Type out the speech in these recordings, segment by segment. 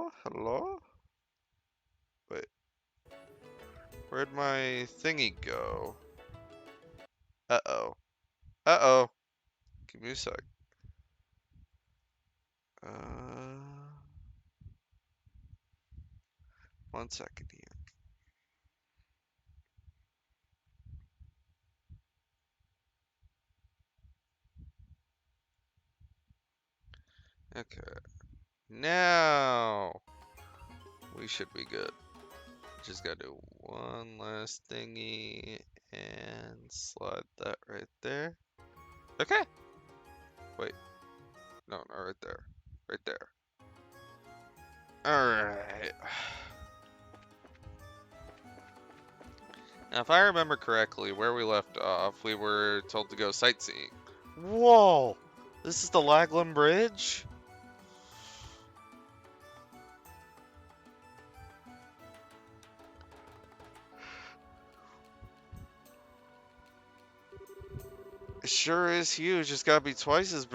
Hello? Hello? Wait. Where'd my thingy go? Uh-oh. Uh-oh. Give me a sec. Uh... 1 second here. Okay. Now we should be good. Just gotta do one last thingy and slide that right there. Okay. Wait. No, not right there. Right there. Alright. Now, if I remember correctly, where we left off, we were told to go sightseeing. Whoa! This is the Lagland Bridge? It sure is huge. It's gotta be twice as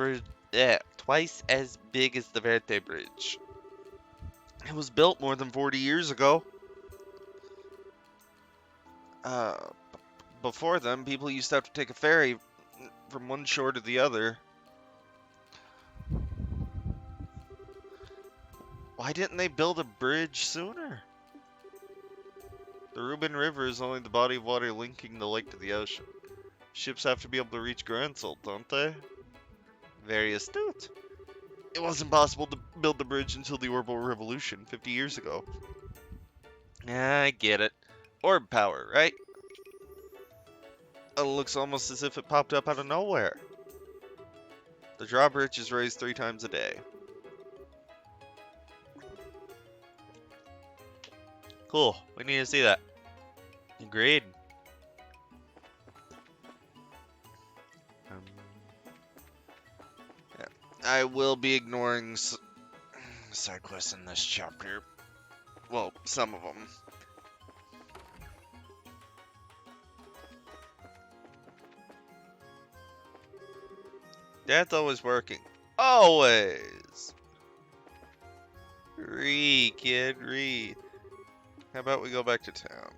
twice as big as the Verte Bridge. It was built more than 40 years ago. Before then, people used to have to take a ferry from one shore to the other. Why didn't they build a bridge sooner? The Reuben River is only the body of water linking the lake to the ocean. Ships have to be able to reach Gransel, don't they? Very astute. It wasn't possible to build the bridge until the Orbital Revolution 50 years ago. Yeah, I get it. Orb power, right? It looks almost as if it popped up out of nowhere. The drawbridge is raised 3 times a day. Cool. We need to see that. Agreed. Yeah. I will be ignoring side quests in this chapter. Well, some of them. Dad's always working. Always! Read, kid, read. How about we go back to town?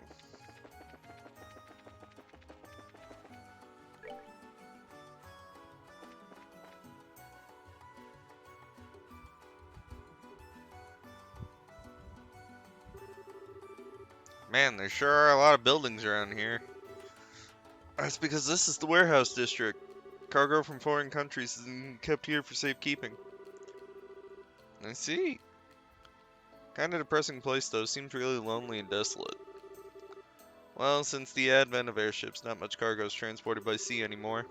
Man, there sure are a lot of buildings around here. That's because this is the warehouse district. Cargo from foreign countries is kept here for safekeeping. I see. Kinda depressing place though, seems really lonely and desolate. Well, since the advent of airships, not much cargo is transported by sea anymore.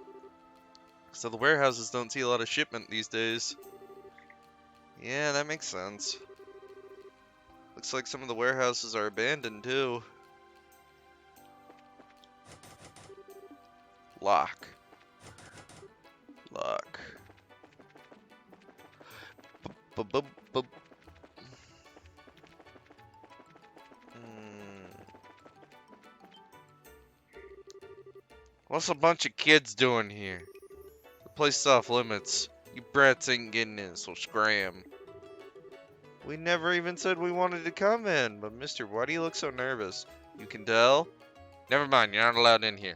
So the warehouses don't see a lot of shipment these days. Yeah, that makes sense. Looks like some of the warehouses are abandoned too. Lock. Lock. B-b-b-b. What's a bunch of kids doing here? The place is off limits. You brats ain't getting in, so scram. We never even said we wanted to come in, but mister, why do you look so nervous? You can tell? Never mind, you're not allowed in here.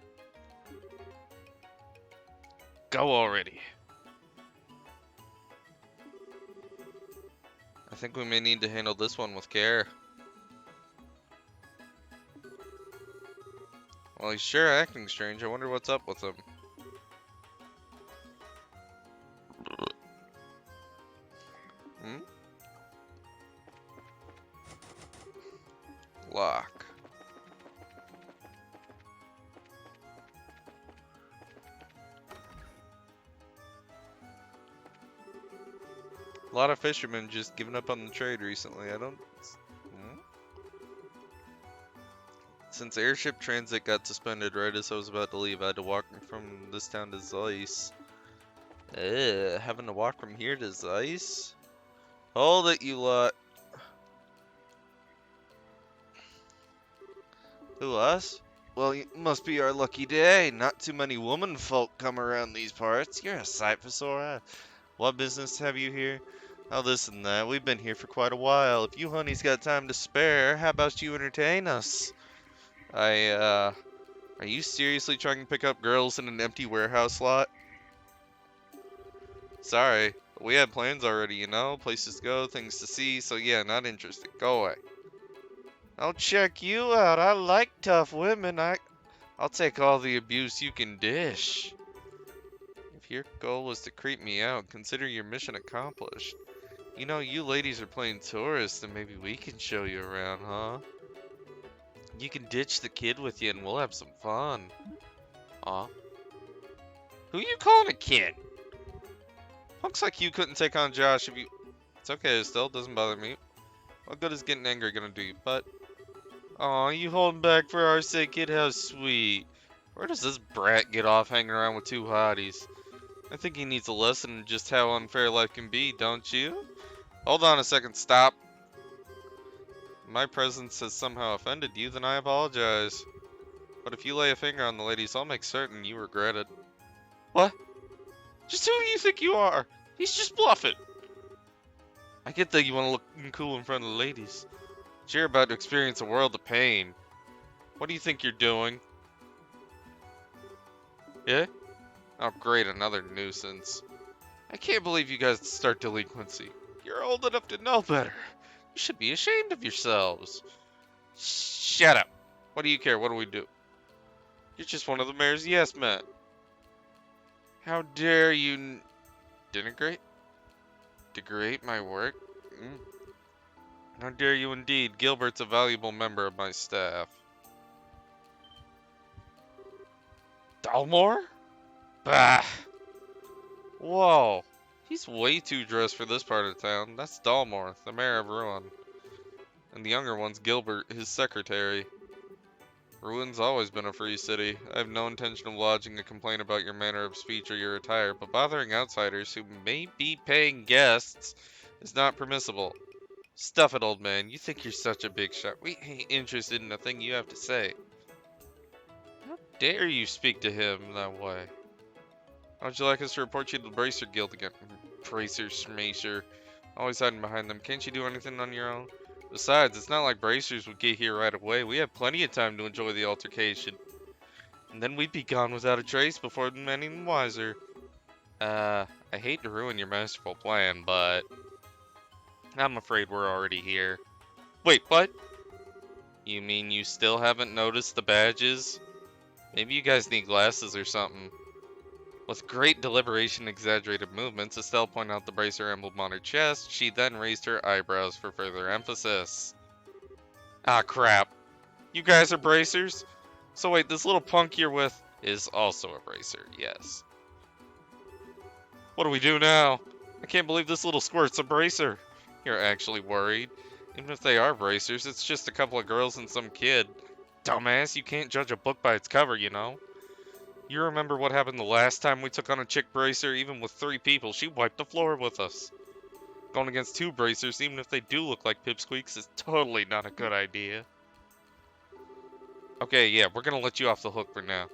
Go already. I think we may need to handle this one with care. Well, he's sure acting strange. I wonder what's up with him. Hmm? Lock. A lot of fishermen just giving up on the trade recently. I don't... Hmm? Since airship transit got suspended right as I was about to leave, I had to walk from this town to Zeiss. Having to walk from here to Zeiss? Hold it, you lot. Who, us? Well, it must be our lucky day. Not too many woman folk come around these parts. You're a sight for sore eyes. What business have you here? Oh, this and that. We've been here for quite a while. If you honeys got time to spare, how about you entertain us? Are you seriously trying to pick up girls in an empty warehouse lot? Sorry, we had plans already, you know? Places to go, things to see, so yeah, not interested. Go away. I'll check you out. I like tough women. I'll take all the abuse you can dish. If your goal was to creep me out, consider your mission accomplished. You know, you ladies are playing tourists, and maybe we can show you around, huh? You can ditch the kid with you, and we'll have some fun. Aw. Who you calling a kid? Looks like you couldn't take on Josh if you... It's okay, still, doesn't bother me. What good is getting angry gonna do you, but... Aw, you holding back for our sake, kid? How sweet. Where does this brat get off hanging around with two hotties? I think he needs a lesson in just how unfair life can be, don't you? Hold on a second, stop. My presence has somehow offended you, then I apologize. But if you lay a finger on the ladies, I'll make certain you regret it. What? Just who do you think you are? He's just bluffing. I get that you want to look cool in front of the ladies, but you're about to experience a world of pain. What do you think you're doing? Yeah? Oh great, another nuisance. I can't believe you guys start delinquency. You're old enough to know better. You should be ashamed of yourselves. Shut up. What do you care? What do we do? You're just one of the mayor's yes men. How dare you denigrate? Degrade my work? Mm. How dare you indeed. Gilbert's a valuable member of my staff. Dalmore? Bah! Whoa. He's way too dressed for this part of town. That's Dalmore, the mayor of Ruin. And the younger one's Gilbert, his secretary. Ruin's always been a free city. I have no intention of lodging a complaint about your manner of speech or your attire, but bothering outsiders who may be paying guests is not permissible. Stuff it, old man. You think you're such a big shot. We ain't interested in a thing you have to say. How dare you speak to him that way? How would you like us to report you to the Bracer Guild again? Bracer, Schmacer. Always hiding behind them. Can't you do anything on your own? Besides, it's not like Bracers would get here right away. We have plenty of time to enjoy the altercation. And then we'd be gone without a trace before any the wiser. I hate to ruin your masterful plan, but... I'm afraid we're already here. Wait, what? You mean you still haven't noticed the badges? Maybe you guys need glasses or something. With great deliberation and exaggerated movements, Estelle pointed out the bracer emblem on her chest. She then raised her eyebrows for further emphasis. Ah, crap. You guys are bracers? So wait, this little punk you're with is also a bracer, yes. What do we do now? I can't believe this little squirt's a bracer. You're actually worried. Even if they are bracers, it's just a couple of girls and some kid. Dumbass, you can't judge a book by its cover, you know? You remember what happened the last time we took on a chick bracer? Even with 3 people, she wiped the floor with us. Going against 2 bracers, even if they do look like pipsqueaks, is totally not a good idea. Okay, yeah, we're gonna let you off the hook for now.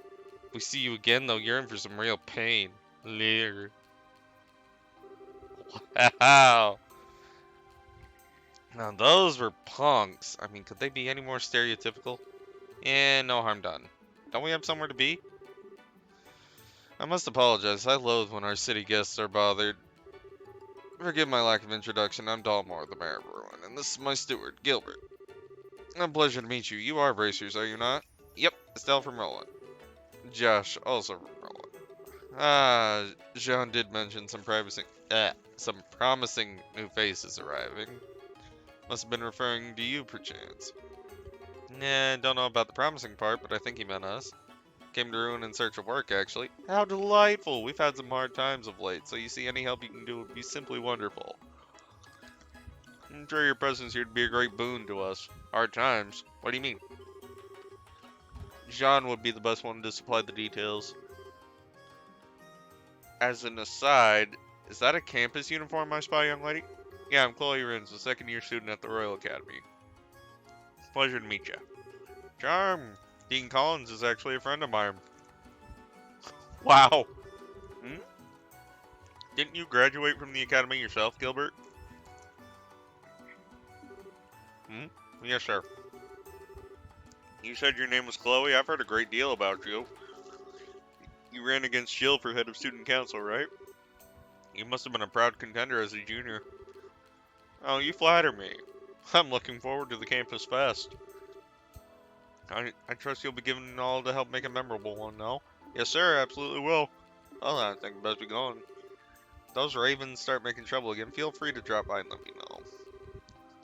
If we see you again, though, you're in for some real pain. Later. Wow. Now, those were punks. I mean, could they be any more stereotypical? Eh, no harm done. Don't we have somewhere to be? I must apologize. I loathe when our city guests are bothered. Forgive my lack of introduction. I'm Dalmore, the mayor of Ruin, and this is my steward, Gilbert. A pleasure to meet you. You are bracers, are you not? Yep, Estelle from Roland. Josh, also from Roland. Ah, Jean did mention some promising new faces arriving. Must have been referring to you, perchance. Nah, don't know about the promising part, but I think he meant us. Came to Ruin in search of work, actually. How delightful! We've had some hard times of late, so you see any help you can do would be simply wonderful. I'm sure your presence here would be a great boon to us. Hard times? What do you mean? Jean would be the best one to supply the details. As an aside, is that a campus uniform I spy, young lady? Yeah, I'm Chloe Rins, a second-year student at the Royal Academy. Pleasure to meet you. Charm! Dean Collins is actually a friend of mine. Wow! Hmm? Didn't you graduate from the academy yourself, Gilbert? Hmm? Yes, sir. You said your name was Chloe? I've heard a great deal about you. You ran against Jill for head of student council, right? You must have been a proud contender as a junior. Oh, you flatter me. I'm looking forward to the campus fest. I trust you'll be given all to help make a memorable one, no? Yes, sir, absolutely will. Well, I think best be going. Those ravens start making trouble again, feel free to drop by and let me know.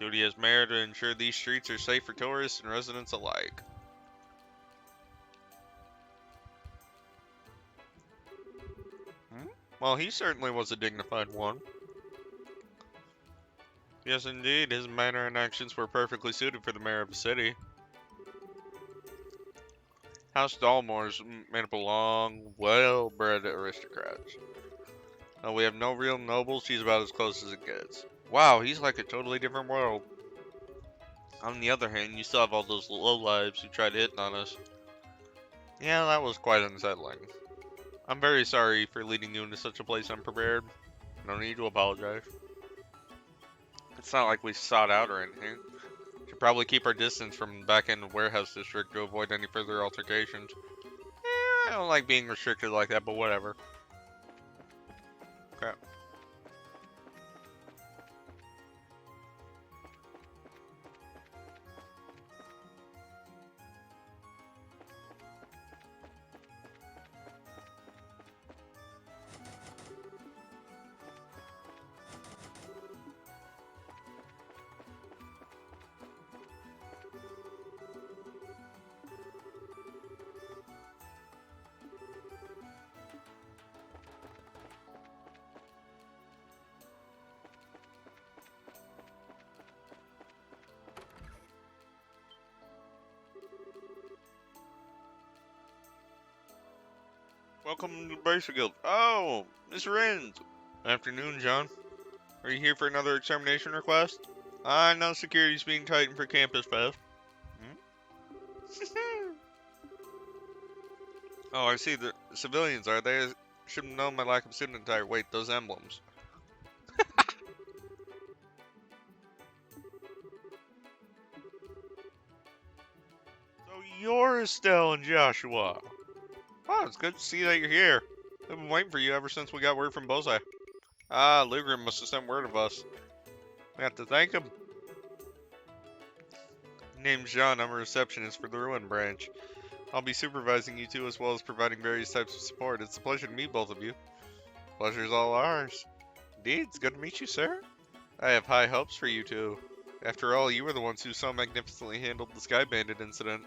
Duty as mayor to ensure these streets are safe for tourists and residents alike. Hmm? Well, he certainly was a dignified one. Yes, indeed, his manner and actions were perfectly suited for the mayor of the city. House Dalmore's made up of long, well-bred aristocrats. No, we have no real nobles, he's about as close as it gets. Wow, he's like a totally different world. On the other hand, you still have all those lowlives who tried hitting on us. Yeah, that was quite unsettling. I'm very sorry for leading you into such a place unprepared. No need to apologize. It's not like we sought out or anything. Should probably keep our distance from the back end of warehouse district to avoid any further altercations. I don't like being restricted like that, but whatever. Crap. Welcome to the Bracer Guild. Oh, Miss Rins. Afternoon, John. Are you here for another extermination request? I know security's being tightened for Campus Fest. Hmm? Oh, I see. The civilians, are they? Should have known my lack of student attire. Wait, those emblems. So you're Estelle and Joshua. Oh, it's good to see that you're here. I've been waiting for you ever since we got word from Bose. Ah, Lugren must have sent word of us. I have to thank him. Name's John. I'm a receptionist for the Ruin branch. I'll be supervising you two as well as providing various types of support. It's a pleasure to meet both of you. Pleasure's all ours. Indeed, it's good to meet you, sir. I have high hopes for you two. After all, you were the ones who so magnificently handled the Sky Bandit incident.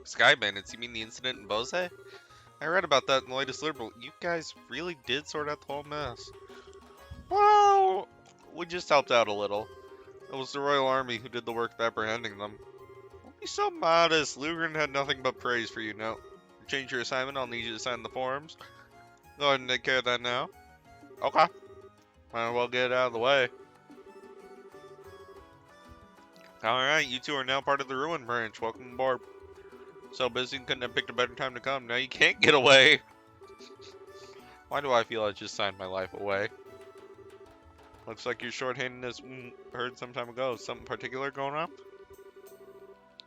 Sky Bandits? You mean the incident in Bose? I read about that in the latest Liberal. You guys really did sort out the whole mess. Well, we just helped out a little. It was the Royal Army who did the work of apprehending them. Don't be so modest. Lugren had nothing but praise for you. Now, change your assignment. I'll need you to sign the forms. Go ahead and take care of that now. Okay. Might as well get it out of the way. Alright, you two are now part of the Ruin branch. Welcome aboard. So busy, couldn't have picked a better time to come. Now you can't get away. Why do I feel I just signed my life away? Looks like your shorthandedness heard some time ago. Something particular going on?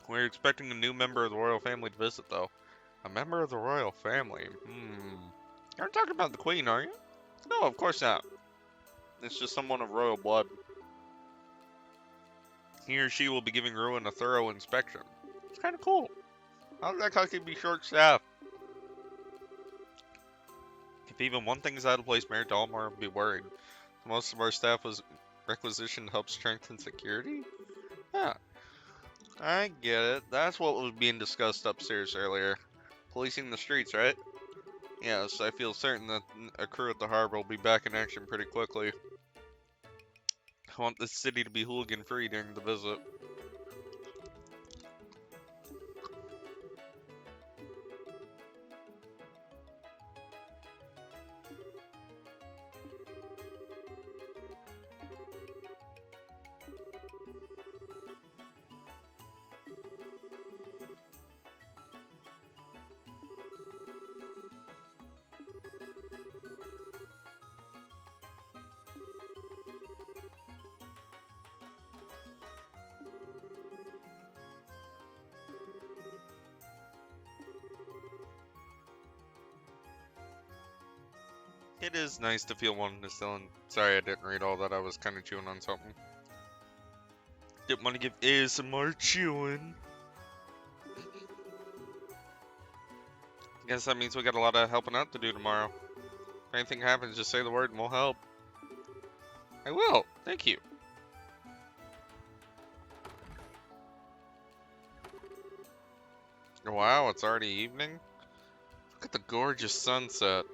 We're expecting a new member of the royal family to visit, though. A member of the royal family? You're talking about the queen, are you? No, of course not. It's just someone of royal blood. He or she will be giving Ruin a thorough inspection. It's kind of cool. How did that cocky be short-staffed? If even one thing is out of place, Mayor Dalmar would be worried. Most of our staff was requisitioned to help strengthen security? Yeah, I get it. That's what was being discussed upstairs earlier. Policing the streets, right? Yes, I feel certain that a crew at the harbor will be back in action pretty quickly. I want this city to be hooligan-free during the visit. It is nice to feel one is still in. Sorry, I didn't read all that. I was kind of chewing on something. Didn't want to give ASMR chewing. Guess that means we got a lot of helping out to do tomorrow. If anything happens, just say the word and we'll help. I will. Thank you. Wow, it's already evening? Look at the gorgeous sunset.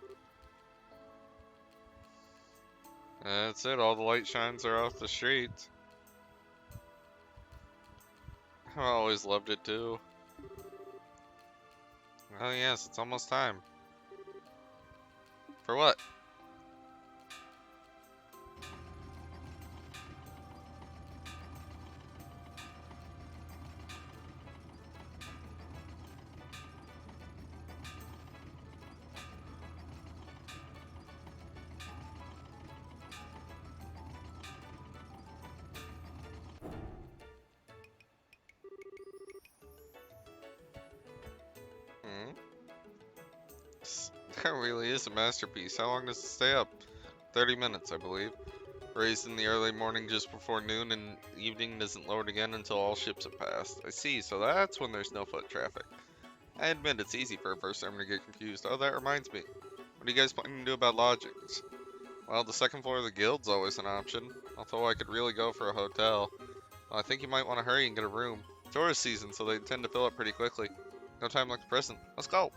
That's it, all the light shines are off the streets. I always loved it too. Oh yes, it's almost time. For what? Hmm? That really is a masterpiece. How long does it stay up? 30 minutes, I believe. Raised in the early morning just before noon, and evening doesn't load again until all ships have passed. I see, so that's when there's no foot traffic. I admit it's easy for a first timer to get confused. Oh, that reminds me. What are you guys planning to do about lodgings? Well, the second floor of the guild's always an option, although I could really go for a hotel. Well, I think you might want to hurry and get a room. Tourist season, so they tend to fill up pretty quickly. No time like the present. Let's go!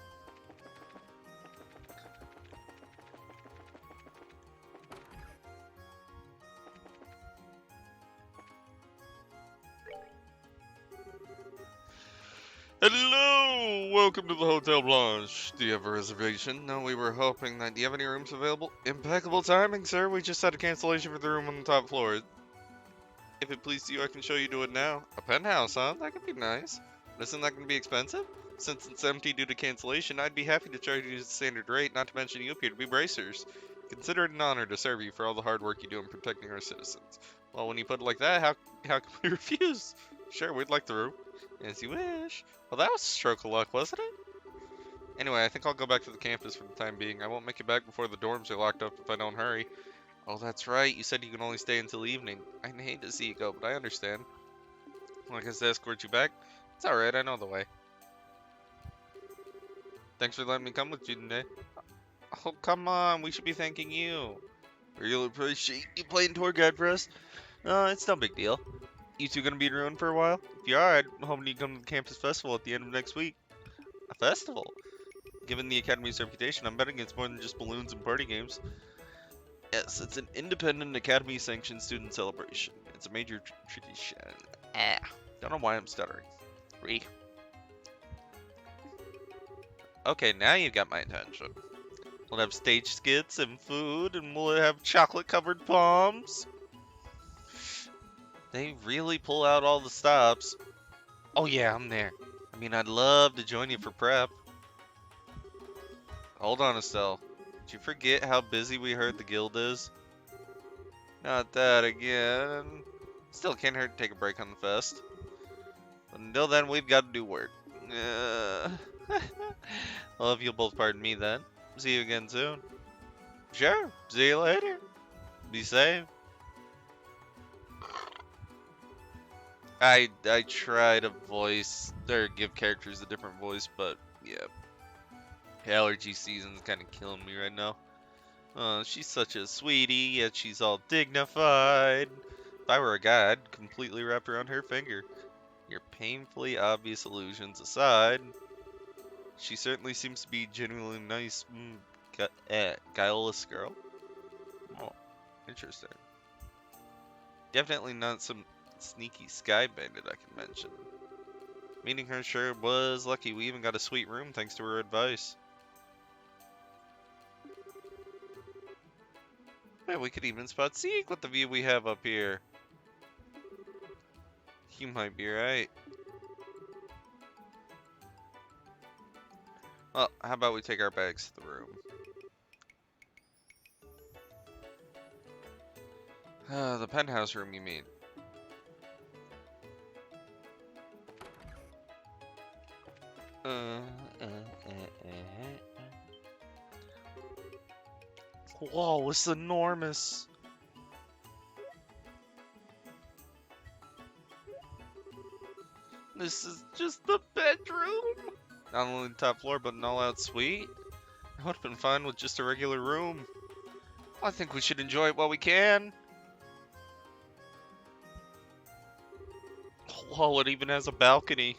Hello! Welcome to the Hotel Blanche. Do you have a reservation? No, we were hoping that. Do you have any rooms available? Impeccable timing, sir. We just had a cancellation for the room on the top floor. If it pleases you, I can show you to it now. A penthouse, huh? That could be nice. But isn't that going to be expensive? Since it's empty due to cancellation, I'd be happy to charge you the standard rate, not to mention you appear to be bracers. Consider it an honor to serve you for all the hard work you do in protecting our citizens. Well, when you put it like that, how can we refuse? Sure, we'd like the room. As you wish. Well, that was a stroke of luck, wasn't it? Anyway, I think I'll go back to the campus for the time being. I won't make it back before the dorms are locked up if I don't hurry. Oh, that's right. You said you can only stay until evening. I hate to see you go, but I understand. Well, I guess to escort you back? It's alright, I know the way. Thanks for letting me come with you today. Oh, come on. We should be thanking you. Really appreciate you playing tour guide for us. It's no big deal. You two gonna be in Ruin for a while? If you are, I'm hoping you come to the campus festival at the end of next week. A festival? Given the Academy's reputation, I'm betting it's more than just balloons and party games. Yes, it's an independent Academy-sanctioned student celebration. It's a major tradition. Don't know why I'm stuttering. Okay, now you got my attention. We'll have stage skits and food, and we'll have chocolate-covered palms. They really pull out all the stops. Oh yeah, I'm there. I mean, I'd love to join you for prep. Hold on, Estelle. Did you forget how busy we heard the guild is? Not that again. Still can't hurt to take a break on the fest. But until then, we've got to do work. Well, if you'll both pardon me then. See you again soon. Sure. See you later. Be safe. I try to voice or give characters a different voice, but yeah. Allergy season's kind of killing me right now. She's such a sweetie, yet she's all dignified. If I were a guy, I'd completely wrap around her finger. Your painfully obvious illusions aside, she certainly seems to be genuinely nice, guileless girl. Oh, interesting. Definitely not some sneaky sky bandit I can mention. Meeting her sure was lucky. We even got a sweet room thanks to her advice. Man, we could even spot Seek with the view we have up here. You might be right. Well, how about we take our bags to the room? The penthouse room, you mean? Whoa, it's enormous. This is just the bedroom. Not only the top floor, but an all-out suite. It would have been fine with just a regular room. I think we should enjoy it while we can. Whoa, it even has a balcony.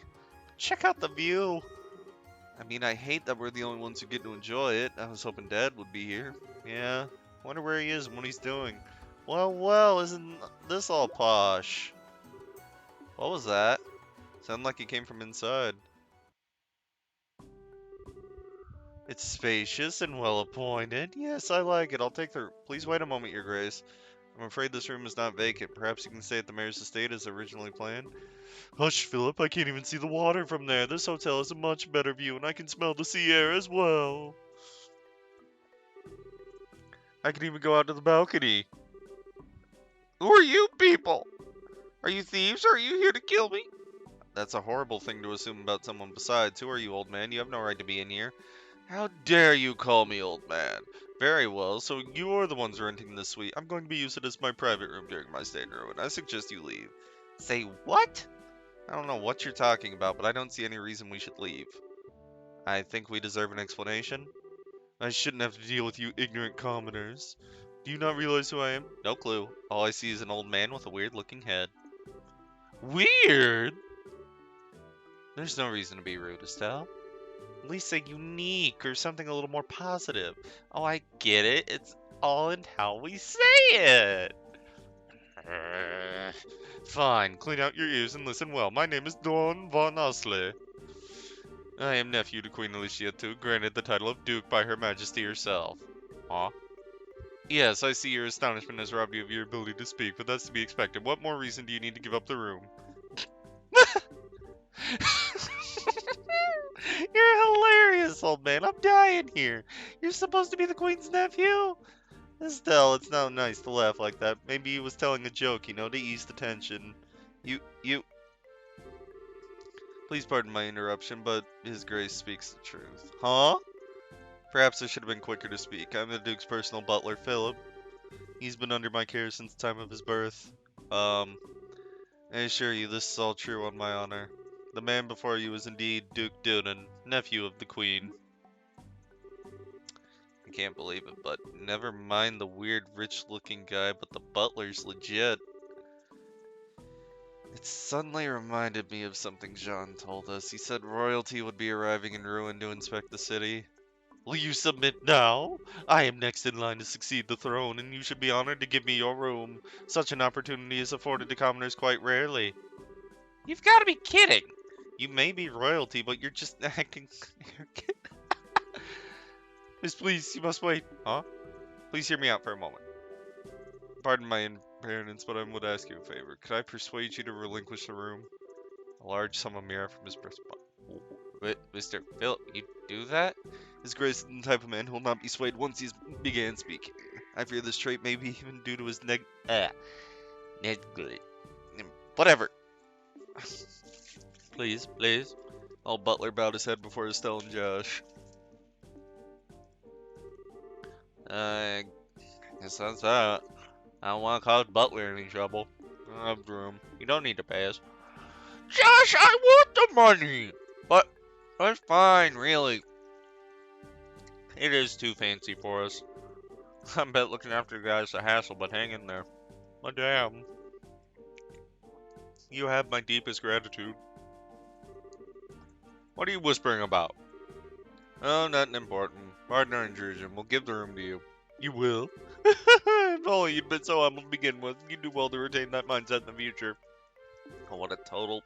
Check out the view. I mean, I hate that we're the only ones who get to enjoy it. I was hoping Dad would be here. Yeah, wonder where he is and what he's doing. Well, isn't this all posh? What was that? Sounded like it came from inside. It's spacious and well appointed. Yes, I like it. I'll take the... Please wait a moment, Your Grace. I'm afraid this room is not vacant. Perhaps you can stay at the mayor's estate as originally planned. Hush, Philip. I can't even see the water from there. This hotel has a much better view, and I can smell the sea air as well. I can even go out to the balcony. Who are you people? Are you thieves, or are you here to kill me? That's a horrible thing to assume about someone. Besides, who are you, old man? You have no right to be in here. How dare you call me old man? Very well, so you're the ones renting this suite. I'm going to be using it as my private room during my stay in Ruin. I suggest you leave. Say what? I don't know what you're talking about, but I don't see any reason we should leave. I think we deserve an explanation. I shouldn't have to deal with you ignorant commoners. Do you not realize who I am? No clue. All I see is an old man with a weird-looking head. Weird? There's no reason to be rude, Estelle. At least say unique or something a little more positive. Oh, I get it. It's all in how we say it. Fine, clean out your ears and listen well. My name is Don von Osle. I am nephew to Queen Alicia II, granted the title of Duke by Her Majesty herself. Huh? Yes, I see your astonishment has robbed you of your ability to speak, but that's to be expected. What more reason do you need to give up the room? You're hilarious, old man. I'm dying here. You're supposed to be the Queen's nephew? Estelle, it's not nice to laugh like that. Maybe he was telling a joke, you know, to ease the tension. You... Please pardon my interruption, but His Grace speaks the truth. Huh? Perhaps I should have been quicker to speak. I'm the Duke's personal butler, Philip. He's been under my care since the time of his birth. I assure you this is all true on my honor. The man before you is indeed Duke Dunan, nephew of the Queen. I can't believe it, but never mind the weird rich-looking guy, but the butler's legit. It suddenly reminded me of something Jean told us. He said royalty would be arriving in Ruin to inspect the city. Will you submit now? I am next in line to succeed the throne, and you should be honored to give me your room. Such an opportunity is afforded to commoners quite rarely. You've got to be kidding! You may be royalty, but you're just acting arrogant. Miss, please, you must wait. Huh? Please hear me out for a moment. Pardon my impertinence, but I would ask you a favor. Could I persuade you to relinquish the room? A large sum of mirror from his breast. Wait, Mr. Philip, you do that? His Grace is the type of man who will not be swayed once he's began speaking. I fear this trait may be even due to his whatever. Please, please. Old Butler bowed his head before Estelle and Josh. I guess that's that. I don't want to cause Butler any trouble. I have the room. You don't need to pay us. Josh, I want the money! But that's fine, really. It is too fancy for us. I bet looking after the guy's a hassle, but hang in there. Madame. You have my deepest gratitude. What are you whispering about? Oh, nothing important. Pardon our intrusion. We'll give the room to you. You will? If only you'd been so humble to begin with. You'd do well to retain that mindset in the future. Oh, what a total.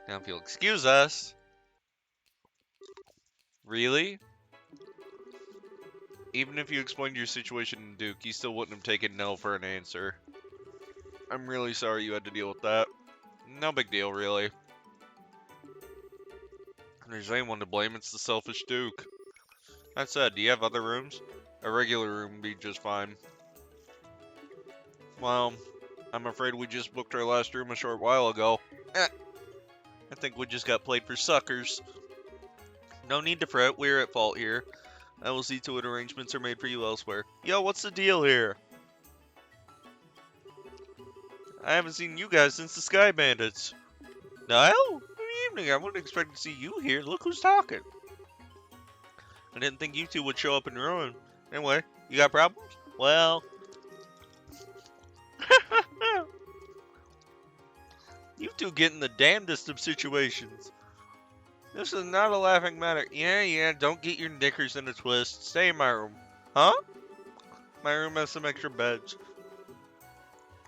Now, if you'll excuse us. Really? Even if you explained your situation to Duke, you still wouldn't have taken no for an answer. I'm really sorry you had to deal with that. No big deal, really. If there's anyone to blame, it's the selfish Duke. That said, do you have other rooms? A regular room would be just fine. Well, I'm afraid we just booked our last room a short while ago. I think we just got played for suckers. No need to fret, we're at fault here. I will see to it arrangements are made for you elsewhere. Yo, what's the deal here? I haven't seen you guys since the Sky Bandits. Niall? Good evening. I wouldn't expect to see you here. Look who's talking. I didn't think you two would show up and ruin. Anyway, you got problems? Well... You two get in the damnedest of situations. This is not a laughing matter. Yeah, don't get your knickers in a twist. Stay in my room. Huh? My room has some extra beds.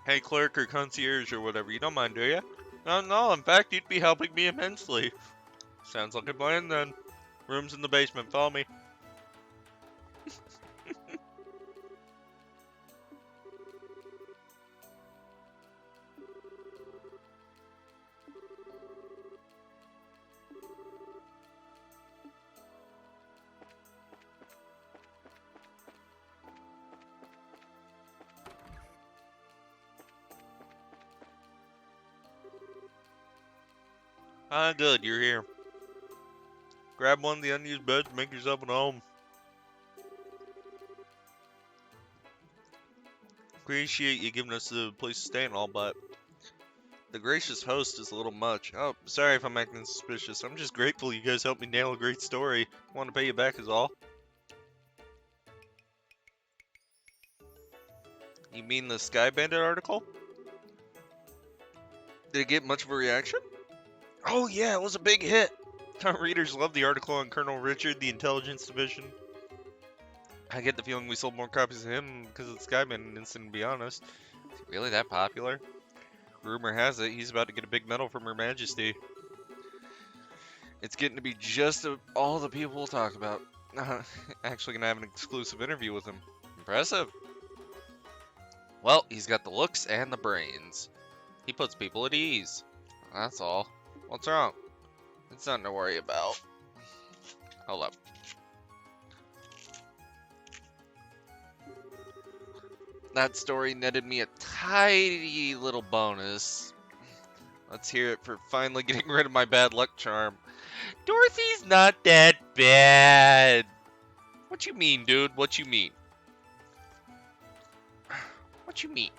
Hey, clerk or concierge or whatever, you don't mind, do you? No, in fact, you'd be helping me immensely. Sounds like a plan then. Room's in the basement, follow me. Ah, good, you're here. Grab one of the unused beds and make yourself at home. Appreciate you giving us the place to stay and all, but the gracious host is a little much. Oh, sorry if I'm acting suspicious. I'm just grateful you guys helped me nail a great story. I want to pay you back is all. You mean the Sky Bandit article? Did it get much of a reaction? Oh yeah, it was a big hit. Our readers loved the article on Colonel Richard, the Intelligence Division. I get the feeling we sold more copies of him because of the Sky Bandit incident, to be honest. Is he really that popular? Rumor has it he's about to get a big medal from Her Majesty. It's getting to be just all the people we'll talk about. Actually gonna have an exclusive interview with him. Impressive. Well, he's got the looks and the brains. He puts people at ease. That's all. What's wrong? It's nothing to worry about. Hold up. That story netted me a tiny little bonus. Let's hear it for finally getting rid of my bad luck charm. Dorothy's not that bad. What you mean, dude? What you mean? What you mean?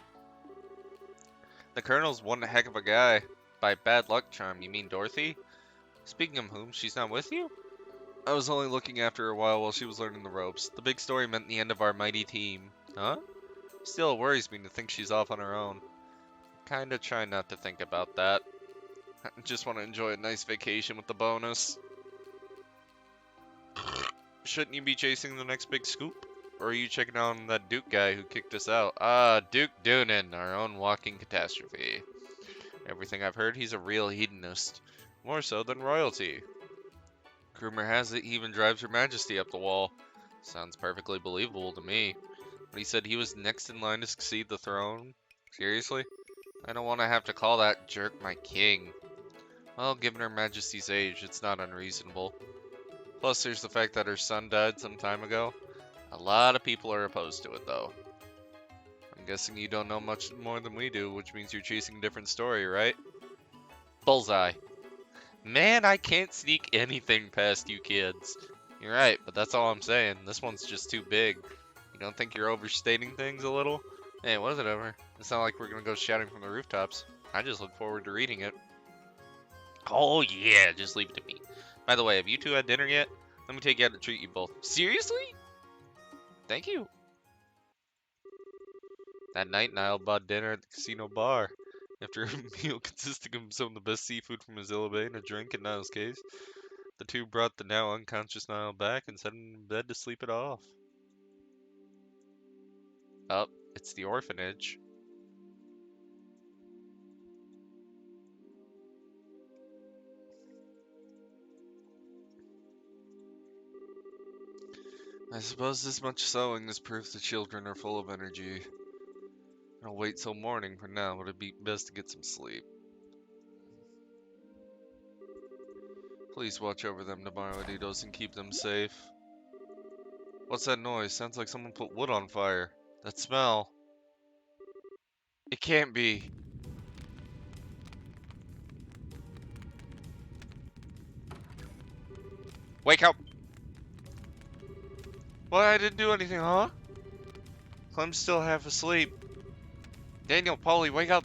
The Colonel's one heck of a guy. By bad luck charm, you mean Dorothy? Speaking of whom, she's not with you? I was only looking after her a while she was learning the ropes. The big story meant the end of our mighty team. Huh? Still, it worries me to think she's off on her own. Kinda try not to think about that. I just want to enjoy a nice vacation with the bonus. Shouldn't you be chasing the next big scoop? Or are you checking on that Duke guy who kicked us out? Ah, Duke Doonan, our own walking catastrophe. Everything I've heard, he's a real hedonist. More so than royalty. Rumor has it he even drives Her Majesty up the wall. Sounds perfectly believable to me. But he said he was next in line to succeed the throne? Seriously? I don't want to have to call that jerk my king. Well, given Her Majesty's age, it's not unreasonable. Plus, there's the fact that her son died some time ago. A lot of people are opposed to it, though. I'm guessing you don't know much more than we do, which means you're chasing a different story, right? Bullseye. Man, I can't sneak anything past you kids. You're right, but that's all I'm saying. This one's just too big. You don't think you're overstating things a little? Hey, whatever. It's not like we're gonna go shouting from the rooftops. I just look forward to reading it. Oh yeah, just leave it to me. By the way, have you two had dinner yet? Let me take you out to treat you both. Seriously? Thank you. That night, Niall bought dinner at the casino bar. After a meal consisting of some of the best seafood from Azilla Bay and a drink in Niall's case, the two brought the now unconscious Niall back and set him in bed to sleep it off. Oh, it's the orphanage. I suppose this much sewing is proof the children are full of energy. I'll wait till morning for now, but it'd be best to get some sleep. Please watch over them tomorrow, Aditos, and keep them safe. What's that noise? Sounds like someone put wood on fire. That smell. It can't be. Wake up! What? I didn't do anything, huh? Clem's still half asleep. Daniel, Polly, wake up.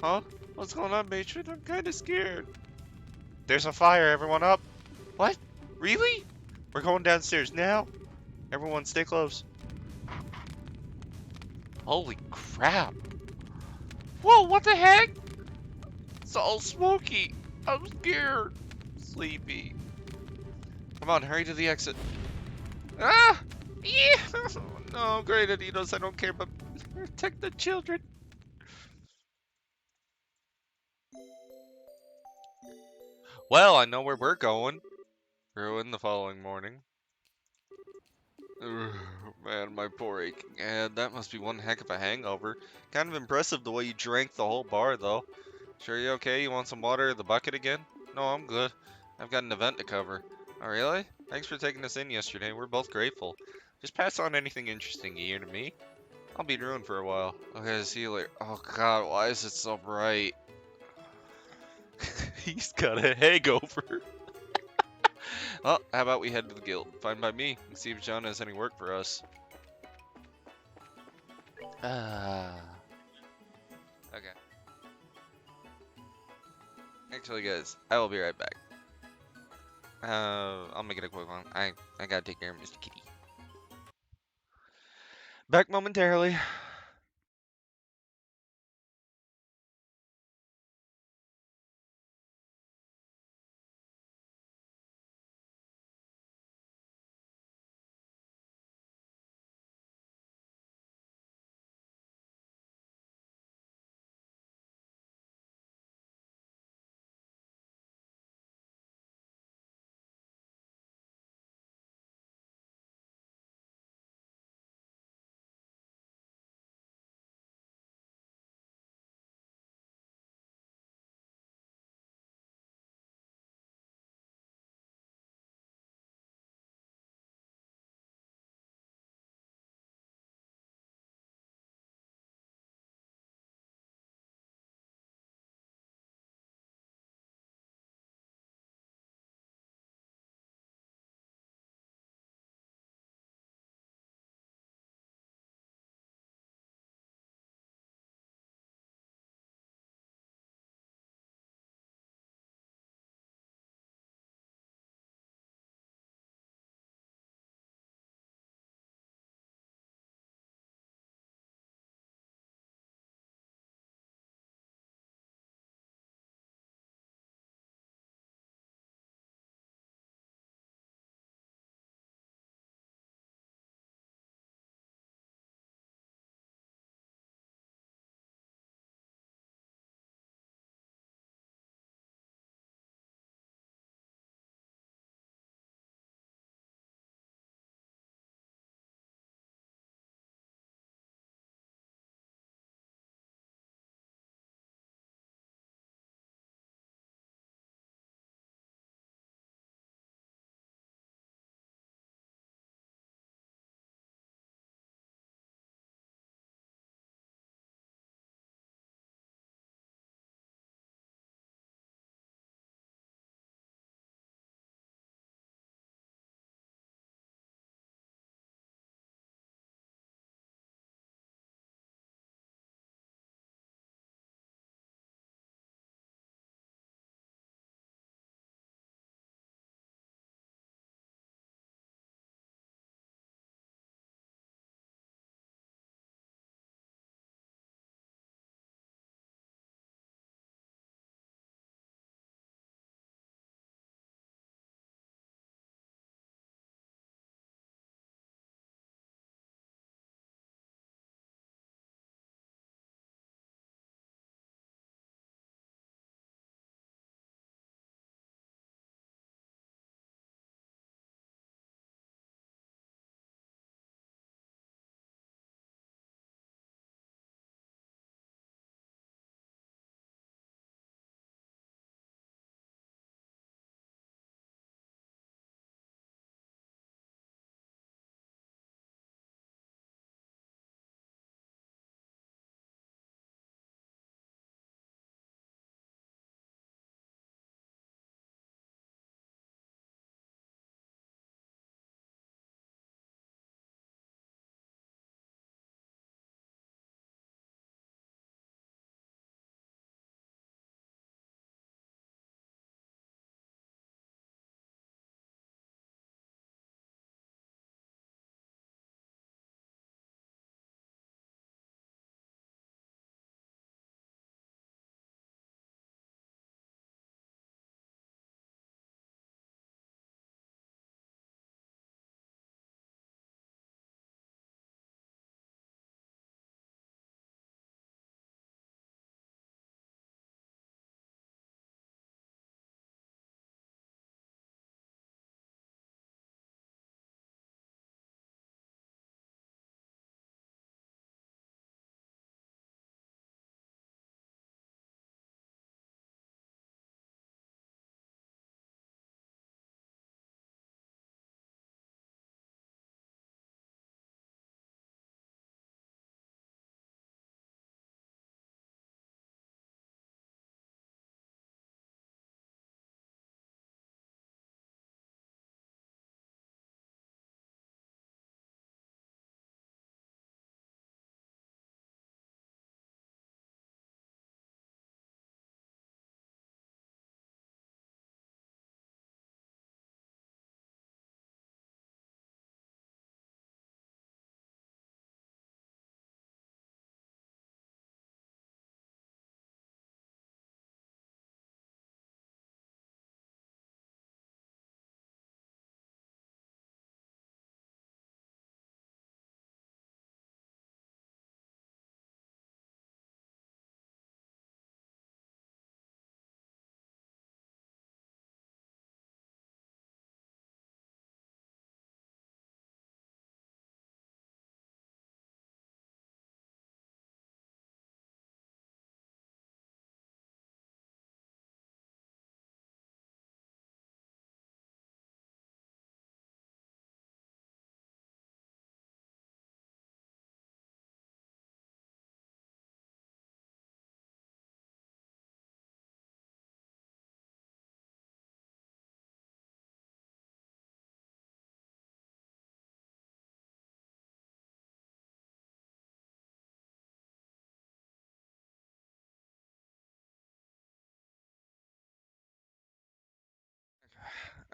Huh? What's going on, matron? I'm kind of scared. There's a fire, everyone up. What? Really? We're going downstairs now. Everyone stay close. Holy crap. Whoa, what the heck? It's all smoky. I'm scared. Sleepy. Come on, hurry to the exit. Ah! Yeah! No, great Adidas, I don't care, but protect the children. Well, I know where we're going. Ruin the following morning. Ugh, man, my poor aching head. That must be one heck of a hangover. Kind of impressive the way you drank the whole bar, though. Sure you okay? You want some water in the bucket again? No, I'm good. I've got an event to cover. Oh, really? Thanks for taking us in yesterday. We're both grateful. Just pass on anything interesting you hear to me. I'll be ruined for a while. Okay, see you later. Oh, God, why is it so bright? He's got a hangover. Well, how about we head to the guild? Fine by me. And see if John has any work for us. Ah. Okay. Actually, guys, I will be right back. I'll make it a quick one. I gotta take care of Mr. Kitty. Back momentarily.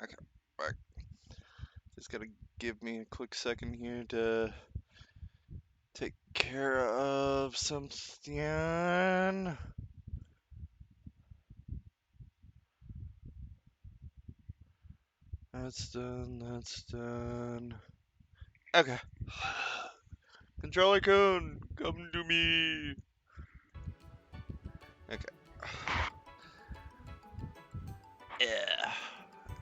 Okay, right. Just gotta give me a quick second here to take care of something. That's done, that's done. Okay. Controller cone, come to me. Okay. Yeah.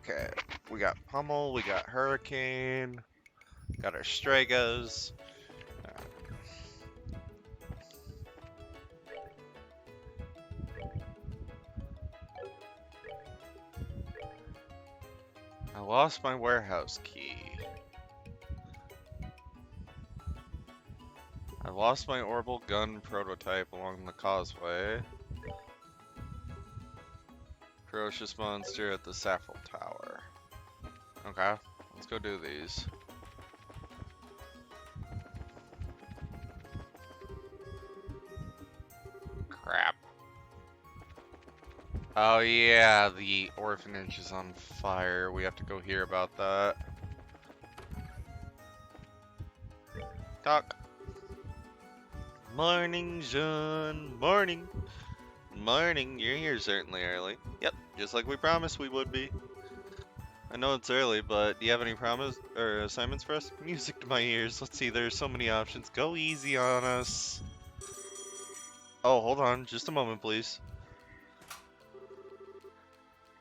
Okay. We got Pummel, we got Hurricane, got our Stragos. I lost my warehouse key. I lost my orbital gun prototype along the causeway. Ferocious monster at the Saffel Tower. Okay, let's go do these. Crap. Oh yeah, the orphanage is on fire. We have to go hear about that. Talk. Morning, John. Morning. Morning. You're here certainly early. Yep, just like we promised we would be. I know it's early, but do you have any promise or assignments for us? Music to my ears. Let's see, there's so many options. Go easy on us. Oh, hold on, just a moment, please.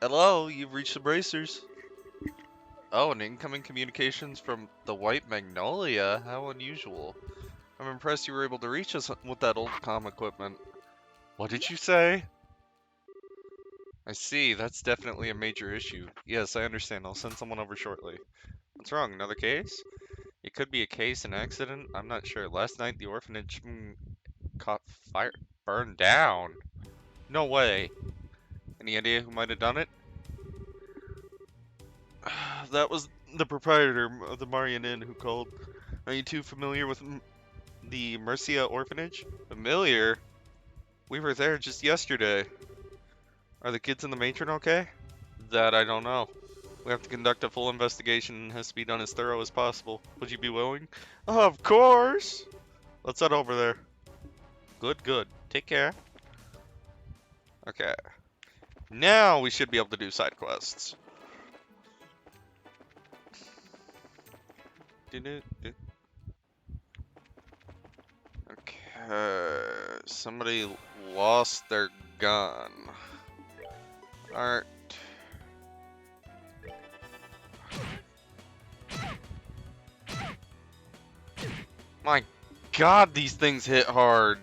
Hello, you've reached the Bracers. Oh, an incoming communications from the White Magnolia. How unusual. I'm impressed you were able to reach us with that old comm equipment. What did you say? I see, that's definitely a major issue. Yes, I understand. I'll send someone over shortly. What's wrong, another case? It could be a case, an accident. I'm not sure. Last night the orphanage caught fire, burned down. No way. Any idea who might have done it? That was the proprietor of the Marian Inn who called. Are you too familiar with the Mercia orphanage? Familiar? We were there just yesterday. Are the kids and the matron okay? That I don't know. We have to conduct a full investigation and it has to be done as thorough as possible. Would you be willing? Of course! Let's head over there. Good, good. Take care. Okay. Now we should be able to do side quests. Okay. Somebody lost their gun. Alright. My god, these things hit hard.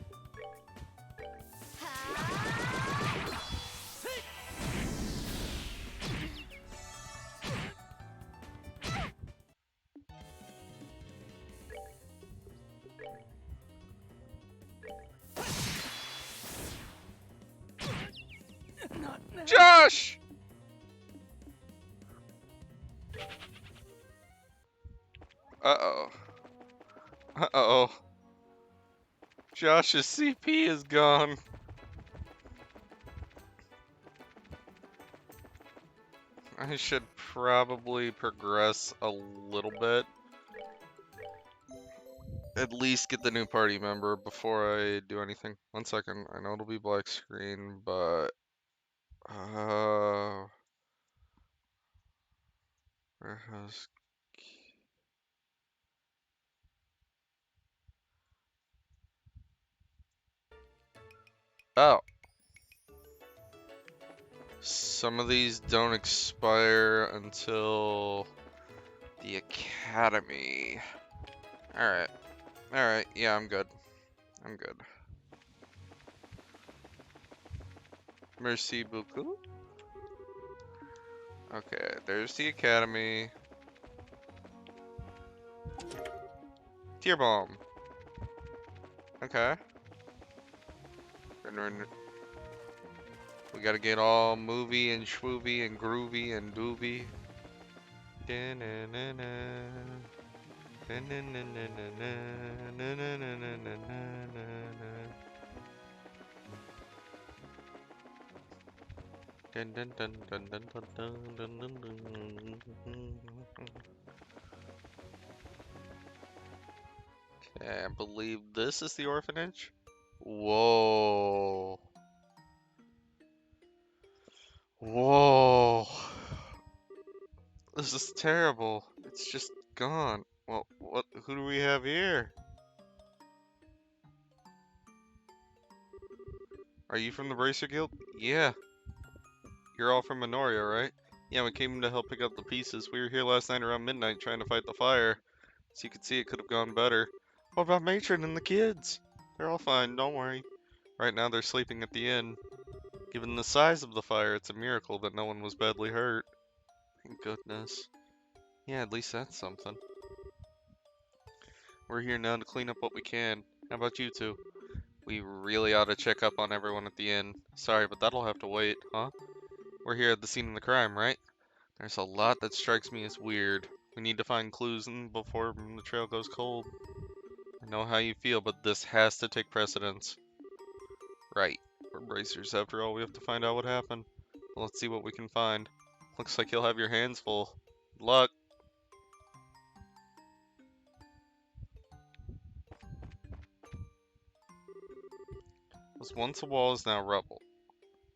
Josh! Uh-oh. Uh-oh. Josh's CP is gone. I should probably progress a little bit. At least get the new party member before I do anything. 1 second. I know it'll be black screen, but... Warehouse... Oh. Some of these don't expire until the academy. Alright. Alright, yeah, I'm good. I'm good. Merci beaucoup. Okay, there's the academy. Tear bomb. Okay. We gotta get all movie and schwoovy and groovy and doovy. Dun, dun, dun, dun, dun, dun, dun, dun, dun, dun. Can't believe this is the orphanage. Whoa. Whoa. This is terrible. It's just gone. Well, who do we have here? Are you from the Bracer Guild? Yeah. You're all from Minoria, right? Yeah, we came to help pick up the pieces. We were here last night around midnight trying to fight the fire. So you could see it could have gone better. What about Matron and the kids? They're all fine, don't worry. Right now they're sleeping at the inn. Given the size of the fire, it's a miracle that no one was badly hurt. Thank goodness. Yeah, at least that's something. We're here now to clean up what we can. How about you two? We really ought to check up on everyone at the inn. Sorry, but that'll have to wait, huh? We're here at the scene of the crime, right? There's a lot that strikes me as weird. We need to find clues before the trail goes cold. I know how you feel, but this has to take precedence. Right. We're bracers after all. We have to find out what happened. Well, let's see what we can find. Looks like you'll have your hands full. Good luck. Was once a wall is now rubble.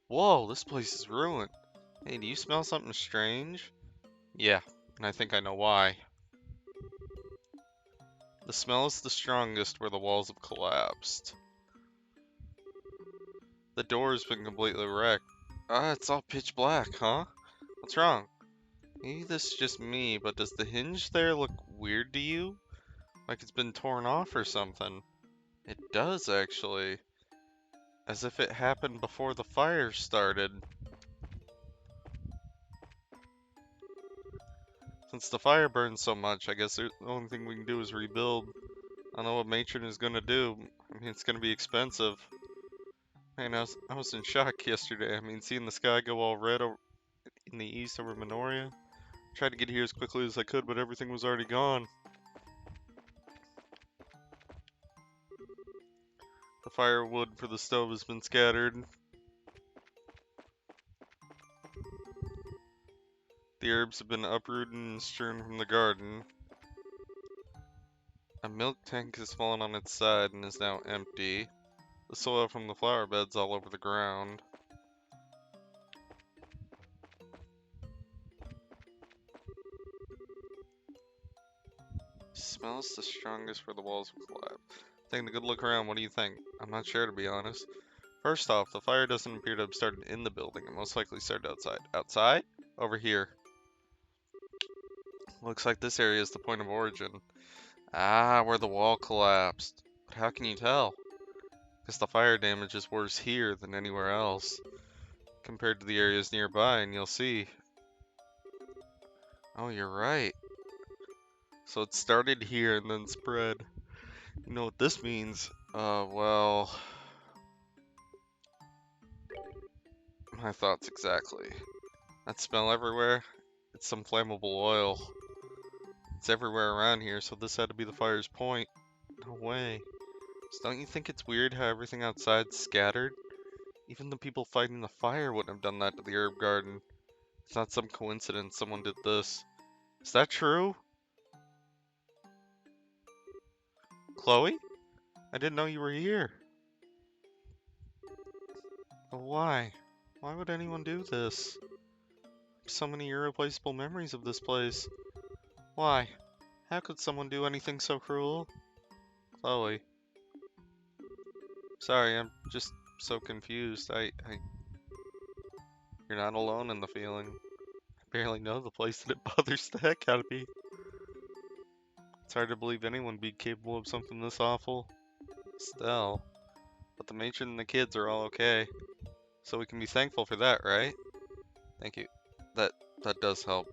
Whoa, this place is ruined. Hey, do you smell something strange? Yeah, and I think I know why. The smell is the strongest where the walls have collapsed. The door has been completely wrecked. Ah, it's all pitch black, huh? What's wrong? Maybe this is just me, but does the hinge there look weird to you? Like it's been torn off or something? It does, actually. As if it happened before the fire started. Since the fire burned so much, I guess the only thing we can do is rebuild. I don't know what Matron is gonna do. I mean, it's gonna be expensive. Man, I was in shock yesterday. I mean, seeing the sky go all red in the east over Minoria. Tried to get here as quickly as I could, but everything was already gone. The firewood for the stove has been scattered. The herbs have been uprooted and strewn from the garden. A milk tank has fallen on its side and is now empty. The soil from the flower beds all over the ground. Smells the strongest where the walls have collapsed. Taking a good look around, what do you think? I'm not sure, to be honest. First off, the fire doesn't appear to have started in the building. It most likely started outside. Outside? Over here. Looks like this area is the point of origin. Ah, where the wall collapsed. But how can you tell? Because the fire damage is worse here than anywhere else. Compared to the areas nearby, and you'll see. Oh, you're right. So it started here and then spread. You know what this means? Well... My thoughts exactly. That smell everywhere? It's some flammable oil. It's everywhere around here, so this had to be the fire's point. No way. So don't you think it's weird how everything outside's scattered? Even the people fighting the fire wouldn't have done that to the herb garden. It's not some coincidence someone did this. Is that true? Chloe? I didn't know you were here. But why? Why would anyone do this? So many irreplaceable memories of this place. Why? How could someone do anything so cruel? Chloe. Sorry, I'm just so confused. You're not alone in the feeling. I barely know the place and it bothers the heck out of me. It's hard to believe anyone would be capable of something this awful. Still. But the matron and the kids are all okay. So we can be thankful for that, right? Thank you. That does help.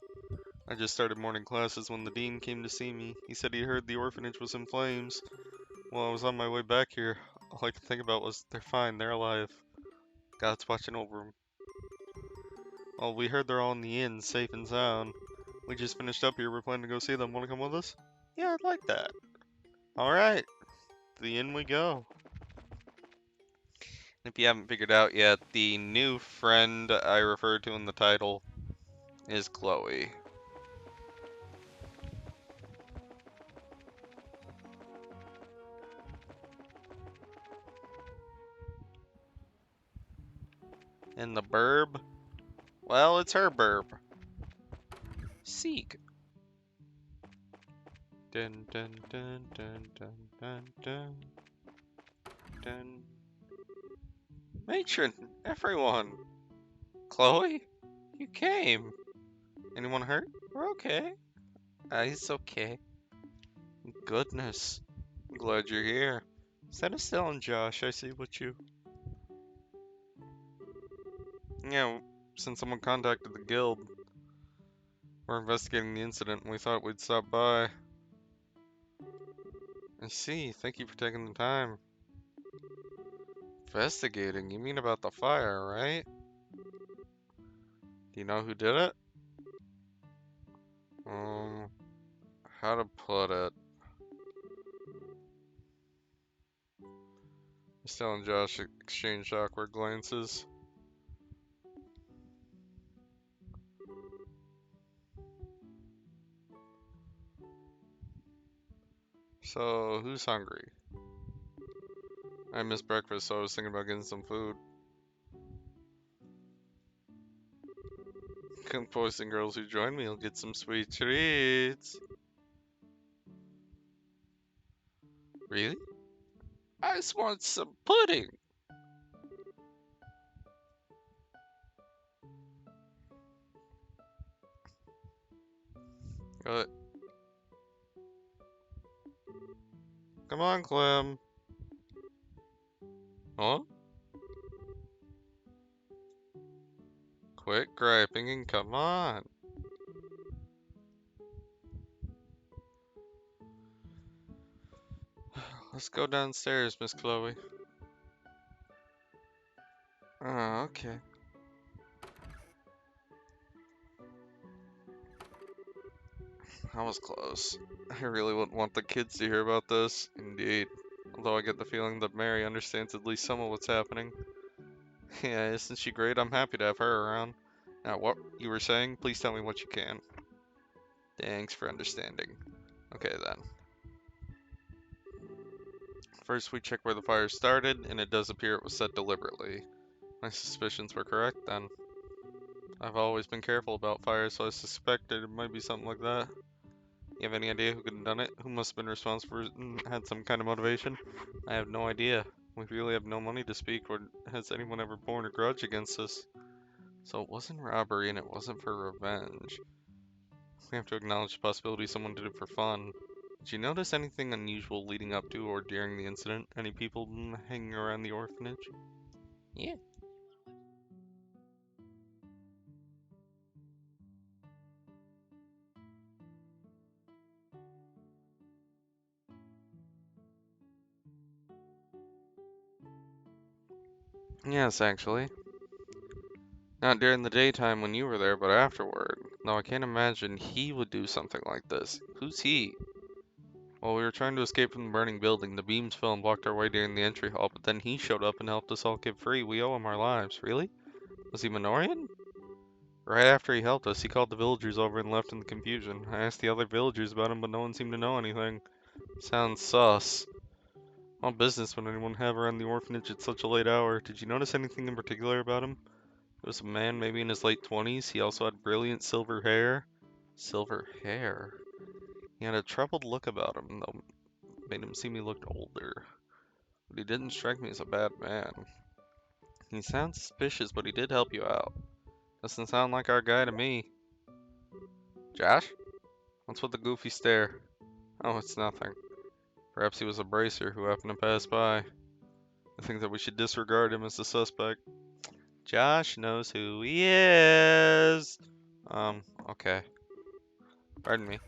I just started morning classes when the dean came to see me. He said he heard the orphanage was in flames. While I was on my way back here, all I could think about was, they're fine, they're alive. God's watching over them. Well, we heard they're all in the inn, safe and sound. We just finished up here, we're planning to go see them. Wanna come with us? Yeah, I'd like that. Alright, to the inn we go. If you haven't figured out yet, the new friend I referred to in the title is Chloe. And the Birb? Well, it's her Birb. Seek. Dun dun dun dun dun dun dun dun. Matron, everyone. Chloe, you came. Anyone hurt? We're okay. He's okay. Goodness. I'm glad you're here. Is Estelle and Josh? I see what you... Yeah, since someone contacted the guild, we're investigating the incident and we thought we'd stop by. I see. Thank you for taking the time. Investigating? You mean about the fire, right? Do you know who did it? Um, how to put it? Estelle and Josh exchanged awkward glances. So, who's hungry? I missed breakfast, so I was thinking about getting some food. Boys and girls who join me will get some sweet treats. Really? I just want some pudding. Uh, Come on, Clem. Huh? Quit griping and come on. Let's go downstairs, Miss Chloe. Oh, okay. That was close. I really wouldn't want the kids to hear about this. Indeed. Although I get the feeling that Mary understands at least some of what's happening. Yeah, isn't she great? I'm happy to have her around. Now, what you were saying? Please tell me what you can. Thanks for understanding. Okay, then. First, we check where the fire started, and it does appear it was set deliberately. My suspicions were correct, then. I've always been careful about fires, so I suspected it might be something like that. You have any idea who could have done it? Who must have been responsible for had some kind of motivation? I have no idea. We really have no money to speak, or has anyone ever borne a grudge against us? So it wasn't robbery, and it wasn't for revenge. We have to acknowledge the possibility someone did it for fun. Did you notice anything unusual leading up to or during the incident? Any people hanging around the orphanage? Yeah. Yes, actually. Not during the daytime when you were there, but afterward. Though I can't imagine he would do something like this. Who's he? While we were trying to escape from the burning building, the beams fell and blocked our way during the entry hall, but then he showed up and helped us all get free. We owe him our lives. Really? Was he Minorian? Right after he helped us, he called the villagers over and left in the confusion. I asked the other villagers about him, but no one seemed to know anything. Sounds sus. What business would anyone have around the orphanage at such a late hour? Did you notice anything in particular about him? It was a man, maybe in his late 20s. He also had brilliant silver hair. Silver hair? He had a troubled look about him, though made him seem he looked older. But he didn't strike me as a bad man. He sounds suspicious, but he did help you out. Doesn't sound like our guy to me. Josh? What's with the goofy stare? Oh, it's nothing. Perhaps he was a bracer who happened to pass by. I think that we should disregard him as a suspect. Josh knows who he is. Okay. Pardon me.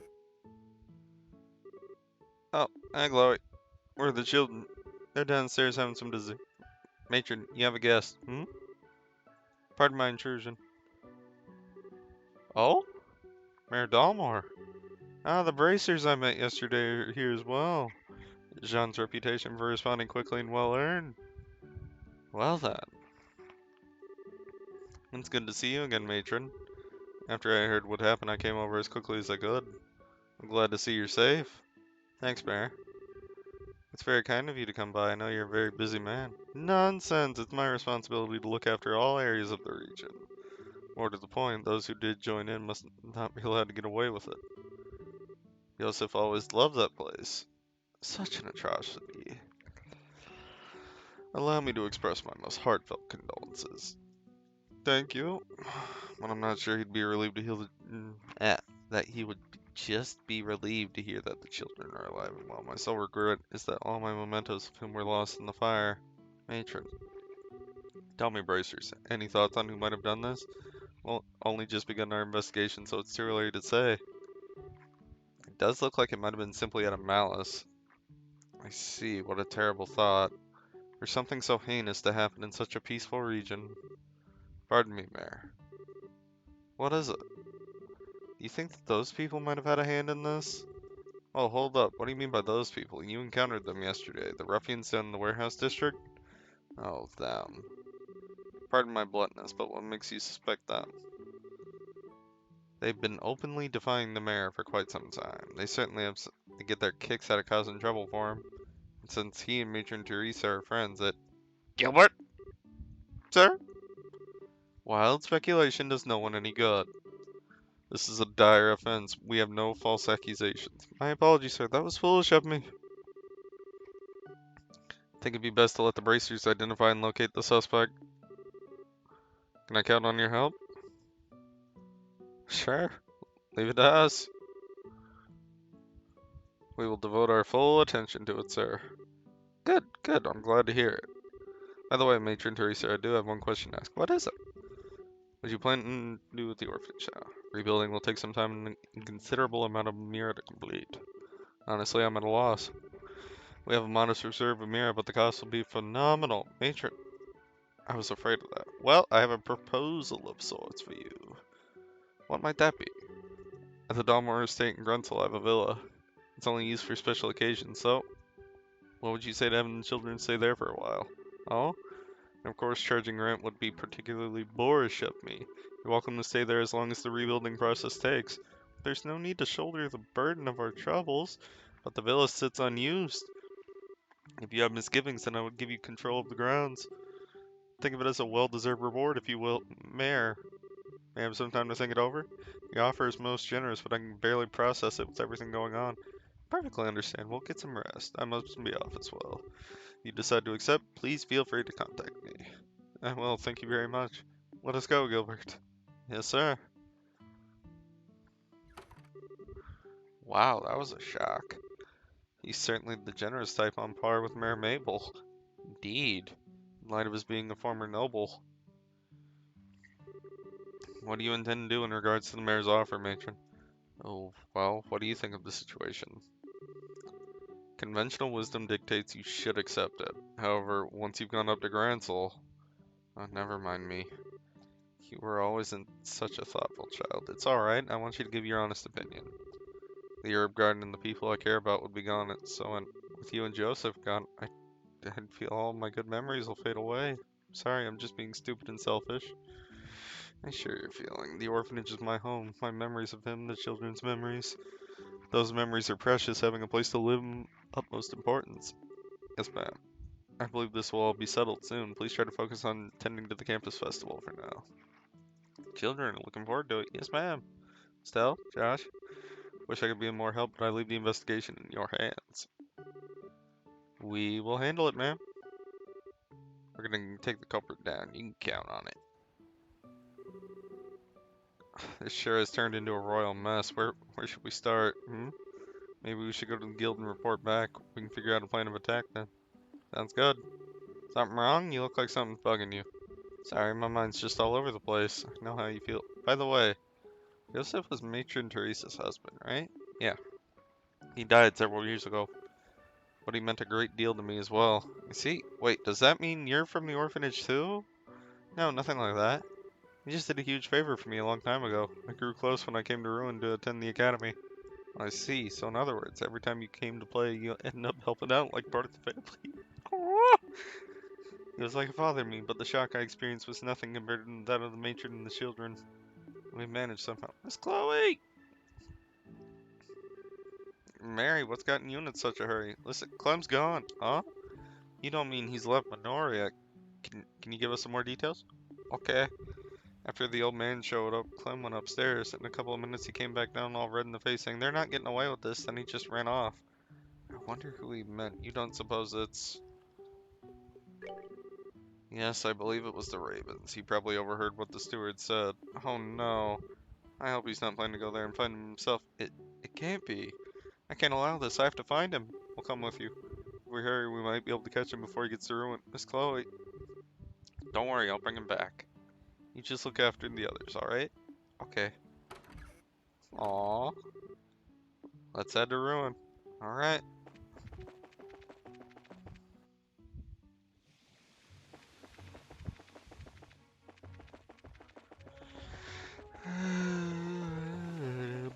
Oh, hi, Chloe. Where are the children? They're downstairs having some dessert. Matron, you have a guest. Hmm? Pardon my intrusion. Oh? Mayor Dalmore. Ah, the bracers I met yesterday are here as well. Jean's reputation for responding quickly and well earned. Well then, it's good to see you again, matron. After I heard what happened, I came over as quickly as I could. I'm glad to see you're safe. Thanks, Mayor. It's very kind of you to come by. I know you're a very busy man. Nonsense! It's my responsibility to look after all areas of the region. More to the point, those who did join in must not be allowed to get away with it. Yosef always loved that place. Such an atrocity. Allow me to express my most heartfelt condolences. Thank you. But I'm not sure he'd be relieved to hear that he would just be relieved to hear that the children are alive and well. My sole regret is that all my mementos of him were lost in the fire. Matron, tell me, Bracers, any thoughts on who might have done this? Well, only just begun our investigation, so it's too early to say. It does look like it might have been simply out of malice. I see, what a terrible thought. For something so heinous to happen in such a peaceful region. Pardon me, Mayor. What is it? You think that those people might have had a hand in this? Oh, hold up. What do you mean by those people? You encountered them yesterday. The ruffians down in the warehouse district? Oh, them. Pardon my bluntness, but what makes you suspect them? They've been openly defying the mayor for quite some time. They certainly have they get their kicks out of causing trouble for him. And since he and Matron Teresa are friends, Gilbert? Sir? Wild speculation does no one any good. This is a dire offense. We have no false accusations. My apologies, sir. That was foolish of me. Think it'd be best to let the bracers identify and locate the suspect. Can I count on your help? Sure. Leave it to us. We will devote our full attention to it, sir. Good, good. I'm glad to hear it. By the way, Matron Teresa, I do have one question to ask. What is it? What you plan to do with the orphanage now? Rebuilding will take some time and a considerable amount of Mira to complete. Honestly, I'm at a loss. We have a modest reserve of Mira, but the cost will be phenomenal. Matron, I was afraid of that. Well, I have a proposal of sorts for you. What might that be? At the Dalmore Estate in Gruntsel, I have a villa. It's only used for special occasions, so what would you say to having the children stay there for a while? Oh? And of course, charging rent would be particularly boorish of me. You're welcome to stay there as long as the rebuilding process takes. There's no need to shoulder the burden of our troubles, but the villa sits unused. If you have misgivings, then I would give you control of the grounds. Think of it as a well-deserved reward, if you will. Mayor, may I have some time to think it over? The offer is most generous, but I can barely process it with everything going on. Perfectly understand. We'll get some rest. I must be off as well. If you decide to accept, please feel free to contact me. Well, thank you very much. Let us go, Gilbert. Yes, sir. Wow, that was a shock. He's certainly the generous type on par with Mayor Mabel. Indeed. In light of his being a former noble. What do you intend to do in regards to the mayor's offer, matron? Oh, well, what do you think of the situation? Conventional wisdom dictates you should accept it. However, once you've gone up to Gransel... Oh, never mind me. You were always such a thoughtful child. It's alright, I want you to give your honest opinion. The herb garden and the people I care about would be gone, so with you and Joseph gone, I'd feel all my good memories will fade away. Sorry, I'm just being stupid and selfish. I share your feeling. The orphanage is my home. My memories of him, the children's memories. Those memories are precious, having a place to live utmost importance. Yes, ma'am. I believe this will all be settled soon. Please try to focus on attending to the campus festival for now. Children are looking forward to it. Yes, ma'am. Stell, Josh, wish I could be of more help, but I leave the investigation in your hands. We will handle it, ma'am. We're gonna take the culprit down. You can count on it. This sure has turned into a royal mess. Where should we start? Maybe we should go to the guild and report back. We can figure out a plan of attack then. Sounds good. Something wrong? You look like something's bugging you. Sorry, my mind's just all over the place. I know how you feel. By the way, Joseph was Matron Teresa's husband, right? Yeah. He died several years ago. But he meant a great deal to me as well. You see? Wait, does that mean you're from the orphanage too? No, nothing like that. You just did a huge favor for me a long time ago. I grew close when I came to Ruin to attend the academy. I see. So in other words, every time you came to play, you ended up helping out like part of the family. He was like a father to me, but the shock I experienced was nothing compared to that of the matron and the children. We managed somehow. Miss Chloe! Mary, what's gotten you in such a hurry? Listen, Clem's gone. Huh? You don't mean he's left Minoria. Can you give us some more details? Okay. After the old man showed up, Clem went upstairs. In a couple of minutes, he came back down all red in the face, saying, "They're not getting away with this." Then he just ran off. I wonder who he meant. You don't suppose it's... Yes, I believe it was the Ravens. He probably overheard what the steward said. Oh no. I hope he's not planning to go there and find him himself. It can't be. I can't allow this. I have to find him. We'll come with you. If we hurry, we might be able to catch him before he gets to ruin. Miss Chloe. Don't worry, I'll bring him back. You just look after the others, alright? Okay. Aww. Let's head to ruin. Alright.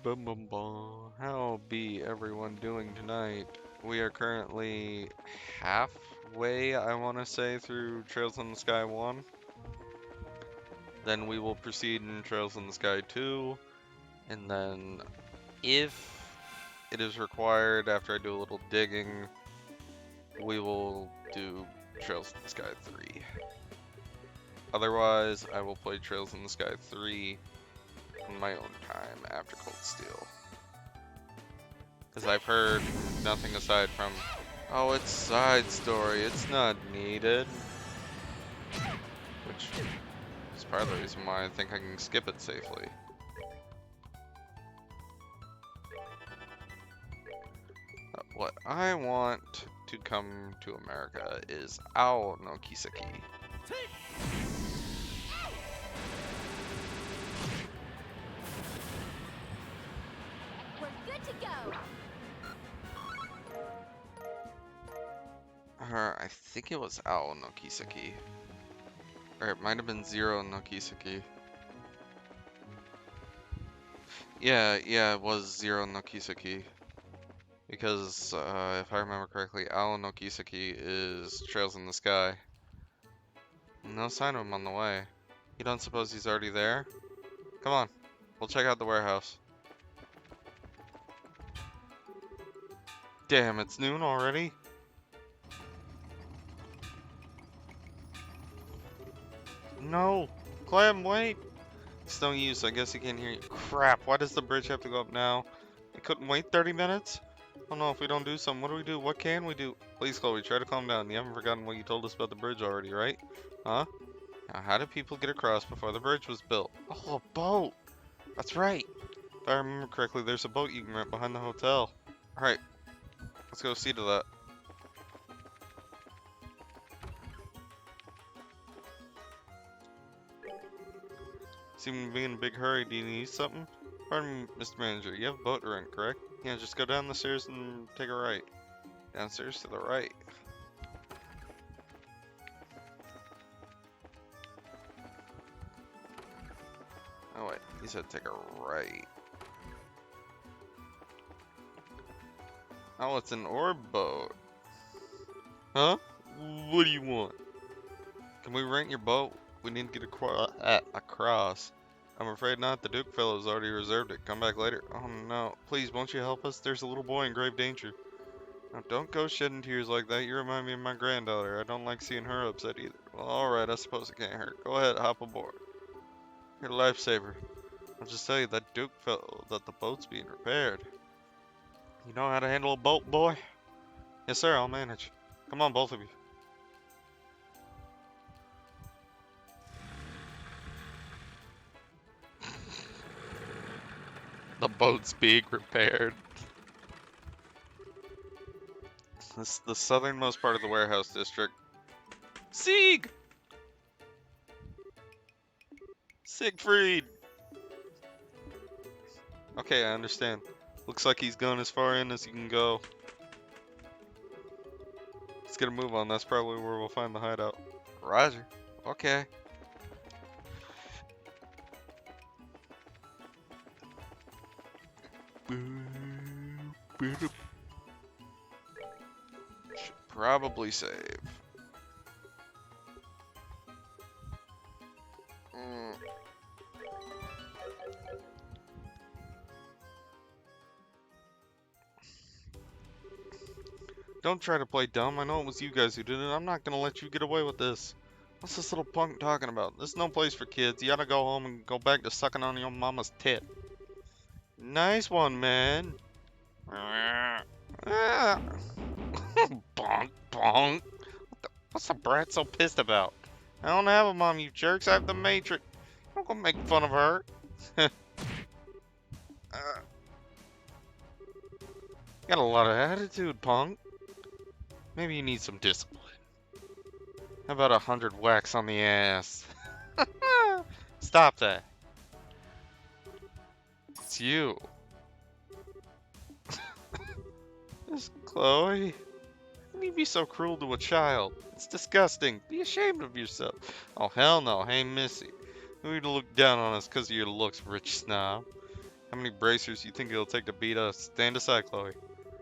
Bum bum bum. How be everyone doing tonight? We are currently halfway, I want to say, through Trails in the Sky 1. Then we will proceed in Trails in the Sky 2. And then, if it is required, after I do a little digging, we will do Trails in the Sky 3. Otherwise, I will play Trails in the Sky 3 on my own time after Cold Steel. Because I've heard nothing aside from, oh, it's side story, it's not needed. Which is part of the reason why I think I can skip it safely. What I want to come to America is Ao no Kiseki. We're good to go. I think it was Ao no Kiseki. Or it might have been Zero no Kiseki. Yeah, it was Zero no Kiseki. Because, if I remember correctly, Ao no Kiseki is Trails in the Sky. No sign of him on the way. You don't suppose he's already there? Come on, we'll check out the warehouse. Damn, it's noon already? No! Clem, wait! It's no use, I guess he can't hear you. Crap, why does the bridge have to go up now? It couldn't wait 30 minutes? Oh no, if we don't do something, what do we do? What can we do? Please, Chloe, try to calm down. You haven't forgotten what you told us about the bridge already, right? Huh? Now, how did people get across before the bridge was built? Oh, a boat! That's right! If I remember correctly, there's a boat you can rent behind the hotel. Alright, let's go see to that. Seem to be in a big hurry. Do you need something? Pardon me, Mr. Manager, you have a boat to rent, correct? Yeah, just go down the stairs and take a right. Downstairs to the right. Oh wait, he said take a right. Oh, it's an orb boat. Huh? What do you want? Can we rent your boat? We need to get across. I'm afraid not. The Duke fellow's already reserved it. Come back later. Oh no. Please, won't you help us? There's a little boy in grave danger. Now, don't go shedding tears like that. You remind me of my granddaughter. I don't like seeing her upset either. Well, alright, I suppose it can't hurt. Go ahead, hop aboard. You're a lifesaver. I'll just tell you that Duke fellow that the boat's being repaired. You know how to handle a boat, boy? Yes, sir, I'll manage. Come on, both of you. The boat's being repaired. This is the southernmost part of the warehouse district. Sieg! Siegfried! Okay, I understand. Looks like he's gone as far in as he can go. Let's get a move on. That's probably where we'll find the hideout. Roger. Okay. Should probably save. Don't try to play dumb. I know it was you guys who did it. I'm not gonna let you get away with this. What's this little punk talking about? This is no place for kids. You gotta go home and go back to sucking on your mama's tit. Nice one, man. Bonk, bonk. What's the brat so pissed about? I don't have a mom, you jerks. I have the Matrix. Don't go make fun of her. Got a lot of attitude, punk. Maybe you need some discipline. How about 100 whacks on the ass? Stop that. It's you. This Chloe. How can you be so cruel to a child? It's disgusting. Be ashamed of yourself. Oh, hell no. Hey, Missy. Who you to look down on us because of your looks, rich snob? How many bracers do you think it'll take to beat us? Stand aside, Chloe.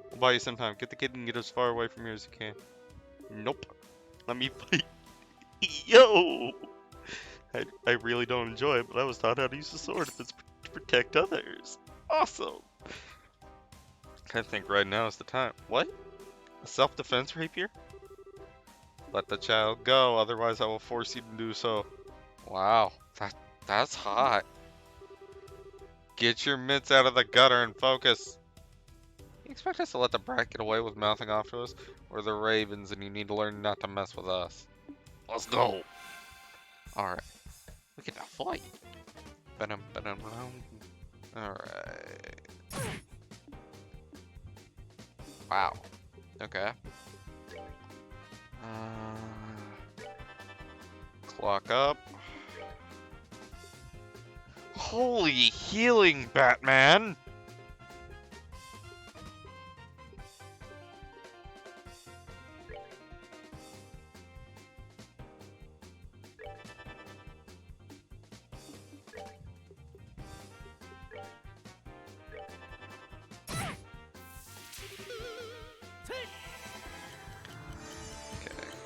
We'll buy you some time. Get the kid and get as far away from here as you can. Nope. Let me fight. Yo! I really don't enjoy it, but I was taught how to use the sword if it's to protect others. Awesome! I think right now is the time. What? A self-defense rapier? Let the child go, otherwise I will force you to do so. Wow, that's hot. Get your mitts out of the gutter and focus. You expect us to let the brat get away with mouthing off to us? We're the Ravens and you need to learn not to mess with us. Let's go! Alright. We get to fight. Alright. Wow. Okay. Clock up. Holy healing, Batman!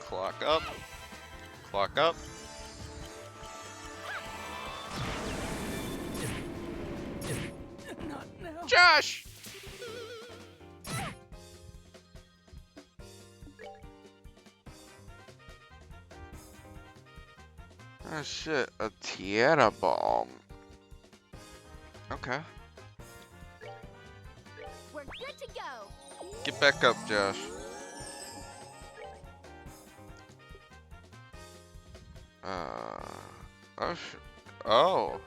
Clock up. Clock up. Not now. Josh! Oh shit, a Tierra bomb. Okay. We're good to go. Get back up, Josh. Oh shit. Oh.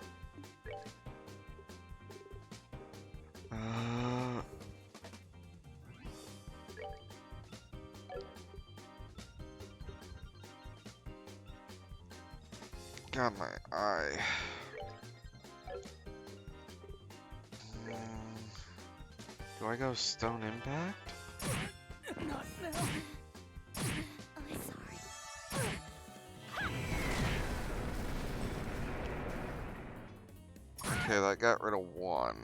Got my eye. Do I go Stone Impact? Not now. I'm sorry. Okay, that got rid of one.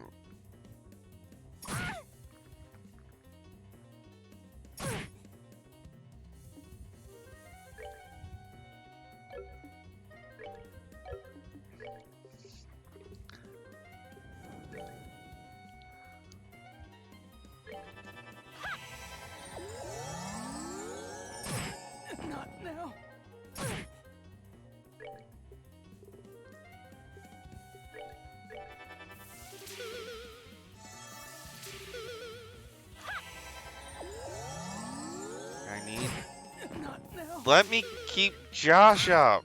Not now. I need. Not now. Let me keep Josh up.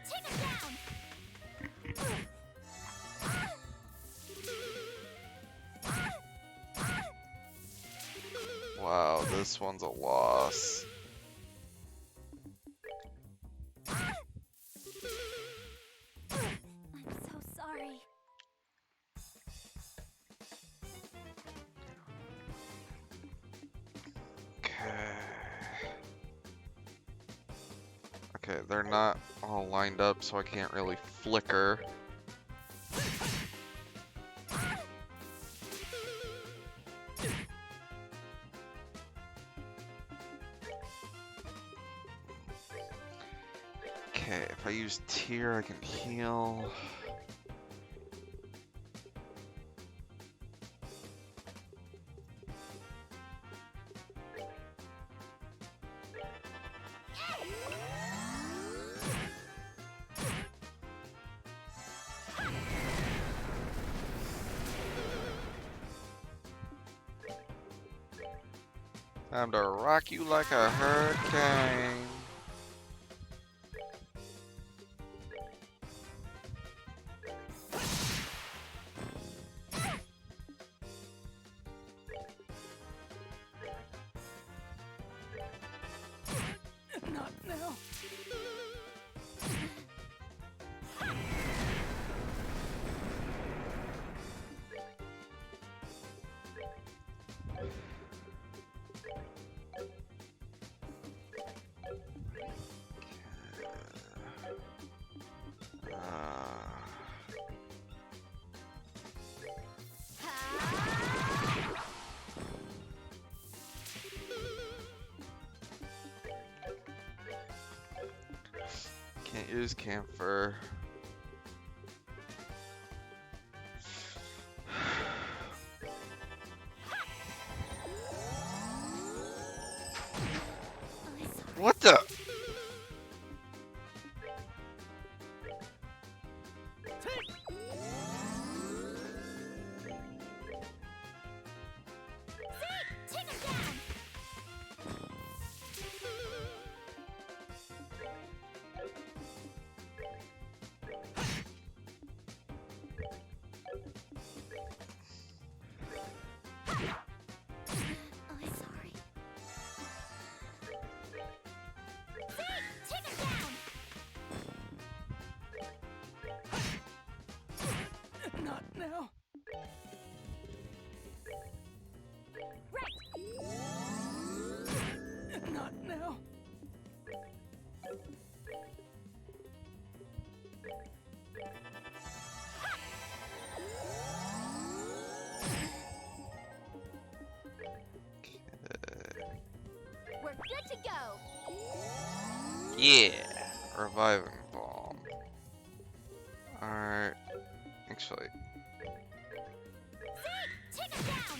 Take him down. Wow, this one's a loss. I'm so sorry. Okay, they're not all lined up, so I can't really flicker. Okay, if I use Tear, I can heal. Time to rock you like a hurricane. Not now. Can't use camphor. What the? Take him down. I'm sorry. Take him down. Not now. Right. Not now. We're good to go. Yeah, reviving bomb. Alright, actually, Take him down.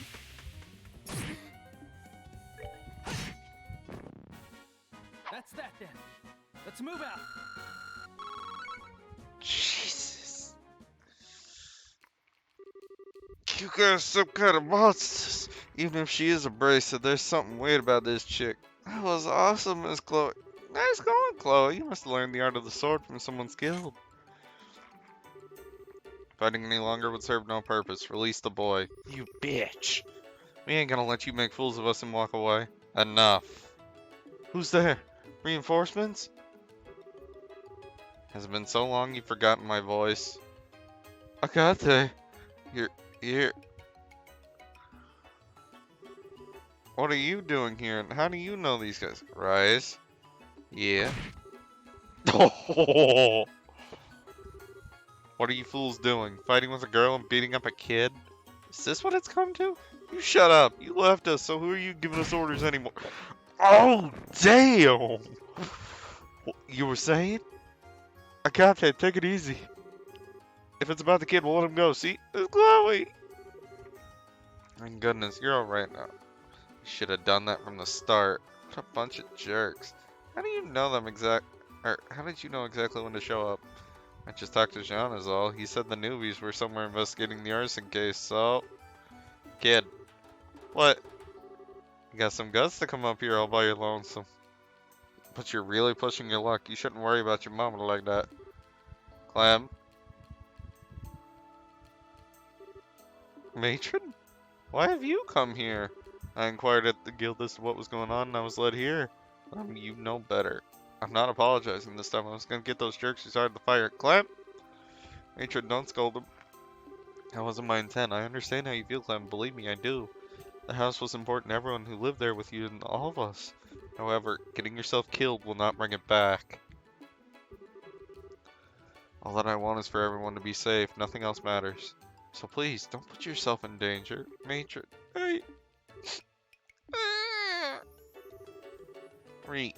That's that then. Let's move out. Jesus. You guys are some kind of monsters. Even if she is abrasive, there's something weird about this chick. That was awesome, Miss Chloe. Nice going, Chloe. You must have learned the art of the sword from someone skilled. Fighting any longer would serve no purpose. Release the boy. You bitch. We ain't gonna let you make fools of us and walk away. Enough. Who's there? Reinforcements? Has it been so long you've forgotten my voice? Akate. You're... What are you doing here, and how do you know these guys? Rise? Yeah. Oh! What are you fools doing? Fighting with a girl and beating up a kid? Is this what it's come to? You shut up. You left us, so who are you giving us orders anymore? Oh, damn! You were saying? Akate, take it easy. If it's about the kid, we'll let him go. See? It's Chloe! Thank goodness, you're alright now. Should have done that from the start. What a bunch of jerks. How do you know them how did you know exactly when to show up? I just talked to Jean is all. He said the newbies were somewhere investigating the arson case, so... Kid. What? You got some guts to come up here all by your lonesome. But you're really pushing your luck. You shouldn't worry about your mama like that. Clem? Matron? Why have you come here? I inquired at the guild as to what was going on and I was led here. You know better. I'm not apologizing this time. I was gonna get those jerks who started the fire. Clem? Matron, don't scold them. That wasn't my intent. I understand how you feel, Clem. Believe me, I do. The house was important to everyone who lived there with you and all of us. However, getting yourself killed will not bring it back. All that I want is for everyone to be safe. Nothing else matters. So please, don't put yourself in danger. Matron, hey. Reet.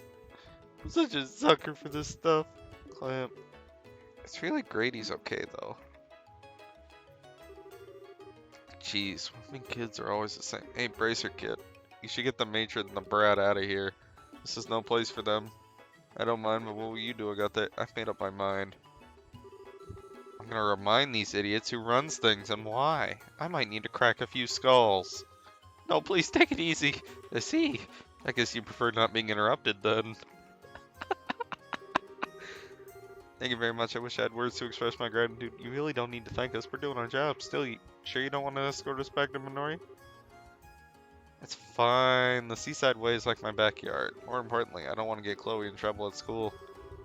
I'm such a sucker for this stuff. Clem. It's really great he's okay, though. Jeez, women kids are always the same. Hey, Bracer kid. You should get the matron and the brat out of here. This is no place for them. I don't mind, but what will you do? I've made up my mind. I'm gonna remind these idiots who runs things and why. I might need to crack a few skulls. No, please take it easy. I see. I guess you prefer not being interrupted then. Thank you very much. I wish I had words to express my gratitude. You really don't need to thank us. We're doing our job. Still, you sure you don't want to escort us back to Minori? It's fine. The Seaside Way is like my backyard. More importantly, I don't want to get Chloe in trouble at school.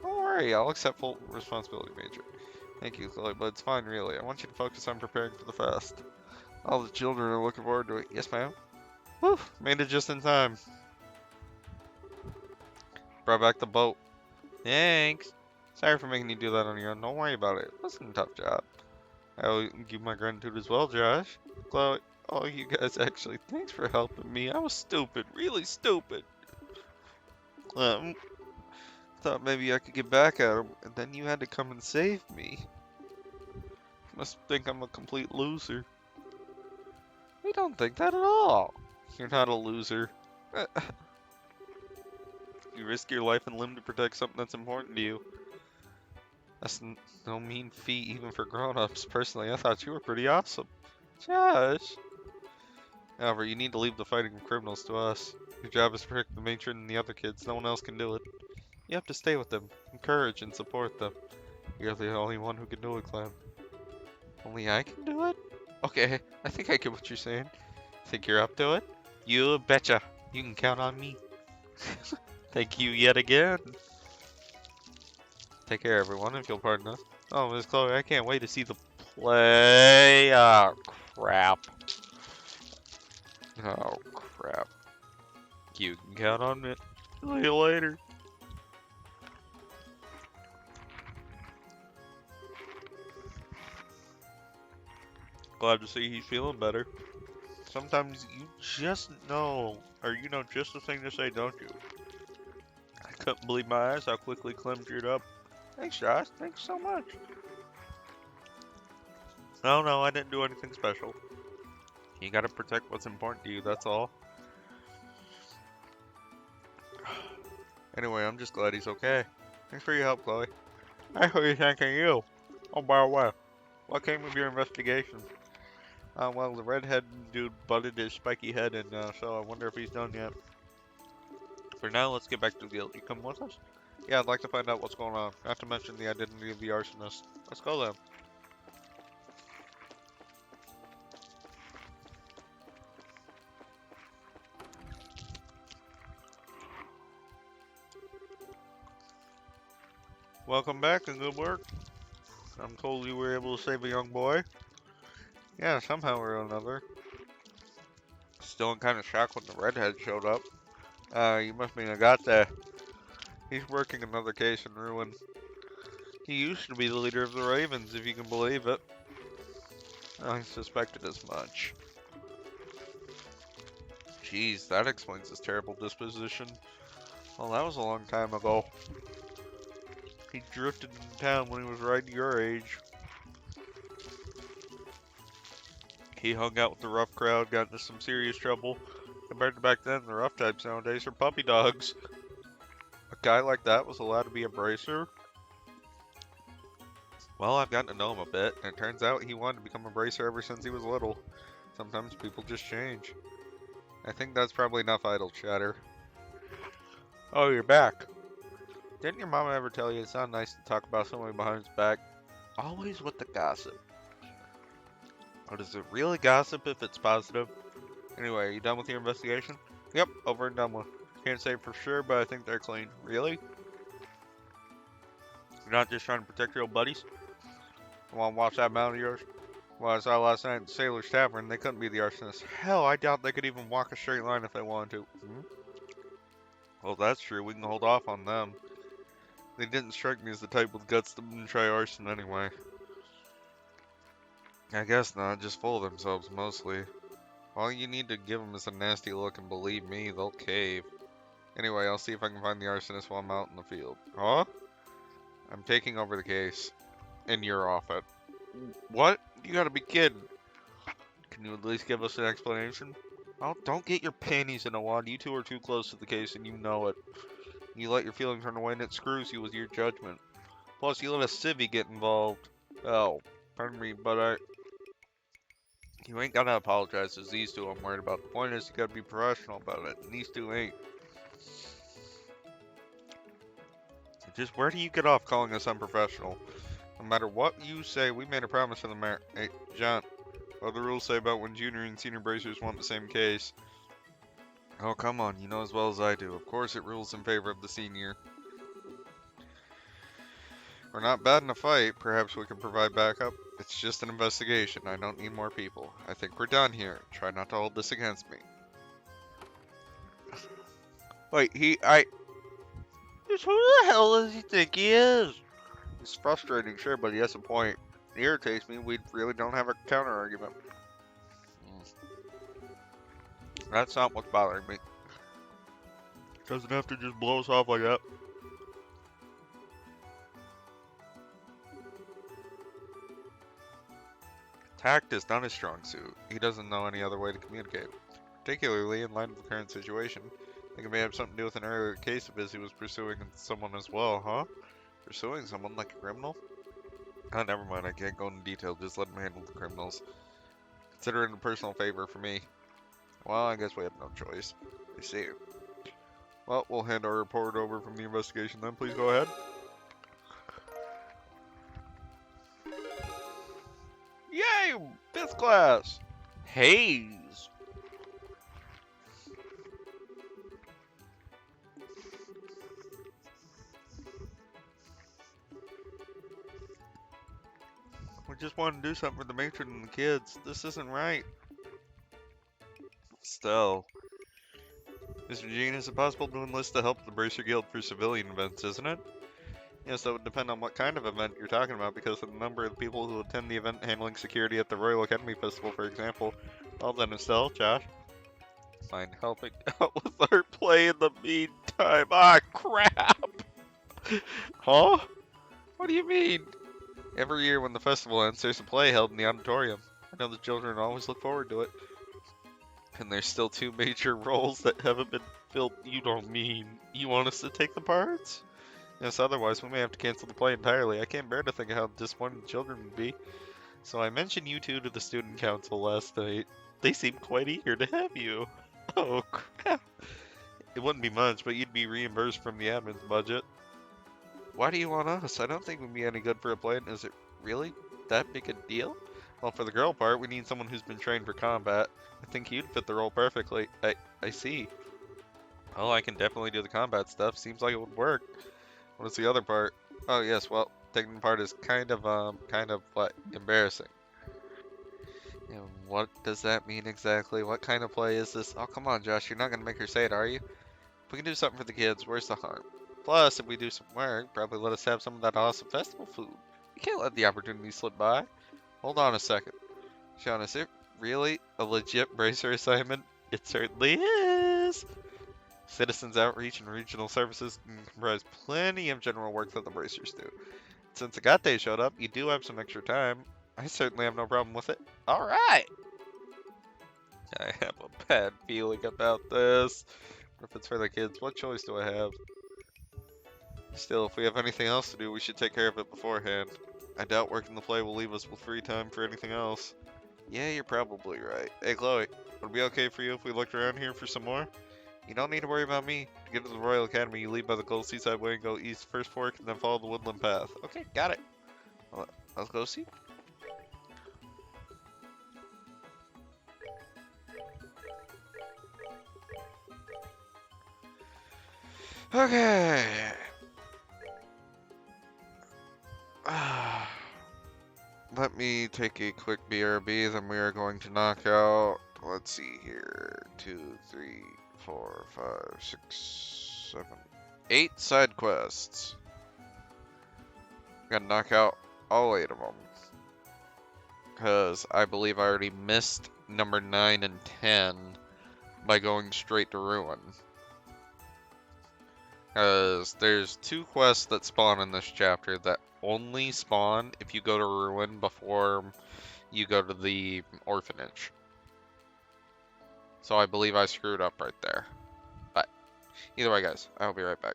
Don't worry, I'll accept full responsibility, Major. Thank you, Chloe, but it's fine, really. I want you to focus on preparing for the fest. All the children are looking forward to it. Yes, ma'am? Whew, made it just in time. Brought back the boat. Thanks. Sorry for making you do that on your own. Don't worry about it. It wasn't a tough job. I owe you my gratitude as well, Josh. Chloe. Oh, you guys actually, thanks for helping me. I was stupid, really stupid. Thought maybe I could get back at him, and then you had to come and save me. Must think I'm a complete loser. We don't think that at all. You're not a loser. You risk your life and limb to protect something that's important to you. That's no mean feat even for grown-ups. Personally, I thought you were pretty awesome. Josh! However, you need to leave the fighting of criminals to us. Your job is to protect the matron and the other kids. No one else can do it. You have to stay with them, encourage and support them. You're the only one who can do it, Clem. Only I can do it? Okay, I think I get what you're saying. Think you're up to it? You betcha. You can count on me. Thank you yet again. Take care, everyone, if you'll pardon us. Oh, Miss Chloe, I can't wait to see the play. Oh, crap. Oh, crap. You can count on me. See you later. Glad to see he's feeling better. Sometimes you just know, or you know just the thing to say, don't you? I couldn't believe my eyes how quickly Clem cheered up. Thanks, Josh. Thanks so much. No, I didn't do anything special. You gotta protect what's important to you, that's all. Anyway, I'm just glad he's okay. Thanks for your help, Chloe. I should be thanking you. Oh, by the way, what came of your investigation? Well, the redhead dude butted his spiky head in, so I wonder if he's done yet. For now, let's get back to the guild. You come with us? Yeah, I'd like to find out what's going on. Not to mention the identity of the arsonist. Let's go then. Welcome back and good work. I'm told you were able to save a young boy. Yeah, somehow or another. Still in kind of shock when the redhead showed up. You must mean Agate. He's working another case in Ruin. He used to be the leader of the Ravens, if you can believe it. I suspected as much. Jeez, that explains his terrible disposition. Well, that was a long time ago. He drifted into town when he was right your age. He hung out with the rough crowd, got into some serious trouble. Compared to back then, the rough types nowadays are puppy dogs. A guy like that was allowed to be a bracer? Well, I've gotten to know him a bit, and it turns out he wanted to become a bracer ever since he was little. Sometimes people just change. I think that's probably enough idle chatter. Oh, you're back. Didn't your mama ever tell you it's not nice to talk about somebody behind his back? Always with the gossip. But is it really gossip if it's positive? Anyway, are you done with your investigation? Yep, over and done with. Can't say for sure, but I think they're clean. Really? You're not just trying to protect your old buddies? Want to watch that mount of yours? Well, I saw last night at Sailor's Tavern, they couldn't be the arsonists. Hell, I doubt they could even walk a straight line if they wanted to. Hmm? Well, that's true. We can hold off on them. They didn't strike me as the type with guts to try arson anyway. I guess not. Just full of themselves, mostly. All you need to give them is a nasty look, and believe me, they'll cave. Anyway, I'll see if I can find the arsonist while I'm out in the field. Huh? I'm taking over the case. And you're off it. What? You gotta be kidding. Can you at least give us an explanation? Oh, don't get your panties in a wad. You two are too close to the case and you know it. You let your feelings run away and it screws you with your judgment. Plus, you let a civvy get involved. Oh, pardon me, but You ain't gotta apologize as these two I'm worried about. The point is you gotta be professional about it, and these two ain't. Just where do you get off calling us unprofessional? No matter what you say, we made a promise to the mayor. Hey, John, what do the rules say about when junior and senior bracers want the same case? Oh, come on, you know as well as I do. Of course it rules in favor of the senior. We're not bad in a fight. Perhaps we can provide backup. It's just an investigation. I don't need more people. I think we're done here. Try not to hold this against me. Wait, Just who the hell does he think he is? It's frustrating, sure, but he has a point. It irritates me. We really don't have a counter argument. That's not what's bothering me. Doesn't have to just blow us off like that. Tact is not his strong suit. He doesn't know any other way to communicate. Particularly in light of the current situation. I think it may have something to do with an earlier case of his he was pursuing someone as well, huh? Pursuing someone like a criminal? Oh, never mind. I can't go into detail. Just let him handle the criminals. Consider it a personal favor for me. Well, I guess we have no choice. I see. Well, we'll hand our report over from the investigation then. Please go ahead. Yay! 5th class! Hayes! We just want to do something for the matron and the kids. This isn't right. Still. Mr. Jean, is it possible to enlist the help of the Bracer Guild for civilian events, isn't it? Yes, that would depend on what kind of event you're talking about, because of the number of people who attend the event handling security at the Royal Academy Festival, for example. Well then, Estelle, Josh. Fine, helping out with our play in the meantime. Ah, crap! Huh? What do you mean? Every year when the festival ends, there's a play held in the auditorium. I know the children always look forward to it. And there's still 2 major roles that haven't been filled. You don't mean you want us to take the parts? Yes, otherwise we may have to cancel the play entirely. I can't bear to think of how disappointed the children would be. So I mentioned you two to the student council last night. They seemed quite eager to have you. Oh, crap. It wouldn't be much, but you'd be reimbursed from the admin's budget. Why do you want us? I don't think we'd be any good for a play. Is it really that big a deal? Well, for the girl part, we need someone who's been trained for combat. I think you'd fit the role perfectly. I see. Well, I can definitely do the combat stuff. Seems like it would work. What's the other part? Oh, yes, well, taking part is kind of, what? Embarrassing. And what does that mean exactly? What kind of play is this? Oh, come on, Josh, you're not gonna make her say it, are you? If we can do something for the kids, where's the harm? Plus, if we do some work, probably let us have some of that awesome festival food. We can't let the opportunity slip by. Hold on a second. Sean, is it really a legit bracer assignment? It certainly is! Citizens outreach and regional services can comprise plenty of general work that the bracers do. Since Agate showed up, you do have some extra time. I certainly have no problem with it. Alright! I have a bad feeling about this. If it's for the kids, what choice do I have? Still, if we have anything else to do, we should take care of it beforehand. I doubt working the play will leave us with free time for anything else. Yeah, you're probably right. Hey, Chloe, would it be okay for you if we looked around here for some more? You don't need to worry about me. To get to the Royal Academy, you leave by the Gold Seaside Way and go east First Fork and then follow the Woodland Path. Okay, got it. Let's go see. Okay. Let me take a quick BRB, then we are going to knock out, let's see here, 2, 3, 4, 5, 6, 7, 8 side quests. Gotta knock out all 8 of them. Because I believe I already missed number 9 and 10 by going straight to Ruin. Because there's 2 quests that spawn in this chapter that only spawn if you go to Ruin before you go to the orphanage. So I believe I screwed up right there. But either way, guys, I'll be right back.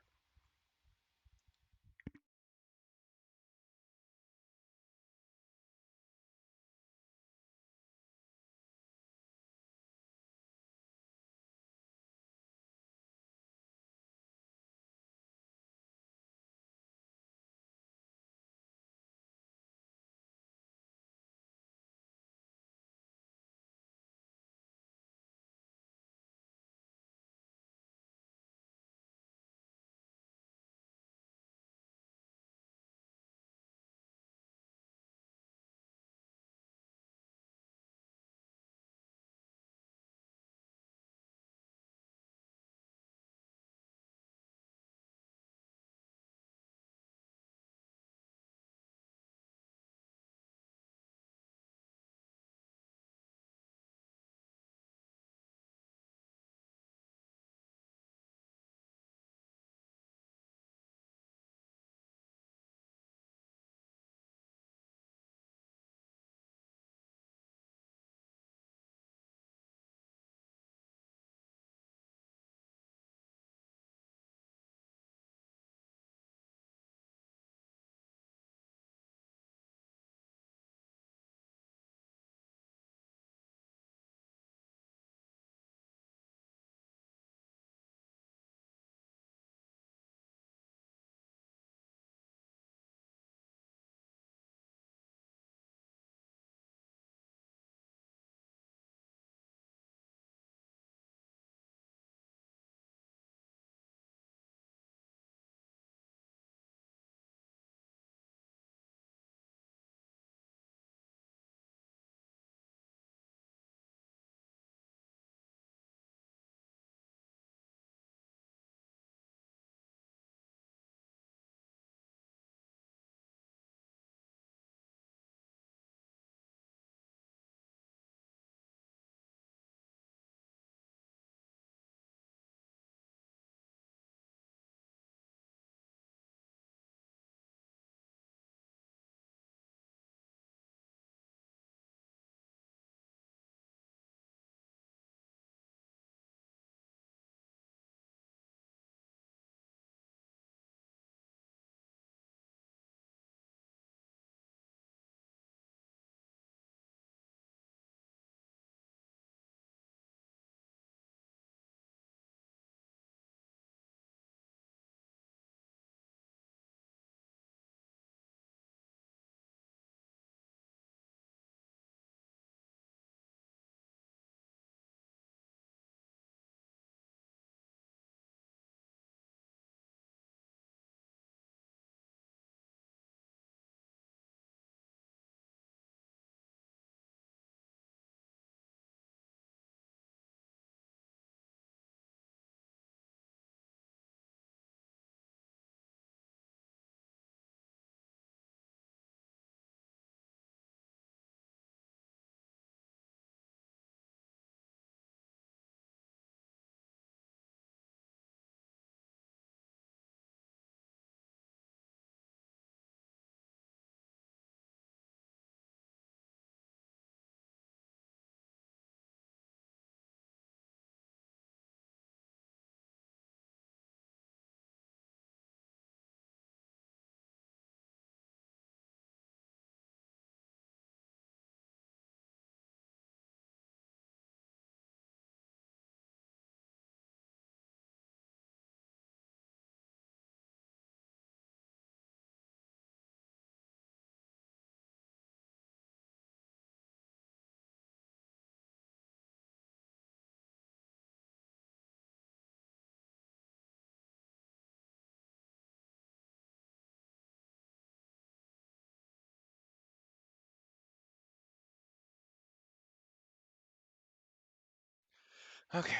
Okay.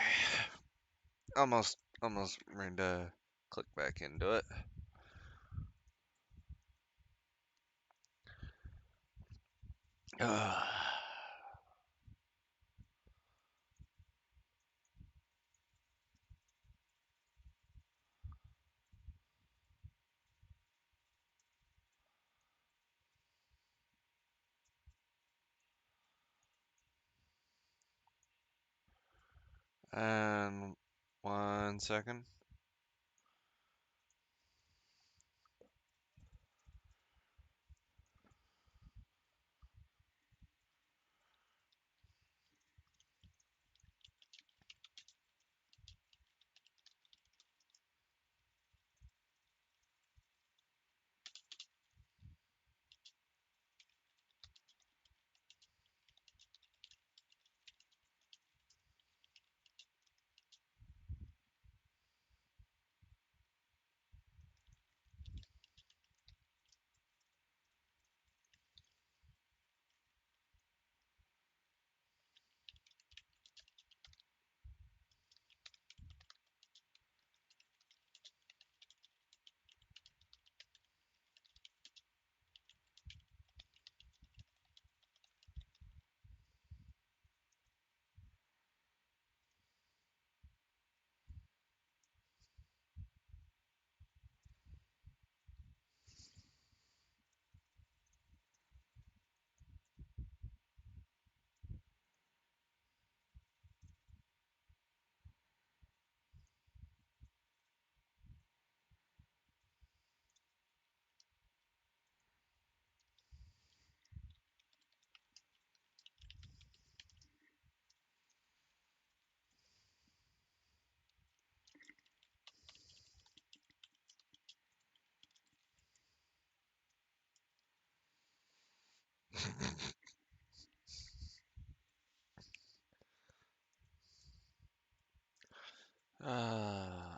Almost ready to click back into it. Ugh. And 1 second.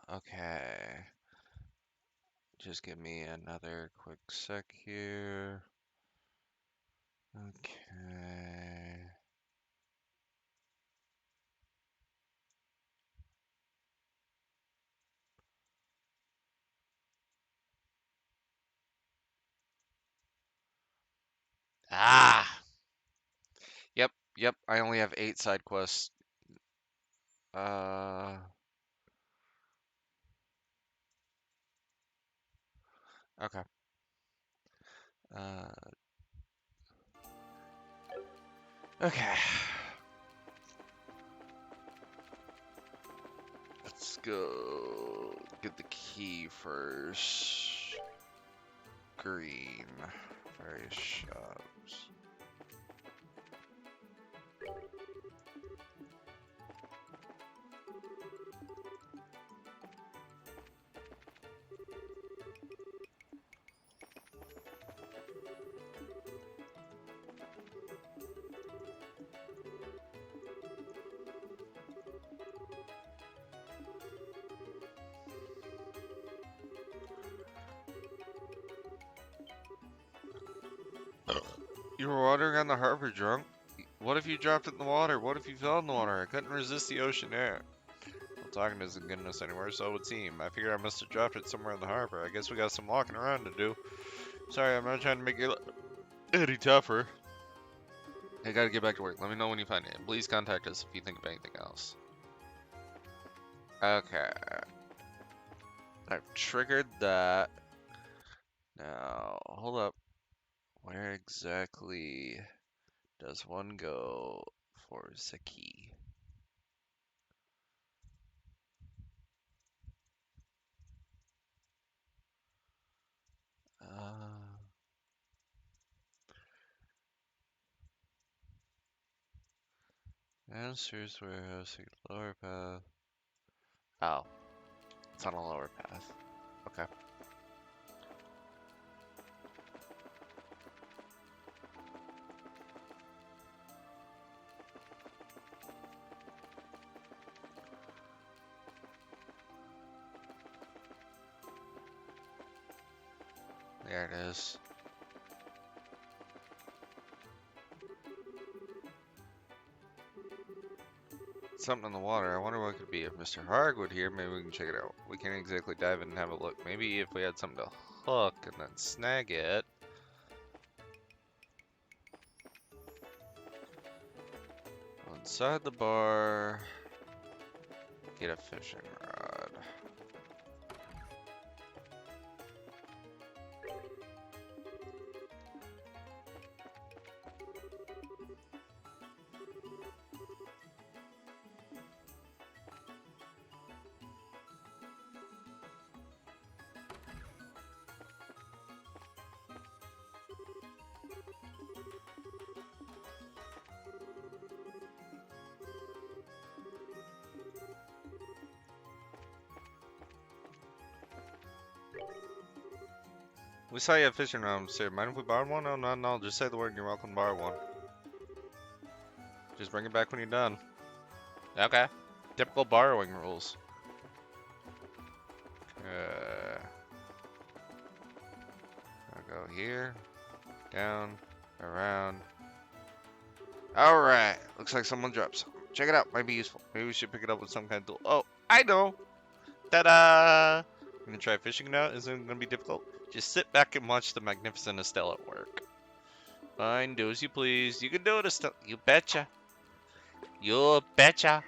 Okay. Just give me another quick sec here. Okay. Ah! Yep, I only have 8 side quests. Uh, okay. Uh, okay. Let's go get the key first. Green. Various shops. You were wandering on the harbor drunk? What if you dropped it in the water? What if you fell in the water? I couldn't resist the ocean air. Well, talking isn't getting us anywhere, so it would seem. I figured I must have dropped it somewhere in the harbor. I guess we got some walking around to do. Sorry, I'm not trying to make it any tougher. I gotta get back to work. Let me know when you find it. And please contact us if you think of anything else. Okay. I've triggered that. Now, hold up. Where exactly does one go for the key? Answers warehouse, lower path. Oh, it's on a lower path. Okay. There it is. something in the water. I wonder what it could be. If Mr. Hargwood here, maybe we can check it out. We can't exactly dive in and have a look. Maybe if we had something to hook and then snag it. Inside the bar, get a fishing rod. We saw you have fishing rods, sir. Mind if we borrow one? Oh, no. Just say the word and you're welcome to borrow one. Just bring it back when you're done. Okay. Typical borrowing rules. I'll go here, down, around. Alright. Looks like someone dropped something. Check it out. Might be useful. Maybe we should pick it up with some kind of tool. Oh, I know. Ta-da! I'm gonna try fishing it out. Isn't it gonna be difficult? Just sit back and watch the magnificent Estelle at work. Fine, do as you please. You can do it, Estelle. You betcha. You betcha.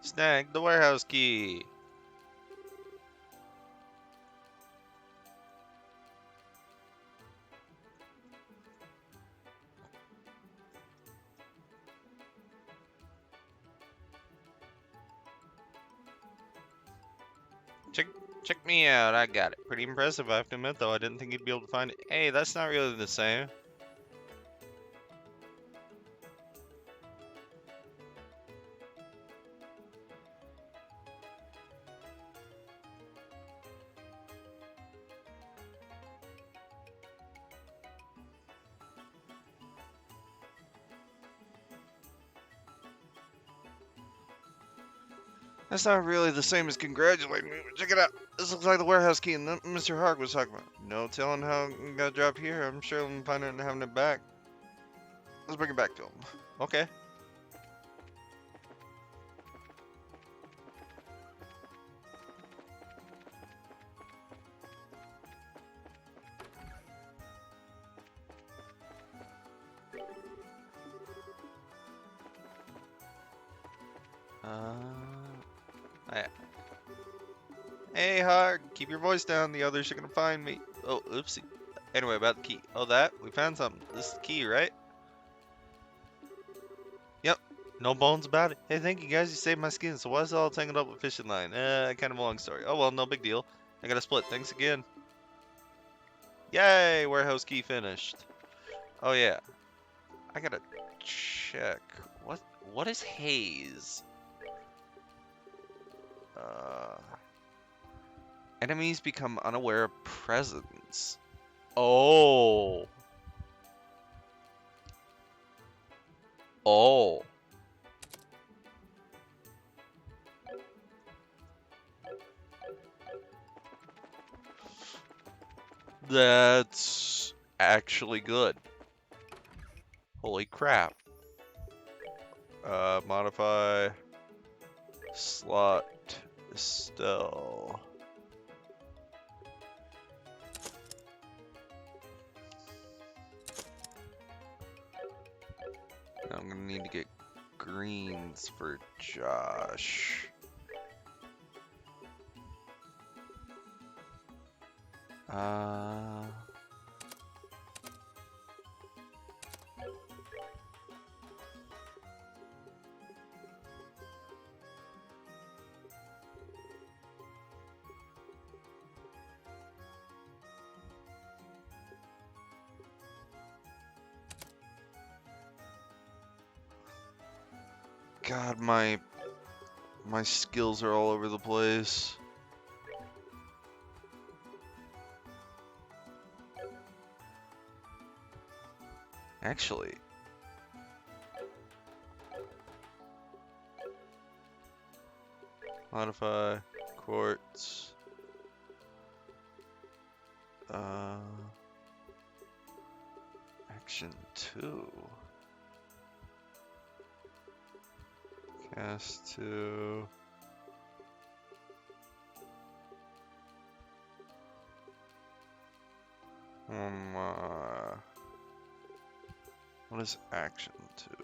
Snag the warehouse key. Check me out. I got it. Pretty impressive, I have to admit, though. I didn't think you'd be able to find it. Hey, that's not really the same. That's not really the same as congratulating me. Check it out. This looks like the warehouse key that Mr. Harg was talking about. No telling how it got dropped here. I'm sure I'm finding it and having it back. Let's bring it back to him. Okay. Hey. Hey, Harg. Keep your voice down. The others are gonna find me. Oh, oopsie. Anyway, about the key. Oh, that? We found something. This is the key, right? Yep. No bones about it. Hey, thank you guys. You saved my skin. So why is it all tangled up with fishing line? Kind of a long story. Oh, well, no big deal. I got a split. Thanks again. Yay! Warehouse key finished. Oh, yeah. I gotta check. What is haze? Enemies become unaware of presence. Oh. Oh. That's actually good. Holy crap. Modify slot Estelle. Now I'm gonna need to get greens for Josh. God, my skills are all over the place. Actually, modify quartz. action 2. Cast 2. What is action 2?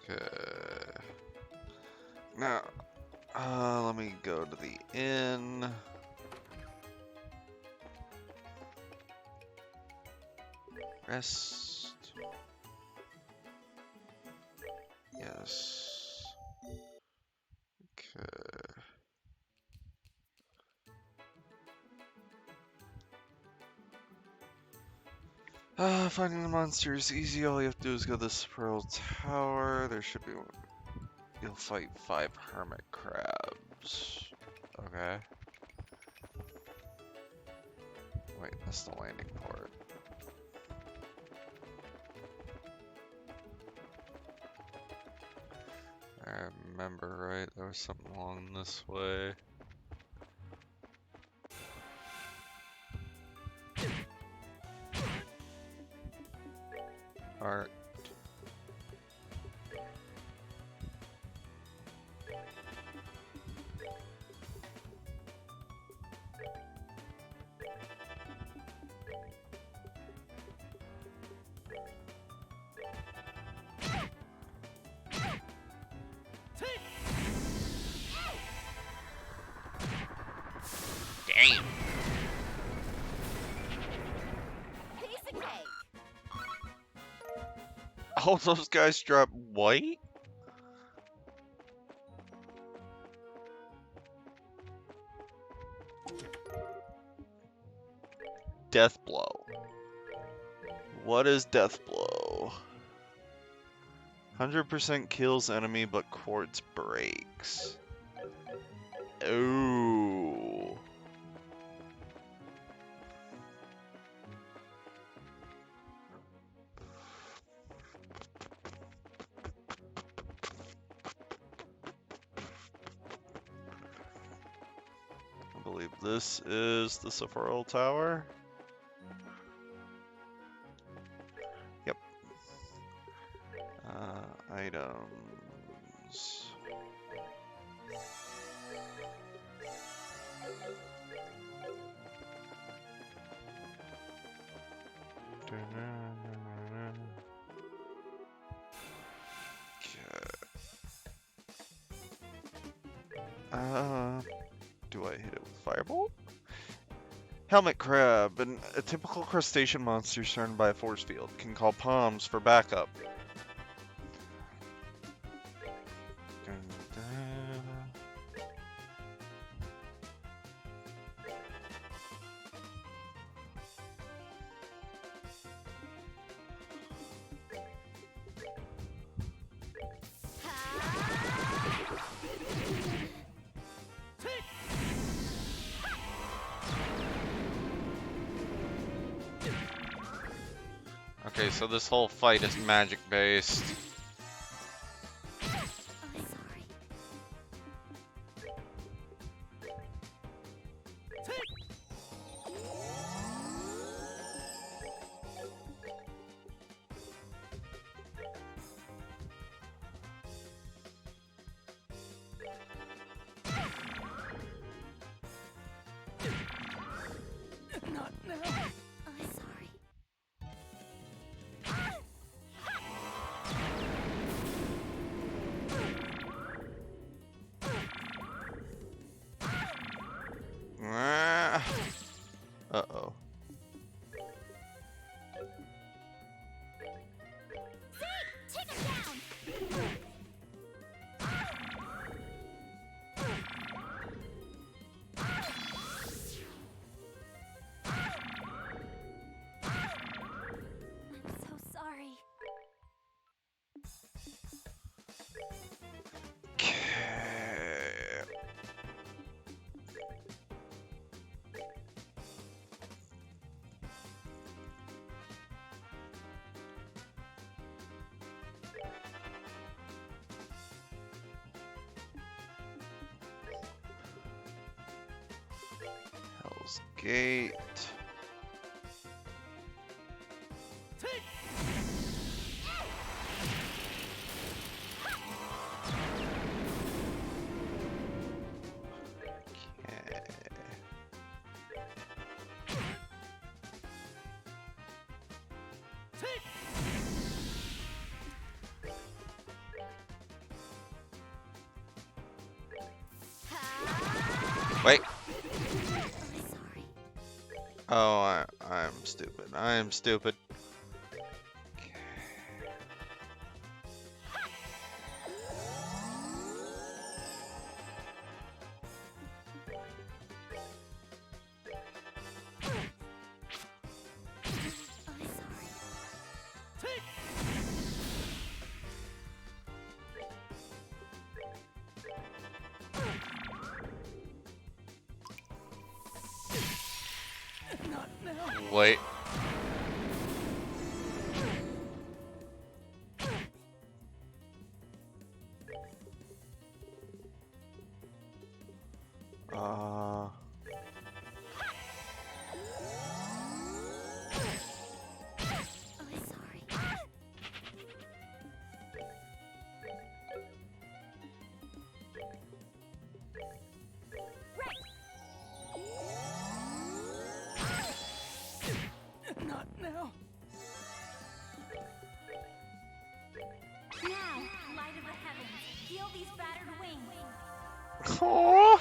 Okay. Now, let me go to the inn. Rest. Yes. Okay. Finding the monster is easy. All you have to do is go to the Pearl Tower. There should be one. You'll fight 5 hermit crabs. Okay. Wait, that's the landing port. I remember right, there was something along this way. Art. Damn. Piece of cake. All those guys drop white? Death blow. What is death blow? 100% kills enemy, but quartz breaks. Ooh. I believe this is the Sephiroth Tower. Yep. Items. Do I hit it with Firebolt? Helmet Crab, a typical crustacean monster surrounded by a force field, can call palms for backup. Okay, so this whole fight is magic based. I'm sorry. Not now. I'm sorry. Gate. Okay. Wait. Sorry. Oh, I'm stupid. I'm stupid. I'm sorry. Not now. Wait. Uh, I'm sorry. Not now. Now, light of the heavens, feel these battered wings. Aww.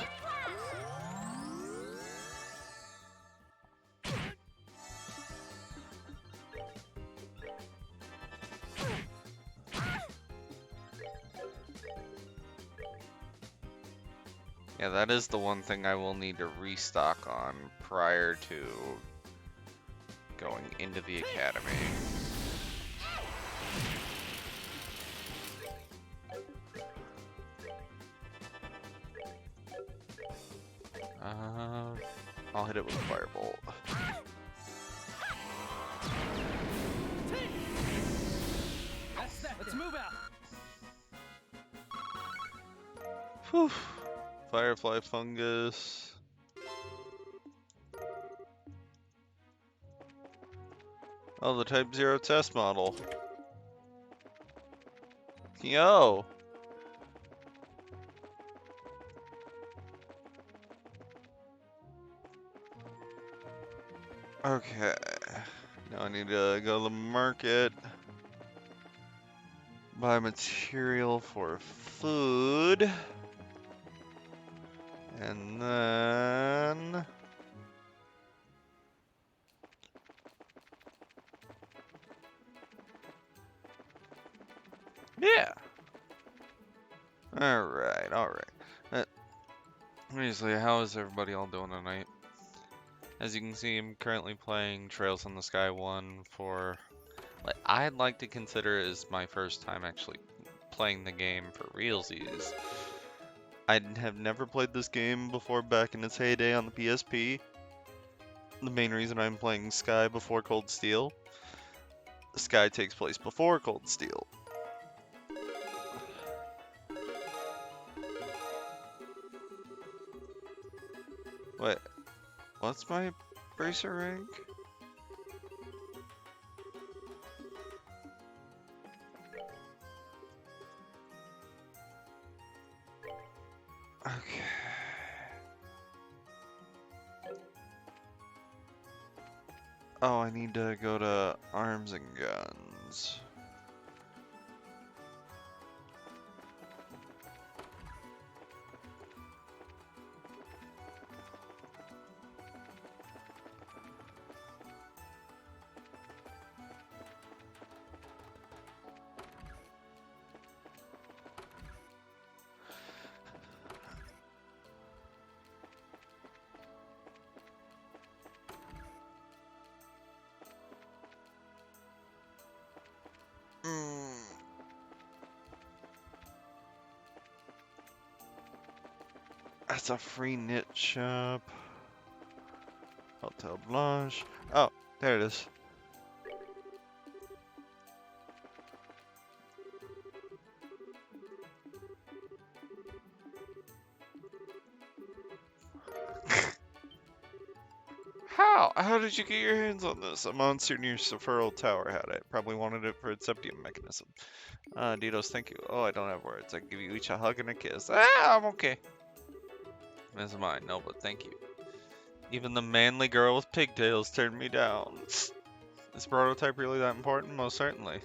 Yeah, that is the one thing I will need to restock on prior to going into the academy. I'll hit it with a firebolt. Let's move out. Whew. Firefly fungus. Oh, the Type 0 test model. Yo! Okay. Now I need to go to the market. Buy material for food. And then... yeah! Alright, alright. Seriously, how is everybody all doing tonight? As you can see, I'm currently playing Trails in the Sky 1 for... like, I'd like to consider it as my first time actually playing the game for realsies. I have never played this game before back in its heyday on the PSP. The main reason I'm playing Sky before Cold Steel. Sky takes place before Cold Steel. Wait, what's my bracer rank? Okay. Oh, I need to go to arms and guns. That's a free knit shop. Hotel Blanche. Oh, there it is. Wow, how did you get your hands on this? A monster near Sephiroth Tower had it. Probably wanted it for its septium mechanism. Ditos, thank you. Oh, I don't have words. I can give you each a hug and a kiss. Ah, I'm okay. This is mine. No, but thank you. Even the manly girl with pigtails turned me down. Is prototype really that important? Most certainly.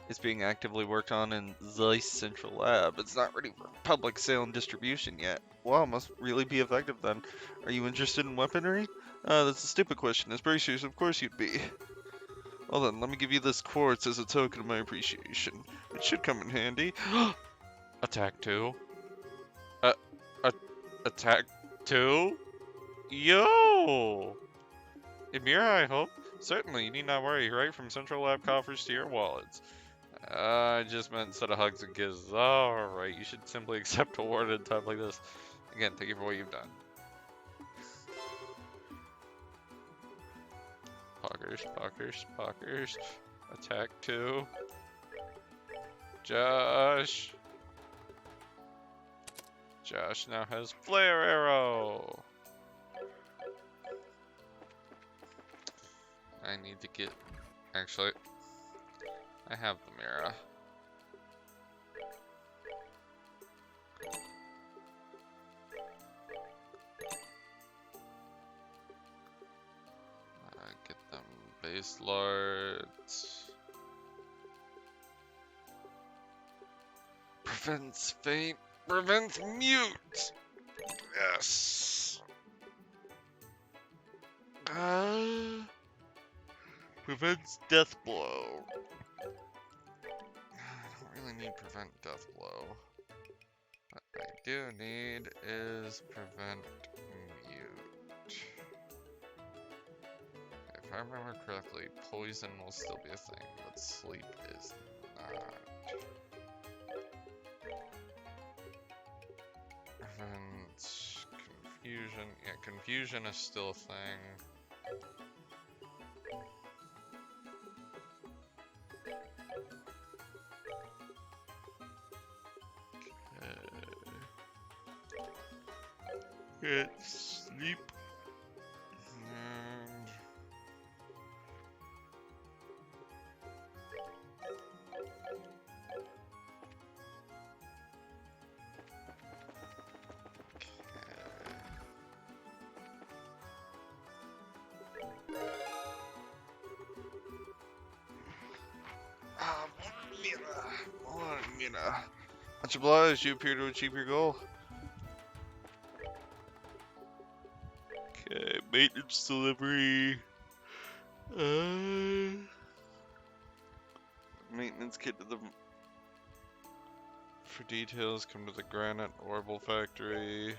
It's being actively worked on in Zeiss Central Lab. It's not ready for public sale and distribution yet. Wow, must really be effective then. Are you interested in weaponry? That's a stupid question. As bracers, of course you'd be. Well then, let me give you this quartz as a token of my appreciation. It should come in handy. Attack 2? Uh, attack 2? Yo! Emira, I hope? Certainly, you need not worry. Right from Central Lab coffers to your wallets. I just meant instead of hugs and kisses. Alright, you should simply accept a award at a time like this. Again, thank you for what you've done. Poggers, poggers, poggers. Attack 2. Josh. Josh now has Flare Arrow. I need to get... Actually, I have the Mira. Get them base lords. Prevents faint. Prevents mute. Yes. Prevents death blow. I don't really need prevent death blow. What I do need is prevent mute. If I remember correctly, poison will still be a thing, but sleep is not. Prevent confusion. Yeah, confusion is still a thing. Get sleep. And Mina. Much obliged, you appear to achieve your goal. Okay, maintenance delivery. Maintenance kit to the... For details, come to the Granite Orbital Factory.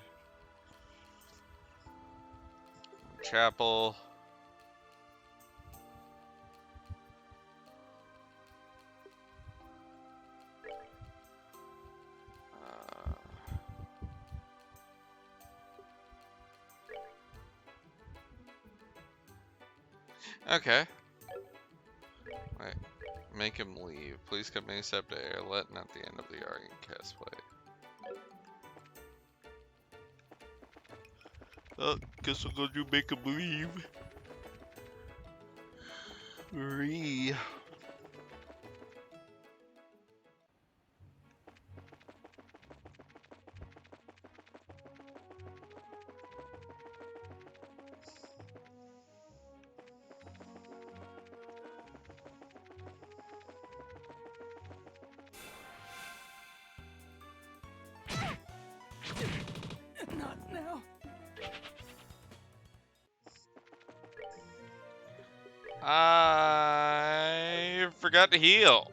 Chapel. Okay. Wait. Make him leave. Please come ASAP to Airlet and at the end of the Aryan Castway. Guess I'm gonna make him leave. Free. Not now. I forgot to heal.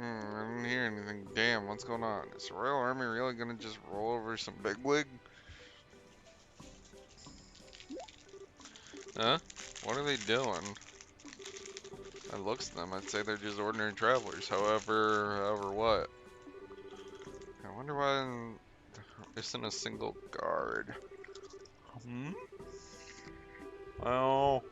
I didn't hear anything. Damn, what's going on? Is the Royal Army really gonna just roll over some bigwig? Huh? What are they doing? By the looks of them, I'd say they're just ordinary travelers. However what? I wonder why there isn't a single guard. Hmm? Well...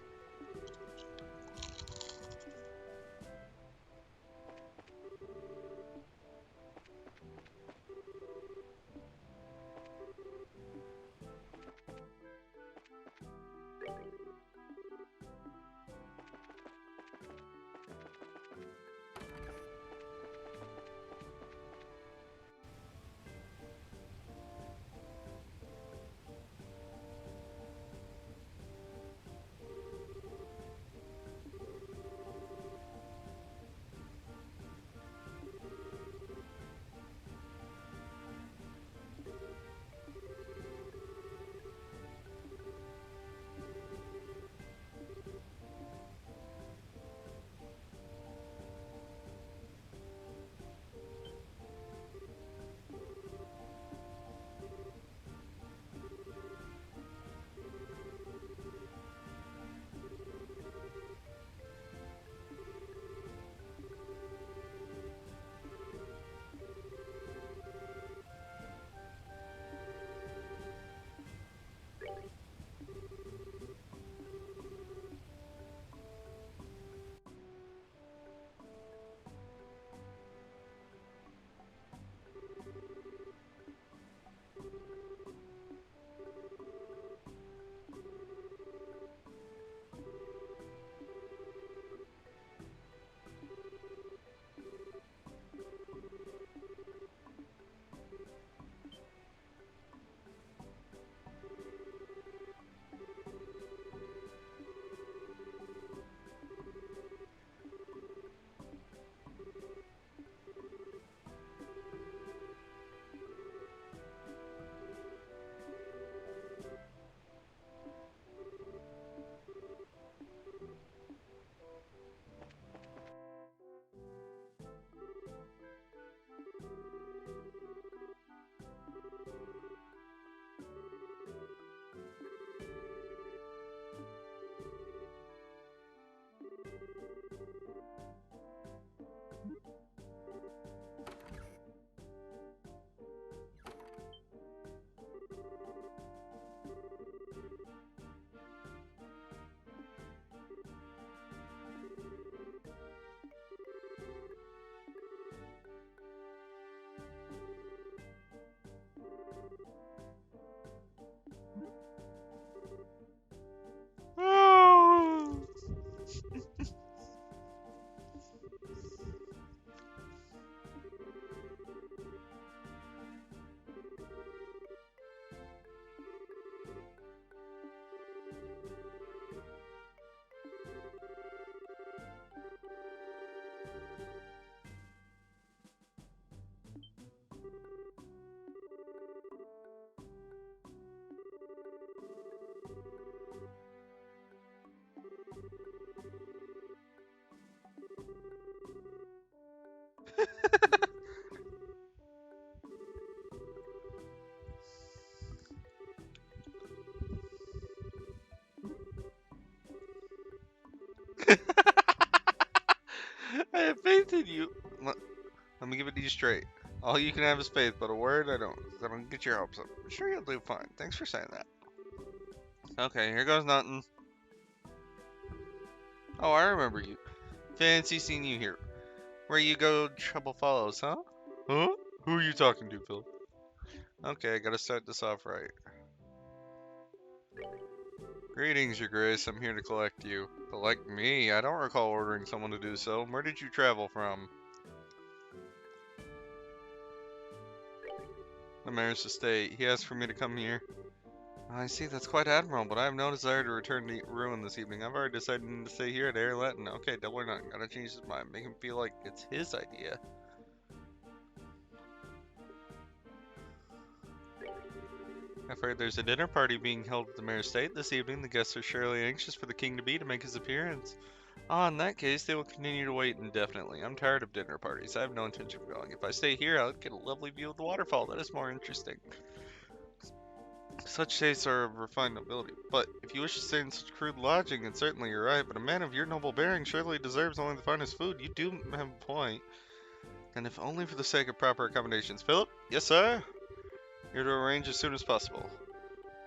I have faith in you. Let me give it to you straight. All you can have is faith, but a word I don't get your hopes up. I'm sure you'll do fine. Thanks for saying that. Okay, here goes nothing. Oh, I remember you. Fancy seeing you here. Where you go, trouble follows, huh? Huh? Who are you talking to, Phil? Okay, I gotta start this off right. Greetings, Your Grace. I'm here to collect you. Collect me? I don't recall ordering someone to do so. Where did you travel from? The mayor's estate. He asked for me to come here. I see, that's quite admirable, but I have no desire to return to Ruin this evening. I've already decided to stay here at Air Latin. Okay, double or nothing. Gotta change his mind. Make him feel like it's his idea. I've heard there's a dinner party being held at the mayor's estate this evening. The guests are surely anxious for the king-to-be to make his appearance. Ah, in that case, they will continue to wait indefinitely. I'm tired of dinner parties. I have no intention of going. If I stay here, I'll get a lovely view of the waterfall. That is more interesting. Such tastes are of refined nobility. But if you wish to stay in such crude lodging, then certainly you're right. But a man of your noble bearing surely deserves only the finest food. You do have a point. And if only for the sake of proper accommodations. Philip? Yes, sir? You're to arrange as soon as possible.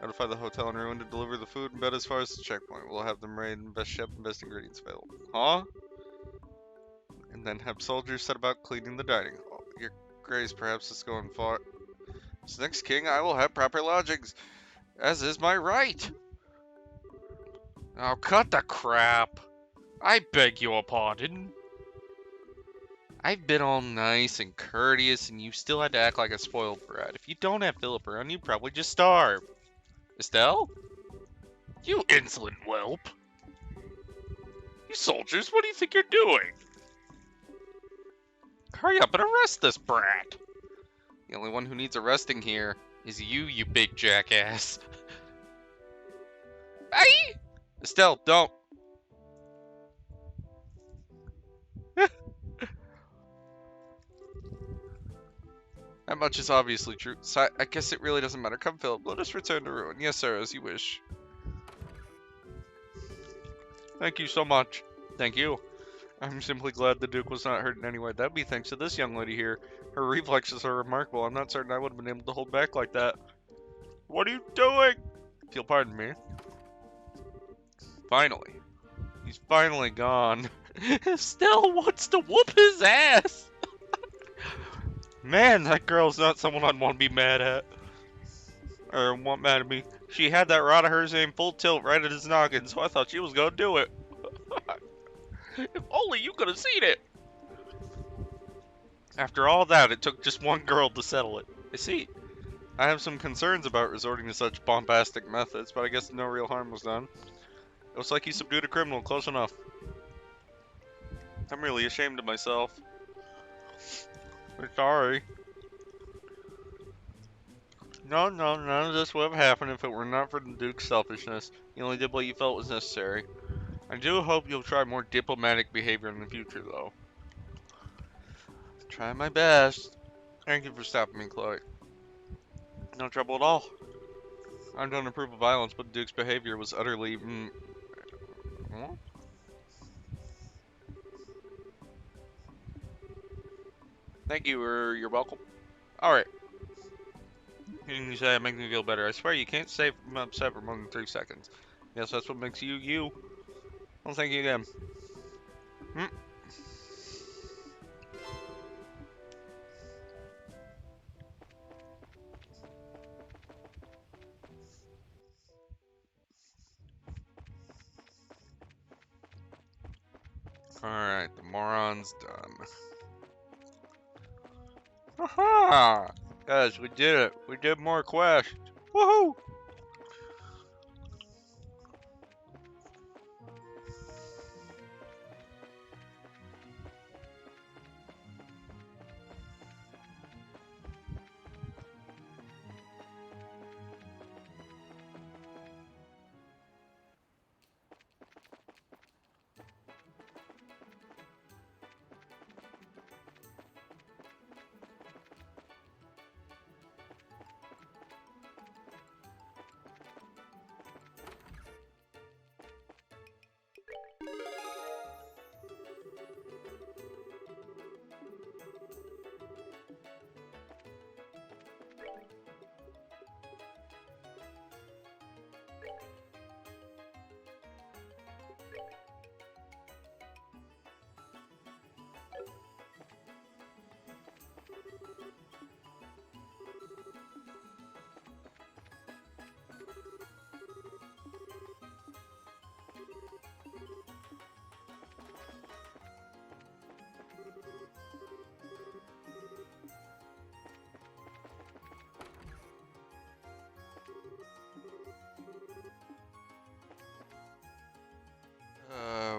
Notify the hotel en route to deliver the food and bed as far as the checkpoint. We'll have them ready and best chef and best ingredients available. Huh? And then have soldiers set about cleaning the dining hall. Your grace, perhaps it's going far. As next king, I will have proper lodgings, as is my right. Oh, cut the crap. I beg your pardon. I've been all nice and courteous, and you still had to act like a spoiled brat. If you don't have Philip around, you'd probably just starve. Estelle? You insolent whelp. You soldiers, what do you think you're doing? Hurry up and arrest this brat. The only one who needs arresting here is you, you big jackass. Aye! Estelle, don't. That much is obviously true. So I guess it really doesn't matter. Come, Philip. Let us return to ruin. Yes, sir, as you wish. Thank you so much. Thank you. I'm simply glad the Duke was not hurt in any way. That'd be thanks to this young lady here. Her reflexes are remarkable. I'm not certain I would have been able to hold back like that. What are you doing? If you'll pardon me. Finally. He's finally gone. Still wants to whoop his ass. Man, that girl's not someone I'd want to be mad at. Or want mad at me. She had that rod of hers aim full tilt right at his noggin, so I thought she was gonna do it. If only you could have seen it. After all that, it took just one girl to settle it. I see. I have some concerns about resorting to such bombastic methods, but I guess no real harm was done. It was like he subdued a criminal, close enough. I'm really ashamed of myself. I'm sorry. No, none of this would have happened if it were not for the Duke's selfishness. He only did what you felt was necessary. I do hope you'll try more diplomatic behavior in the future, though. Try my best. Thank you for stopping me, Chloe. No trouble at all. I don't approve of violence, but the Duke's behavior was utterly... Huh? Thank you, you're welcome. Alright. You say that makes me feel better. I swear you can't stay upset for more than 3 seconds. Yes, that's what makes you, you. Well, thank you again. Alright, the moron's done. Haha! Guys, we did it. We did more quests. Woohoo!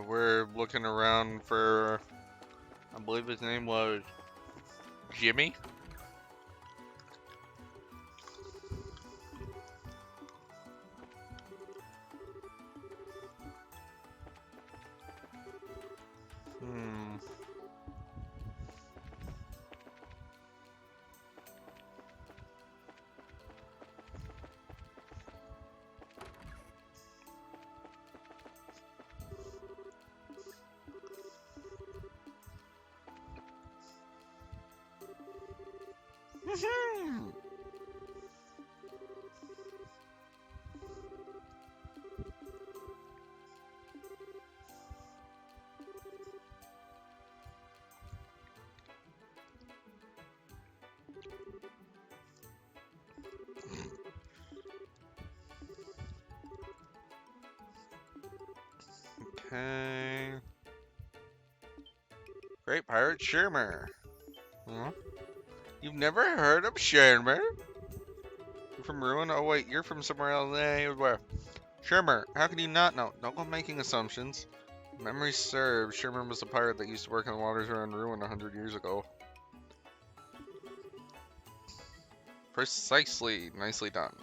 We're looking around for, I believe his name was Jimmy. Okay. Great Pirate Shermer. Huh? You've never heard of Shermer? You're from Ruin? Oh wait, you're from somewhere else. Where? Shermer, how can you not know? Don't go making assumptions. If memory serves, Shermer was a pirate that used to work in the waters around Ruin 100 years ago. Precisely. Nicely done.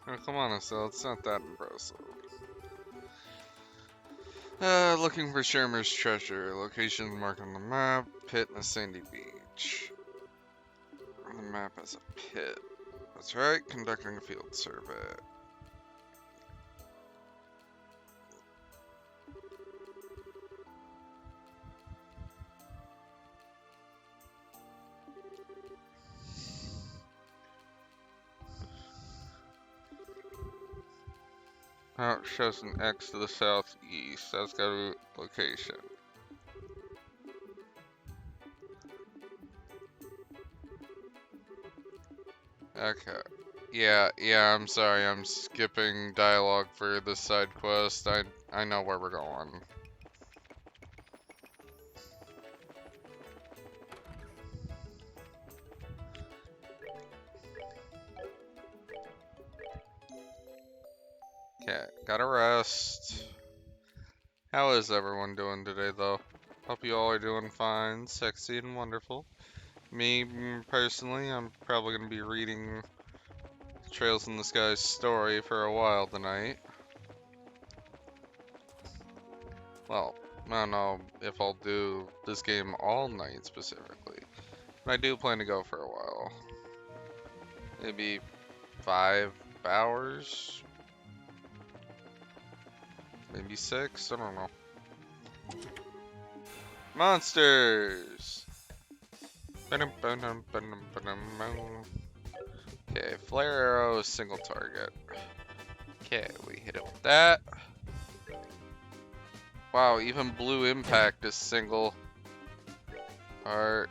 Oh, come on, Estelle, it's not that impressive. Looking for Shermer's treasure. Location marked on the map. Pit in a sandy beach. On the map as a pit. That's right, conducting a field survey. Oh, it shows an X to the southeast. That's got a location. Okay. Yeah, I'm sorry. I'm skipping dialogue for this side quest. I know where we're going. Okay, gotta rest. How is everyone doing today, though? Hope you all are doing fine, sexy, and wonderful. Me, personally, I'm probably gonna be reading Trails in the Sky story for a while tonight. Well, I don't know if I'll do this game all night specifically, but I do plan to go for a while. Maybe 5 hours? Maybe 6? I don't know. Monsters! Okay, flare arrow, single target. Okay, we hit it with that. Wow, even blue impact is single. Art.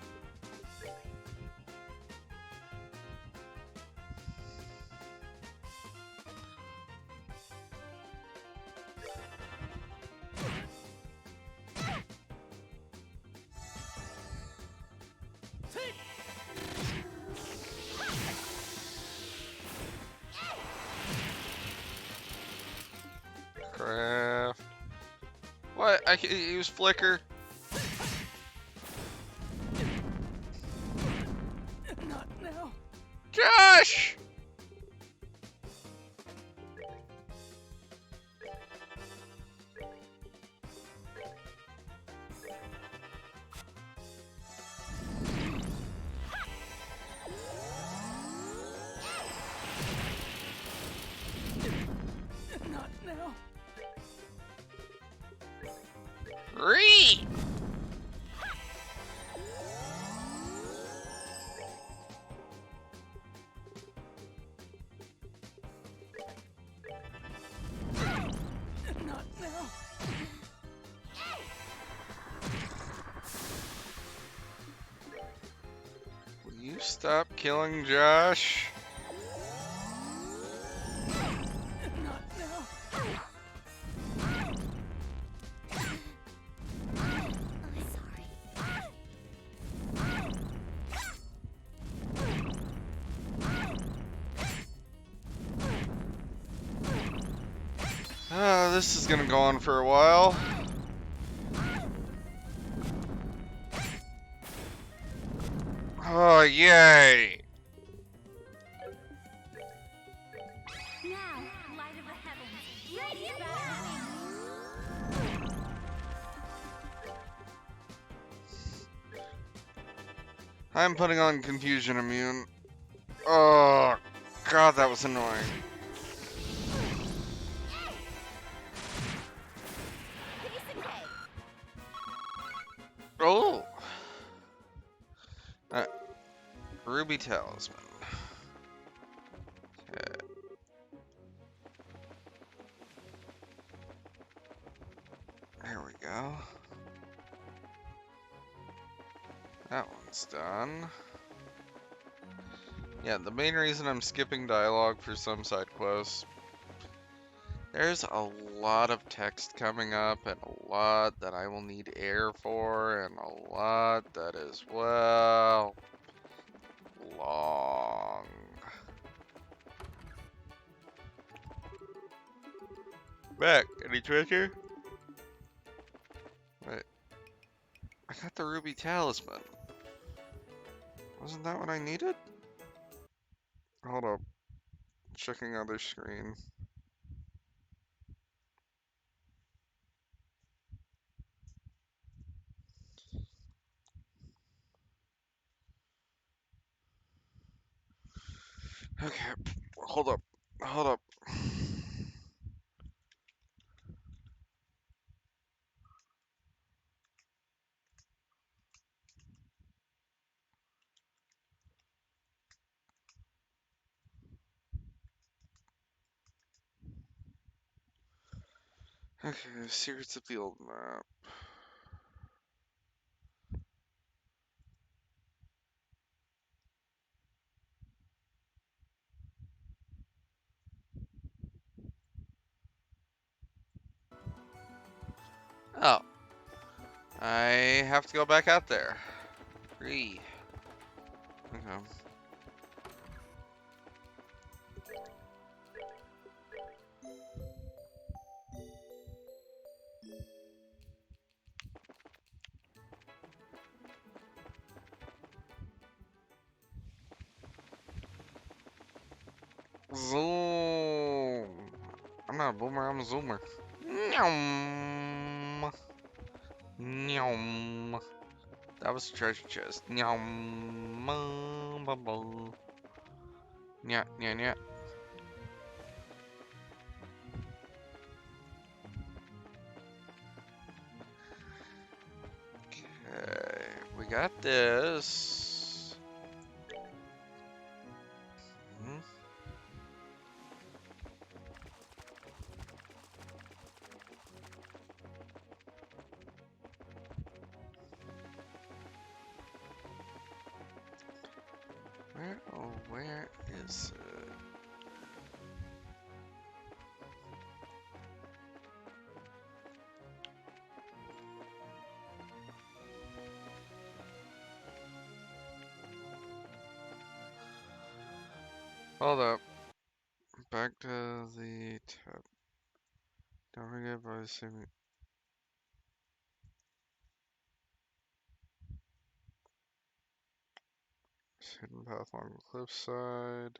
Craft. What? I can use flicker? Not now. Josh! Not now. Ree! Not now. Will you stop killing Josh? Not now. I'm sorry. This is gonna go on for a while. Oh, yay! Now, light of the heavens, ready to battle. I'm putting on Confusion Immune. Oh, God, that was annoying. Piece of cake. Oh! Ruby Talisman. Okay. There we go. That one's done. Yeah, the main reason I'm skipping dialogue for some side quests, there's a lot of text coming up and a lot that I will need air for and a lot that is, well, long. Back. Any treasure? Wait. I got the Ruby Talisman. Wasn't that what I needed? Hold up. Checking other screen. Okay, hold up. Hold up. Okay, Secrets of the Old Map. Oh. I have to go back out there. Free. Okay. Zoom. I'm not a boomer, I'm a zoomer. Nyum. Nyum. That was a treasure chest. Nyum. Bubble. Nya, nya, nya. Okay, we got this. Hmm. Where is it? Hold up. Back to the tab. Don't forget by saving. Hidden path along the cliffside.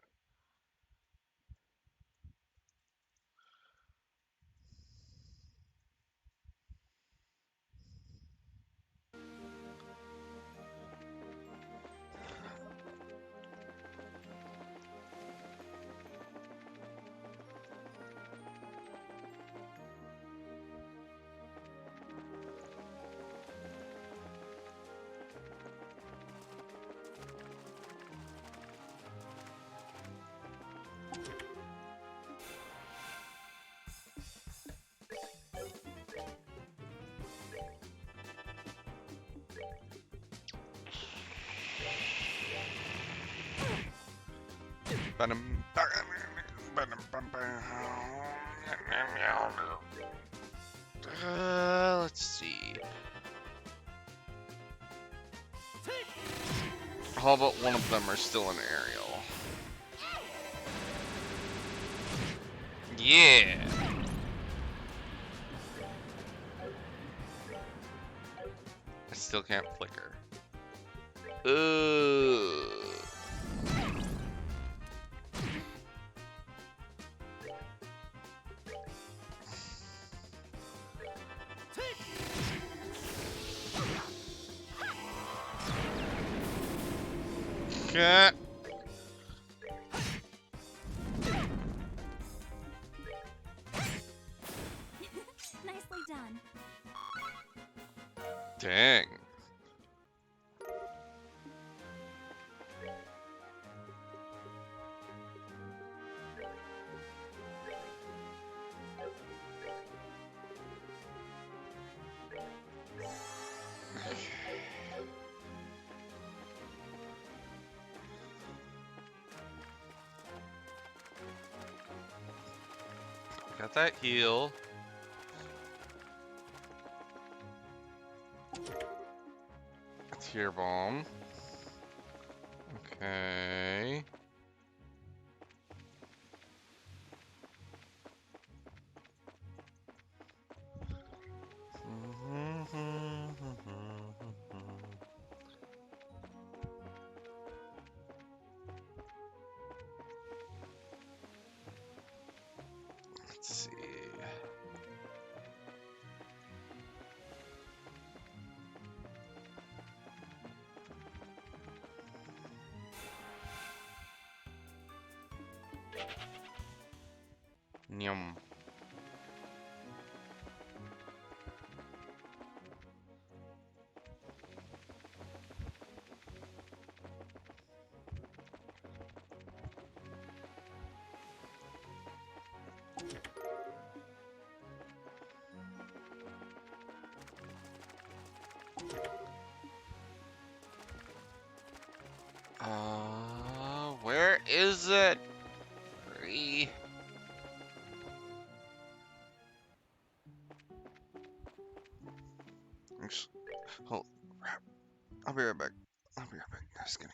Let's see. How about one of them are still in aerial? Yeah. I still can't flicker. Okay. Nicely done. Dang. Got that heal. Tear bomb. Okay. Let's see. Yum. Where is it? Three. Hold. I'll be right back. I'll be right back. Just gonna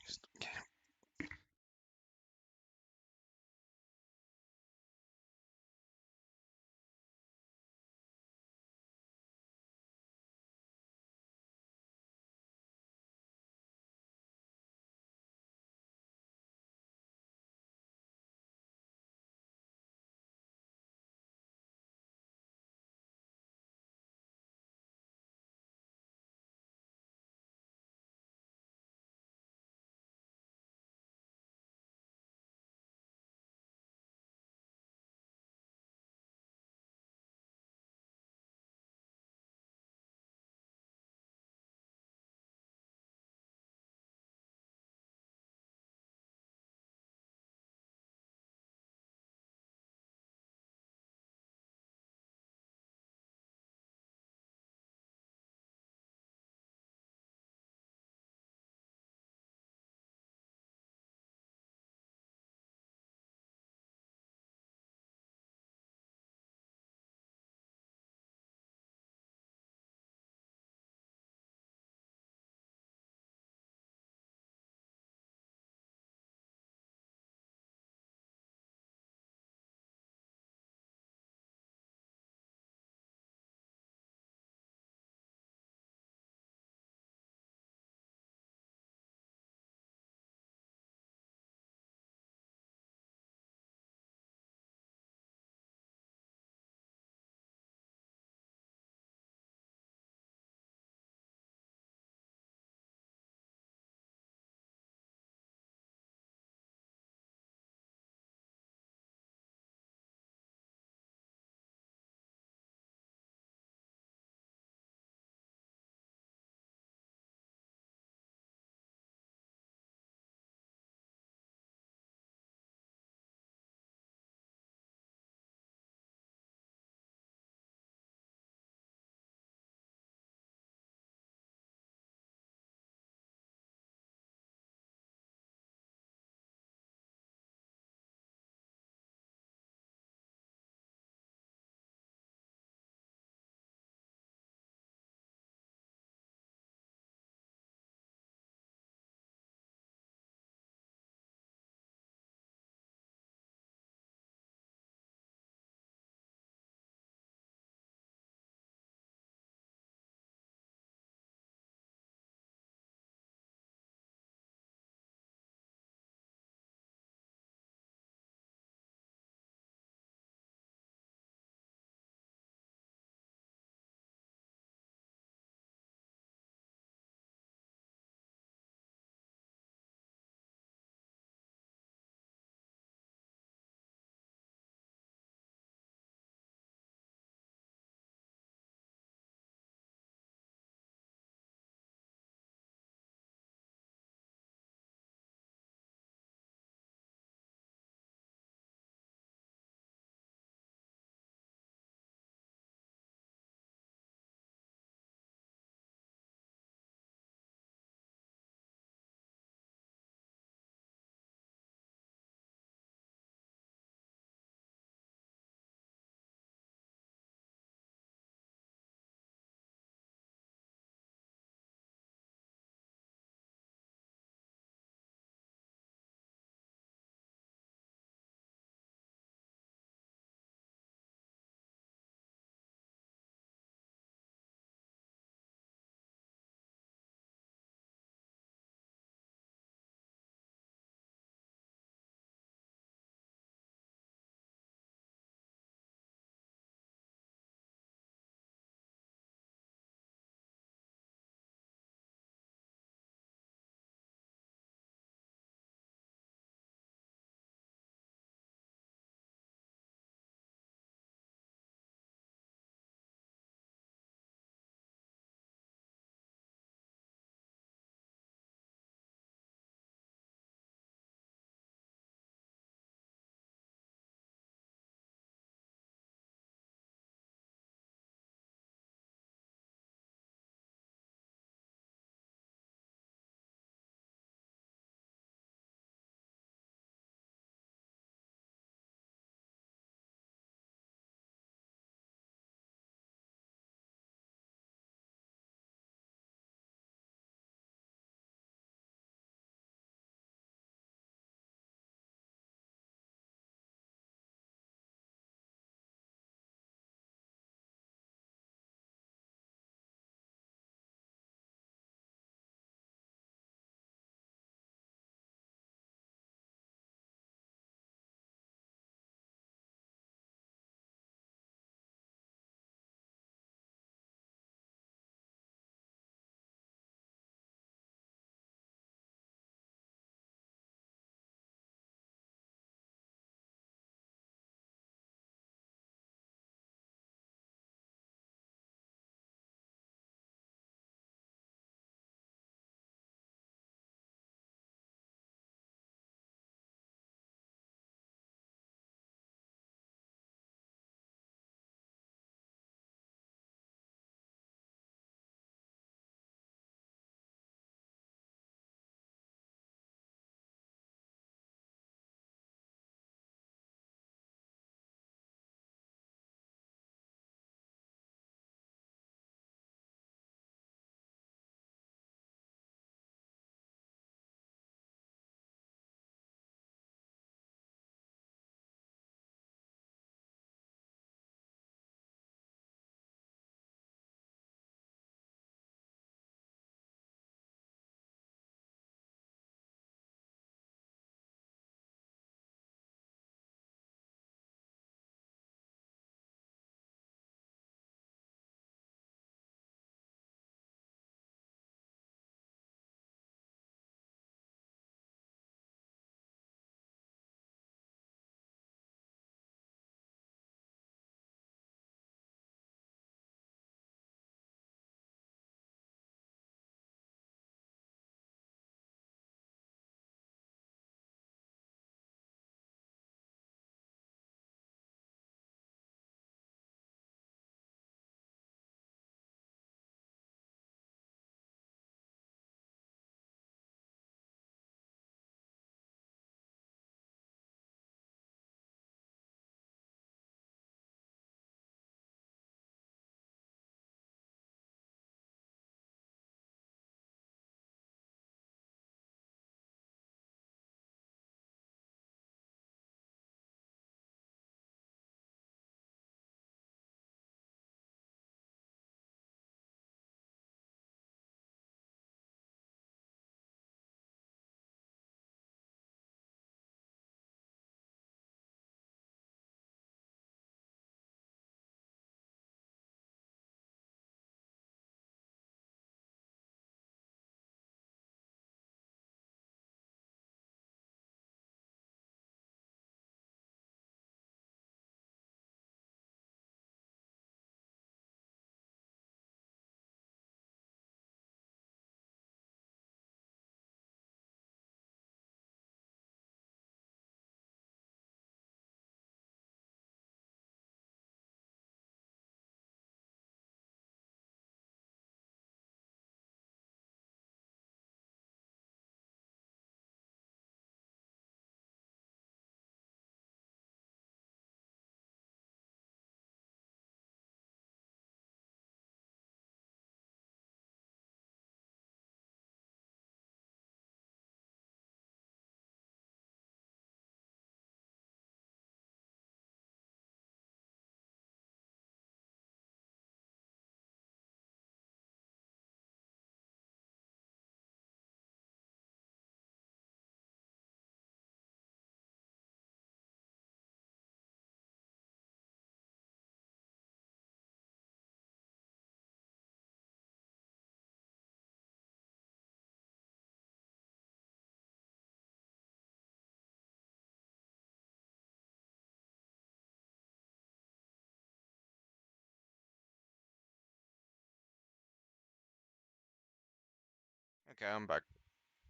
Okay, I'm back.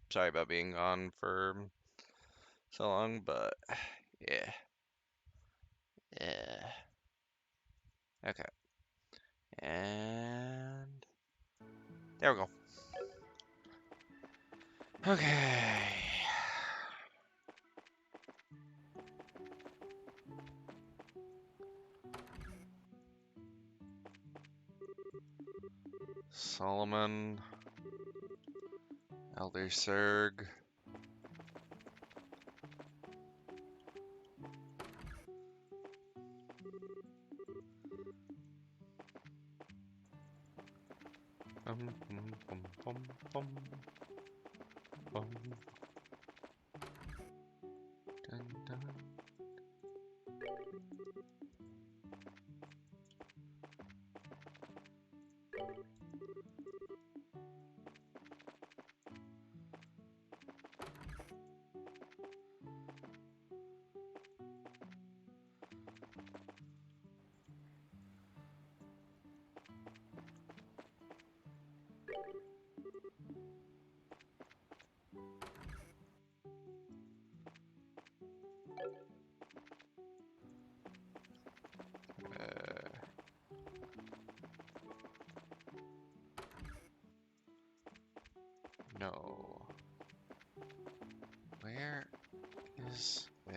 Sorry about being gone for so long, but yeah. Yeah. Okay. And there we go. Okay. Solomon. Elder Serg. Bum, bum, bum, bum, bum, bum. Dun, dun. Uh, no. Where is it?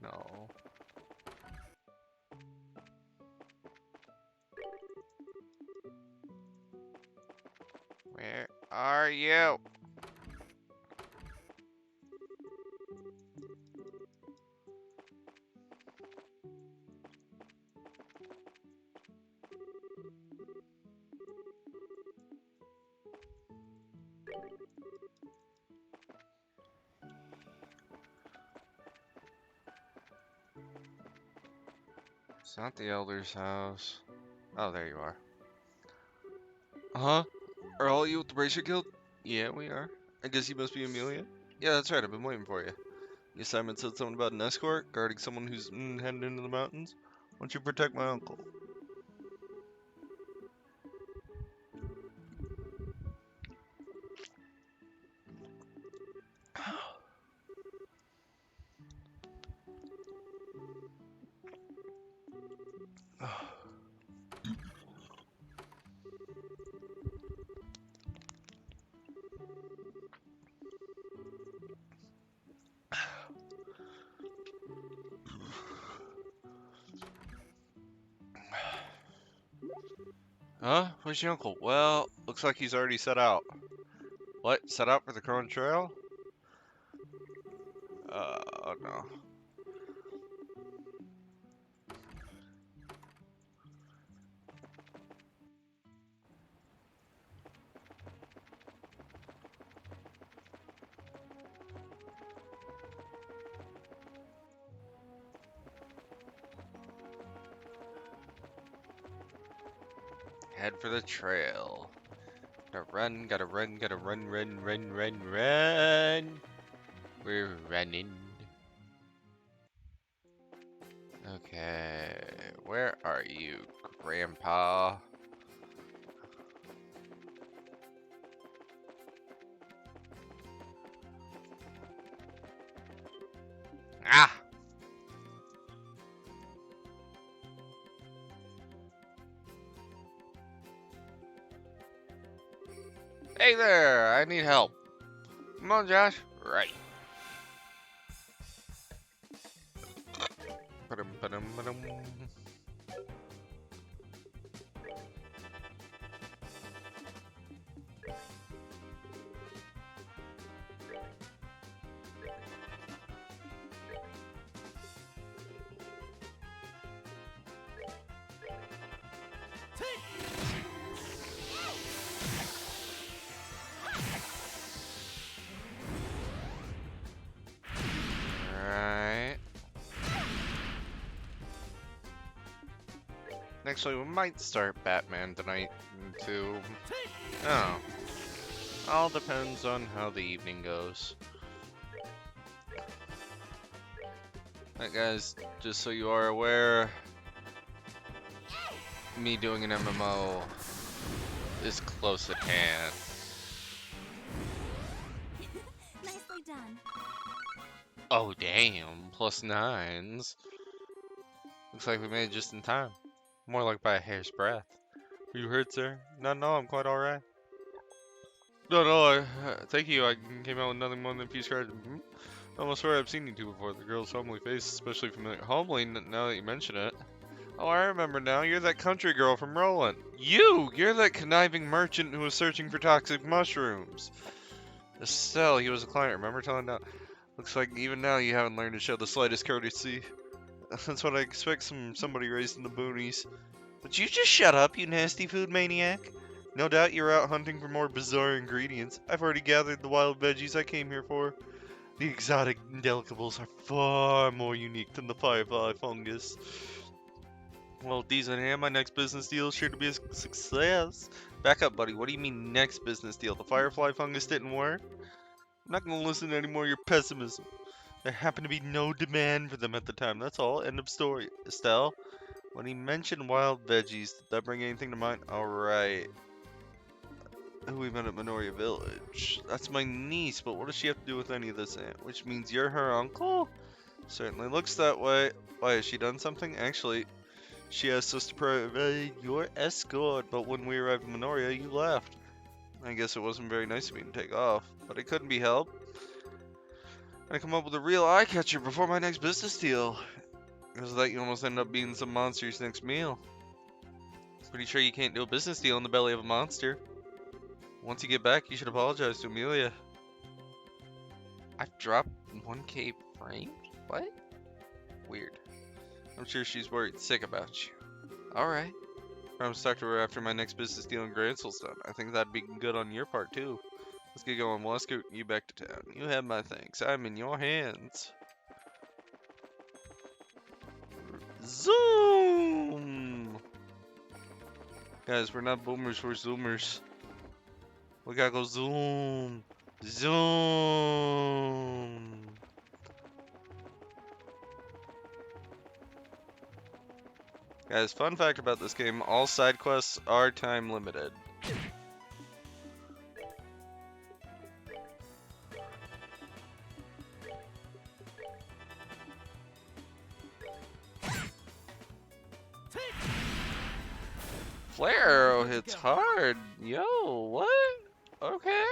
No. Where are you? It's not the Elder's house. Oh, there you are. Huh? Are all you with the Bracer Guild? Yeah, we are. I guess you must be Amelia? Yeah, that's right. I've been waiting for you. Your Simon said something about an escort guarding someone who's heading into the mountains. Why don't you protect my uncle? Huh? Where's your uncle? Well, looks like he's already set out. What? Set out for the Crown Trail? Oh no. Head for the trail. Gotta run, gotta run, gotta run, run, run, run, run. We're running. Okay, where are you, Grandpa? Ah! Hey there, I need help. Come on, Josh. Right. Ba-dum, ba-dum, ba-dum. Alright. Next we might start Batman tonight, too. Oh. All depends on how the evening goes. Alright guys, just so you are aware, me doing an MMO is close at hand. Nicely done. Oh damn, +9s. Looks like we made it just in time. More like by a hair's breadth. Are you hurt, sir? No, I'm quite alright. No, thank you. I came out with nothing more than a few scratches. I almost swear I've seen you two before. The girl's homely face, especially familiar. Homely, now that you mention it. Oh, I remember now. You're that country girl from Roland. You're that conniving merchant who was searching for toxic mushrooms. Estelle, he was a client. Remember telling that? Looks like even now you haven't learned to show the slightest courtesy. That's what I expect from somebody raised in the boonies. Would you just shut up, you nasty food maniac? No doubt you're out hunting for more bizarre ingredients. I've already gathered the wild veggies I came here for. The exotic delicables are far more unique than the firefly fungus. Well, decent hand, my next business deal is sure to be a success. Back up, buddy. What do you mean next business deal? The firefly fungus didn't work? I'm not going to listen to any more of your pessimism. There happened to be no demand for them at the time. That's all. End of story. Estelle, when he mentioned wild veggies, did that bring anything to mind? Alright. Who we met at Minoria Village. That's my niece, but what does she have to do with any of this, aunt? Which means you're her uncle? Certainly looks that way. Why, has she done something? Actually, she asked us to provide your escort, but when we arrived in Minoria, you left. I guess it wasn't very nice of me to take off, but it couldn't be helped. I come up with a real eye catcher before my next business deal. Because that you almost end up being some monster's next meal. Pretty sure you can't do a business deal in the belly of a monster. Once you get back, you should apologize to Amelia. I've dropped 1K frames? What? Weird. I'm sure she's worried sick about you. Alright. Promise to talk to her after my next business deal in Gransel's done. I think that'd be good on your part, too. Let's get going. We'll escort you back to town. You have my thanks. I'm in your hands. Zoom! Guys, we're not boomers, we're zoomers. We gotta go zoom. Zoom. Guys, fun fact about this game, all side quests are time limited. Flare arrow hits hard. Yo, what? Okay.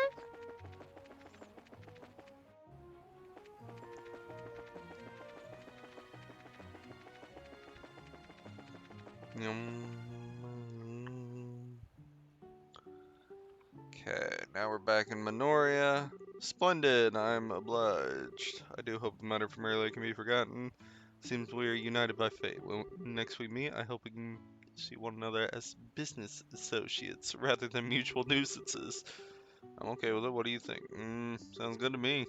Okay, now we're back in Minoria. Splendid, I'm obliged. I do hope the matter from earlier can be forgotten. Seems we are united by fate. When next we meet, I hope we can see one another as business associates rather than mutual nuisances. I'm okay with it. What do you think? Sounds good to me.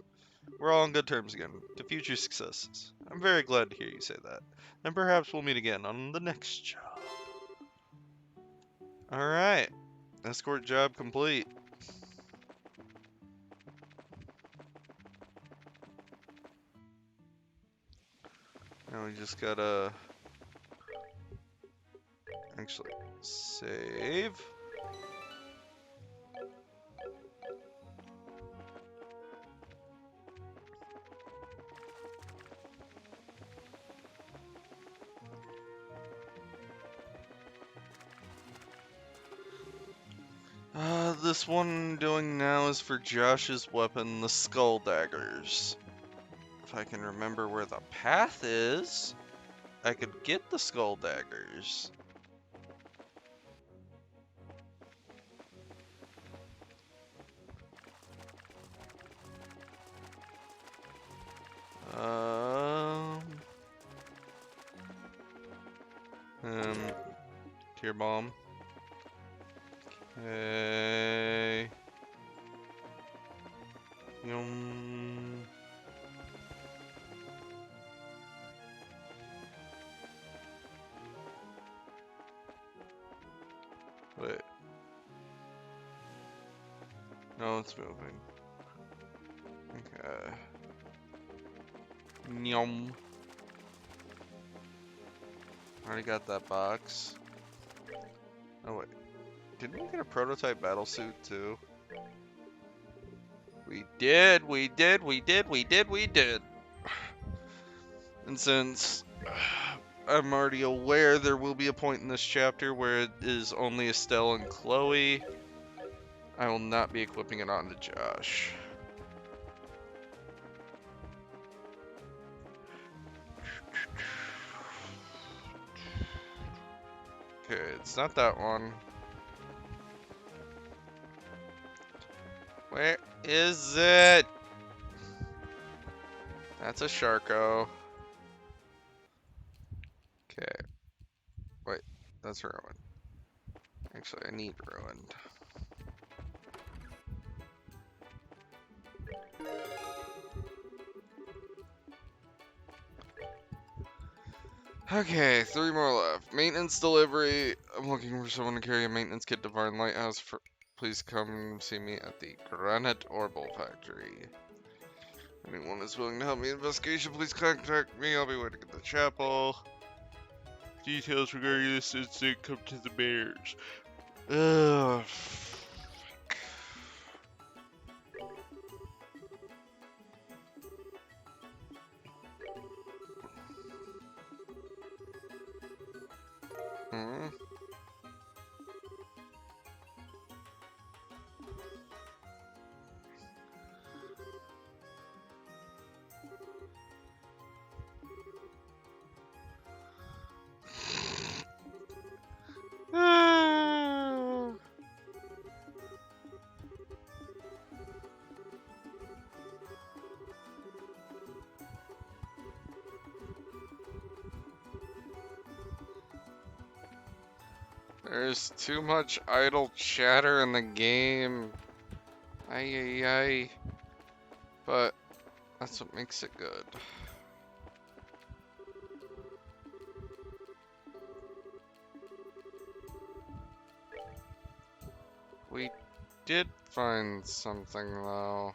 We're all on good terms again. To future successes. I'm very glad to hear you say that. And perhaps we'll meet again on the next job. Alright. Escort job complete. Now we just gotta actually save. This one I'm doing now is for Josh's weapon, the Skull Daggers. If I can remember where the path is, I could get the Skull Daggers. Tear bomb. Okay. Wait. No, it's moving. Okay. Yum. Already got that box. Oh wait. Didn't we get a prototype battle suit too? We did, we did, we did, we did, we did. And since I'm already aware there will be a point in this chapter where it is only Estelle and Chloe, I will not be equipping it onto Josh. Okay, it's not that one. Where is it? That's a Sharko. Okay. Wait, that's Ruined. Actually, I need Ruined. Okay, 3 more left. Maintenance delivery. I'm looking for someone to carry a maintenance kit to Varn Lighthouse. Please come see me at the Granite Orbital Factory. Anyone is willing to help me in investigation, please contact me. I'll be waiting at the chapel. Details regarding this incident come to the bears. Ugh. Hmm. There's too much idle chatter in the game. Ay, ay, ay. But that's what makes it good. We did find something though.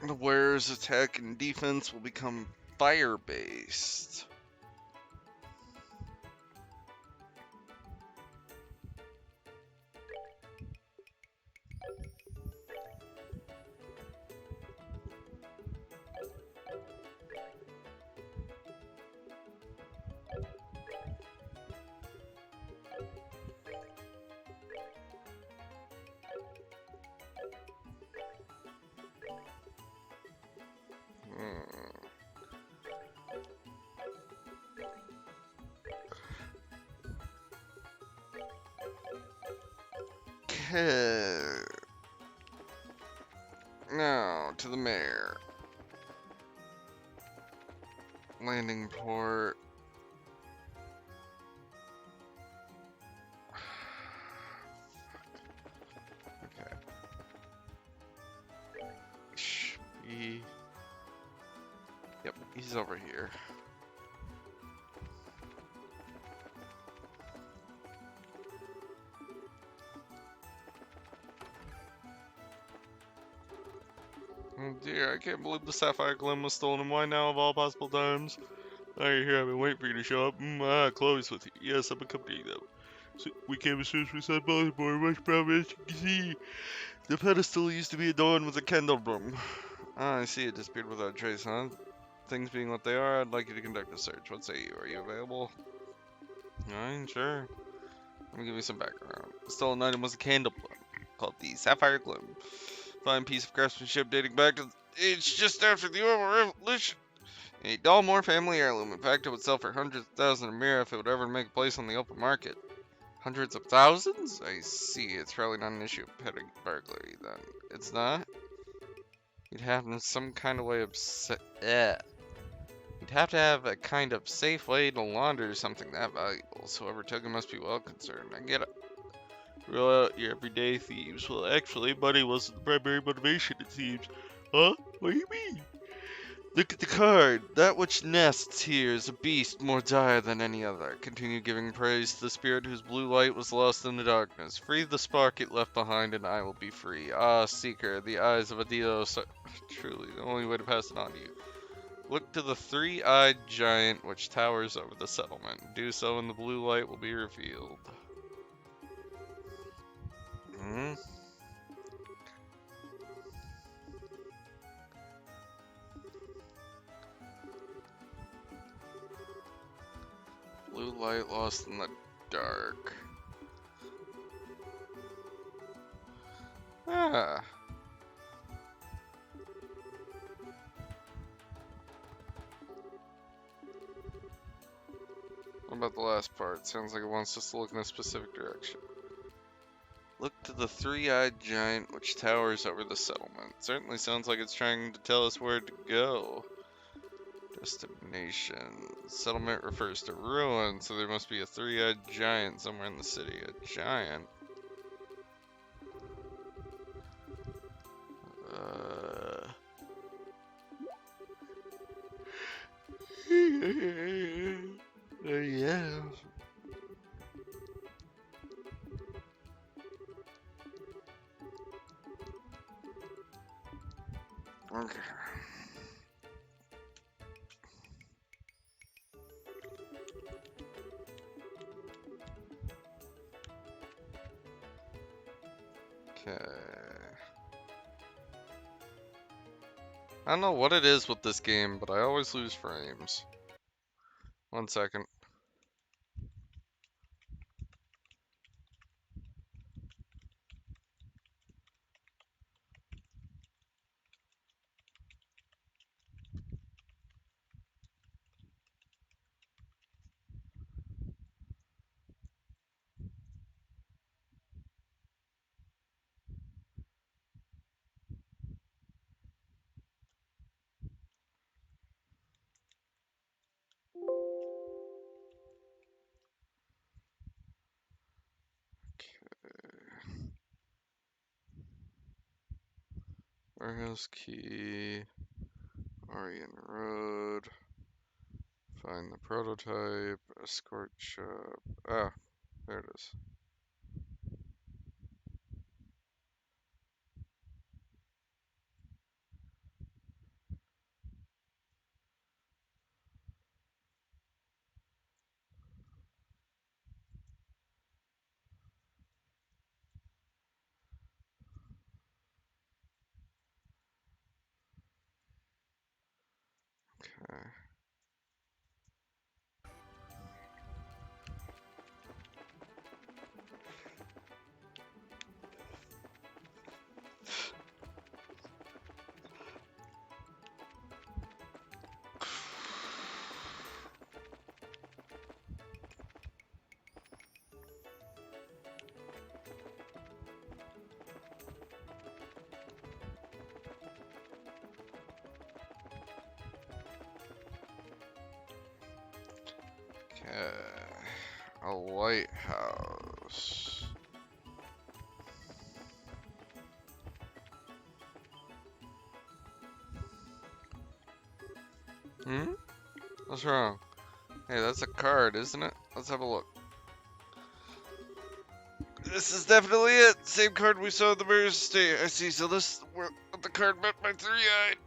The wearer's attack and defense will become fire-based. Okay. Now to the mayor. Landing port. Okay. Yep, he's over here. Oh dear, I can't believe the Sapphire Gem was stolen, and why now of all possible times? Oh, you're here, I've been waiting for you to show up. Chloe's with you. Yes, I'm accompanying them. So we came as soon as we saw Baltimore, much proud as you can see. The pedestal used to be adorned with a candle broom. Ah, I see it disappeared without trace, huh? Things being what they are, I'd like you to conduct a search. What say you? Are you available? Alright, sure. Let me give you some background. The stolen item was a candle broom called the Sapphire Gem. Fine piece of craftsmanship dating back to the age just after the Oil Revolution. A Dalmore family heirloom. In fact, it would sell for hundreds of thousands a mirror if it would ever make a place on the open market. Hundreds of thousands? I see. It's probably not an issue of petty burglary, then. It's not? You'd have some kind of way of You'd have to have a kind of safe way to launder something that valuable, so whoever took it must be well concerned. I get it. Rule out your everyday thieves. Well, actually, money wasn't the primary motivation, it seems. Huh? What do you mean? Look at the card. That which nests here is a beast more dire than any other. Continue giving praise to the spirit whose blue light was lost in the darkness. Free the spark it left behind, and I will be free. Ah, seeker, the eyes of Adios are truly the only way to pass it on to you. Look to the three-eyed giant which towers over the settlement. Do so, and the blue light will be revealed. Hmm? Blue light lost in the dark. Ah. What about the last part? Sounds like it wants us to look in a specific direction. Look to the three-eyed giant which towers over the settlement. Certainly sounds like it's trying to tell us where to go. Destination. Settlement refers to ruin, so there must be a three-eyed giant somewhere in the city. A giant? Yeah. Okay. Okay. I don't know what it is with this game, but I always lose frames. 1 second. Warehouse key. Aryan Road. Find the prototype. Escort shop. Ah, there it is. Okay. Okay. A lighthouse. Hmm? What's wrong? Hey, that's a card, isn't it? Let's have a look. This is definitely it. Same card we saw at the Mirror's Estate. I see. So this is where the card met my three-eyed.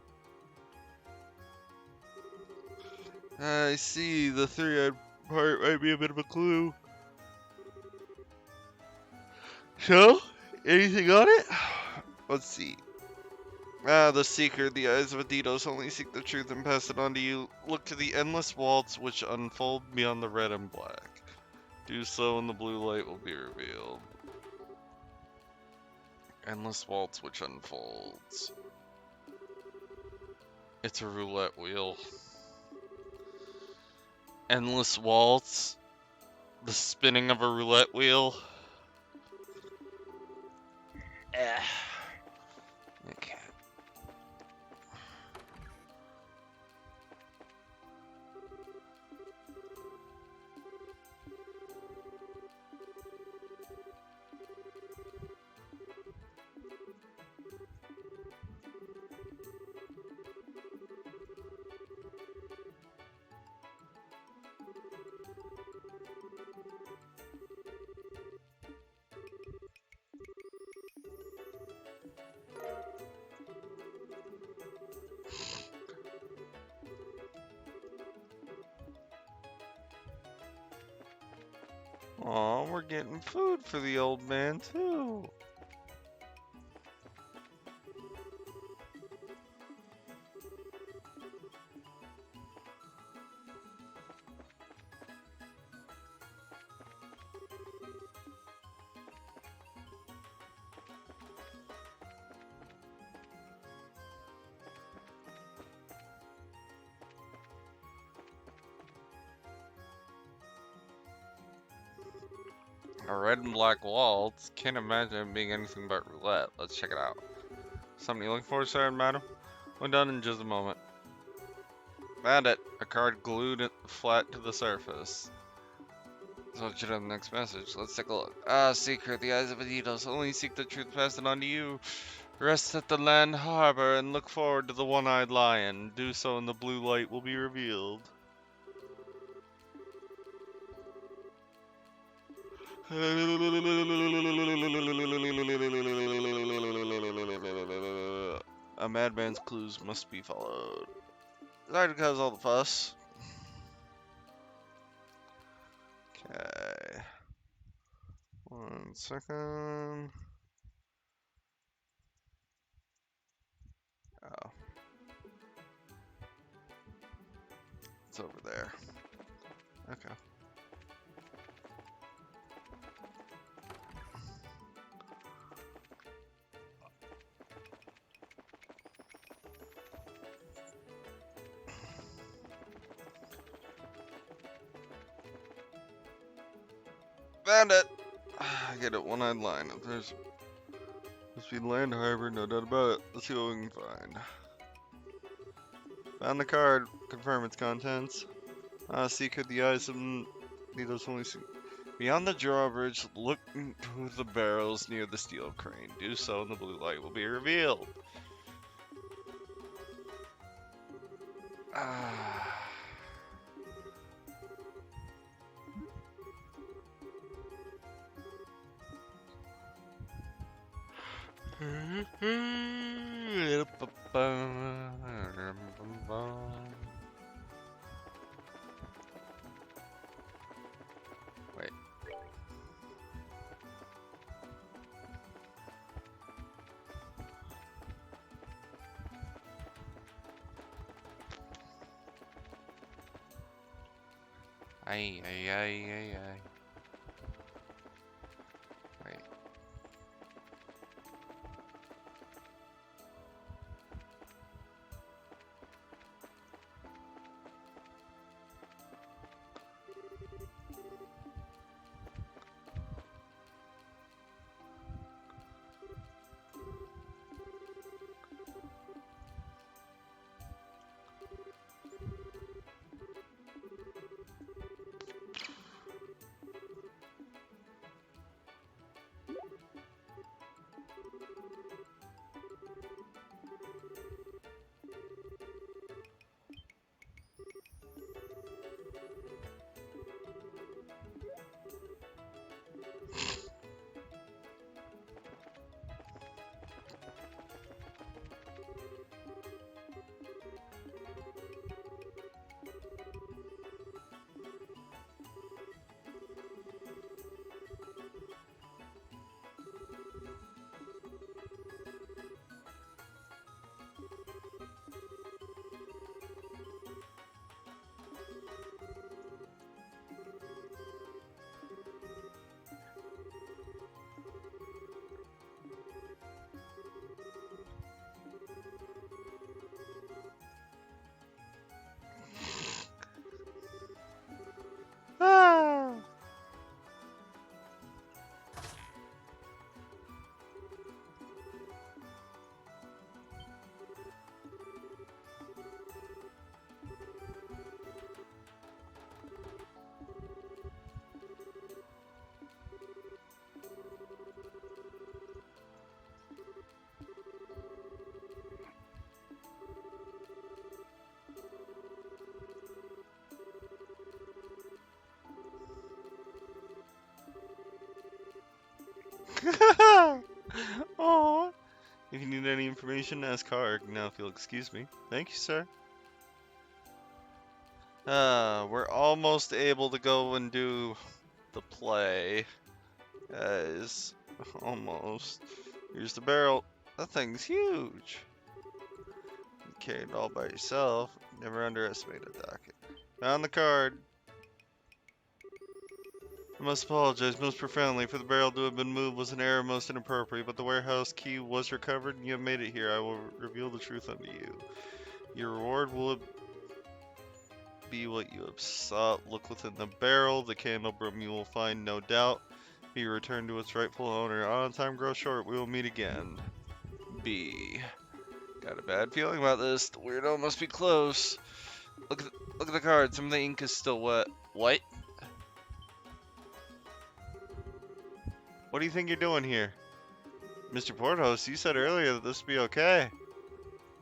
I see. The three-eyed part might be a bit of a clue. So, anything on it? Let's see. Ah, the seeker, the eyes of Aditos only seek the truth and pass it on to you. Look to the endless vaults which unfold beyond the red and black. Do so and the blue light will be revealed. Endless vaults which unfolds. It's a roulette wheel. Endless waltz. The spinning of a roulette wheel. Okay. Aw, we're getting food for the old man, too. A red and black waltz. Can't imagine it being anything but roulette. Let's check it out. Something you looking for, sir and madam? We're done in just a moment. Found it. A card glued it flat to the surface. So it should have the next message. Let's take a look. Ah, seeker, the eyes of Adidas only seek the truth, pass it on to you. Rest at the land harbor and look forward to the one-eyed lion. Do so and the blue light will be revealed. A madman's clues must be followed. Sorry to cause all the fuss. Okay. 1 second. Oh. It's over there. Okay. Found it! I get it, one-eyed lion. If there's must be land harbor, no doubt about it. Let's see what we can find. Found the card. Confirm its contents. See, could the eyes of needles only see. Beyond the drawbridge, look into the barrels near the steel crane. Do so and the blue light will be revealed. Ah. Wait. Ay, ay, ay, ay, ay. Wait. Ah. Aw. If you need any information, ask Harg. Now, if you'll excuse me. Thank you, sir. We're almost able to go and do to play. Guys, almost. Here's the barrel. That thing's huge. You carried it all by yourself. Never underestimate a docket. Found the card. I must apologize most profoundly for the barrel to have been moved was an error most inappropriate, but the warehouse key was recovered and you have made it here. I will reveal the truth unto you. Your reward will be what you have sought. Look within the barrel. The candlebroom you will find, no doubt, be returned to its rightful owner. On time grows short. We will meet again. B. Got a bad feeling about this. The weirdo must be close. Look at the card. Some of the ink is still wet. What? What do you think you're doing here? Mr. Porthos, you said earlier that this would be okay.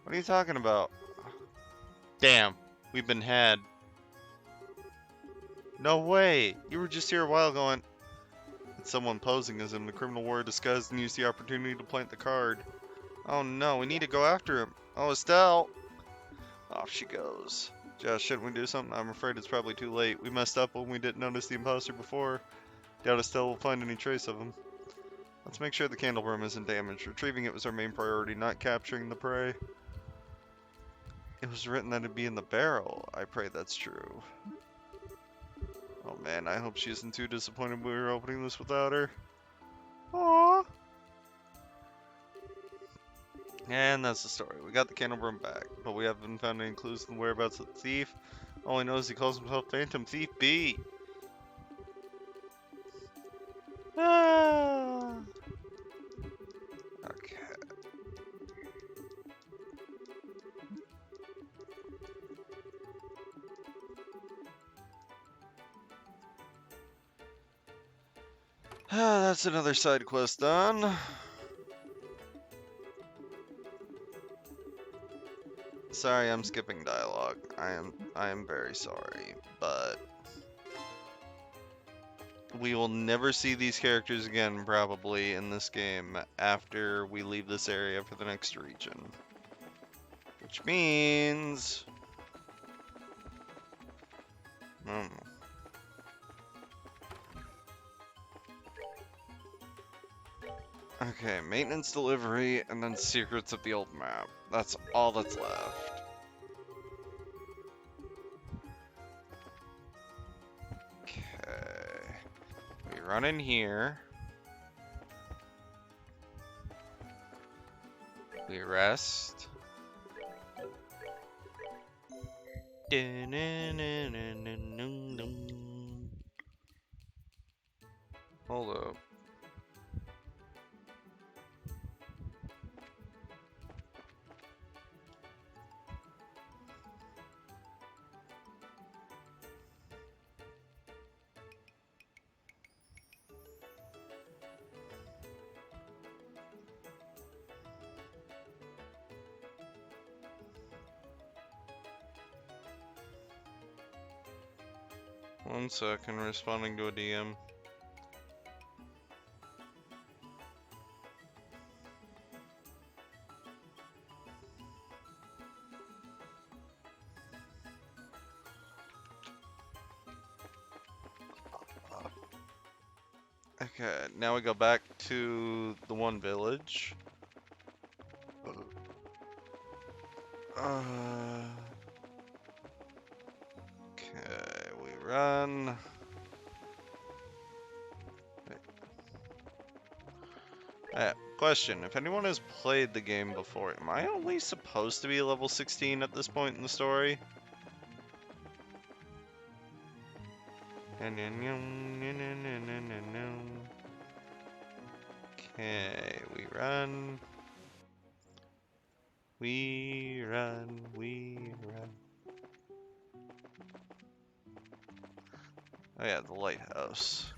What are you talking about? Damn, we've been had. No way! You were just here a while ago and... It's someone posing as him. The criminal wore a disguise and used the opportunity to plant the card. Oh no, we need to go after him. Oh, Estelle! Off she goes. Josh, shouldn't we do something? I'm afraid it's probably too late. We messed up when we didn't notice the imposter before. Doubt Estelle will find any trace of him. Let's make sure the candlebroom isn't damaged. Retrieving it was our main priority, not capturing the prey. It was written that it'd be in the barrel. I pray that's true. Oh man, I hope she isn't too disappointed we were opening this without her. Aww. And that's the story. We got the candlebroom back, but we haven't found any clues to the whereabouts of the thief. All I know is he calls himself Phantom Thief B. Ah. Okay. That's another side quest done. Sorry, I'm skipping dialogue. I am very sorry, but we will never see these characters again probably in this game after we leave this area for the next region. Which means okay, maintenance delivery and then secrets of the old map. That's all that's left. Okay. We run in here. We rest. Hold up. One second, responding to a DM. Okay, now we go back to the one village. Okay, we run. Question, if anyone has played the game before, am I only supposed to be level 16 at this point in the story? Okay, we run. We run, we run. Oh yeah, the lighthouse.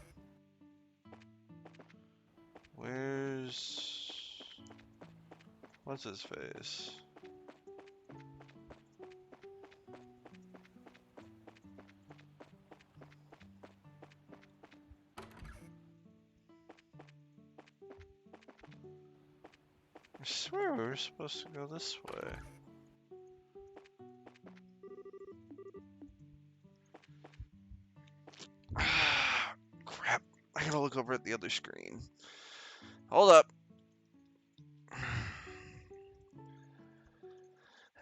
Where's... what's his face? I swear we were supposed to go this way. Crap. gotta look over at the other screen. Hold up.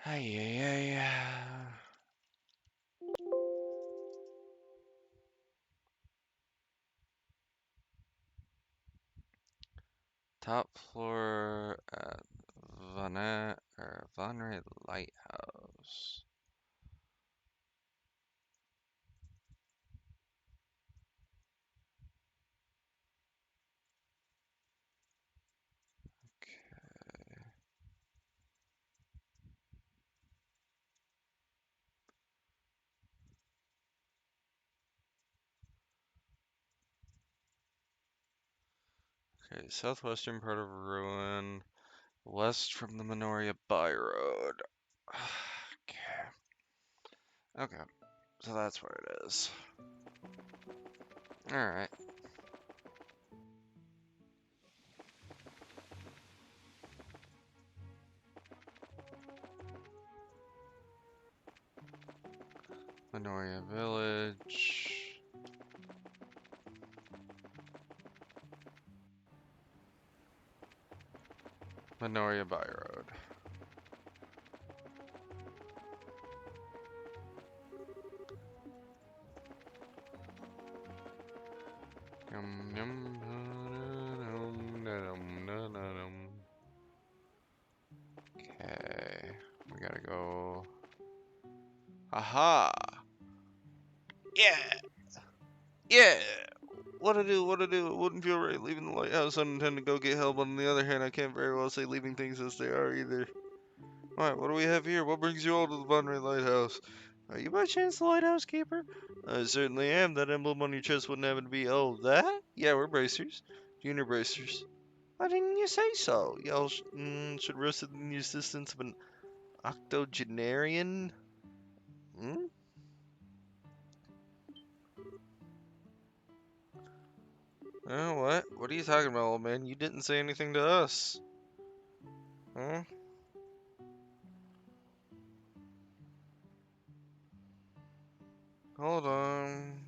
Hey. Top floor at Vonnery Lighthouse. Okay, southwestern part of ruin, west from the Minoria by road. Okay, so that's where it is. Alright. Minoria Village. Minoria by road. Okay, we gotta go. Aha! Yeah! What to do? It wouldn't feel right leaving the lighthouse unattended to go get help. On the other hand, I can't very well say leaving things as they are either. Alright, what do we have here? What brings you all to the Vonnery Lighthouse? Are you by chance the lighthouse keeper? I certainly am. That emblem on your chest wouldn't happen to be. Oh, that? Yeah, we're bracers. Junior bracers. Why didn't you say so? Y'all should rest in the assistance of an octogenarian? Hmm? Oh, what? What are you talking about, old man? You didn't say anything to us. Huh? Hold on.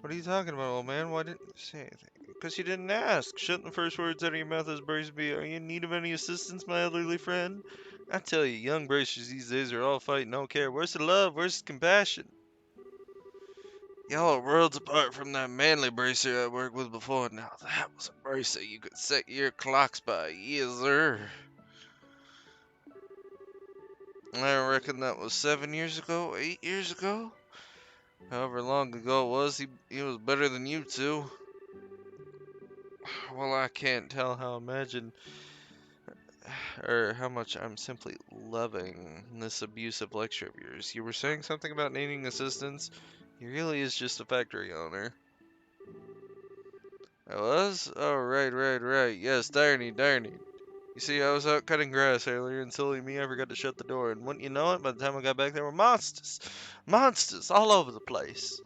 What are you talking about, old man? Why didn't you say anything? Because you didn't ask. Shouldn't the first words out of your mouth as brace be, are you in need of any assistance, my elderly friend? I tell you, young bracers these days are all fight, no care. Where's the love? Where's the compassion? Y'all are worlds apart from that manly bracer I worked with before. Now that was a bracer you could set your clocks by. Yes, sir. I reckon that was 7 years ago, 8 years ago? However long ago it was, he was better than you two. Well, I can't tell how or how much I'm simply loving this abusive lecture of yours. You were saying something about needing assistance? He really is just a factory owner. I was? Oh, right. Yes, darny. You see, I was out cutting grass earlier, and silly me, I forgot to shut the door, and wouldn't you know it, by the time I got back, there were monsters! Monsters all over the place!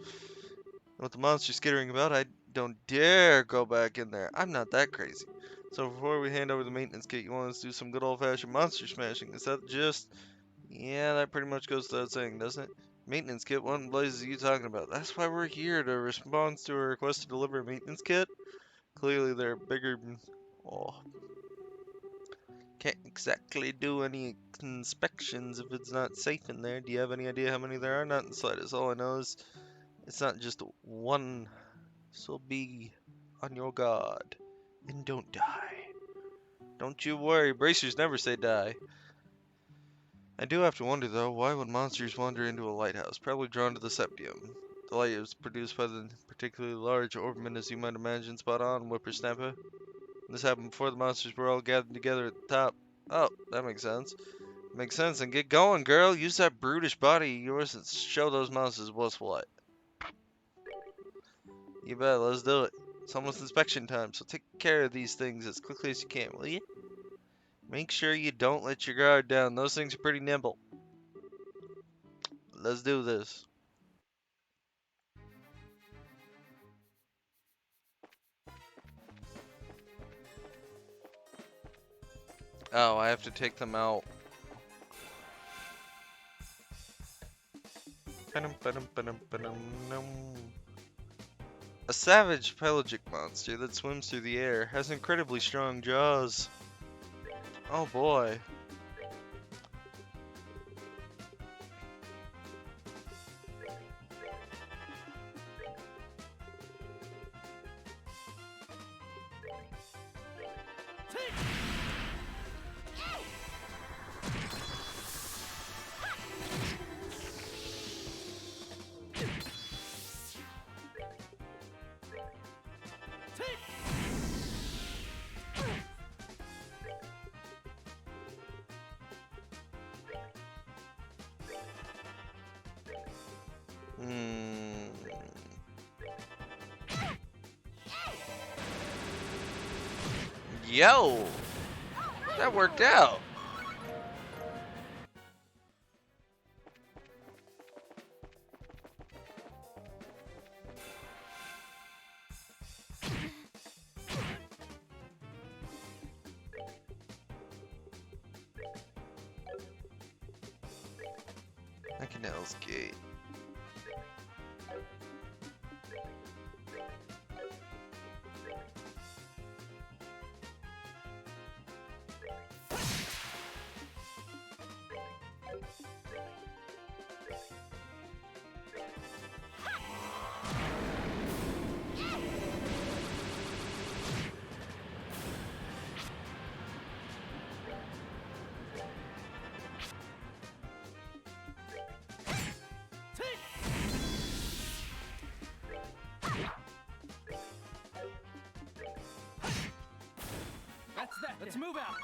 With the monsters skittering about, I don't dare go back in there. I'm not that crazy. So before we hand over the maintenance kit, you want us to do some good old-fashioned monster smashing. Is that just... Yeah, that pretty much goes without saying, doesn't it? Maintenance kit? What in blazes are you talking about? That's why we're here, to respond to a request to deliver a maintenance kit. Clearly they're bigger... Oh, can't exactly do any inspections if it's not safe in there. Do you have any idea how many there are? Not in the slightest. All I know is it's not just one. So be on your guard and don't die. Don't you worry, bracers never say die. I do have to wonder though, why would monsters wander into a lighthouse? Probably drawn to the septium. The light is produced by the particularly large orbment, as you might imagine. Spot on, whippersnapper. This happened before the monsters were all gathered together at the top. Oh, that makes sense. Makes sense, and get going, girl. Use that brutish body of yours and show those monsters what's what. You bet, let's do it. It's almost inspection time, so take care of these things as quickly as you can, will you? Make sure you don't let your guard down. Those things are pretty nimble. Let's do this. Oh, I have to take them out. A savage pelagic monster that swims through the air has incredibly strong jaws. Oh boy. Yo! That worked out! I can Hell's Gate. Let's move out.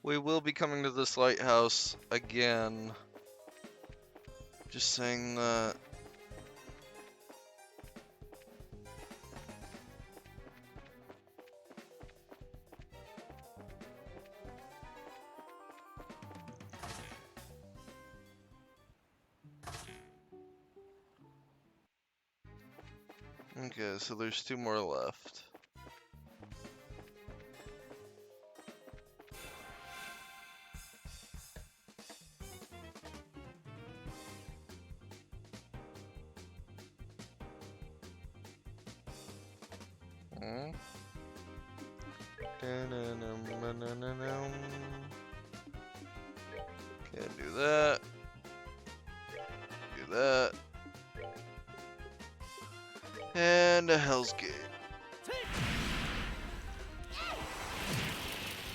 We will be coming to this lighthouse again. Just saying that. Okay, so there's 2 more left. Can't do that. Do that. And a Hell's Gate.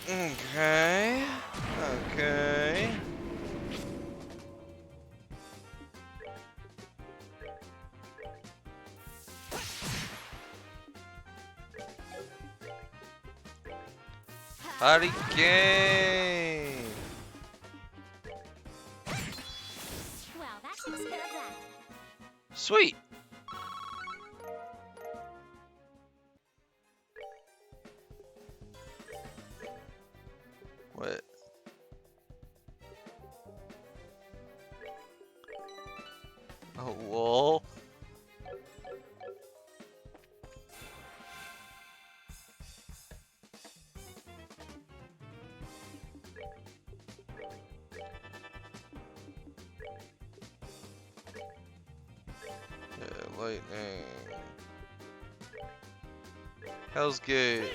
Okay. Okay. Party game! Well, that takes care of that. Sweet! What? Oh, lol. Yeah, lightning. Hell's Gate.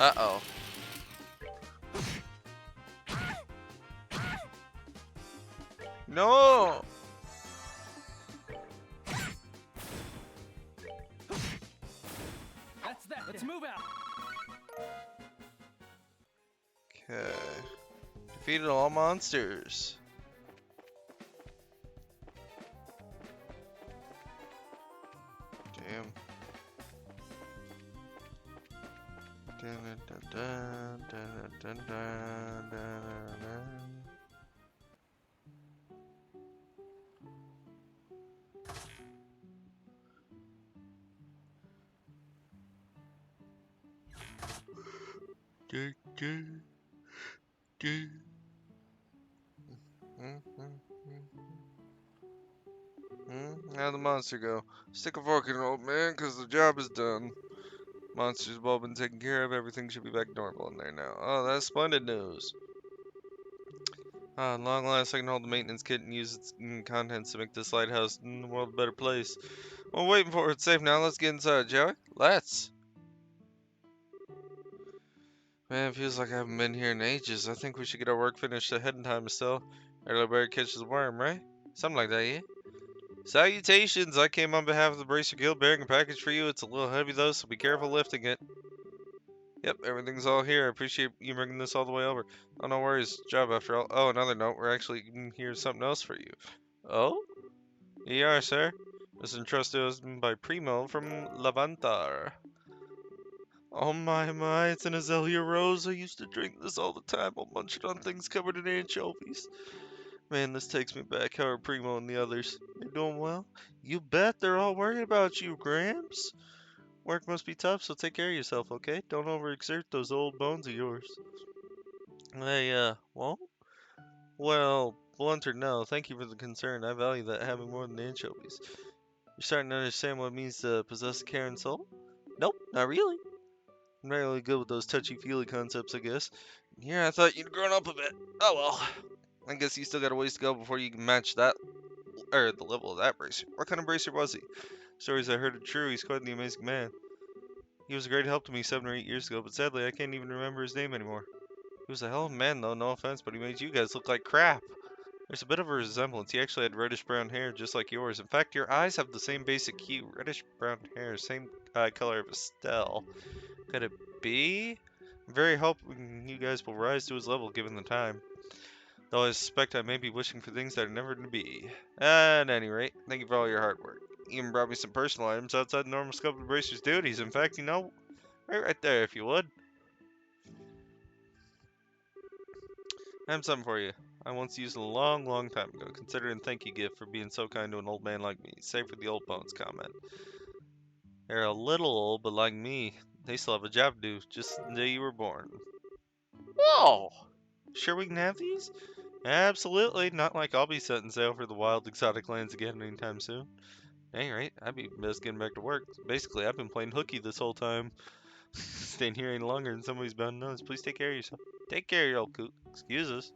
Uh-oh. No! That's that. Let's move out. Okay. Defeated all monsters. Damn. Dun, dun, dun, dun, dun, dun, dun, dun, dun. Dun, dun, dun. How'd the monster go? Stick a fork in it, old man, 'cause the job is done. Monsters have all been taken care of. Everything should be back normal in there now. Oh, that's splendid news. At long last, I can hold the maintenance kit and use its contents to make this lighthouse in the world a better place. Well, waiting for it. It's safe now. Let's get inside, shall we? Let's. Man, it feels like I haven't been here in ages. I think we should get our work finished ahead in time, Estelle. Early bird catches the worm, right? Something like that, yeah? Salutations! I came on behalf of the Bracer Guild bearing a package for you. It's a little heavy though, so be careful lifting it. Yep, everything's all here. I appreciate you bringing this all the way over. Oh, no worries. Job after all. Oh, another note. We're actually here's something else for you. Oh? Here you are, sir. This is entrusted to us by Primo from Levantar. Oh my, it's an azalea rose. I used to drink this all the time while munching on things covered in anchovies. Man, this takes me back. How are Primo and the others? They doing well? You bet they're all worried about you, Gramps. Work must be tough, so take care of yourself, okay? Don't overexert those old bones of yours. Hey, won't? Well, blunt or no, thank you for the concern. I value that having more than anchovies. You're starting to understand what it means to possess a caring soul? Nope, not really. I'm not really good with those touchy-feely concepts, I guess. Yeah, I thought you'd grown up a bit. Oh well. I guess you still got a ways to go before you can match that, or the level of that bracer. What kind of bracer was he? Stories I heard are true. He's quite the amazing man. He was a great help to me 7 or 8 years ago, but sadly I can't even remember his name anymore. He was a hell of a man, though, no offense, but he made you guys look like crap. There's a bit of a resemblance. He actually had reddish-brown hair, just like yours. In fact, your eyes have the same basic hue. Reddish-brown hair, same eye color of Estelle. Could it be? I'm very hoping you guys will rise to his level given the time. Though I suspect I may be wishing for things that are never to be. At any rate, thank you for all your hard work. You even brought me some personal items outside the normal scope of the Bracer's duties. In fact, you know, right there, if you would. I have something for you. I once used a long time ago. Consider it a thank you gift for being so kind to an old man like me. Save for the old bones comment. They're a little old, but like me, they still have a job to do, just the day you were born. Whoa! Sure we can have these? Absolutely. Not like I'll be setting sail for the wild exotic lands again anytime soon. Dang right, I'd be best getting back to work. Basically, I've been playing hooky this whole time. Staying here any longer than somebody's bound to notice. Please take care of yourself. Take care of your old coot. Excuse us.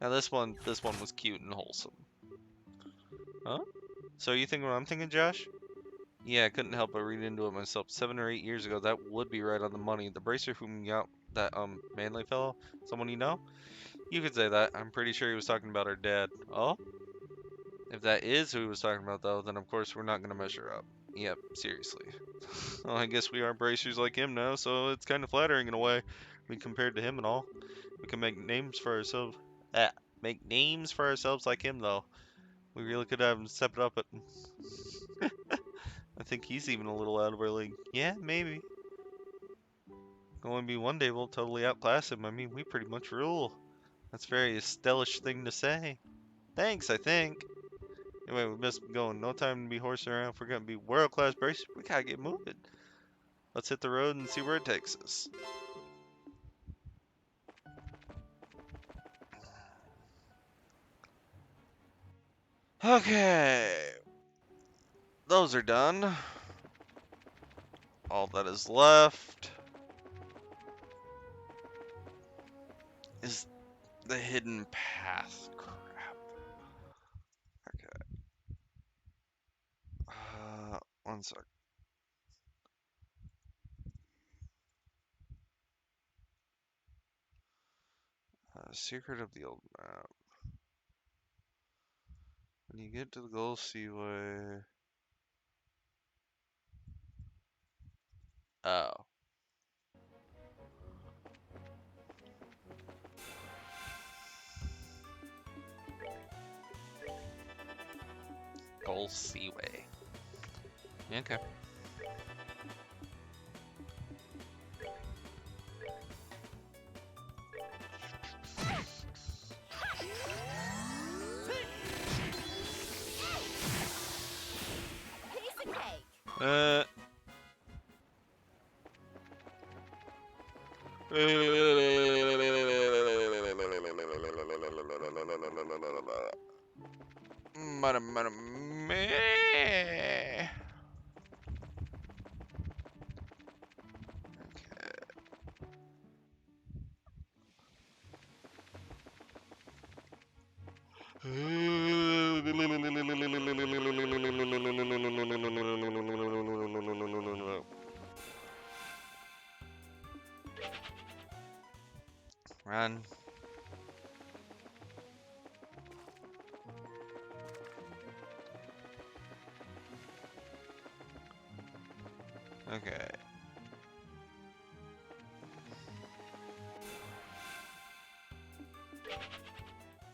Now this one was cute and wholesome. Huh? So you think what I'm thinking, Josh? Yeah, I couldn't help but read into it myself. 7 or 8 years ago, that would be right on the money. The bracer whom you got, that manly fellow, someone you know? You could say that. I'm pretty sure he was talking about our dad. Oh? If that is who he was talking about, though, then of course we're not gonna measure up. Yep, seriously. Well, I guess we are bracers like him now, so it's kind of flattering in a way. I mean, compared to him and all, we can make names for ourselves. Make names for ourselves like him, though. We really could have him step it up. I think he's even a little out of our league. Yeah, maybe. Going to be one day we'll totally outclass him. I mean, we pretty much rule. That's a very stylish thing to say. Thanks, I think. Anyway, we must be going. No time to be horsing around. If we're going to be world-class bracers, we gotta get moving. Let's hit the road and see where it takes us. Okay. Those are done. All that is left is the hidden path. Crap. Okay. One sec. secret of the old map. When you get to the Gulf Seaway. Oh. Gulf Seaway. Okay. Piece of cake. Meh. Run. Okay.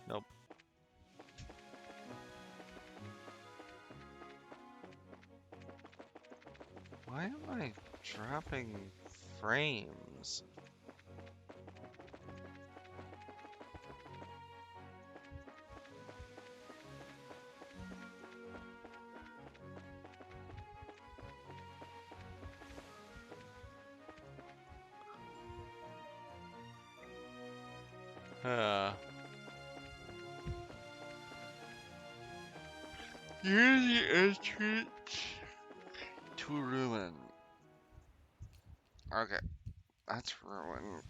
Nope. Why am I dropping frames? Here's the entrance to ruin. Okay, that's ruin.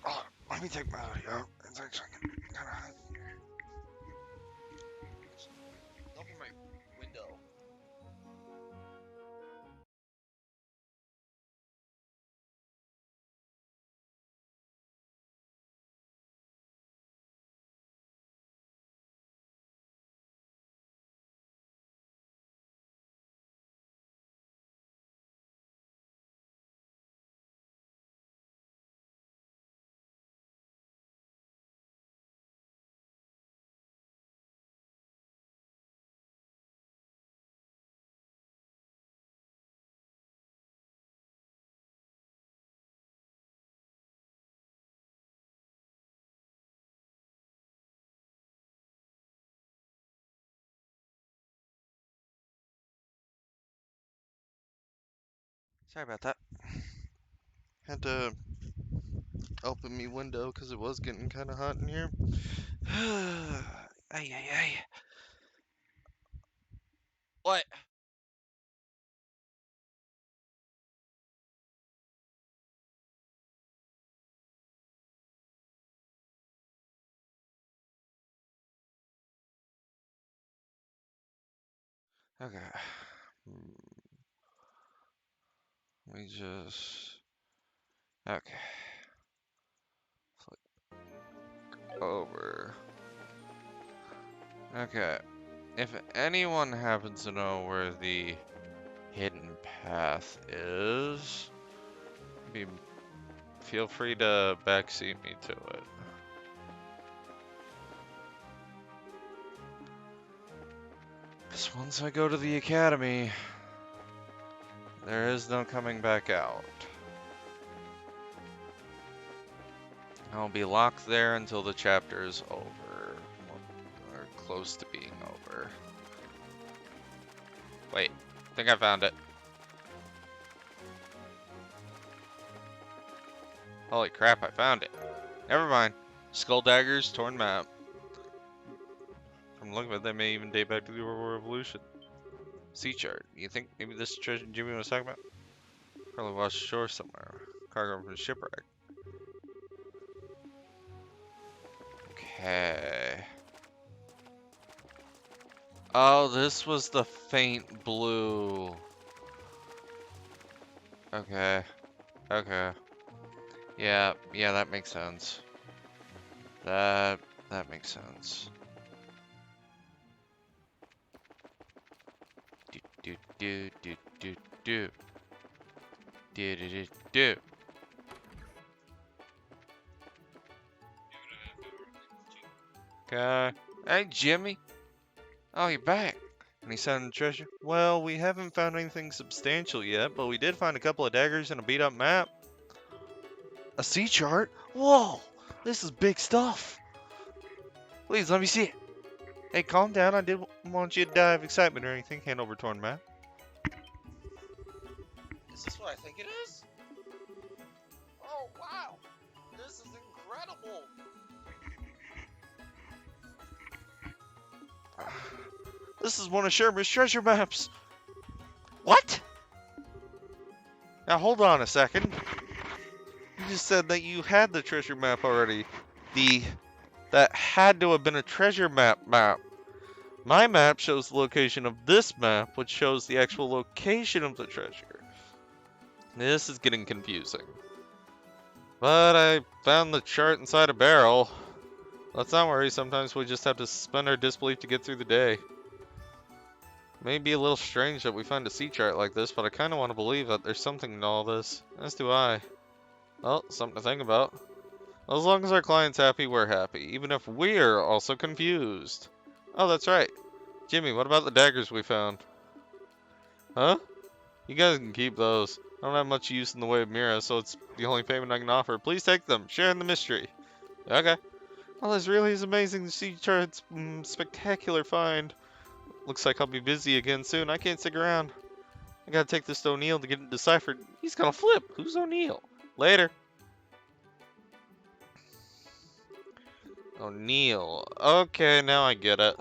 Oh, let me take my hoodie out. It's actually kind of hot in here. Open my window. Sorry about that. Had to open me window because it was getting kind of hot in here. Ay, ay, ay. What? Okay. We just... Okay. Flip over. Okay. If anyone happens to know where the hidden path is, feel free to backseat me to it. Because once I go to the academy, there is no coming back out. I'll be locked there until the chapter is over, or close to being over. Wait, I think I found it. Holy crap, I found it. Never mind. Skull Daggers, torn map. From looking at it, they may even date back to the War Revolution. Sea chart. You think maybe this treasure Jimmy was talking about? Probably washed ashore somewhere. Cargo from a shipwreck. Okay. Oh, this was the faint blue. Okay. Okay. Yeah, that makes sense. That makes sense. Do do do do do do do do do do. Okay. Hey, Jimmy. Oh, you're back. Any sign of treasure? Well, we haven't found anything substantial yet, but we did find a couple of daggers and a beat-up map. A sea chart? Whoa! This is big stuff. Please, let me see it. Hey, calm down. I didn't want you to die of excitement or anything. Hand over torn map. Is this what I think it is? Oh, wow! This is incredible! This is one of Sherman's treasure maps. What? Now hold on a second. You just said that you had the treasure map already. That had to have been a treasure map. My map shows the location of this map, which shows the actual location of the treasure. This is getting confusing. But I found the chart inside a barrel. Let's not worry, sometimes we just have to suspend our disbelief to get through the day. May be a little strange that we find a sea chart like this, but I kind of want to believe that there's something in all this. As do I. Well, something to think about. As long as our client's happy, we're happy, even if we're also confused. Oh, that's right. Jimmy, what about the daggers we found? Huh? You guys can keep those. I don't have much use in the way of Mira, so it's the only payment I can offer. Please take them. Share in the mystery. Okay. Well, this really is amazing. The sea chart's spectacular find. Looks like I'll be busy again soon. I can't stick around. I gotta take this to O'Neill to get it deciphered. He's gonna flip. Who's O'Neill? Later. O'Neill. Okay, now I get it.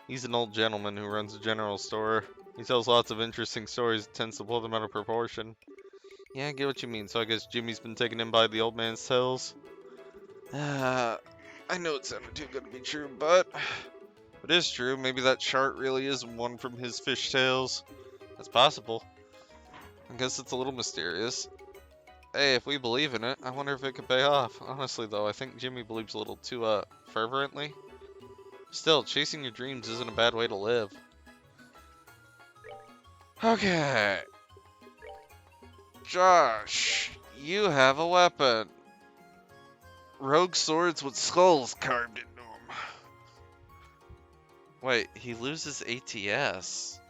He's an old gentleman who runs a general store. He tells lots of interesting stories and tends to pull them out of proportion. Yeah, I get what you mean. So I guess Jimmy's been taken in by the old man's tales. I know it sounded too good to be true, but it is true. Maybe that chart really is one from his fish tales. That's possible. I guess it's a little mysterious. Hey, if we believe in it, I wonder if it could pay off. Honestly, though, I think Jimmy believes a little too, fervently. Still, chasing your dreams isn't a bad way to live. Okay. Josh, you have a weapon. Rogue swords with skulls carved into them. Wait, he loses ATS.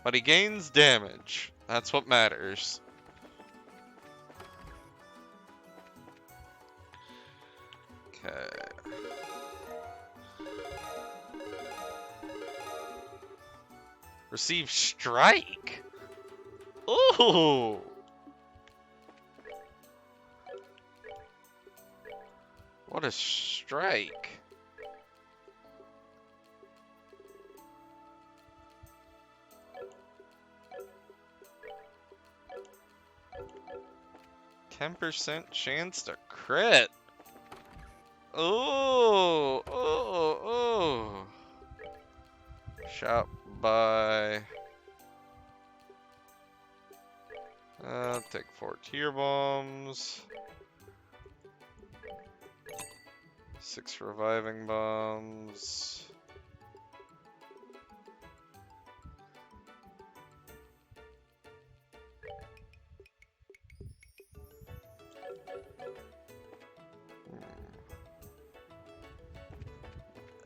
But he gains damage. That's what matters. Okay. Receive strike. Ooh. What a strike. %10 chance to crit. Oh, oh, oh. Shot by. Take 4 tier bombs. 6 reviving bombs.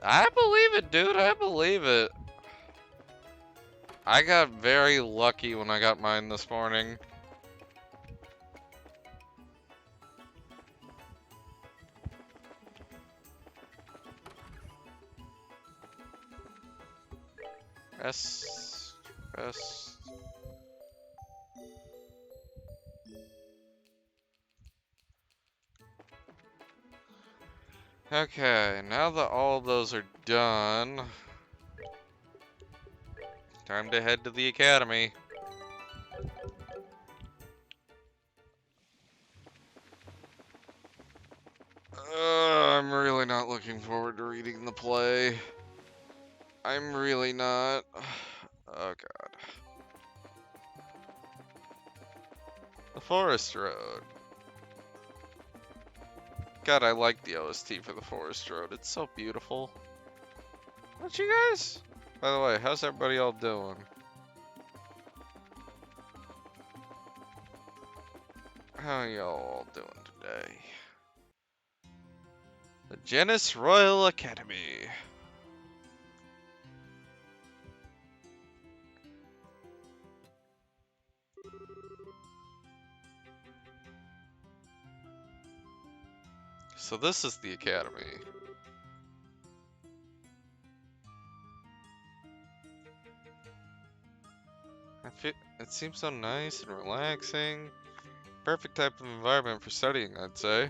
I believe it, dude. I believe it. I got very lucky when I got mine this morning. Rest. Okay, now that all of those are done, time to head to the academy. I'm really not looking forward to reading the play. I'm really not. Oh god. The forest road. God, I like the OST for the Forest Road. It's so beautiful. Don't you guys? By the way, how's everybody all doing? How y'all all doing today? The Genis Royal Academy. So this is the academy. It seems so nice and relaxing. Perfect type of environment for studying, I'd say.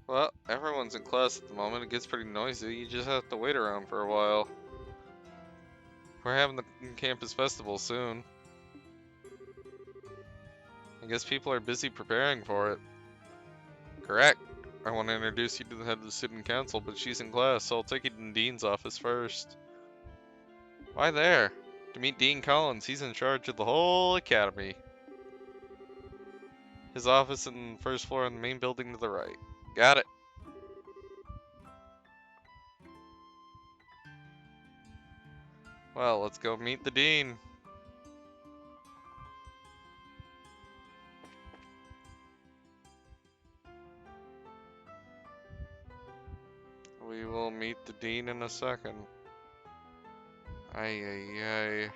Well, everyone's in class at the moment. It gets pretty noisy. You just have to wait around for a while. We're having the campus festival soon. I guess people are busy preparing for it. Correct. I want to introduce you to the head of the student council, but she's in class, so I'll take you to the dean's office first. Why there? To meet Dean Collins. He's in charge of the whole academy. His office on the first floor in the main building to the right. Got it. Well, let's go meet the dean. We will meet the dean in a second. Ay, ay, ay.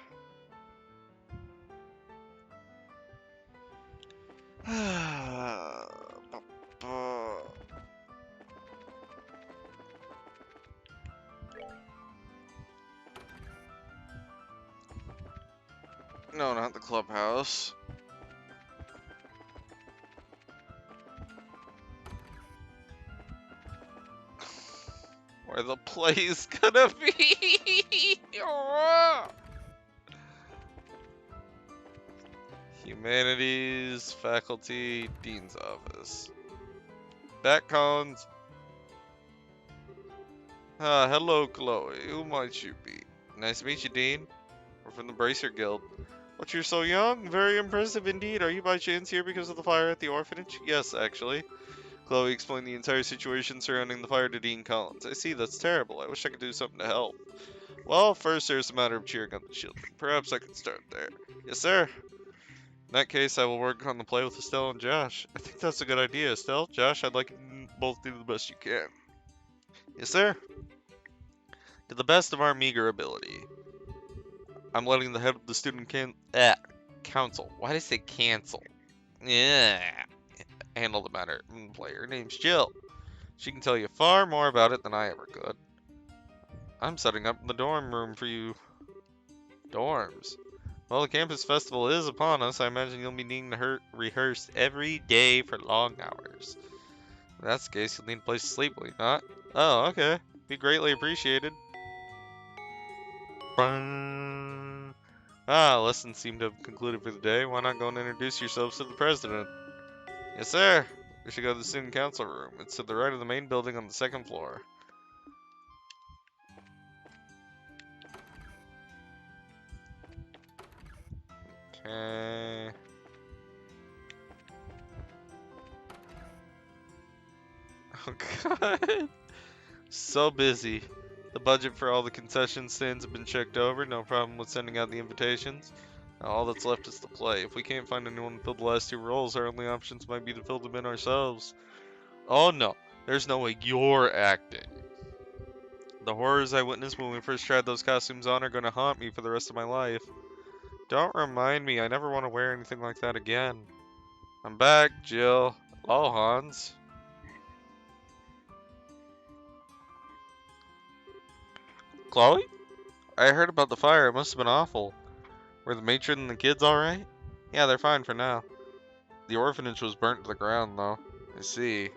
No, not the clubhouse. Where the play's gonna be. Humanities, faculty, dean's office. Back Collins. Hello, Chloe. Who might you be? Nice to meet you, Dean. We're from the Bracer Guild. What, you're so young? Very impressive indeed. Are you by chance here because of the fire at the orphanage? Yes, actually. Chloe explained the entire situation surrounding the fire to Dean Collins. I see, that's terrible. I wish I could do something to help. Well, first there's a matter of cheering on the children. Perhaps I could start there. Yes, sir. In that case, I will work on the play with Estelle and Josh. I think that's a good idea. Estelle, Josh, I'd like you to both do the best you can. Yes, sir. To the best of our meager ability. I'm letting the head of the student council. Why did I say cancel? Yeah. Handle the matter. Player. Her name's Jill. She can tell you far more about it than I ever could. I'm setting up the dorm room for you. Dorms. Well, the campus festival is upon us. I imagine you'll be needing to rehearse every day for long hours. In that case, you'll need a place to sleep, will you not? Oh, okay. Be greatly appreciated. Bung. Lessons seem to have concluded for the day. Why not go and introduce yourselves to the president? Yes, sir. We should go to the student council room. It's to the right of the main building on the second floor. Okay. Oh god. So busy. The budget for all the concession stands have been checked over. No problem with sending out the invitations. Now all that's left is to play. If we can't find anyone to fill the last two roles, our only options might be to fill them in ourselves. Oh no. There's no way you're acting. The horrors I witnessed when we first tried those costumes on are going to haunt me for the rest of my life. Don't remind me. I never want to wear anything like that again. I'm back, Jill. Hello, Hans. Chloe? I heard about the fire. It must have been awful. Were the matron and the kids alright? Yeah, they're fine for now. The orphanage was burnt to the ground, though. I see.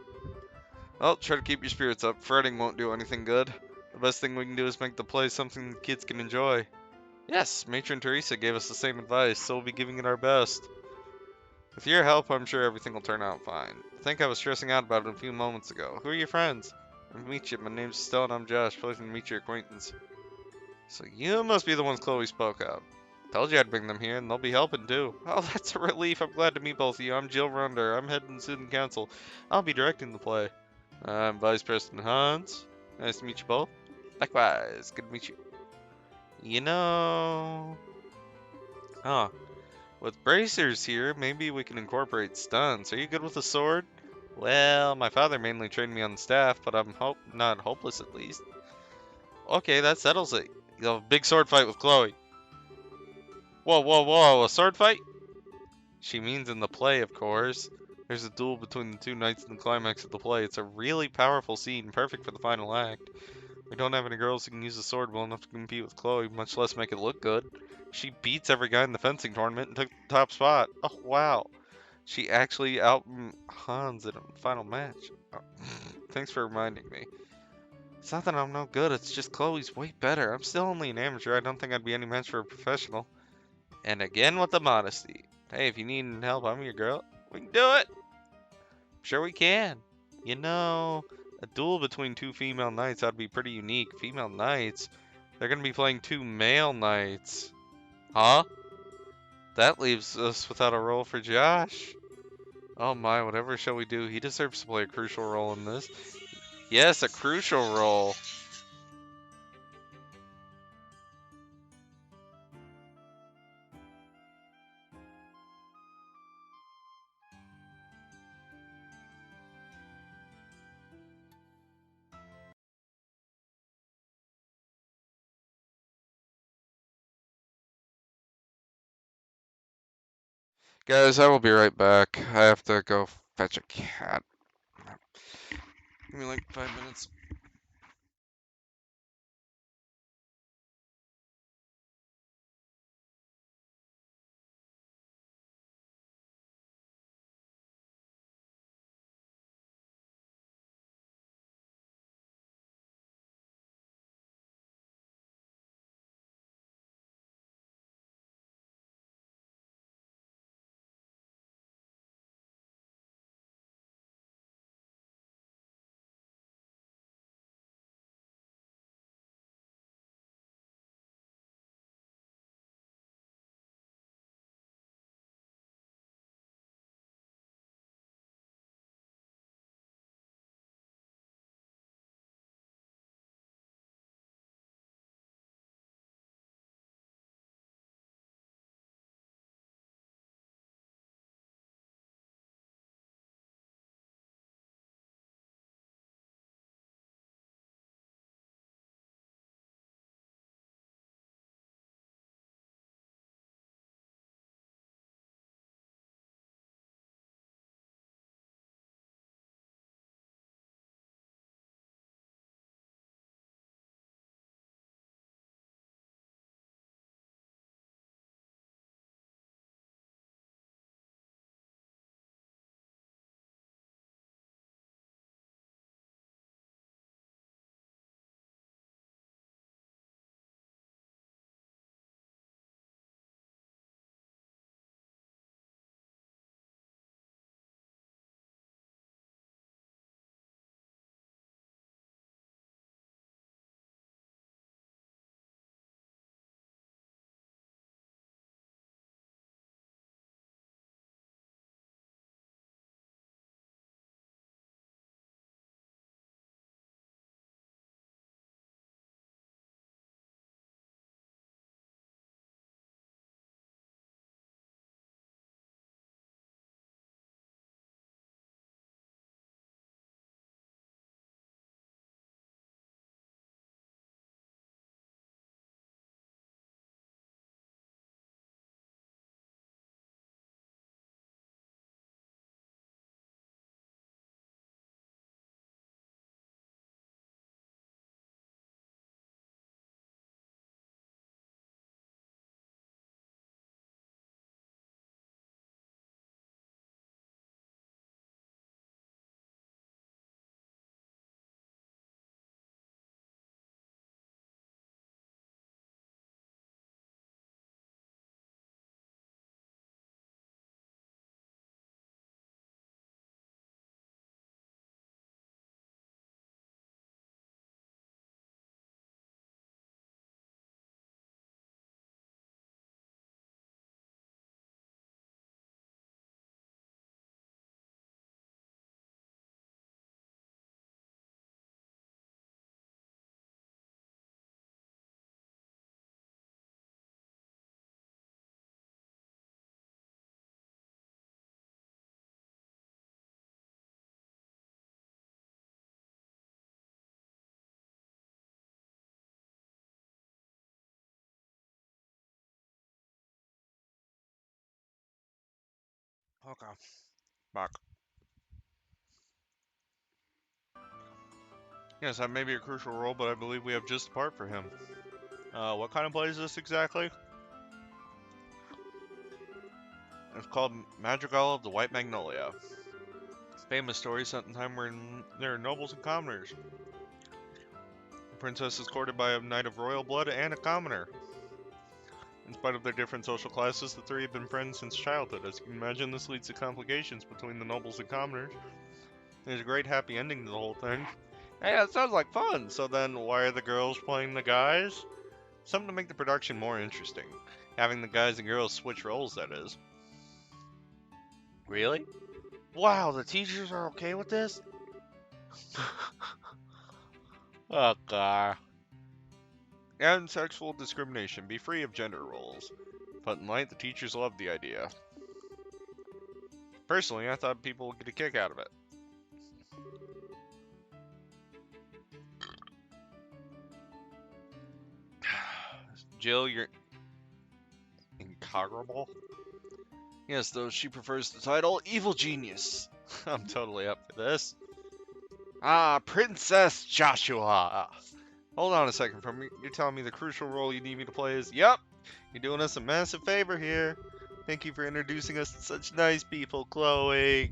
Well, try to keep your spirits up. Fretting won't do anything good. The best thing we can do is make the play something the kids can enjoy. Yes, Matron Teresa gave us the same advice, so we'll be giving it our best. With your help, I'm sure everything will turn out fine. I think I was stressing out about it a few moments ago. Who are your friends? Nice to meet you. My name's Estelle and I'm Josh. Pleasure to meet your acquaintance. So you must be the ones Chloe spoke of. Told you I'd bring them here, and they'll be helping too. Oh, that's a relief. I'm glad to meet both of you. I'm Jill Runder. I'm head of the student council. I'll be directing the play. I'm Vice President Hans. Nice to meet you both. Likewise. Good to meet you. You know... Huh. With bracers here, maybe we can incorporate stunts. Are you good with a sword? Well, my father mainly trained me on the staff, but I'm not hopeless at least. Okay, that settles it. You'll have a big sword fight with Chloe. Whoa, whoa, whoa, a sword fight? She means in the play, of course. There's a duel between the two knights in the climax of the play. It's a really powerful scene, perfect for the final act. We don't have any girls who can use a sword well enough to compete with Chloe, much less make it look good. She beats every guy in the fencing tournament and took the top spot. Oh, wow. She actually out Hans in a final match. Oh, thanks for reminding me. It's not that I'm no good, it's just Chloe's way better. I'm still only an amateur. I don't think I'd be any match for a professional. And again with the modesty. Hey, if you need help, I'm your girl. We can do it. Sure we can. You know, a duel between two female knights ought to be pretty unique. Female knights? They're gonna be playing two male knights. Huh? That leaves us without a role for Josh. Oh my, whatever shall we do? He deserves to play a crucial role in this. Yes, a crucial role. Guys, I will be right back. I have to go fetch a cat. Give me like 5 minutes. Okay. Back. Yes, that may be a crucial role, but I believe we have just the part for him. What kind of play is this exactly? It's called Madrigal of the White Magnolia. Famous story set in time when there are nobles and commoners. The princess is courted by a knight of royal blood and a commoner. In spite of their different social classes, the three have been friends since childhood. As you can imagine, this leads to complications between the nobles and commoners. There's a great happy ending to the whole thing. Hey, that sounds like fun! So then, why are the girls playing the guys? Something to make the production more interesting. Having the guys and girls switch roles, that is. Really? Wow, the teachers are okay with this? Oh, God. And sexual discrimination. Be free of gender roles. But in light, the teachers loved the idea. Personally, I thought people would get a kick out of it. Jill, you're incomparable. Yes, though she prefers the title Evil Genius. I'm totally up for this. Ah, Princess Joshua. Hold on a second, you're telling me the crucial role you need me to play is... Yep, you're doing us a massive favor here. Thank you for introducing us to such nice people, Chloe.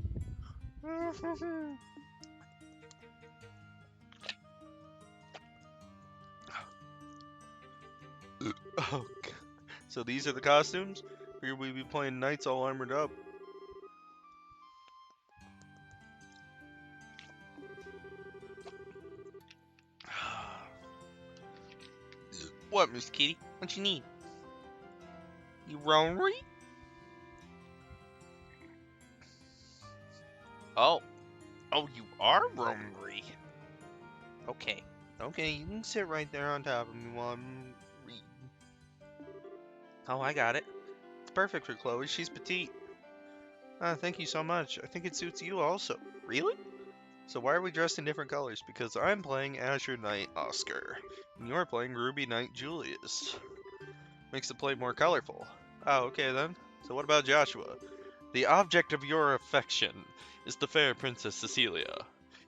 Oh, God. So these are the costumes? Figured we'd be playing knights all armored up. What, Miss Kitty? What you need? You Rory? Oh. Oh, you are Rory. Okay. Okay, you can sit right there on top of me while I'm reading. Oh, I got it. It's perfect for Chloe. She's petite. Thank you so much. I think it suits you also. Really? So why are we dressed in different colors? Because I'm playing Azure Knight Oscar, and you're playing Ruby Knight Julius. Makes the play more colorful. Oh, okay then. So what about Joshua? The object of your affection is the fair Princess Cecilia.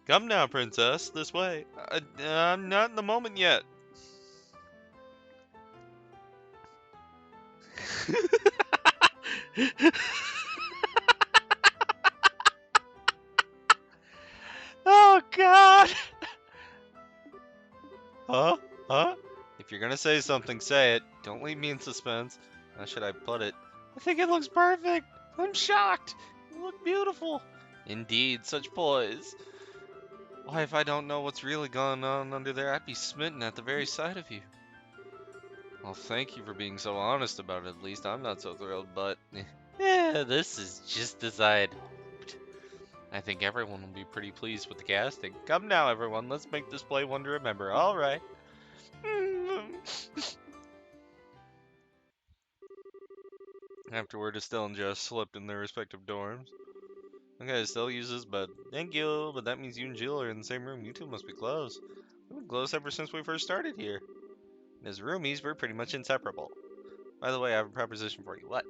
Come now, Princess, this way. I'm not in the moment yet. Oh, God! Huh? Huh? If you're gonna say something, say it. Don't leave me in suspense. How should I put it? I think it looks perfect. I'm shocked. You look beautiful. Indeed, such poise. Why, if I don't know what's really going on under there, I'd be smitten at the very sight of you. Well, thank you for being so honest about it. At least I'm not so thrilled, but... Yeah, this is just as I'd hoped. I think everyone will be pretty pleased with the casting. Come now, everyone. Let's make this play one to remember. All right. Afterward, Estelle and Jess slept in their respective dorms. Okay, Estelle uses bed. Thank you, but that means you and Jill are in the same room. You two must be close. We've been close ever since we first started here. And as roomies, we're pretty much inseparable. By the way, I have a proposition for you. What?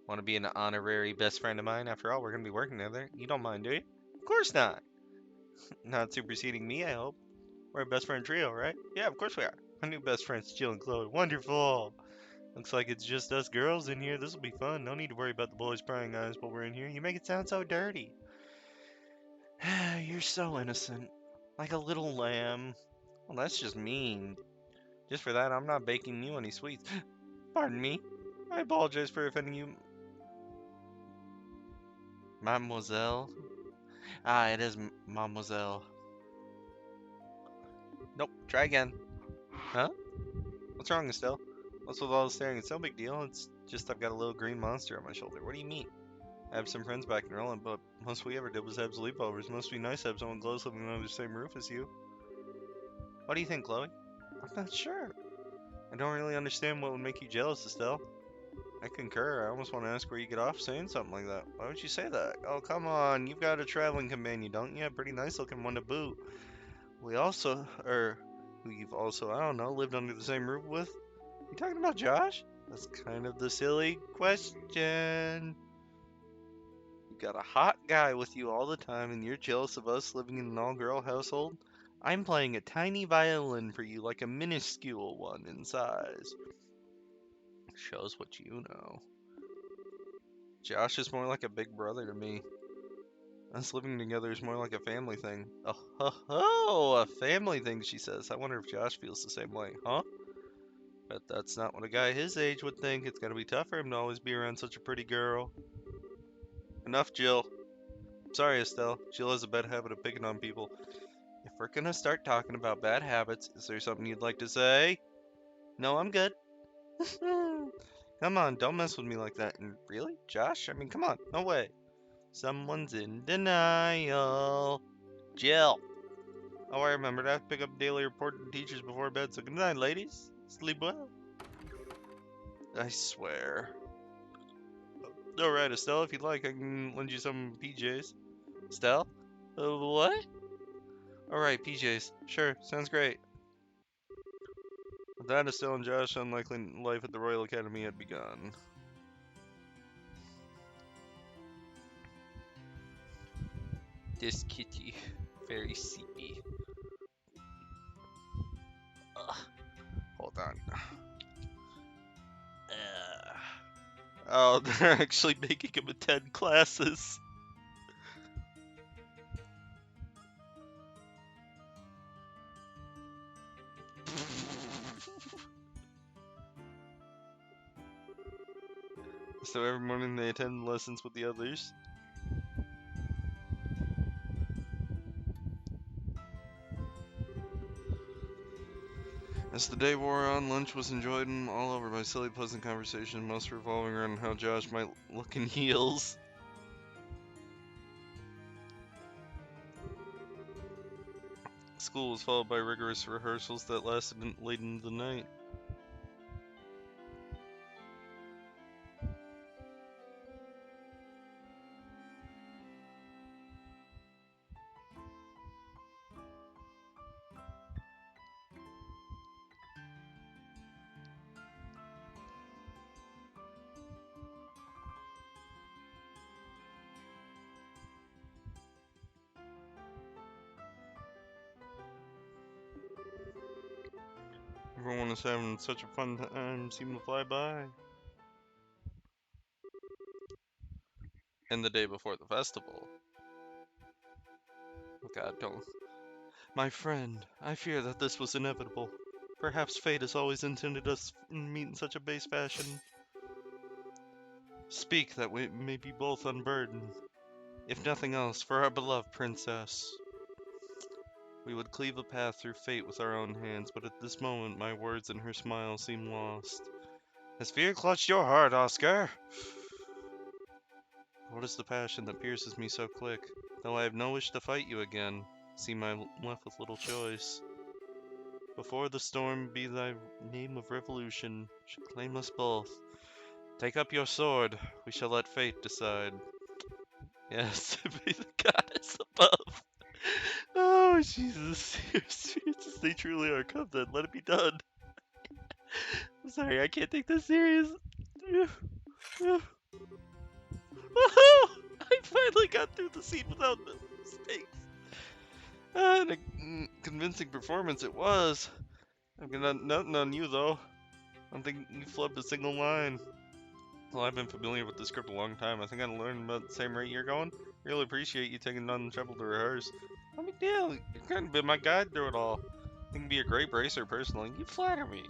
Want to be an honorary best friend of mine? After all, we're going to be working together. You don't mind, do you? Of course not. Not superseding me, I hope. We're a best friend trio, right? Yeah, of course we are. My new best friends, Jill and Chloe. Wonderful. Looks like it's just us girls in here. This will be fun. No need to worry about the boys' prying eyes while we're in here. You make it sound so dirty. You're so innocent. Like a little lamb. Well, that's just mean. Just for that, I'm not baking you any sweets. Pardon me. I apologize for offending you, Mademoiselle. Ah, it is Mademoiselle. Nope, try again. Huh? What's wrong, Estelle? What's with all the staring? It's no big deal. It's just I've got a little green monster on my shoulder. What do you mean? I have some friends back in Ireland, but most we ever did was have sleepovers. Must be nice to have someone close living under the same roof as you. What do you think, Chloe? I'm not sure. I don't really understand what would make you jealous, Estelle. I concur. I almost want to ask where you get off saying something like that. Why would you say that? Oh, come on. You've got a traveling companion, don't you? A pretty nice looking one to boot. We also, who you've also, I don't know, lived under the same roof with? You talking about Josh? That's kind of the silly question. got a hot guy with you all the time and you're jealous of us living in an all-girl household? I'm playing a tiny violin for you, like a minuscule one in size. Shows what you know. Josh is more like a big brother to me. Us living together is more like a family thing. Oh, ho, ho, a family thing, she says. I wonder if Josh feels the same way, huh? But that's not what a guy his age would think. It's gotta be tough for him to always be around such a pretty girl. Enough, Jill. Sorry, Estelle. Jill has a bad habit of picking on people. If we're gonna start talking about bad habits, is there something you'd like to say? No, I'm good. Come on, don't mess with me like that. And really? Josh? I mean, come on. No way. Someone's in denial. Jill. Oh, I remembered. I have to pick up daily report to teachers before bed, so good night, ladies. Sleep well. I swear. Alright, Estelle, if you'd like, I can lend you some PJs. Estelle? What? Alright, PJs. Sure, sounds great. With that, Estelle and Josh, unlikely life at the Royal Academy had begun. This kitty, very sleepy. Hold on. Oh, they're actually making him attend classes. So every morning they attend lessons with the others. As the day wore on, lunch was enjoyed and all over by silly, pleasant conversation, most revolving around how Josh might look in heels. School was followed by rigorous rehearsals that lasted late into the night. Everyone was having such a fun time, seemed to fly by. And the day before the festival. Oh God, don't. My friend, I fear that this was inevitable. Perhaps fate has always intended us to meet in such a base fashion. Speak that we may be both unburdened. If nothing else, for our beloved princess. We would cleave a path through fate with our own hands, but at this moment my words and her smile seem lost. Has fear clutched your heart, Oscar? What is the passion that pierces me so quick? Though I have no wish to fight you again, seem I left with little choice. Before the storm be thy name of revolution, should claim us both. Take up your sword, we shall let fate decide. Yes, be the goddess above. Oh, Jesus. Spirits, they truly are. Come then, let it be done. I'm sorry, I can't take this serious. I finally got through the scene without mistakes. And a convincing performance it was. I've got nothing on you, though. I don't think you flubbed a single line. Well, I've been familiar with the script a long time. I think I learned about the same rate you're going. Really appreciate you taking on the trouble to rehearse. No big deal. You've kind of been my guide through it all. I think you'd be a great bracer personally. You flatter me.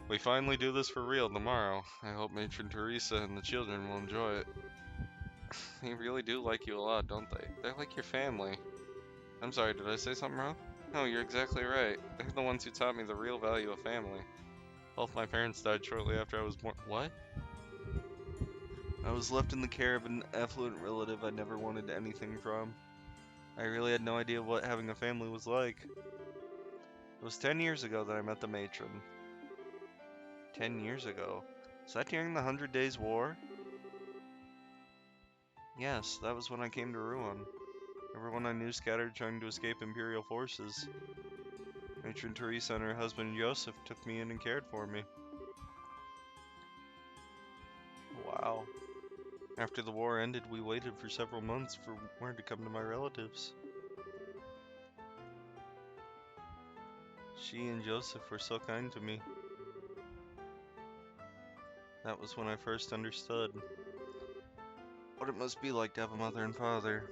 We finally do this for real tomorrow. I hope Matron Teresa and the children will enjoy it. They really do like you a lot, don't they? They're like your family. I'm sorry, did I say something wrong? No, you're exactly right. They're the ones who taught me the real value of family. Both my parents died shortly after I was born. What? I was left in the care of an affluent relative I never wanted anything from. I really had no idea what having a family was like. It was 10 years ago that I met the matron. 10 years ago? Was that during the 100 Days War? Yes, that was when I came to Rouen. Everyone I knew scattered trying to escape Imperial forces. Matron Teresa and her husband Joseph took me in and cared for me. After the war ended, we waited for several months for word to come to my relatives. She and Joseph were so kind to me. That was when I first understood what it must be like to have a mother and father,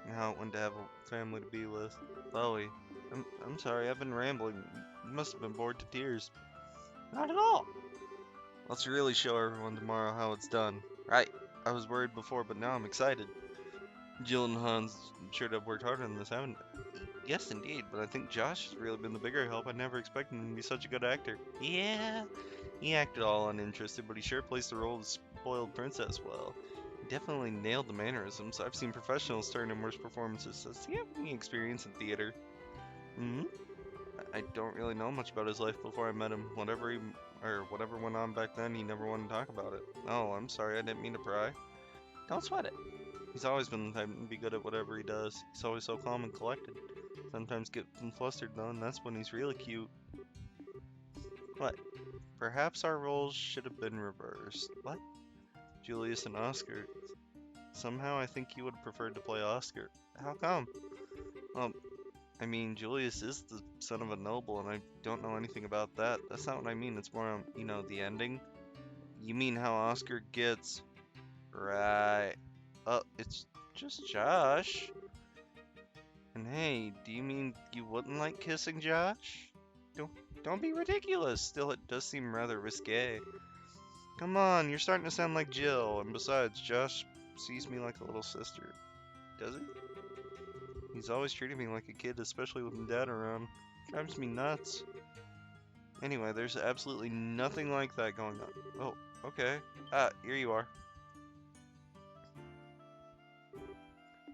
and how it went to have a family to be with. Chloe, I'm sorry, I've been rambling. You must have been bored to tears. Not at all. Let's really show everyone tomorrow how it's done. Right. I was worried before, but now I'm excited. Jill and Hans sure have worked hard on this, haven't they? Yes, indeed, but I think Josh has really been the bigger help. I never expected him to be such a good actor. Yeah, he acted all uninterested, but he sure plays the role of the spoiled princess well. He definitely nailed the mannerisms. I've seen professionals turn in worse performances. Does he have any experience in theater? Hmm? I don't really know much about his life before I met him. Whatever went on back then, he never wanted to talk about it. Oh, I'm sorry, I didn't mean to pry. Don't sweat it. He's always been the type to be good at whatever he does. He's always so calm and collected. Sometimes gets him flustered though, and that's when he's really cute. What? Perhaps our roles should have been reversed. What? Julius and Oscar. Somehow I think you would have preferred to play Oscar. How come? Well, I mean, Julius is the son of a noble, and I don't know anything about that. That's not what I mean. It's more, the ending. You mean how Oscar gets... Right. It's just Josh. And hey, do you mean you wouldn't like kissing Josh? Don't be ridiculous. Still, it does seem rather risque. Come on, you're starting to sound like Jill. And besides, Josh sees me like a little sister. Does he? He's always treated me like a kid, especially with Dad around. Drives me nuts. Anyway, there's absolutely nothing like that going on. Oh, okay. Here you are.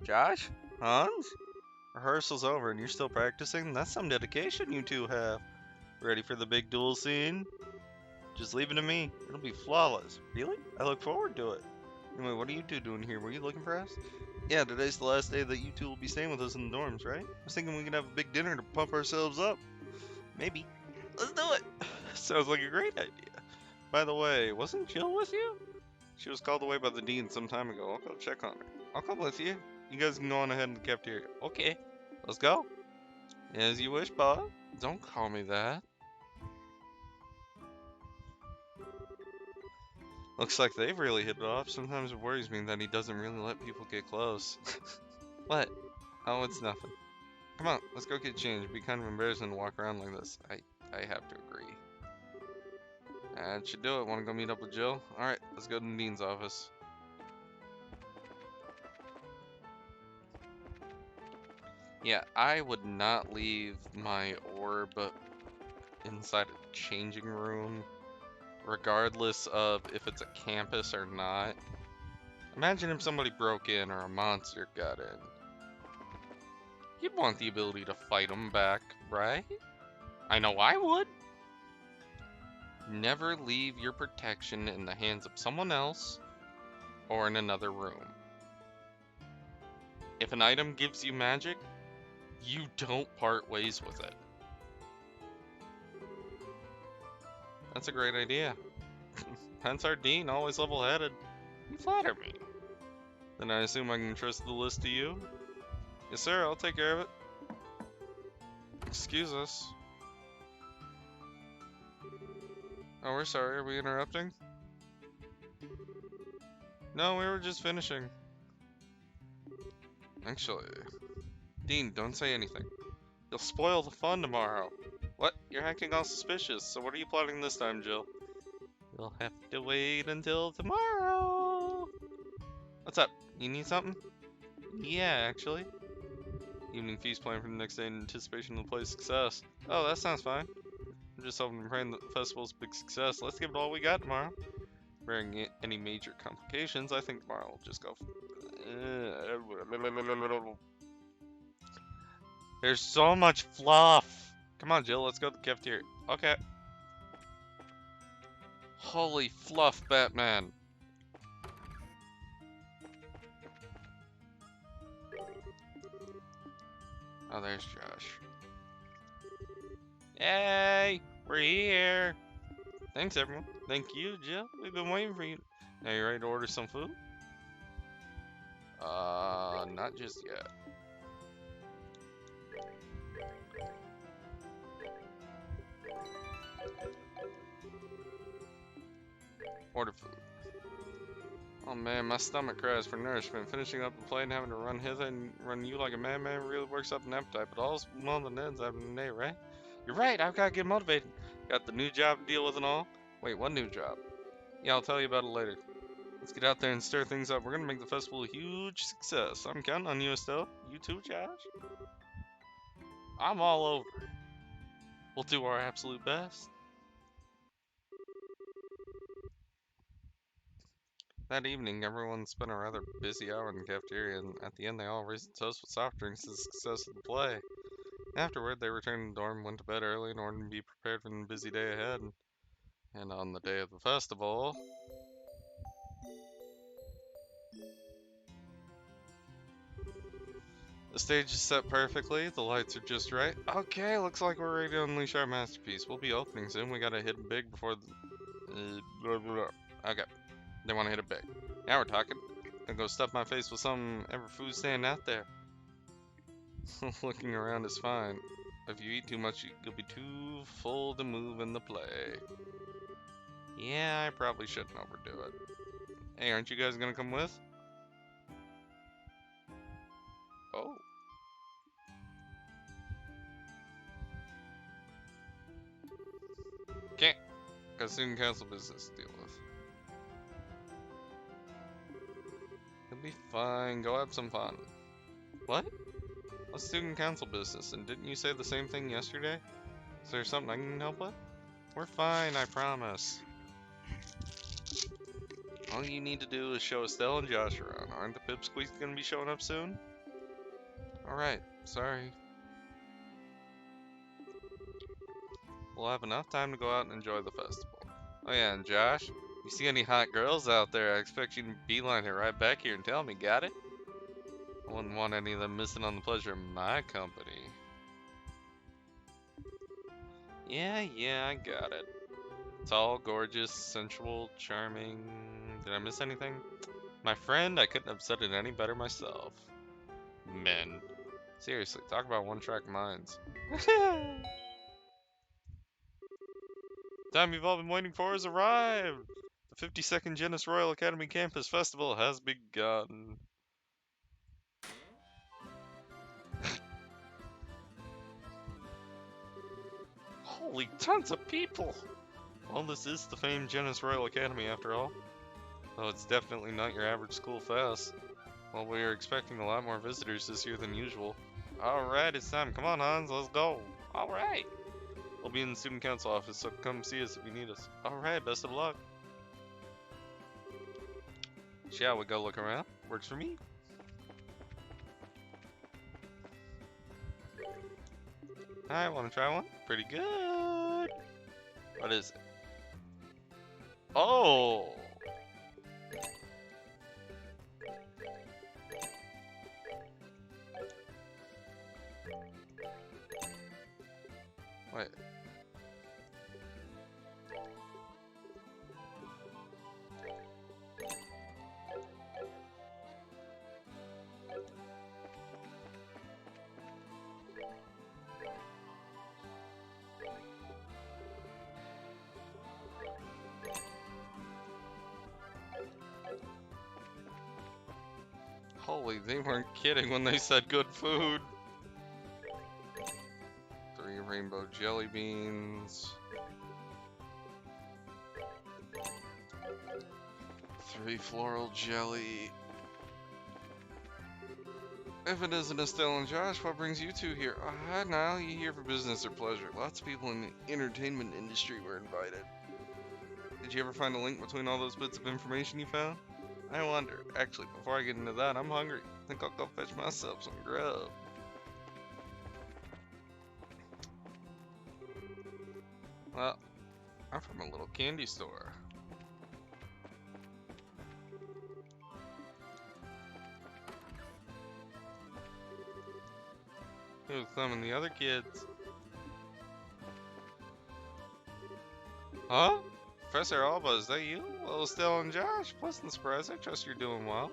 Josh? Hans? Rehearsal's over and you're still practicing? That's some dedication you two have. Ready for the big duel scene? Just leave it to me. It'll be flawless. Really? I look forward to it. Anyway, what are you two doing here? Were you looking for us? Yeah, today's the last day that you two will be staying with us in the dorms, right? I was thinking we could have a big dinner to pump ourselves up. Maybe. Let's do it. Sounds like a great idea. By the way, wasn't Jill with you? She was called away by the dean some time ago. I'll go check on her. I'll come with you. You guys can go on ahead in the cafeteria. Okay. Let's go. As you wish, Bob. Don't call me that. Looks like they've really hit it off. Sometimes it worries me that he doesn't really let people get close. What? Oh, it's nothing. Come on, let's go get changed. It'd be kind of embarrassing to walk around like this. I have to agree. That should do it. Want to go meet up with Jill? Alright, let's go to the dean's office. Yeah, I would not leave my orb inside a changing room, regardless of if it's a campus or not. Imagine if somebody broke in or a monster got in. You'd want the ability to fight them back, right? I know I would. Never leave your protection in the hands of someone else or in another room. If an item gives you magic, you don't part ways with it. That's a great idea. Hence our dean, always level-headed. You flatter me. Then I assume I can trust the list to you? Yes, sir, I'll take care of it. Excuse us. Oh, we're sorry, are we interrupting? No, we were just finishing. Actually, Dean, don't say anything. You'll spoil the fun tomorrow. What? You're acting all suspicious, so what are you plotting this time, Jill? You'll have to wait until tomorrow. What's up? You need something? Yeah, actually. Evening feast planned for the next day in anticipation of the play's success. Oh, that sounds fine. I'm just hoping and praying that the festival's a big success. Let's give it all we got tomorrow. Barring any major complications, I think tomorrow will just go. There's so much fluff. Come on, Jill, let's go to the cafeteria. Okay. Holy fluff, Batman. Oh, there's Josh. Hey, we're here. Thanks, everyone. Thank you, Jill. We've been waiting for you. Now you ready to order some food? Not just yet. Order food. Oh man, my stomach cries for nourishment. Finishing up the plate and having to run hither and run you like a madman really works up an appetite. But all's well that ends after the day, right? You're right, I've got to get motivated. Got the new job to deal with and all. Wait, what new job? Yeah, I'll tell you about it later. Let's get out there and stir things up. We're gonna make the festival a huge success. I'm counting on you, Estelle. You too, Josh? I'm all over. We'll do our absolute best. That evening, everyone spent a rather busy hour in the cafeteria, and at the end, they all raised a toast with soft drinks to the success of the play. Afterward, they returned to the dorm, went to bed early in order to be prepared for the busy day ahead. And on the day of the festival, the stage is set perfectly, the lights are just right. Okay, looks like we're ready to unleash our masterpiece. We'll be opening soon. We gotta hit it big before the. Blah, blah, blah. Okay, they want to hit it big. Now we're talking. Gonna go stuff my face with some ever food stand out there. Looking around is fine. If you eat too much, you'll be too full to move in the play. Yeah, I probably shouldn't overdo it. Hey, aren't you guys gonna come with? Oh. Can't. Got student council business to deal with. You'll be fine. Go have some fun. What? What's student council business? And didn't you say the same thing yesterday? Is there something I can help with? We're fine, I promise. All you need to do is show Estelle and Josh around. Aren't the pipsqueaks gonna be showing up soon? Alright, sorry. We'll have enough time to go out and enjoy the festival. Oh yeah, and Josh, you see any hot girls out there, I expect you to beeline it right back here and tell me, got it? I wouldn't want any of them missing on the pleasure of my company. Yeah, I got it. Tall, gorgeous, sensual, charming. Did I miss anything? My friend, I couldn't have said it any better myself. Men. Seriously, talk about one-track minds. Time you've all been waiting for has arrived! The 52nd Genis Royal Academy Campus Festival has begun. Holy tons of people! Well, this is the famed Genis Royal Academy after all. Though it's definitely not your average school fest. Well, we are expecting a lot more visitors this year than usual. Alright, it's time. Come on, Hans, let's go. Alright! We'll be in the student council office, so come see us if you need us. Alright, best of luck. Shall we go look around? Works for me. Alright, wanna try one? Pretty good. What is it? Oh! Wait. Holy, they weren't kidding when they said good food. 3 rainbow jelly beans. 3 floral jelly. If it isn't Estelle and Josh, what brings you two here? Hi, Niall, you here for business or pleasure? Lots of people in the entertainment industry were invited. Did you ever find a link between all those bits of information you found? I wonder. Actually, before I get into that, I'm hungry. I think I'll go fetch myself some grub. Well, I'm from a little candy store. Here's some of the other kids. Huh? Professor Alba, is that you? Well, Estelle and Josh, pleasant surprise. I trust you're doing well.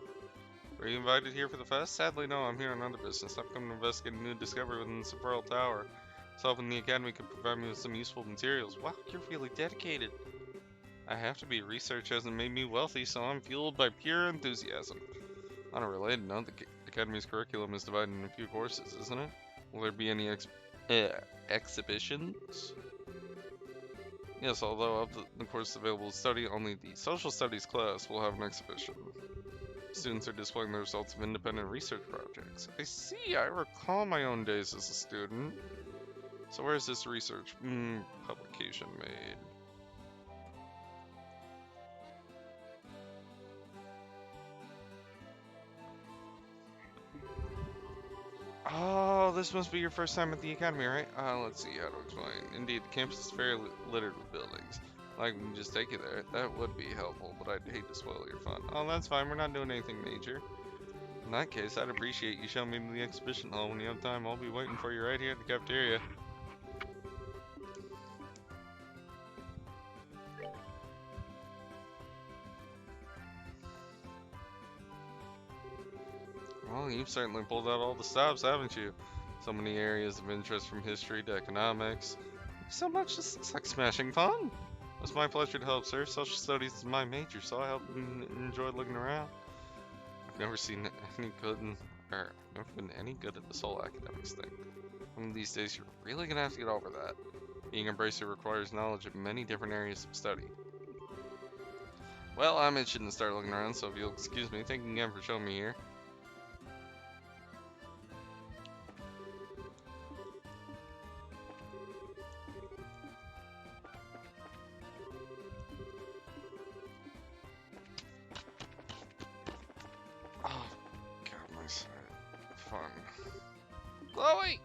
Were you invited here for the fest? Sadly, no. I'm here on other business. I've come to investigate a new discovery within the Sephiroth Tower. So hoping the Academy could provide me with some useful materials. Wow, you're really dedicated. I have to be. Research hasn't made me wealthy, so I'm fueled by pure enthusiasm. On a related note, the Academy's curriculum is divided into a few courses, isn't it? Will there be any exhibitions? Yes, although of the courses available to study, only the Social Studies class will have an exhibition. Students are displaying the results of independent research projects. I see, I recall my own days as a student. So where is this research publication made? Oh, this must be your first time at the Academy, right? Let's see how to explain. Indeed, the campus is fairly littered with buildings. Like, we can just take you there. That would be helpful, but I'd hate to spoil your fun. Oh, that's fine. We're not doing anything major. In that case, I'd appreciate you showing me to the exhibition hall when you have time. I'll be waiting for you right here at the cafeteria. Well, you've certainly pulled out all the stops, haven't you? So many areas of interest from history to economics. So much is like smashing fun. It's my pleasure to help, sir. Social studies is my major, so I hope you enjoy looking around. I've never seen any good never been any good at this whole academics thing. One of these days, you're really gonna have to get over that. Being a bracer requires knowledge of many different areas of study. Well, I'm itching to start looking around, so if you'll excuse me, thank you again for showing me here. Oh, God, my side. Fun. Chloe!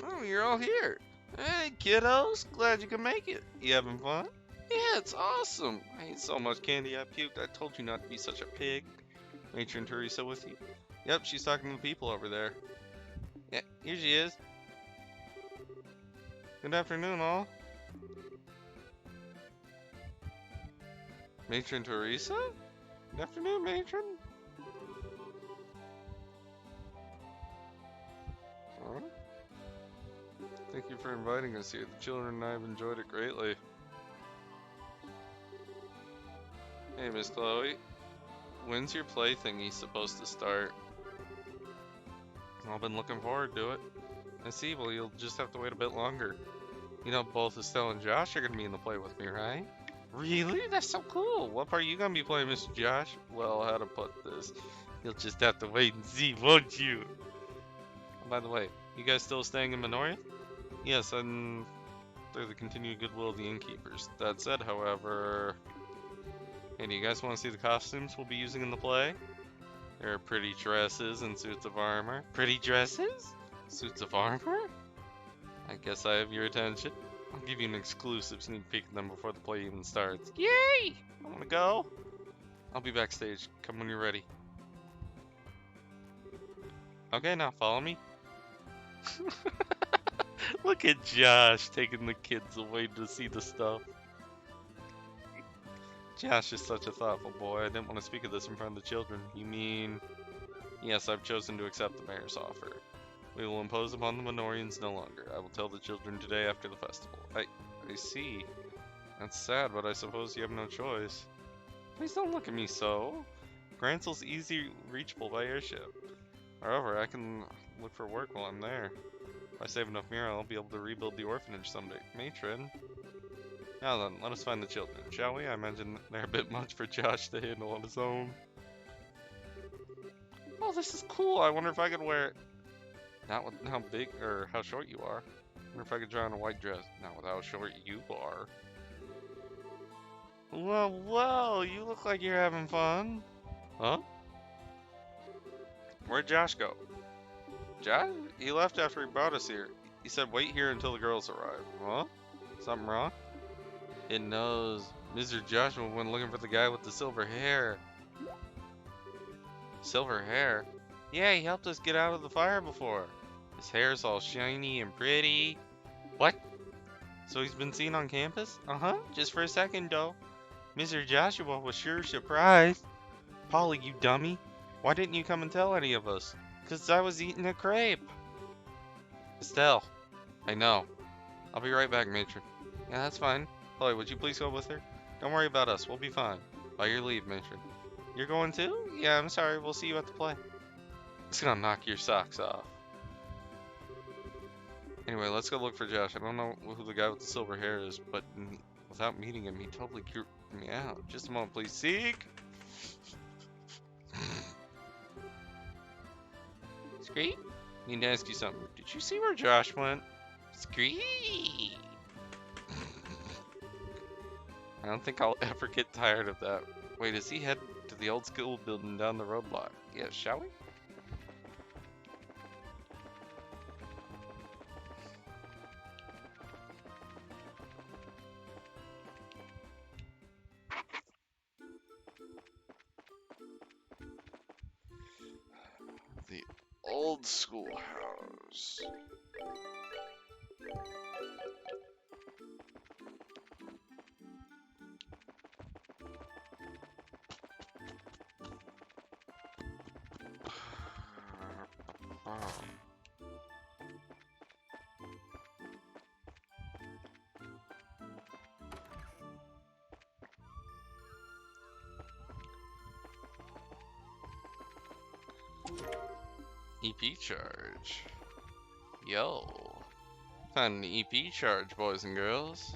Oh, you're all here. Hey, kiddos. Glad you could make it. You having fun? Yeah, it's awesome. I ate so much candy I puked. I told you not to be such a pig. Matron Teresa with you? Yep, she's talking to the people over there. Yeah, here she is. Good afternoon, all. Matron Teresa? Good afternoon, Matron. Huh? Thank you for inviting us here. The children and I have enjoyed it greatly. Hey, Miss Chloe. When's your play thingy supposed to start? I've been looking forward to it. I see, well, you'll just have to wait a bit longer. You know, both Estelle and Josh are going to be in the play with me, right? Really? That's so cool. What part are you going to be playing, Mr. Josh? Well, how to put this? You'll just have to wait and see, won't you? Oh, by the way, you guys still staying in Minoria? Yes, and through the continued goodwill of the innkeepers. That said, however... Hey, do you guys want to see the costumes we'll be using in the play? There are pretty dresses and suits of armor. Pretty dresses? Suits of armor? I guess I have your attention. I'll give you an exclusive sneak peek of them before the play even starts. Yay! I want to go. I'll be backstage. Come when you're ready. Okay, now follow me. Look at Josh taking the kids away to see the stuff. Josh is such a thoughtful boy. I didn't want to speak of this in front of the children. You mean... Yes, I've chosen to accept the mayor's offer. We will impose upon the Minorians no longer. I will tell the children today after the festival. I see. That's sad, but I suppose you have no choice. Please don't look at me so. Gransel's easy reachable by airship. However, I can look for work while I'm there. If I save enough Mira, I'll be able to rebuild the orphanage someday. Matron? Now then, let us find the children, shall we? I imagine they're a bit much for Josh to handle on his own. Oh, this is cool. I wonder if I could wear it. Not with how big or how short you are. I wonder if I could try on a white dress. Not with how short you are. Whoa, you look like you're having fun. Huh? Where'd Josh go? Josh? He left after he brought us here. He said wait here until the girls arrive. Huh? Something wrong? It knows. Mr. Joshua went looking for the guy with the silver hair. Silver hair? Yeah, he helped us get out of the fire before. His hair's all shiny and pretty. What? So he's been seen on campus? Uh-huh. Just for a second, though. Mr. Joshua was sure surprised. Polly, you dummy. Why didn't you come and tell any of us? 'Cause I was eating a crepe. Estelle. I know. I'll be right back, Matron. Yeah, that's fine. Polly, would you please go with her? Don't worry about us. We'll be fine. By your leave, Matron. You're going too? Yeah, I'm sorry. We'll see you at the play. It's gonna knock your socks off. Anyway, let's go look for Josh. I don't know who the guy with the silver hair is, but without meeting him, he totally creeped me out. Just a moment, please. Seek! Screet? Need to ask you something. Did you see where Josh went? Screet! I don't think I'll ever get tired of that. Wait, is he headed to the old school building down the road block? Yeah, shall we? The old schoolhouse. EP charge. Yo. Found an EP charge, boys and girls.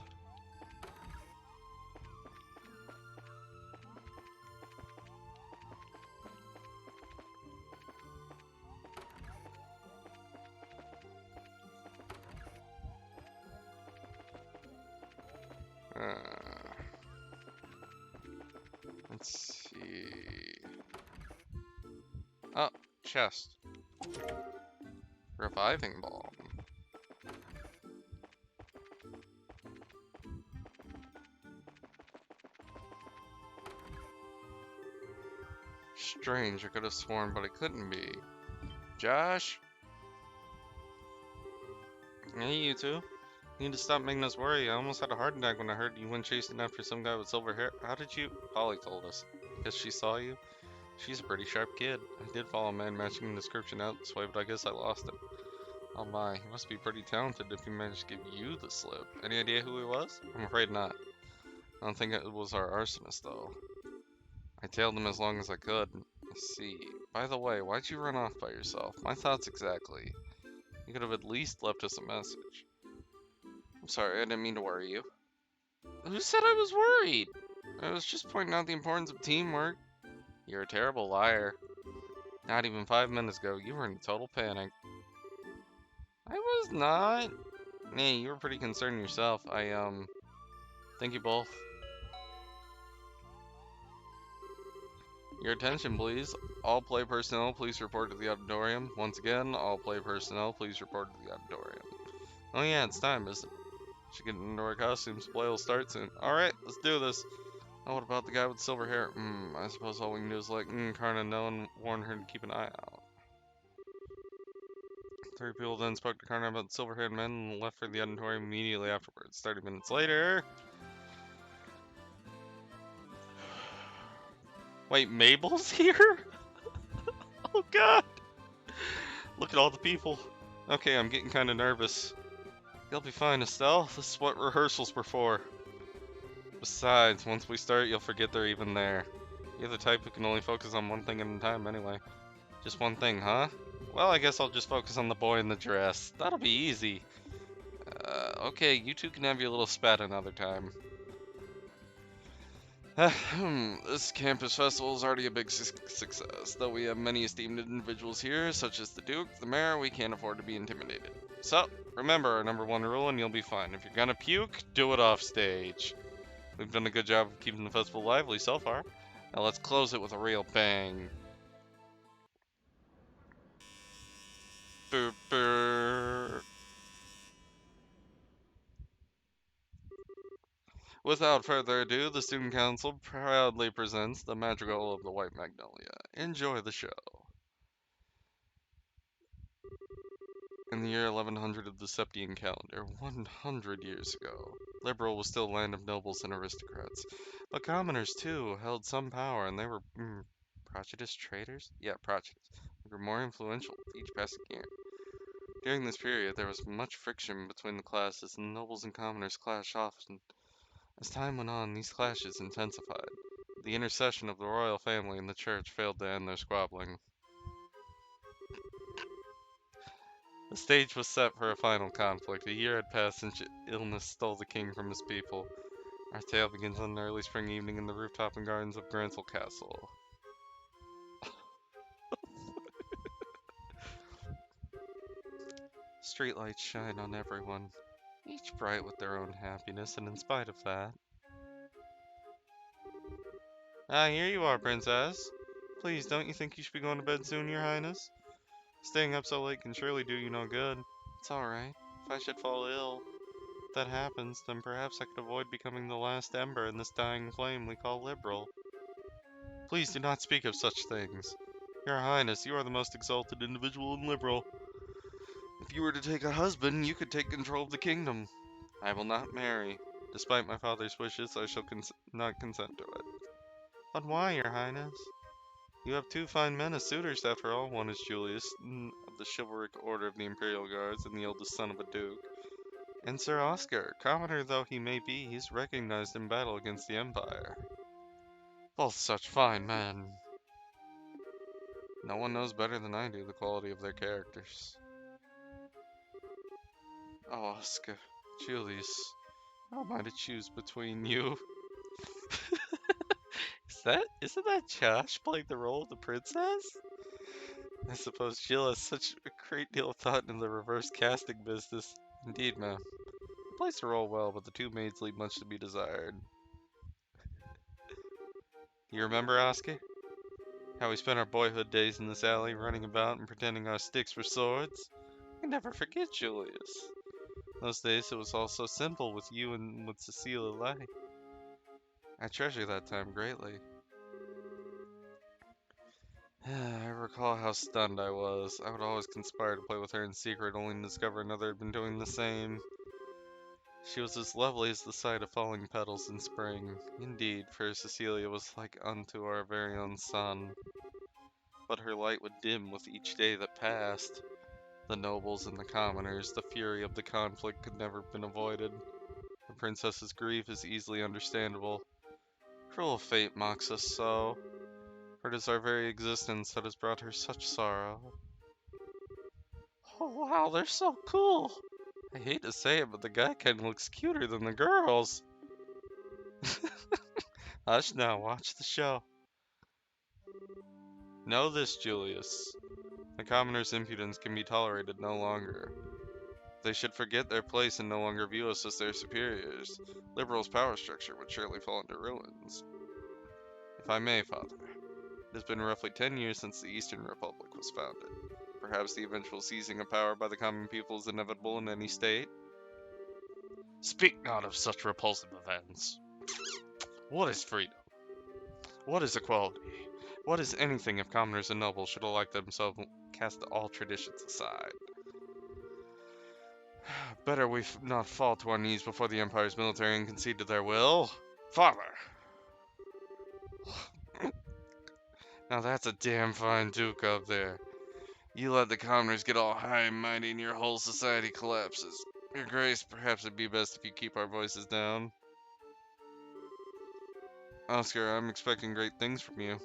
Let's see. Oh, chest. Reviving balm. Strange, I could have sworn, but it couldn't be. Josh? Hey, you two. You need to stop making us worry. I almost had a heart attack when I heard you went chasing after some guy with silver hair. How did you? Polly told us. Guess she saw you? She's a pretty sharp kid. I did follow a man matching the description out this way, but I guess I lost him. Oh my, he must be pretty talented if he managed to give you the slip. Any idea who he was? I'm afraid not. I don't think it was our arsonist, though. I tailed him as long as I could. I see. By the way, why'd you run off by yourself? My thoughts exactly. You could have at least left us a message. I'm sorry, I didn't mean to worry you. Who said I was worried? I was just pointing out the importance of teamwork. You're a terrible liar. Not even 5 minutes ago, you were in total panic. I was not. Hey, you were pretty concerned yourself. Thank you both. Your attention, please. All play personnel, please report to the auditorium. Once again, all play personnel, please report to the auditorium. Oh yeah, it's time, isn't it? Should get into our costumes. Play will start soon. Alright, let's do this. Oh, what about the guy with silver hair? I suppose all we can do is like, Karna know and warn her to keep an eye out. 3 people then spoke to Karna about the silver-haired men and left for the auditorium immediately afterwards. 30 minutes later... Wait, Mabel's here? Oh god! Look at all the people. Okay, I'm getting kind of nervous. You'll be fine, Estelle. This is what rehearsals were for. Besides, once we start, you'll forget they're even there. You're the type who can only focus on one thing at a time anyway. Just one thing, huh? Well, I guess I'll just focus on the boy in the dress. That'll be easy. Okay, you two can have your little spat another time. This campus festival is already a big success. Though we have many esteemed individuals here, such as the Duke, the Mayor, we can't afford to be intimidated. So, remember our #1 rule and you'll be fine. If you're gonna puke, do it off stage. We've done a good job of keeping the festival lively so far. Now let's close it with a real bang. Burr, burr. Without further ado, the Student Council proudly presents the Madrigal of the White Magnolia. Enjoy the show. In the year 1100 of the Septian calendar, 100 years ago, Liberal was still a land of nobles and aristocrats. But commoners, too, held some power, and they were prejudiced traitors? Yeah, prejudiced. They grew more influential with each passing year. During this period, there was much friction between the classes, and the nobles and commoners clashed often. As time went on, these clashes intensified. The intercession of the royal family and the church failed to end their squabbling. The stage was set for a final conflict. A year had passed since illness stole the king from his people. Our tale begins on an early spring evening in the rooftop and gardens of Grantle Castle. Streetlights shine on everyone, each bright with their own happiness, and in spite of that... Ah, here you are, Princess. Please, don't you think you should be going to bed soon, Your Highness? Staying up so late can surely do you no good. It's alright. If I should fall ill, if that happens, then perhaps I could avoid becoming the last ember in this dying flame we call liberal. Please do not speak of such things. Your Highness, you are the most exalted individual in liberal. If you were to take a husband, you could take control of the kingdom. I will not marry. Despite my father's wishes, I shall not consent to it. But why, Your Highness? You have two fine men as suitors, after all. One is Julius, of the chivalric order of the Imperial Guards, and the eldest son of a duke. And Sir Oscar, commoner though he may be, he's recognized in battle against the Empire. Both such fine men. No one knows better than I do the quality of their characters. Oh, Oscar, Julius, how am I to choose between you? Isn't that Josh playing the role of the princess? I suppose Jill has such a great deal of thought into the reverse casting business. Indeed, ma'am. He plays the role well, but the two maids leave much to be desired. Do you remember, Oscar? How we spent our boyhood days in this alley, running about and pretending our sticks were swords? I can never forget, Julius. Those days it was all so simple with you and with Cecilia Lay. I treasure that time greatly. I recall how stunned I was. I would always conspire to play with her in secret, only to discover another had been doing the same. She was as lovely as the sight of falling petals in spring. Indeed, fair Cecilia was like unto our very own sun. But her light would dim with each day that passed. The nobles and the commoners, the fury of the conflict could never have been avoided. The princess's grief is easily understandable. Cruel fate mocks us so, for it is our very existence that has brought her such sorrow. Oh wow, they're so cool! I hate to say it, but the guy kinda looks cuter than the girls. Hush now, watch the show. Know this, Julius. The commoner's impudence can be tolerated no longer. They should forget their place and no longer view us as their superiors. Liberal's power structure would surely fall into ruins. If I may, Father, it has been roughly 10 years since the Eastern Republic was founded. Perhaps the eventual seizing of power by the common people is inevitable in any state. Speak not of such repulsive events. What is freedom? What is equality? What is anything if commoners and nobles should elect themselves and cast all traditions aside? Better we not fall to our knees before the Empire's military and concede to their will. Father! Now that's a damn fine duke up there. You let the commoners get all high and mighty and your whole society collapses. Your Grace, perhaps it'd be best if you keep our voices down. Oscar, I'm expecting great things from you.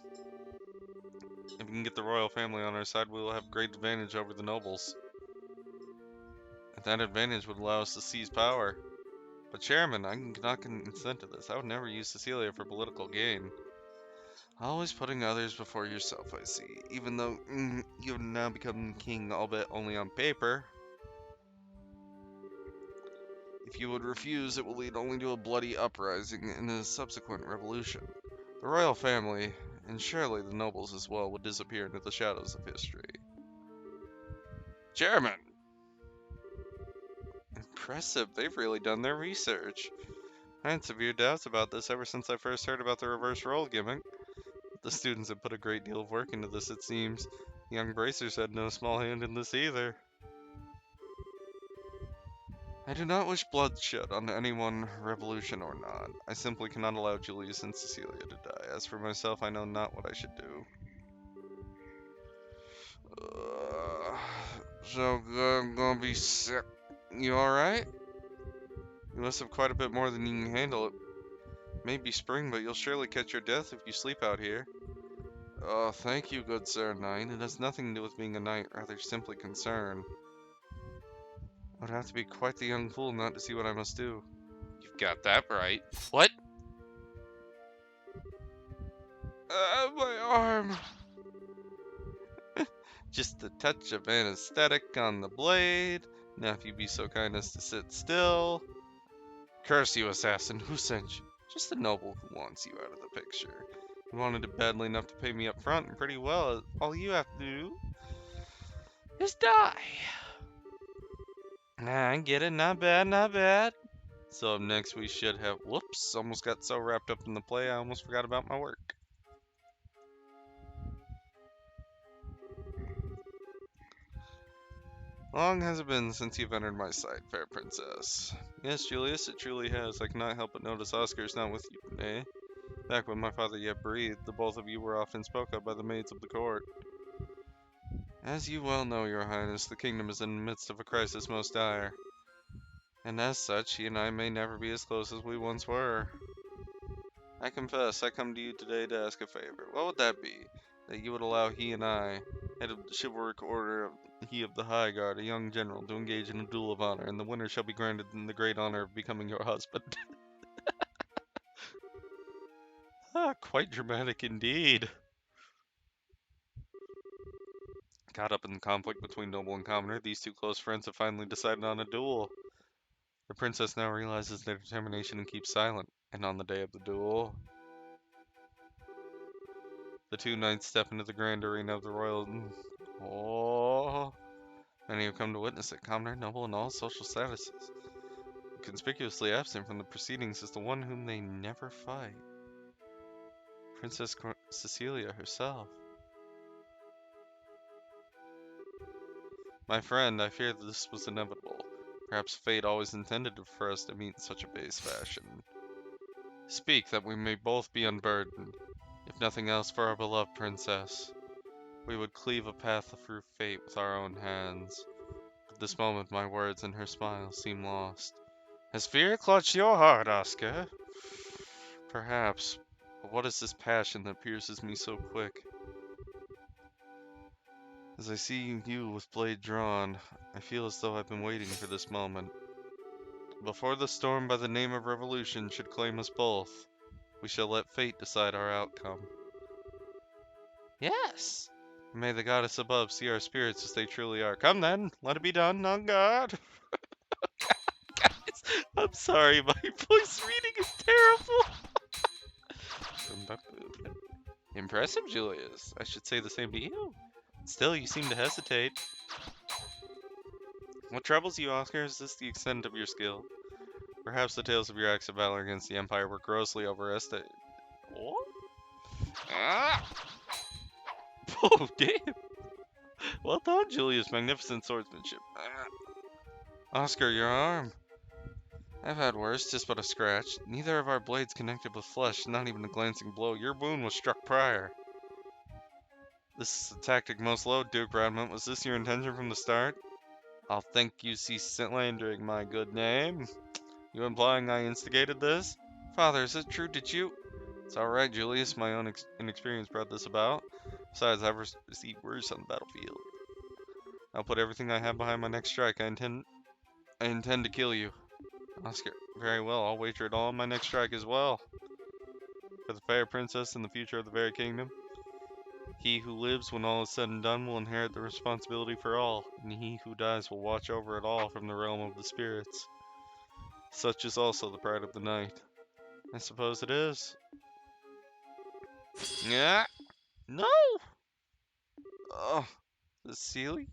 If we can get the royal family on our side, we will have great advantage over the nobles. And that advantage would allow us to seize power. But Chairman, I cannot consent to this. I would never use Cecilia for political gain. Always putting others before yourself, I see. Even though you have now become king, albeit only on paper. If you would refuse, it will lead only to a bloody uprising and a subsequent revolution. The royal family, and surely the nobles as well, would disappear into the shadows of history. Chairman! Impressive, they've really done their research. I had severe doubts about this ever since I first heard about the reverse role gimmick. The students have put a great deal of work into this, it seems. Young Bracers had no small hand in this either. I do not wish bloodshed on anyone, revolution or not. I simply cannot allow Julius and Cecilia to die. As for myself, I know not what I should do. So good, I'm gonna be sick. You alright? You must have quite a bit more than you can handle. It may be spring, but you'll surely catch your death if you sleep out here. Oh, thank you, good Sir Knight. It has nothing to do with being a knight, rather simply concern. I would have to be quite the young fool not to see what I must do. You've got that right. What? My arm. Just a touch of anesthetic on the blade. Now if you be so kind as to sit still. Curse you, assassin. Who sent you? Just a noble who wants you out of the picture. He wanted it badly enough to pay me up front, and pretty well. All you have to do is die. I get it. Not bad, not bad. So up next we should have... Whoops. Almost got so wrapped up in the play I almost forgot about my work. Long has it been since you've entered my sight, fair princess? Yes, Julius, it truly has. I cannot help but notice Oscar is not with you, nay? Back when my father yet breathed, the both of you were often spoke of by the maids of the court. As you well know, your highness, the kingdom is in the midst of a crisis most dire. And as such, he and I may never be as close as we once were. I confess, I come to you today to ask a favor. What would that be? That you would allow he and I, head of the chivalric order of he of the High Guard, a young general, to engage in a duel of honor, and the winner shall be granted the great honor of becoming your husband. Quite dramatic indeed. Caught up in the conflict between noble and commoner, these two close friends have finally decided on a duel. The princess now realizes their determination and keeps silent, and on the day of the duel, the two knights step into the grand arena of the royal... Oh... Many have come to witness it, commoner, noble, and all social statuses. Conspicuously absent from the proceedings is the one whom they never fight. Princess Cecilia herself. My friend, I fear that this was inevitable. Perhaps fate always intended for us to meet in such a base fashion. Speak, that we may both be unburdened. If nothing else, for our beloved princess. We would cleave a path through fate with our own hands. At this moment, my words and her smile seem lost. Has fear clutched your heart, Oscar? Perhaps, but what is this passion that pierces me so quick? As I see you with blade drawn, I feel as though I've been waiting for this moment. Before the storm by the name of revolution should claim us both, we shall let fate decide our outcome. Yes! May the goddess above see our spirits as they truly are. Come then, let it be done, on God! Guys, I'm sorry, my voice reading is terrible! Impressive, Julius. I should say the same to you. Still, you seem to hesitate. What troubles you, Oscar? Is this the extent of your skill? Perhaps the tales of your acts of valor against the Empire were grossly overestimated. What? Ah! Oh, damn! Well done, Julius. Magnificent swordsmanship. Ah. Oscar, your arm. I've had worse, just but a scratch. Neither of our blades connected with flesh, not even a glancing blow. Your wound was struck prior. This is the tactic most loathed, Duke Radmont. Was this your intention from the start? I'll think you see slandering my good name. You implying I instigated this? Father, is it true? Did you? It's alright, Julius. My own inexperience brought this about. Besides, I've received worse on the battlefield. I'll put everything I have behind my next strike. I intend to kill you. Oscar, very well. I'll wager it all on my next strike as well. For the fair princess and the future of the very kingdom. He who lives when all is said and done will inherit the responsibility for all, and he who dies will watch over it all from the realm of the spirits. Such is also the pride of the knight. I suppose it is. Yeah. No. Oh, Cecilia?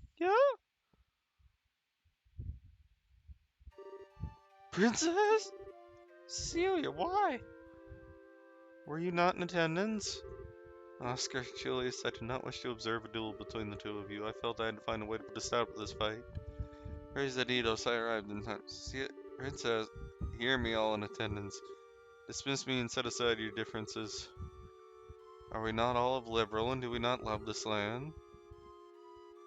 Princess? Cecilia, why? Were you not in attendance? Oscar, Julius, I did not wish to observe a duel between the two of you. I felt I had to find a way to put a stop to this fight. Praise Adidos, I arrived in time. See it? Princess, hear me all in attendance. Dismiss me and set aside your differences. Are we not all of liberal, and do we not love this land?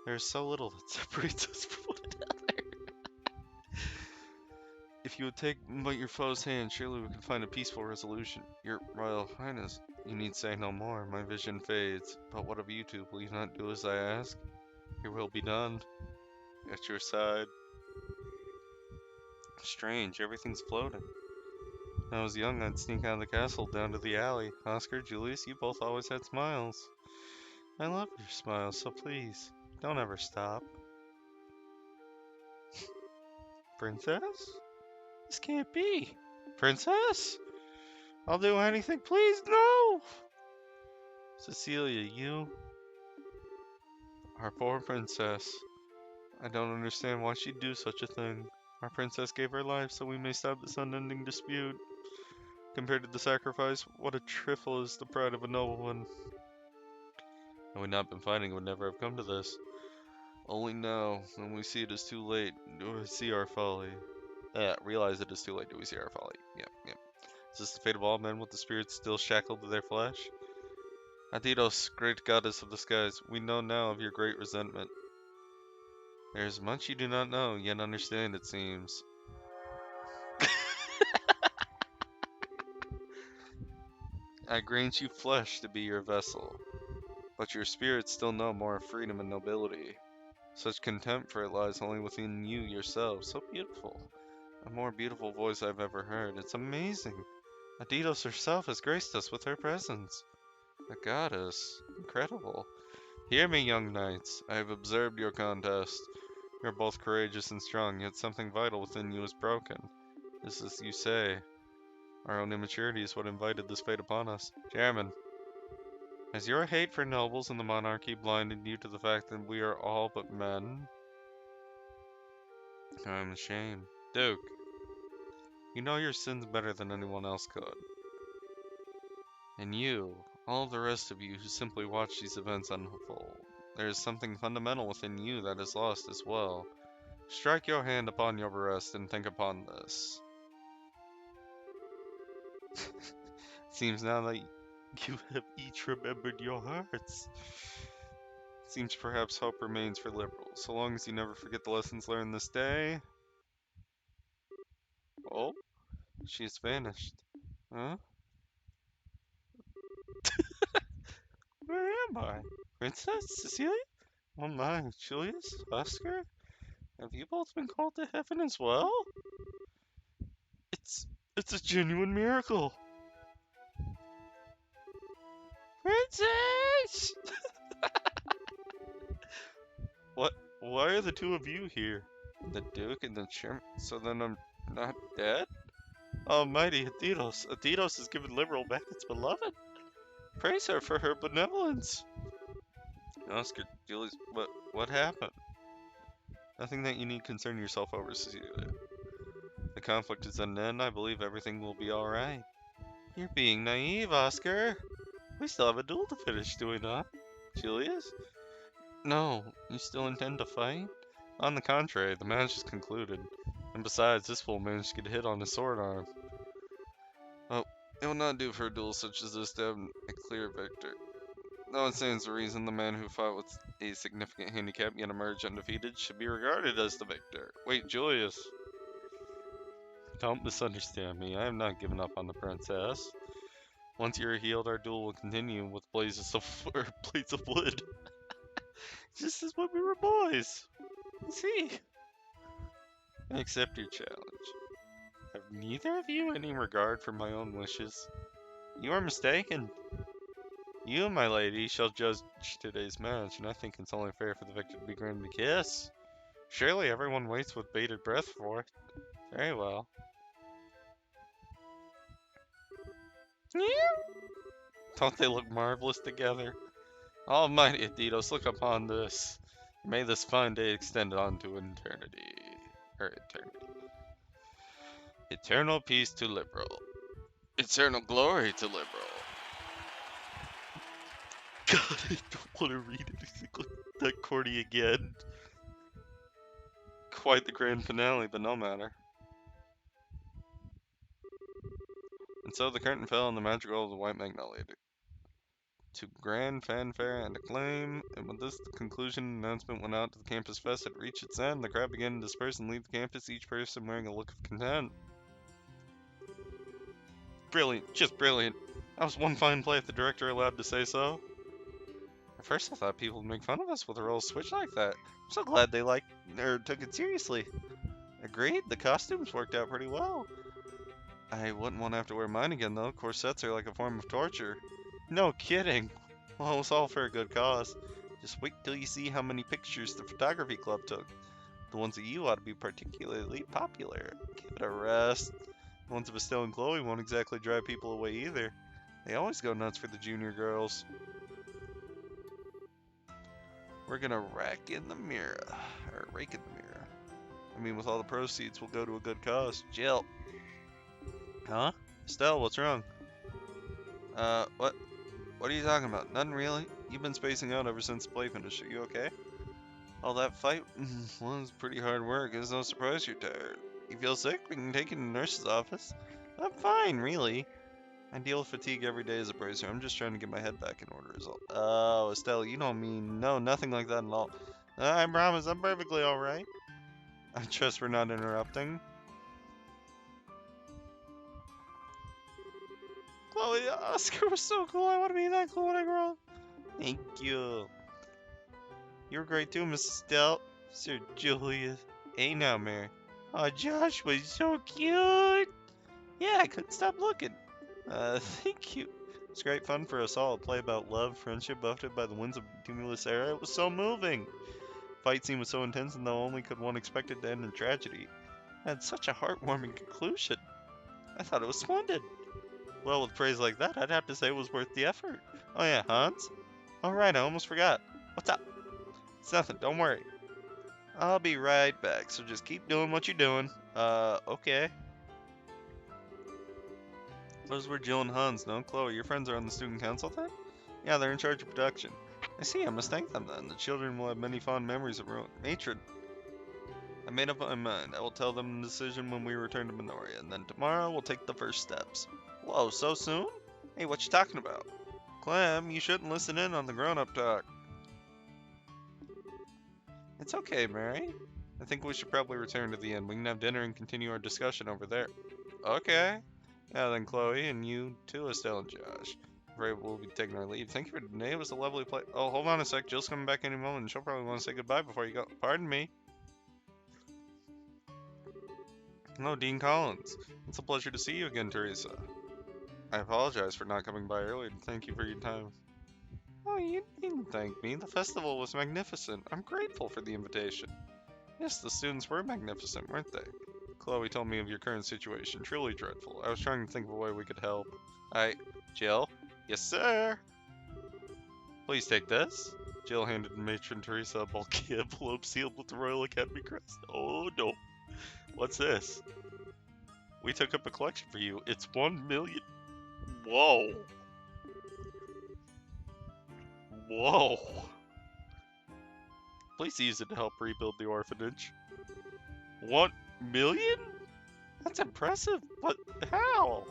There is so little that separates us from one another. If you would take but your foe's hand, surely we could find a peaceful resolution. Your Royal Highness, you need say no more. My vision fades. But what of you two? Will you not do as I ask? Your will be done. At your side. Strange, everything's floating. When I was young, I'd sneak out of the castle down to the alley. Oscar, Julius, you both always had smiles. I love your smiles, so please, don't ever stop. Princess? This can't be. Princess? I'll do anything, please, no! Cecilia, you? Our poor princess. I don't understand why she'd do such a thing. Our princess gave her life so we may stop this unending dispute. Compared to the sacrifice, what a trifle is the pride of a nobleman. Had we not been fighting, it would never have come to this. Only now, when we see it is too late, do we see our folly. Realize it is too late, do we see our folly. Yep. Is this the fate of all men with the spirits still shackled to their flesh? Adidos, great goddess of the skies, we know now of your great resentment. There is much you do not know, yet understand, it seems. I grant you flesh to be your vessel, but your spirits still know more of freedom and nobility. Such contempt for it lies only within you yourself, so beautiful. A more beautiful voice I've ever heard. It's amazing. Adidos herself has graced us with her presence. A goddess. Incredible. Hear me, young knights. I have observed your contest. You are both courageous and strong, yet something vital within you is broken. This is, you say. Our own immaturity is what invited this fate upon us. Chairman, has your hate for nobles and the monarchy blinded you to the fact that we are all but men? I'm ashamed. Duke, you know your sins better than anyone else could. And you, all the rest of you who simply watch these events unfold, there is something fundamental within you that is lost as well. Strike your hand upon your breast and think upon this. Seems now that you have each remembered your hearts. Seems perhaps hope remains for liberals, so long as you never forget the lessons learned this day. Oh, she has vanished. Huh? Where am I? Princess Cecilia? Oh my, Julius? Oscar? Have you both been called to heaven as well? It's it's a genuine miracle. Princess! What? Why are the two of you here? The Duke and the Chairman. So then I'm not dead? Almighty Adidos. Adidos has given Liberal back its beloved. Praise her for her benevolence. Oscar, Julius, what happened? Nothing that you need concern yourself over, Cecilia. The conflict is at an end. I believe everything will be alright. You're being naive, Oscar. We still have a duel to finish, do we not? Julius? No, you still intend to fight? On the contrary, the match is concluded. And besides, this fool managed to get hit on his sword arm. Oh, it will not do for a duel such as this to have a clear victor. No one stands the reason the man who fought with a significant handicap yet emerged undefeated should be regarded as the victor. Wait, Julius. Don't misunderstand me. I have not given up on the princess. Once you are healed, our duel will continue with blazes of blades of wood. Just as when we were boys. See? I accept your challenge. Have neither of you any regard for my own wishes? You are mistaken. You, my lady, shall judge today's match, and I think it's only fair for the victor to be granted a kiss. Surely everyone waits with bated breath for it. Very well. Don't they look marvelous together? Almighty Adidos, look upon this. May this fine day extend on to eternity. Eternity. Eternal peace to Liberal. Eternal glory to Liberal. God, I don't want to read anything like that corny again. quite the grand finale, but no matter. And so the curtain fell on the magic world of the White Magnolia. To grand fanfare and acclaim, and with this the conclusion, announcement went out to the campus fest had reached its end. The crowd began to disperse and leave the campus, each person wearing a look of content. Brilliant, just brilliant. That was one fine play if the director allowed to say so. At first I thought people would make fun of us with a roll switch like that. I'm so glad they took it seriously. Agreed, the costumes worked out pretty well. I wouldn't want to have to wear mine again though. Corsets are like a form of torture. No kidding. Well, it was all for a good cause. Just wait till you see how many pictures the photography club took. The ones of you ought to be particularly popular. Give it a rest. The ones of Estelle and Chloe won't exactly drive people away either. They always go nuts for the junior girls. We're gonna rake in the mirror. I mean, with all the proceeds, we'll go to a good cause. Jill. Huh? Estelle, what's wrong? What? What are you talking about? Nothing really. You've been spacing out ever since the play finished. Are you okay? All that fight was pretty hard work. It's no surprise you're tired. You feel sick? We can take you to the nurse's office. I'm fine, really. I deal with fatigue every day as a bracer. I'm just trying to get my head back in order is all. Oh, Estelle, you don't mean... No, nothing like that at all. I promise, I'm perfectly alright. I trust we're not interrupting. Chloe, Oscar was so cool. I want to be that cool when I grow up. Thank you. You're great too, Mrs. Estelle. Sir Julius. Hey now, Mary. Oh, Josh was so cute. Yeah, I couldn't stop looking. Thank you. It's great fun for us all. A play about love, friendship, buffeted by the winds of a tumultuous era. It was so moving. Fight scene was so intense, and though only could one expect it to end in tragedy, it had such a heartwarming conclusion. I thought it was splendid. Well, with praise like that, I'd have to say it was worth the effort. Oh yeah, Hans? All right, I almost forgot. What's up? It's nothing, don't worry. I'll be right back, so just keep doing what you're doing. Okay. Those were Jill and Hans, no? Chloe, your friends are on the student council then? Yeah, they're in charge of production. I see, I must thank them then. The children will have many fond memories of Matron. I made up my mind. I will tell them the decision when we return to Minoria, and then tomorrow we'll take the first steps. Whoa, so soon? Hey, what you talking about? Clem, you shouldn't listen in on the grown-up talk. It's okay, Mary. I think we should probably return to the inn. We can have dinner and continue our discussion over there. Okay. Yeah, then Chloe, and you too, Estelle and Josh. Afraid we'll be taking our leave. Thank you for today. It was a lovely play. Oh, hold on a sec. Jill's coming back any moment, and she'll probably want to say goodbye before you go. Pardon me. Hello, Dean Collins. It's a pleasure to see you again, Teresa. I apologize for not coming by earlier. Thank you for your time. Oh, you needn't thank me. The festival was magnificent. I'm grateful for the invitation. Yes, the students were magnificent, weren't they? Chloe told me of your current situation. Truly dreadful. I was trying to think of a way we could help. Jill? Yes, sir. Please take this. Jill handed Matron Teresa a bulky envelope sealed with the Royal Academy crest. Oh, no. What's this? We took up a collection for you. It's 1 million. Whoa. Whoa. Please use it to help rebuild the orphanage. 1 million? That's impressive, but how?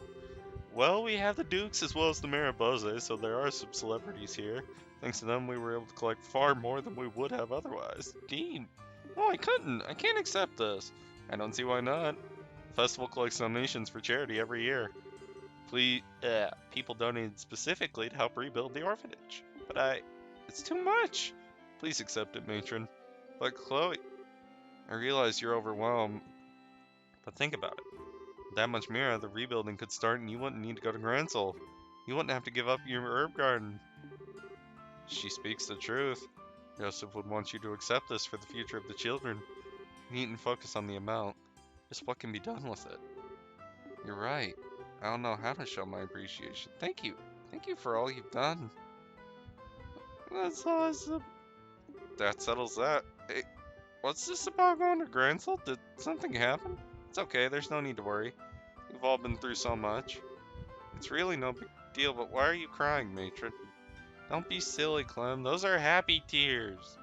Well, we have the Dukes as well as the Mariposa, so there are some celebrities here. Thanks to them, we were able to collect far more than we would have otherwise. Dean! No, I couldn't. I can't accept this. I don't see why not. The festival collects donations for charity every year. People donated specifically to help rebuild the orphanage. But it's too much. Please accept it, Matron. But Chloe, I realize you're overwhelmed, but think about it. With that much Mira, the rebuilding could start and you wouldn't need to go to Gransel. You wouldn't have to give up your herb garden. She speaks the truth. Joseph would want you to accept this for the future of the children. You needn't focus on the amount, just what can be done with it. You're right. I don't know how to show my appreciation. Thank you. Thank you for all you've done. That's awesome. That settles that. Hey, what's this about going to Gransel? Did something happen? It's okay, there's no need to worry. We've all been through so much. It's really no big deal, but why are you crying, Matron? Don't be silly, Clem. Those are happy tears.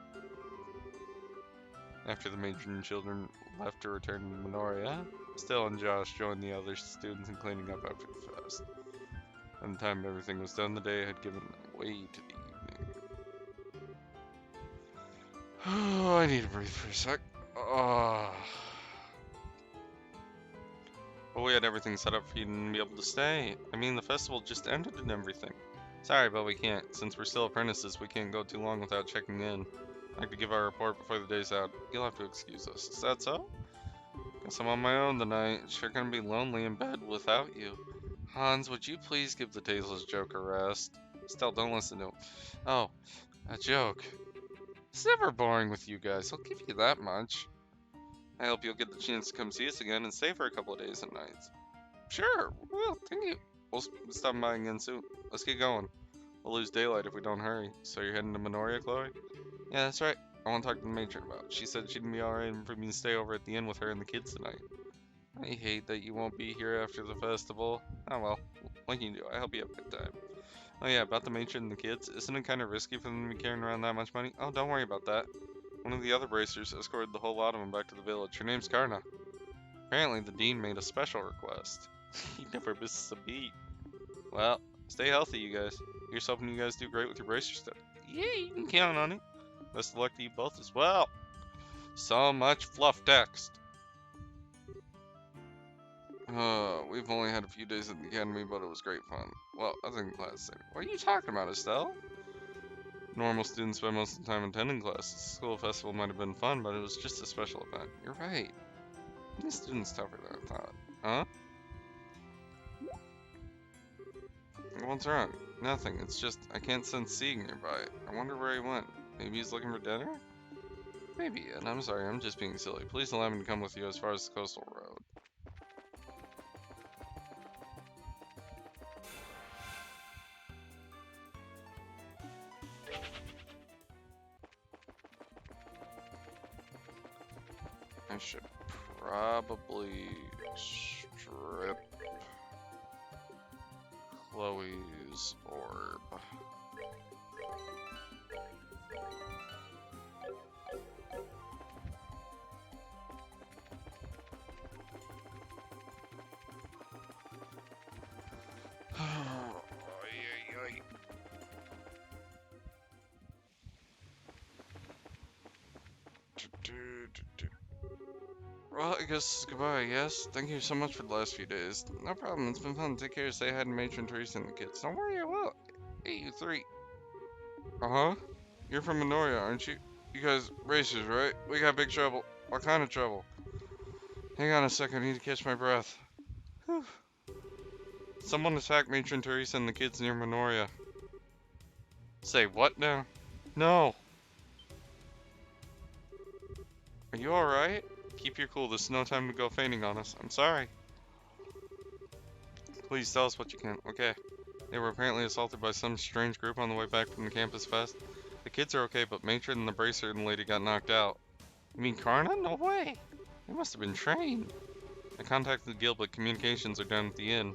After the matron and children left to return to Minoria, Stella and Josh joined the other students in cleaning up after the fest. By the time everything was done, the day had given way to the evening. Oh, I need to breathe for a sec. Oh. Well, we had everything set up for you to be able to stay. I mean, the festival just ended and everything. Sorry, but we can't. Since we're still apprentices, we can't go too long without checking in. I have to give our report before the day's out. You'll have to excuse us. Is that so? Guess I'm on my own tonight. It's sure gonna be lonely in bed without you. Hans, would you please give the tasteless joke a rest? Still, don't listen to him. Oh, a joke. It's never boring with you guys. I'll give you that much. I hope you'll get the chance to come see us again and stay for a couple of days and nights. Sure, well, thank you. We'll stop by again soon. Let's get going. We'll lose daylight if we don't hurry. So you're heading to Minoria, Chloe? Yeah, that's right. I want to talk to the matron about it. She said she'd be alright for me to stay over at the inn with her and the kids tonight. I hate that you won't be here after the festival. Oh well, what can you do? I hope you have a good time. Oh yeah, about the matron and the kids. Isn't it kind of risky for them to be carrying around that much money? Oh, don't worry about that. One of the other bracers escorted the whole lot of them back to the village. Her name's Karna. Apparently, the dean made a special request. He never misses a beat. Well, stay healthy, you guys. Here's hoping you guys do great with your bracer stuff. Yeah, you can count on it. Best of luck to you both as well. So much fluff text. We've only had a few days at the academy, but it was great fun. Well, I think class. What are you talking about, Estelle? Normal students spend most of the time attending classes. The school festival might have been fun, but it was just a special event. You're right. These students tougher than I thought. Huh? What's wrong? Nothing. It's just I can't sense seeing nearby. I wonder where he went. Maybe he's looking for dinner? Maybe, and I'm sorry, I'm just being silly. Please allow me to come with you as far as the coastal road. I should probably strip Chloe's orb. Well, I guess goodbye, yes? Thank you so much for the last few days. No problem, it's been fun. Take care, say hi to Matron Teresa and the kids. Don't worry, I will. Hey, you three. Uh-huh? You're from Minoria, aren't you? You guys racers, right? We got big trouble. What kind of trouble? Hang on a second, I need to catch my breath. Whew. Someone attacked Matron Teresa and the kids near Minoria. Say what now? No. Are you alright? Keep your cool, there's no time to go fainting on us. I'm sorry. Please tell us what you can. Okay. They were apparently assaulted by some strange group on the way back from the campus fest. The kids are okay, but Matron and the bracer and the lady got knocked out. You mean Karna? No way! They must have been trained. I contacted the guild, but communications are down at the inn.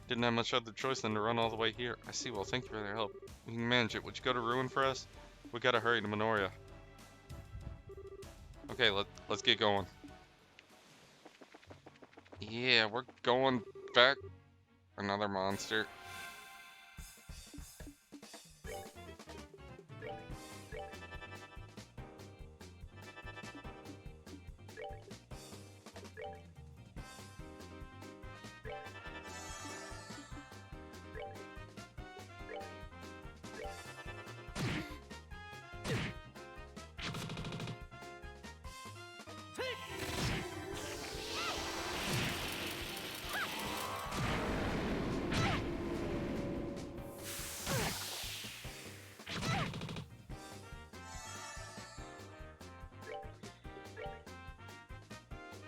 Didn't have much other choice than to run all the way here. I see, well thank you for their help. We can manage it. Would you go to Ruin for us? We gotta hurry to Minoria. Okay, let's get going. Yeah, we're going back. Another monster.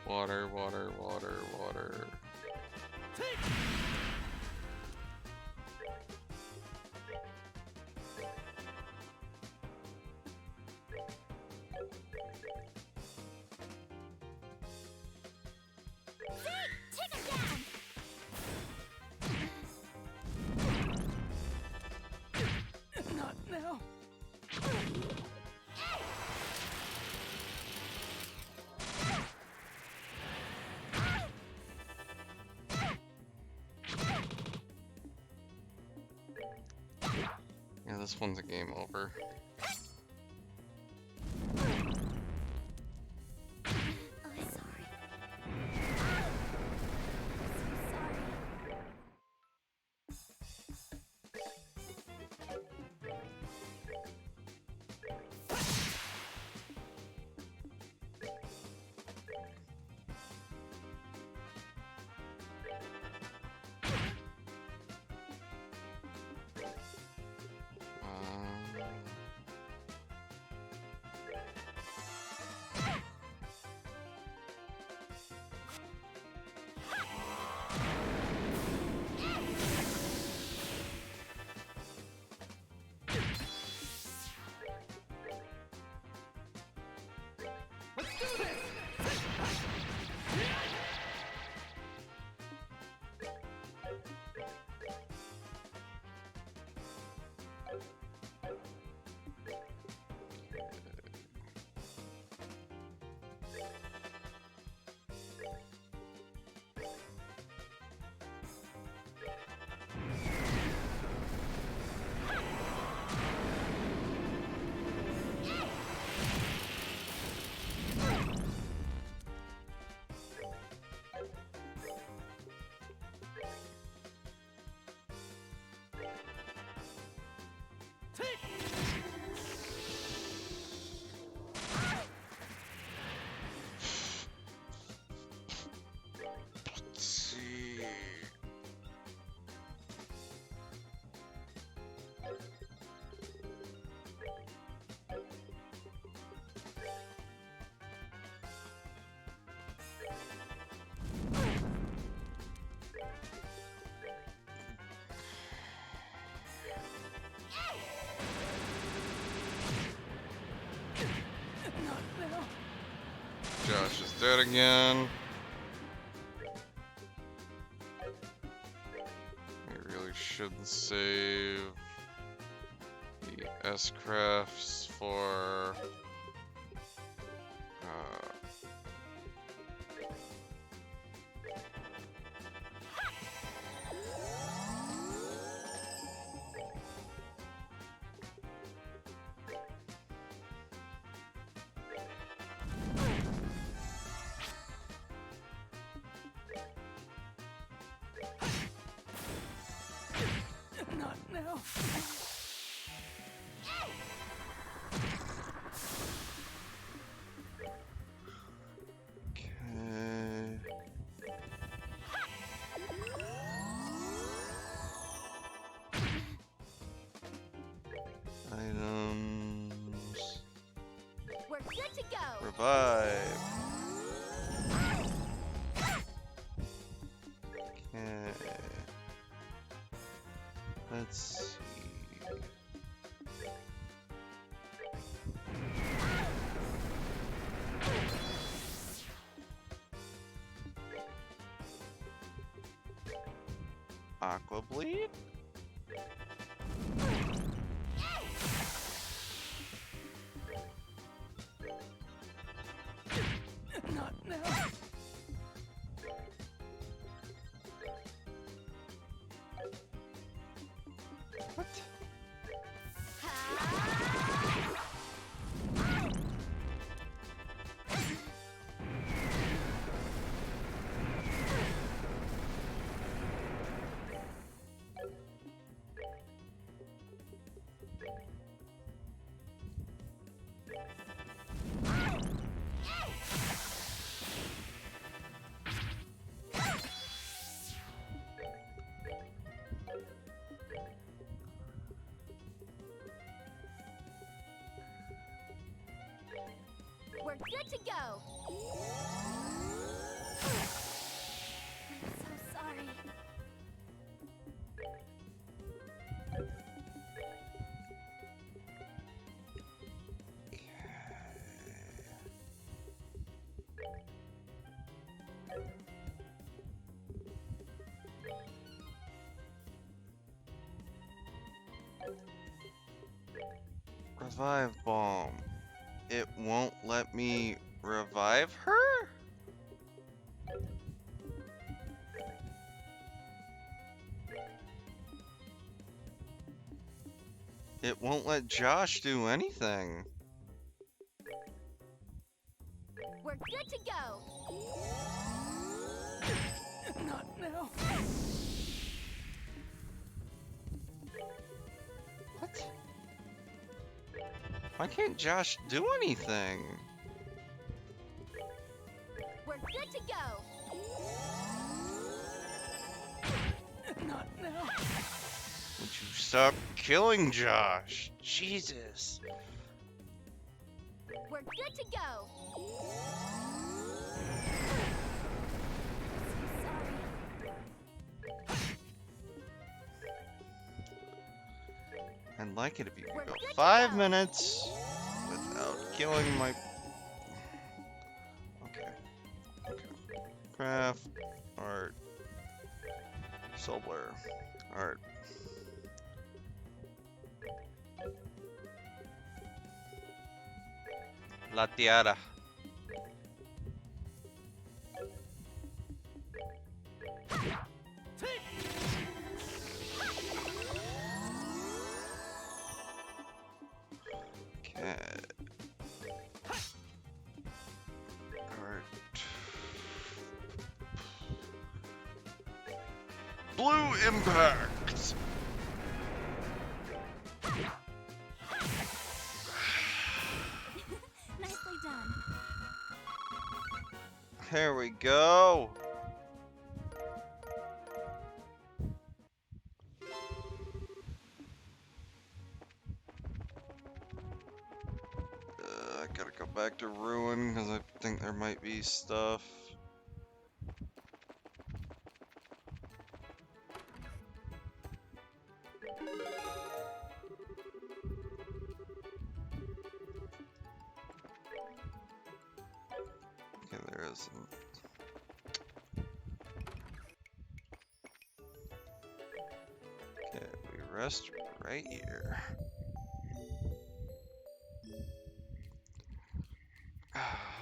Water, water, water, water. Take him down! Not now. this one's a game over. I'm sorry. Let's see. Not now. Josh is dead again. I really shouldn't save the S-crafts for Not now. okay. Items. We're good to go. Revive. Okay. Let's see. Aqua bleed. Not now. What? We're good to go. I'm so sorry. Revive bomb. It won't let me revive her? It won't let Josh do anything. We're good to go. Not now. What? Why can't Josh do anything? We're good to go. Not now. Would you stop killing Josh? Jesus. We're good to go. I'd like it if you We're could go good to 5 go. minutes without killing my... Okay. Okay. Craft. Art. Solar. Art. La Tiara. Okay. Art. Blue Impact! Nicely done. There we go. I gotta go back to Ruin because I think there might be stuff. Okay, there isn't. Okay, we rest right here.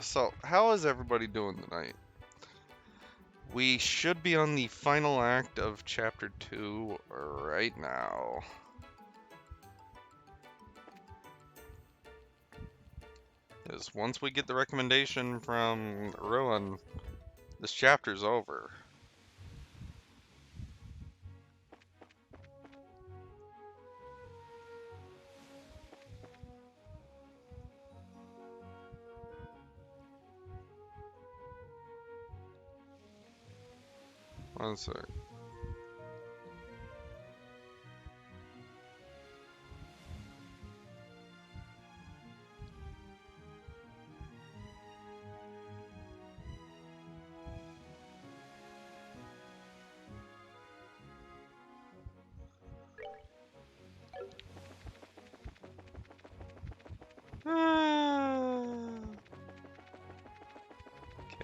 So, how is everybody doing tonight? We should be on the final act of Chapter 2 right now. Because once we get the recommendation from Ruin, this chapter's over. One sec.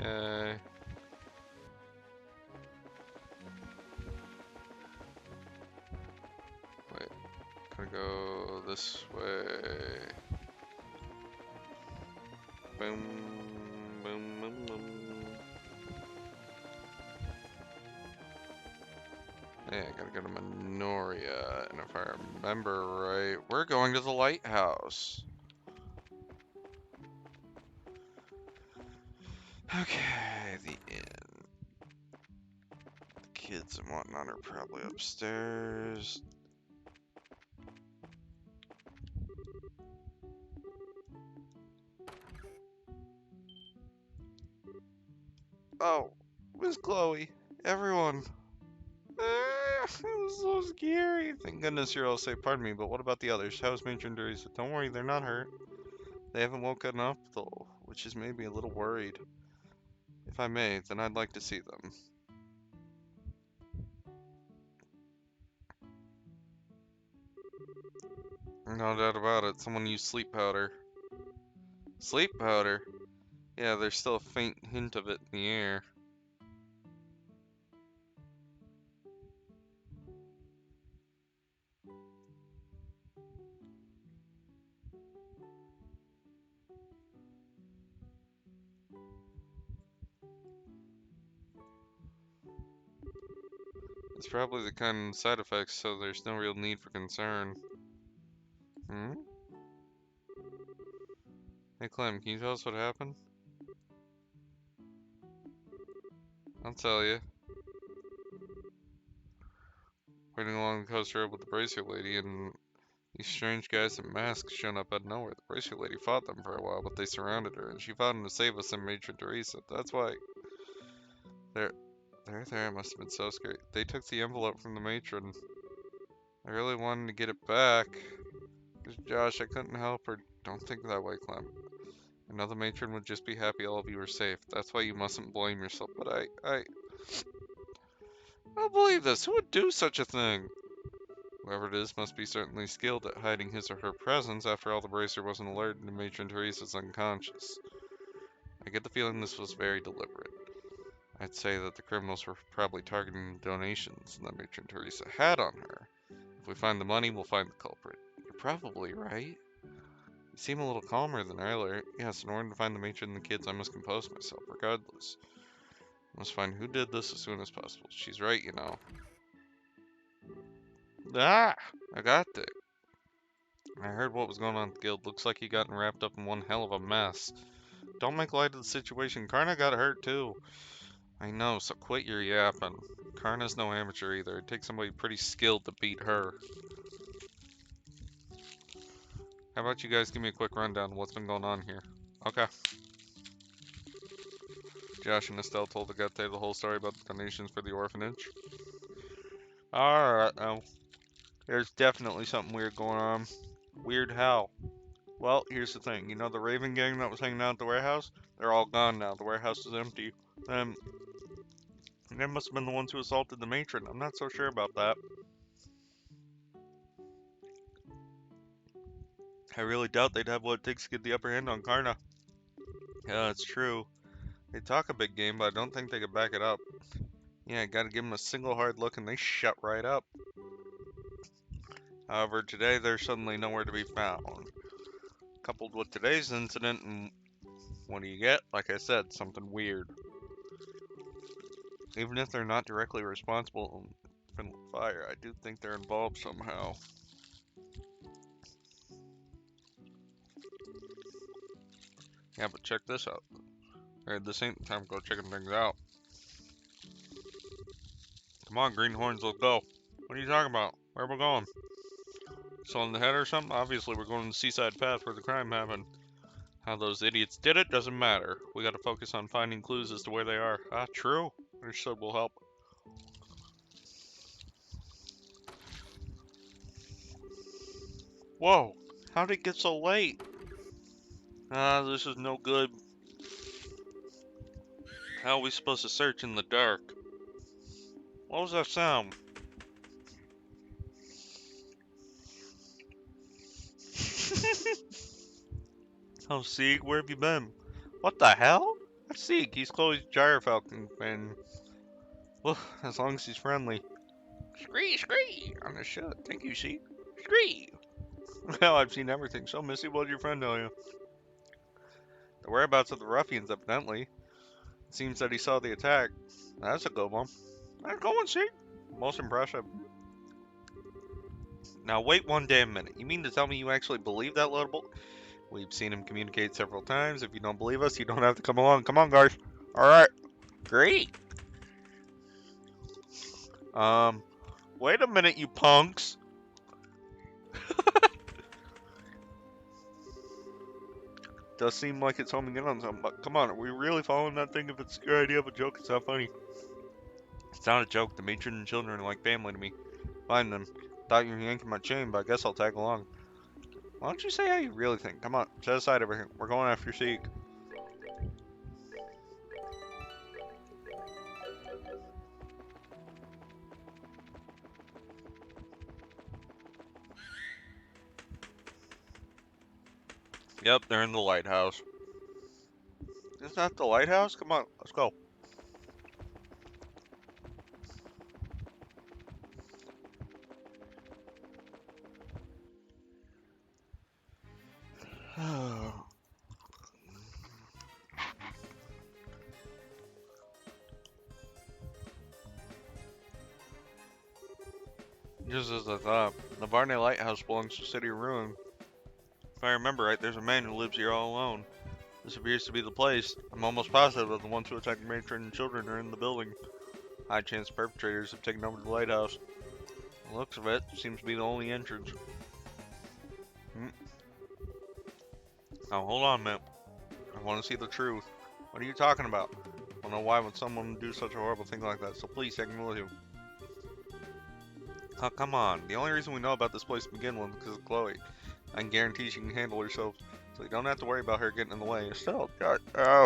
Okay. Wait, gotta go this way. Boom, boom, boom, boom. Yeah, I gotta go to Minoria, and if I remember right, we're going to the lighthouse. Okay, the inn. The kids and whatnot are probably upstairs. Oh, Miss Chloe, everyone. It was so scary. Thank goodness you're all safe. Pardon me, but what about the others? How's Major and Teresa? Don't worry, they're not hurt. They haven't woken up though, which has made me a little worried. If I may, then I'd like to see them. No doubt about it. Someone used sleep powder. Sleep powder? Yeah, there's still a faint hint of it in the air. It's probably the kind of side effects, so there's no real need for concern. Hmm? Hey Clem, can you tell us what happened? I'll tell you. Waiting along the coast road with the bracer lady, and these strange guys in masks showing up out of nowhere. The bracer lady fought them for a while, but they surrounded her, and she fought them to save us and Matron Teresa. That's why. There, it must have been so scary. They took the envelope from the matron. I really wanted to get it back. 'Cause Josh, I couldn't help her. Don't think that way, Clem. Another matron would just be happy all of you were safe. That's why you mustn't blame yourself. But I don't believe this. Who would do such a thing? Whoever it is must be certainly skilled at hiding his or her presence. After all, the bracer wasn't alerted and Matron Teresa's unconscious. I get the feeling this was very deliberate. I'd say that the criminals were probably targeting the donations that Matron Teresa had on her. If we find the money, we'll find the culprit. You're probably right. You seem a little calmer than earlier. Yes, in order to find the matron and the kids, I must compose myself, regardless. I must find who did this as soon as possible. She's right, you know. Ah! I got it. I heard what was going on at the guild. Looks like you gotten wrapped up in one hell of a mess. Don't make light of the situation. Karna got hurt too. I know, so quit your yapping. Karna's no amateur either. It takes somebody pretty skilled to beat her. How about you guys give me a quick rundown of what's been going on here? Okay. Josh and Estelle told Agate the whole story about the donations for the orphanage. Alright, now. There's definitely something weird going on. Weird how? Well, here's the thing. You know the Raven gang that was hanging out at the warehouse? They're all gone now. The warehouse is empty. They must have been the ones who assaulted the matron. I'm not so sure about that. I really doubt they'd have what it takes to get the upper hand on Karna. Yeah, that's true. They talk a big game, but I don't think they could back it up. Yeah, gotta give them a single hard look and they shut right up. However, today they're suddenly nowhere to be found. Coupled with today's incident, and what do you get? Like I said, something weird. Even if they're not directly responsible for the fire, I do think they're involved somehow. Yeah, but check this out. Hey, this ain't the time to go checking things out. Come on, greenhorns, let's go. What are you talking about? Where are we going? So in the head or something? Obviously, we're going to the Seaside path where the crime happened. How those idiots did it doesn't matter. We gotta focus on finding clues as to where they are. Ah, true. Understood will help. Whoa! How'd it get so late? Ah, this is no good. How are we supposed to search in the dark? What was that sound? Oh, Sieg, where have you been? What the hell? That's Sieg. He's Chloe's gyrofalcon, and well, as long as he's friendly. Scree, scree! Understood. Thank you, Sieg. Scree! Well, I've seen everything. So, Missy, what did your friend tell you? The whereabouts of the ruffians, evidently. It seems that he saw the attack. That's a good one. That's going, Sieg. Most impressive. Now, wait one damn minute. You mean to tell me you actually believe that little boy? We've seen him communicate several times. If you don't believe us, you don't have to come along. Come on, guys. Alright. Great. Wait a minute, you punks. Does seem like it's homing in on something, but come on, are we really following that thing? If it's your idea of a joke, it's not funny. It's not a joke. The matron and children are like family to me. Find them. Thought you were yanking my chain, but I guess I'll tag along. Why don't you say how you really think? Come on, set aside over here. We're going after Seek. Yep, they're in the lighthouse. Is that the lighthouse? Come on, let's go. Just as I thought, the Varney Lighthouse belongs to City of Ruin. If I remember right, there's a man who lives here all alone. This appears to be the place. I'm almost positive that the ones who attacked matron and children are in the building. High chance perpetrators have taken over the lighthouse. The looks of it seems to be the only entrance. Now hold on, man. I want to see the truth. What are you talking about? I don't know why would someone do such a horrible thing like that, so please take me with you. Oh, come on. The only reason we know about this place to begin with is because of Chloe. I can guarantee she can handle herself, so you don't have to worry about her getting in the way. Still,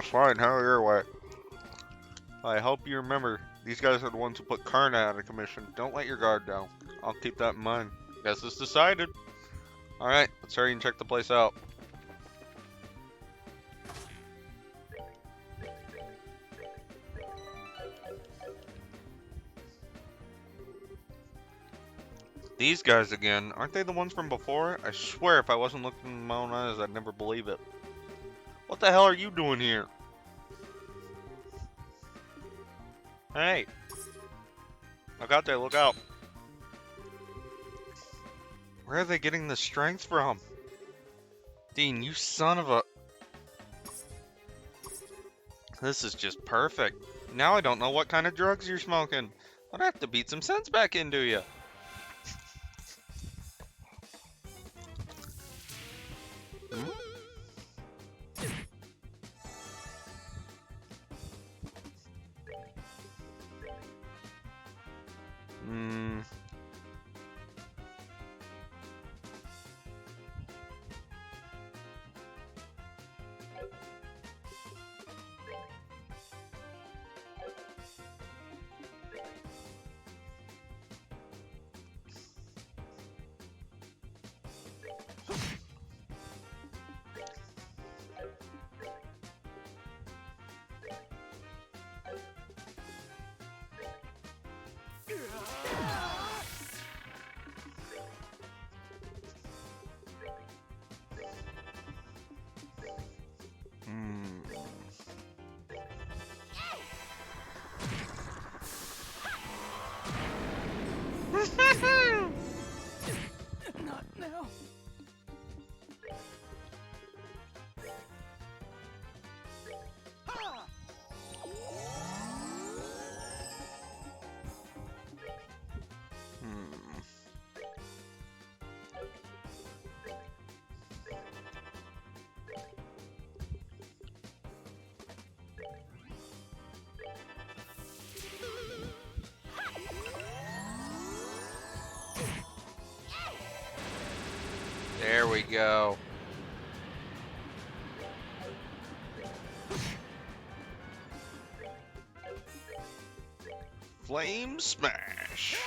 fine, hell your way. I hope you remember, these guys are the ones who put Karna out of commission. Don't let your guard down. I'll keep that in mind. Guess it's decided. Alright, let's hurry and check the place out. These guys again, aren't they the ones from before? I swear if I wasn't looking in my own eyes, I'd never believe it. What the hell are you doing here? Hey! Look out there, look out. Where are they getting the strength from? Dean, you son of a... This is just perfect. Now I don't know what kind of drugs you're smoking. I'd have to beat some sense back into you. Not now. There we go. Flame smash.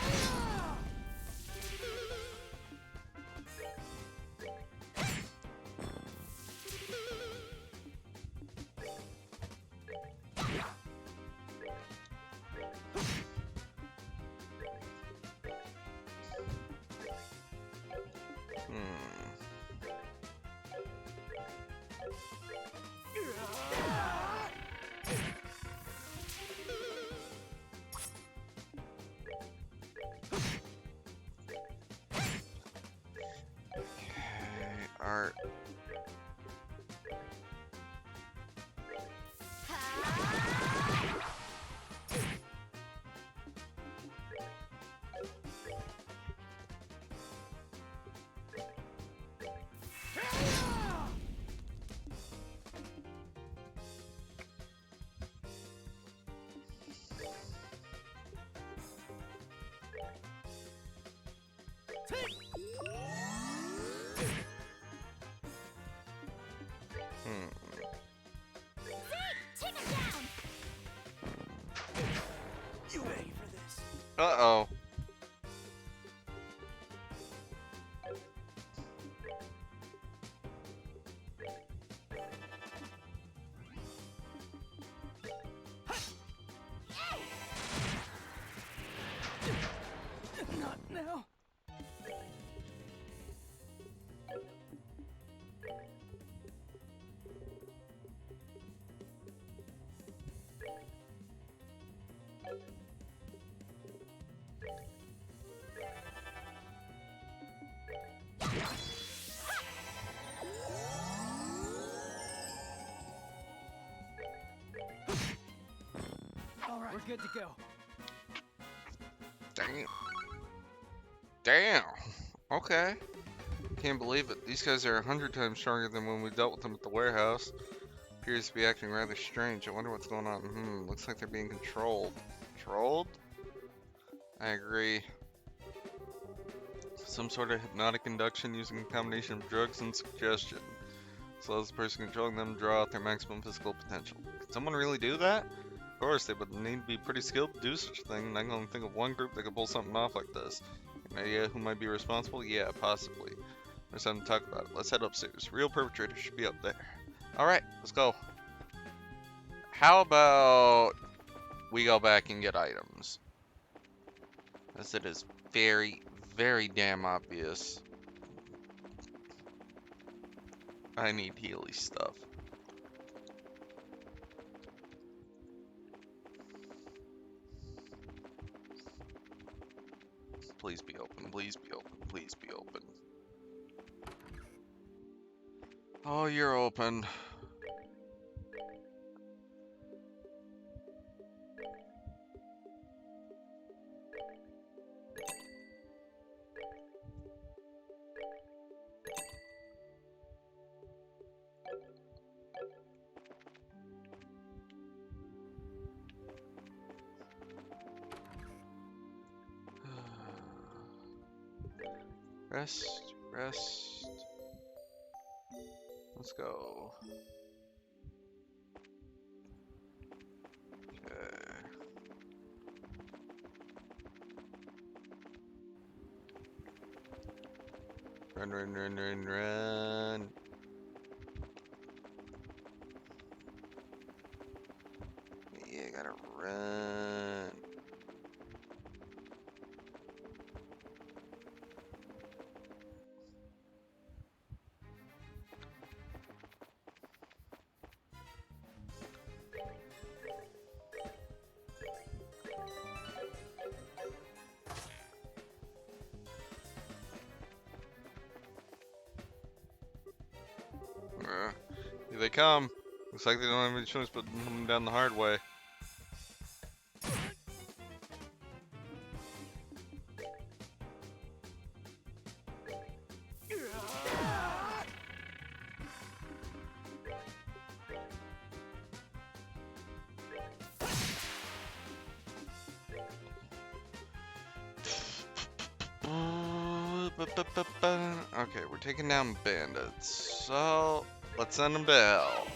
Art. Take him down! You ready for this? Uh-oh. Not now. We're good to go. Damn. Damn. Okay. Can't believe it. These guys are 100 times stronger than when we dealt with them at the warehouse. Appears to be acting rather strange. I wonder what's going on. Looks like they're being controlled. Controlled? I agree. Some sort of hypnotic induction using a combination of drugs and suggestion. So allows the person controlling them draw out their maximum physical potential. Can someone really do that? Of course, they would need to be pretty skilled to do such a thing, and I can only think of one group that could pull something off like this. An idea who might be responsible? Yeah, possibly. There's something to talk about. Let's head upstairs. Real perpetrators should be up there. Alright, let's go. How about we go back and get items? As it is very, very damn obvious I need Healy stuff. Please be open, please be open, please be open. Oh, you're open. Rest, rest. Let's go. Okay. Run, run, run, run, run. Yeah, gotta run. Here they come. Looks like they don't have any choice but coming down the hard way. Okay, we're taking down bandits, so let's send them to hell.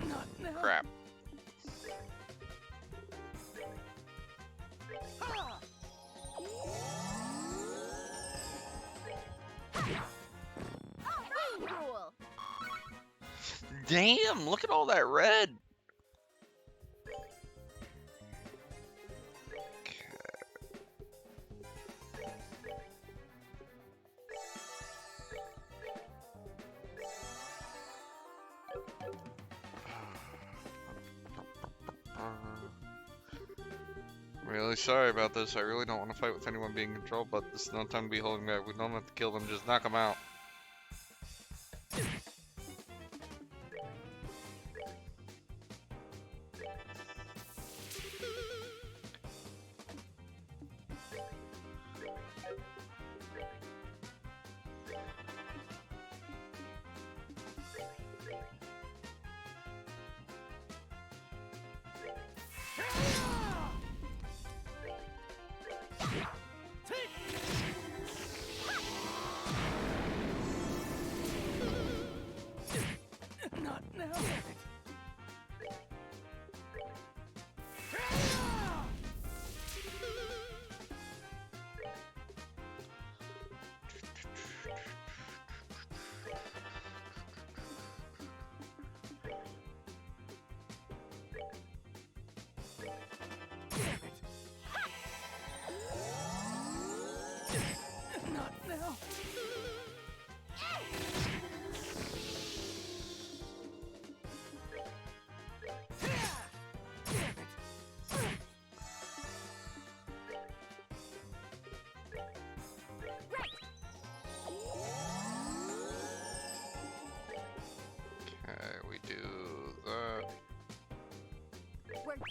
Not now. Crap. Rule. Damn, look at all that red. Really sorry about this. I really don't want to fight with anyone being controlled, but this is no time to be holding back. We don't have to kill them, just knock them out.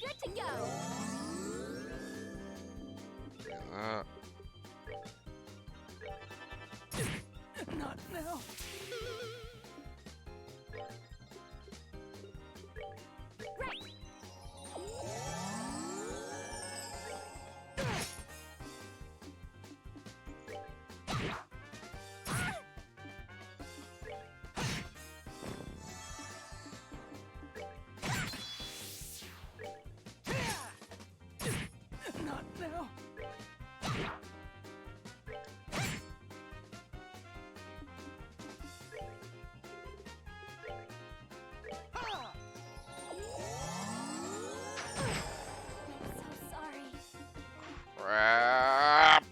good to go. Not now. Not now. I'm so sorry. Crap.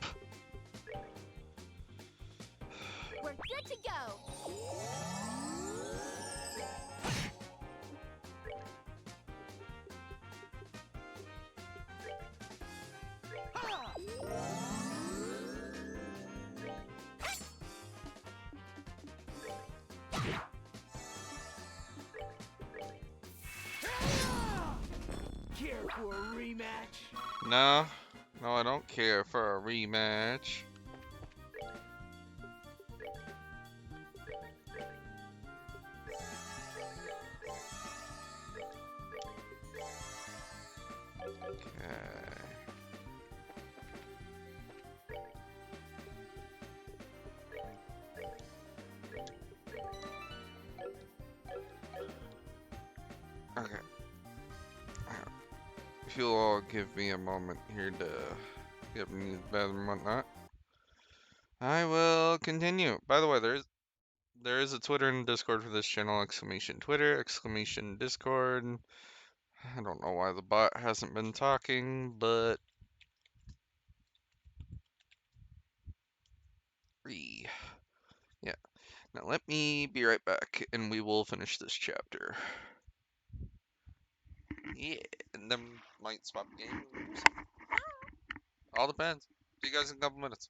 We're good to go. Care for a rematch? No, no, I don't care for a rematch. Okay. Okay. If you'll all give me a moment here to get me to bed and whatnot, I will continue. By the way, there is a Twitter and Discord for this channel, exclamation Twitter, exclamation Discord. I don't know why the bot hasn't been talking, but yeah. Now let me be right back and we will finish this chapter. Yeah, and then might swap games. All depends. See you guys in a couple minutes.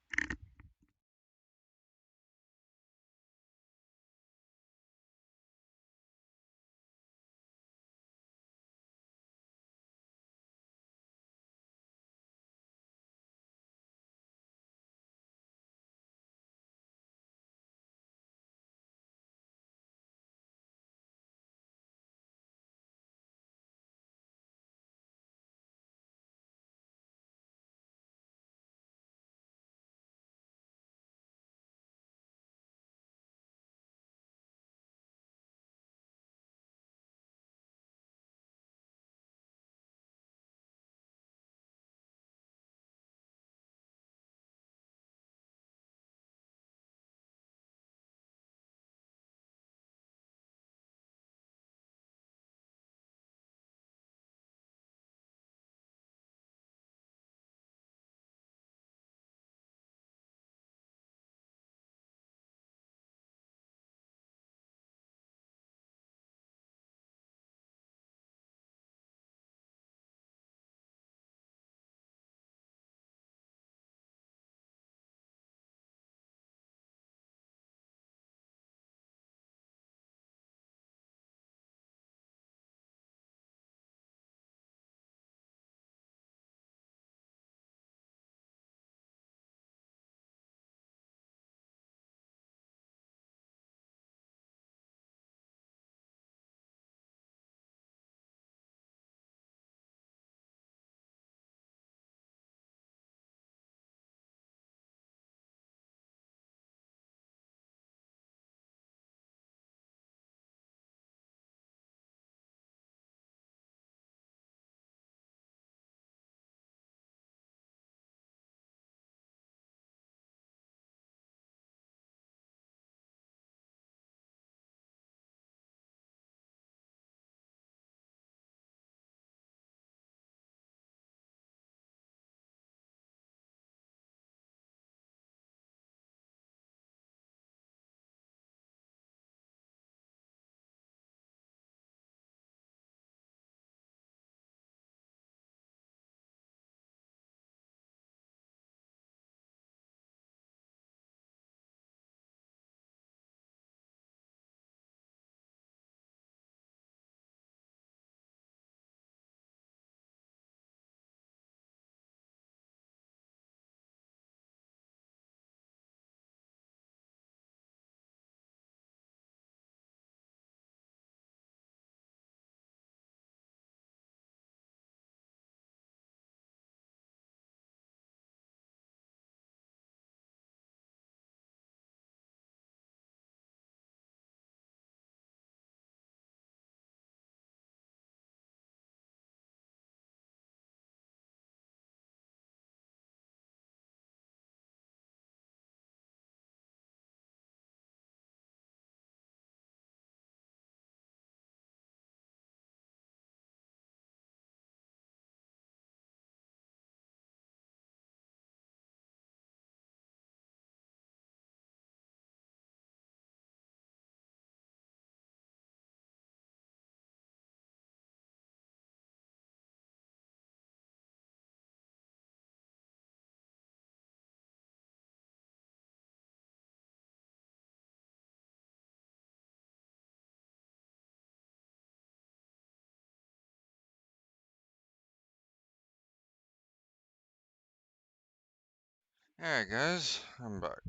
Alright, guys, I'm back.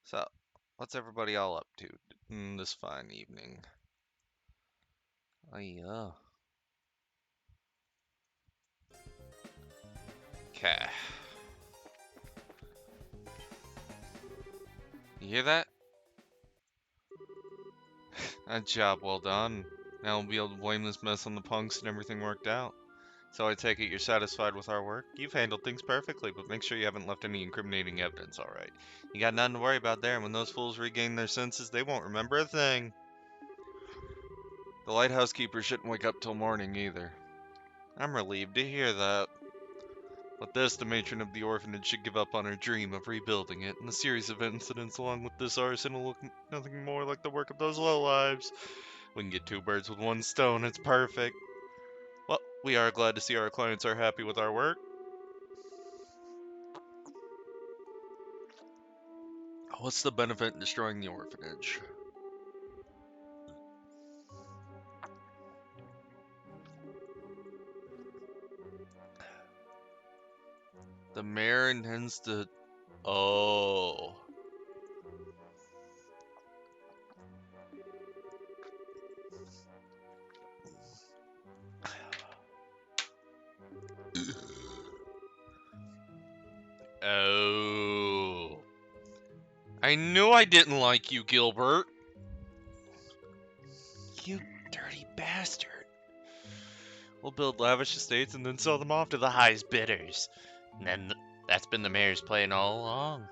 So, what's everybody all up to this fine evening? Oh, yeah. Okay. You hear that? That job well done. Now we'll be able to blame this mess on the punks and everything worked out. So I take it you're satisfied with our work? You've handled things perfectly, but make sure you haven't left any incriminating evidence, alright? You got nothing to worry about there, and when those fools regain their senses, they won't remember a thing. The lighthouse keeper shouldn't wake up till morning either. I'm relieved to hear that. With this, the matron of the orphanage should give up on her dream of rebuilding it, and the series of incidents along with this arson will look nothing more like the work of those lowlives. We can get two birds with one stone, it's perfect. Well, we are glad to see our clients are happy with our work. What's the benefit in destroying the orphanage? The mayor intends to... Oh... Oh... I knew I didn't like you, Gilbert. You dirty bastard. We'll build lavish estates and then sell them off to the highest bidders. And then that's been the mayor's plan all along.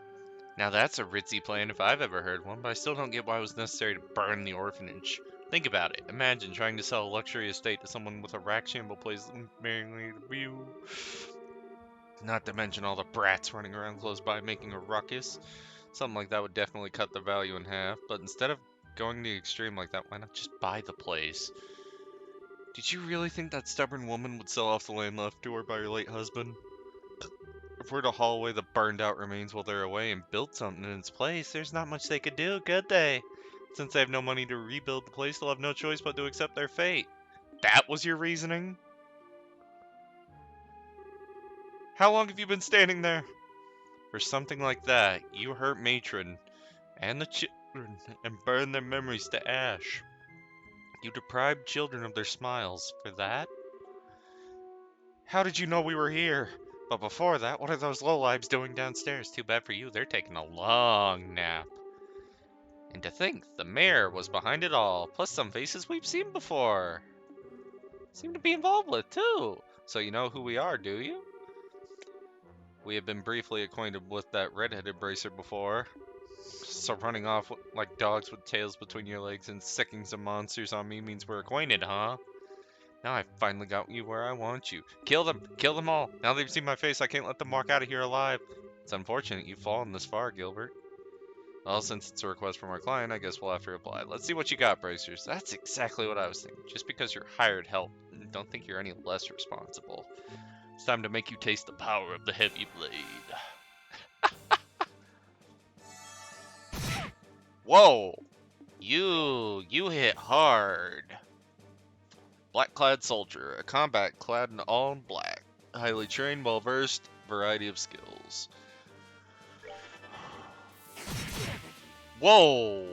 Now that's a ritzy plan if I've ever heard one, but I still don't get why it was necessary to burn the orphanage. Think about it. Imagine trying to sell a luxury estate to someone with a ramshackle place merely to view. Not to mention all the brats running around close by making a ruckus. Something like that would definitely cut the value in half, but instead of going the extreme like that, why not just buy the place? Did you really think that stubborn woman would sell off the land left to her by her late husband? If we're to haul away the burned out remains while they're away and build something in its place, there's not much they could do, could they? Since they have no money to rebuild the place, they'll have no choice but to accept their fate. That was your reasoning? How long have you been standing there? For something like that, you hurt matron and the children and burn their memories to ash. You deprived children of their smiles. For that? How did you know we were here? But before that, what are those lowlibes doing downstairs? Too bad for you, they're taking a long nap. And to think, the mayor was behind it all, plus some faces we've seen before. Seem to be involved with, too. So you know who we are, do you? We have been briefly acquainted with that red-headed bracer before. So running off like dogs with tails between your legs and sicking some monsters on me means we're acquainted, huh? Now I've finally got you where I want you. Kill them all. Now they've seen my face, I can't let them walk out of here alive. It's unfortunate you've fallen this far, Gilbert. Well, since it's a request from our client, I guess we'll have to reply. Let's see what you got, Bracers. That's exactly what I was thinking. Just because you're hired help, don't think you're any less responsible. It's time to make you taste the power of the heavy blade. Whoa! You hit hard. Black-clad soldier, a combat clad in all black. Highly trained, well-versed, variety of skills. Whoa!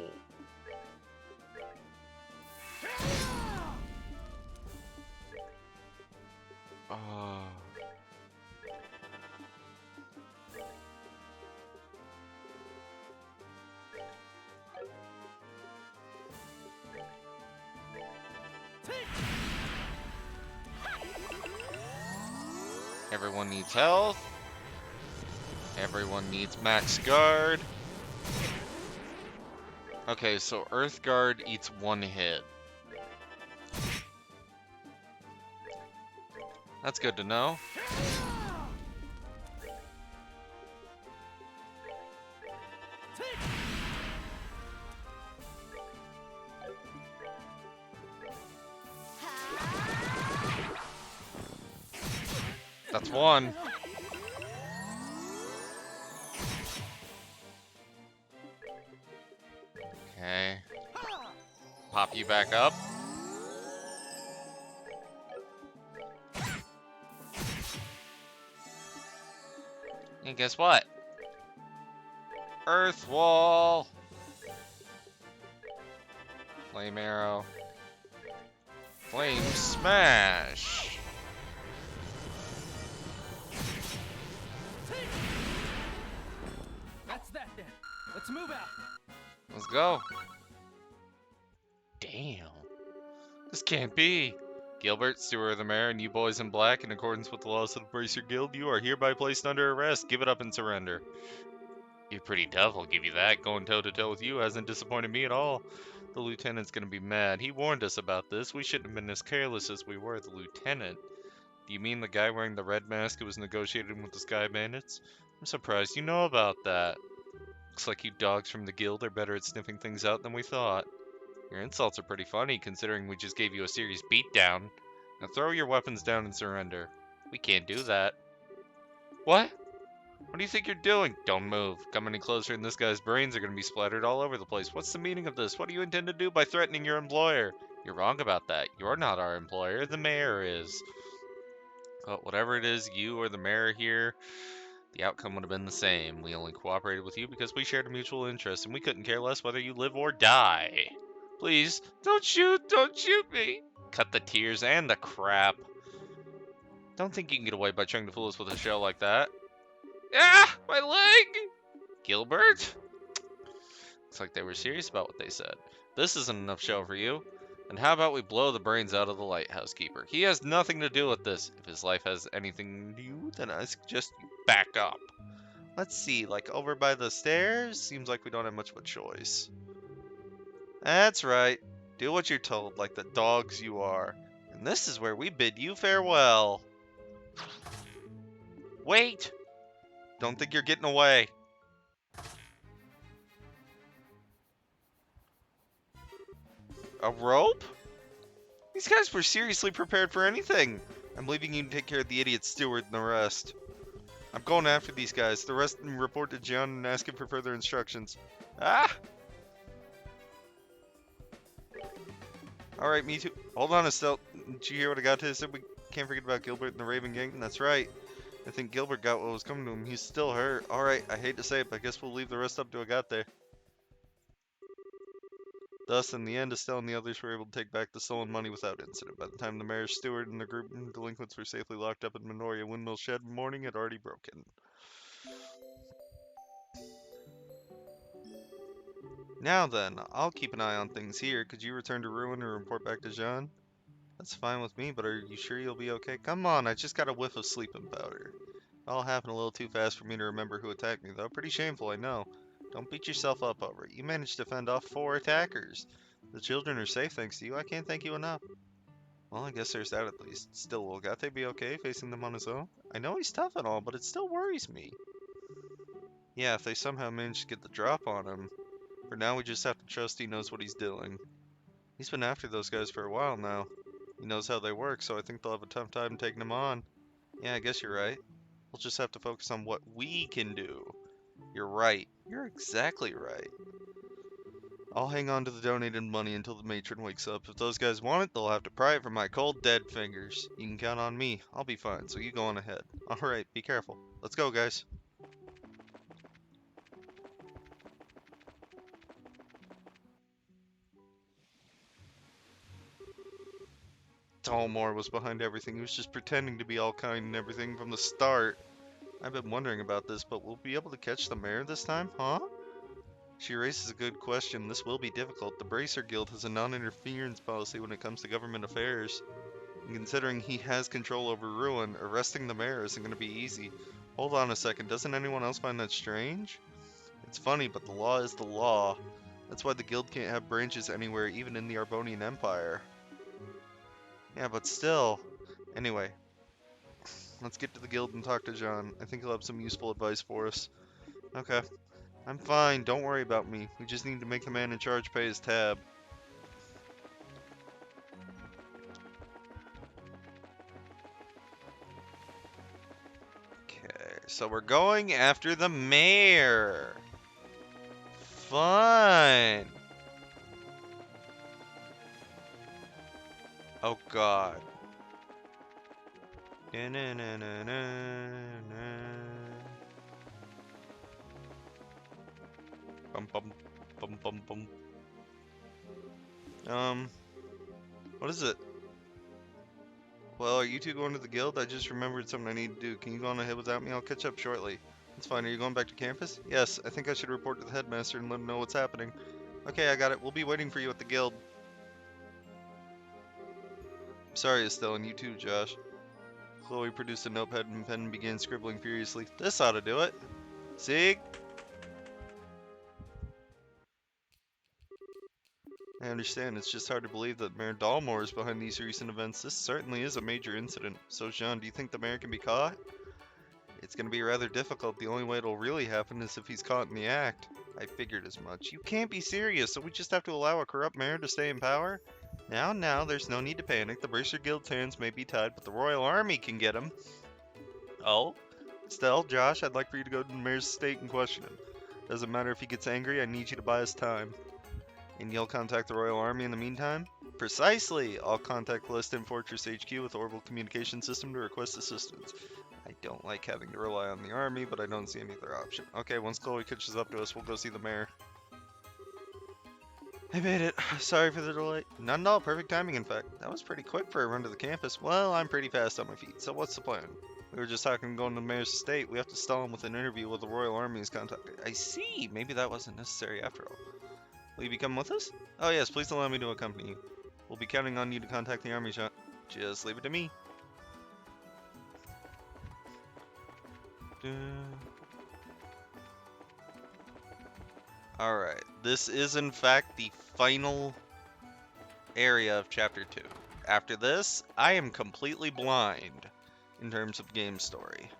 Everyone needs health. Everyone needs max guard. Okay, so Earth Guard eats one hit. That's good to know. That's one. Okay. Pop you back up. And guess what? Earth wall. Flame arrow. Flame smash. That's that then. Let's move out. Let's go. Damn. This can't be. Gilbert, steward of the mayor, and you boys in black, in accordance with the laws of the Bracer Guild, you are hereby placed under arrest. Give it up and surrender. You're pretty tough, I'll give you that. Going toe-to-toe with you hasn't disappointed me at all. The lieutenant's gonna be mad. He warned us about this. We shouldn't have been as careless as we were. The lieutenant? Do you mean the guy wearing the red mask who was negotiating with the Sky Bandits? I'm surprised you know about that. Looks like you dogs from the guild are better at sniffing things out than we thought. Your insults are pretty funny, considering we just gave you a serious beatdown. Now throw your weapons down and surrender. We can't do that. What? What do you think you're doing? Don't move. Come any closer and this guy's brains are going to be splattered all over the place. What's the meaning of this? What do you intend to do by threatening your employer? You're wrong about that. You're not our employer. The mayor is. But whatever it is, you or the mayor here, the outcome would have been the same. We only cooperated with you because we shared a mutual interest, and we couldn't care less whether you live or die. Please, don't shoot me. Cut the tears and the crap. Don't think you can get away by trying to fool us with a show like that. Ah, my leg! Gilbert? Looks like they were serious about what they said. This isn't enough show for you. And how about we blow the brains out of the lighthouse keeper? He has nothing to do with this. If his life has anything to do, then I suggest you back up. Let's see, like over by the stairs? Seems like we don't have much of a choice. That's right. Do what you're told, like the dogs you are. And this is where we bid you farewell. Wait! Don't think you're getting away. A rope? These guys were seriously prepared for anything. I'm leaving you to take care of the idiot steward and the rest. I'm going after these guys. The rest report to John and ask him for further instructions. Ah! Alright, me too. Hold on, Estelle. Did you hear what I got to say? We can't forget about Gilbert and the Raven Gang. That's right. I think Gilbert got what was coming to him. He's still hurt. Alright, I hate to say it, but I guess we'll leave the rest up to Agate. Thus, in the end, Estelle and the others were able to take back the stolen money without incident. By the time the mayor's steward and the group of delinquents were safely locked up in Minoria Windmill Shed, morning had already broken. Now then, I'll keep an eye on things here. Could you return to Ruin and report back to Jean? That's fine with me, but are you sure you'll be okay? Come on, I just got a whiff of sleeping powder. It all happened a little too fast for me to remember who attacked me, though. Pretty shameful, I know. Don't beat yourself up over it. You managed to fend off 4 attackers. The children are safe thanks to you. I can't thank you enough. Well, I guess there's that at least. Still, will Gate be okay facing them on his own? I know he's tough and all, but it still worries me. Yeah, if they somehow manage to get the drop on him. For now, we just have to trust he knows what he's doing. He's been after those guys for a while now. He knows how they work, so I think they'll have a tough time taking him on. Yeah, I guess you're right. We'll just have to focus on what we can do. You're right. You're exactly right. I'll hang on to the donated money until the matron wakes up. If those guys want it, they'll have to pry it from my cold, dead fingers. You can count on me. I'll be fine, so you go on ahead. Alright, be careful. Let's go, guys. Talmor was behind everything. He was just pretending to be all kind and everything from the start. I've been wondering about this, but we'll be able to catch the mayor this time, huh? She raises a good question. This will be difficult. The Bracer Guild has a non-interference policy when it comes to government affairs. And considering he has control over Ruin, arresting the mayor isn't going to be easy. Hold on a second. Doesn't anyone else find that strange? It's funny, but the law is the law. That's why the guild can't have branches anywhere, even in the Arbonian Empire. Yeah, but still. Anyway, let's get to the guild and talk to John. I think he'll have some useful advice for us. Okay. I'm fine, don't worry about me. We just need to make the man in charge pay his tab. Okay, so we're going after the mayor. Fun. Oh god. Bum bum bum bum bum. What is it? Well, are you two going to the guild? I just remembered something I need to do. Can you go on ahead without me? I'll catch up shortly. That's fine. Are you going back to campus? Yes, I think I should report to the headmaster and let him know what's happening. Okay, I got it. We'll be waiting for you at the guild. Sorry, Estelle, and you too, Josh. Chloe produced a notepad and pen and began scribbling furiously. This ought to do it. See? I understand. It's just hard to believe that Mayor Dalmore is behind these recent events. This certainly is a major incident. So, Jean, do you think the mayor can be caught? It's going to be rather difficult. The only way it'll really happen is if he's caught in the act. I figured as much. You can't be serious, so we just have to allow a corrupt mayor to stay in power? Now, there's no need to panic. The Bracer Guild's hands may be tied, but the Royal Army can get him. Oh? Estelle, Josh, I'd like for you to go to the mayor's estate and question him. Doesn't matter if he gets angry, I need you to buy us time. And you'll contact the Royal Army in the meantime? Precisely! I'll contact Liston Fortress HQ with the Orbital Communication System to request assistance. I don't like having to rely on the army, but I don't see any other option. Okay, once Chloe catches up to us, we'll go see the mayor. I made it. Sorry for the delay. None at all. Perfect timing, in fact. That was pretty quick for a run to the campus. Well, I'm pretty fast on my feet, so what's the plan? We were just talking going to the mayor's estate. We have to stall him with an interview with the Royal Army is contacted. I see. Maybe that wasn't necessary after all. Will you be coming with us? Oh yes, please allow me to accompany you. We'll be counting on you to contact the army, John. Just leave it to me. Alright, this is in fact the final area of Chapter 2. After this, I am completely blind in terms of game story.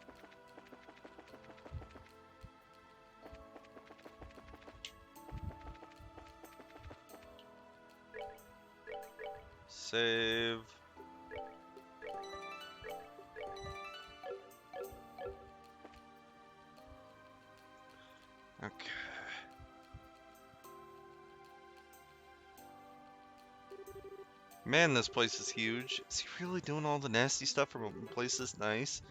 Save. Okay. Man, this place is huge. Is he really doing all the nasty stuff from a place this nice?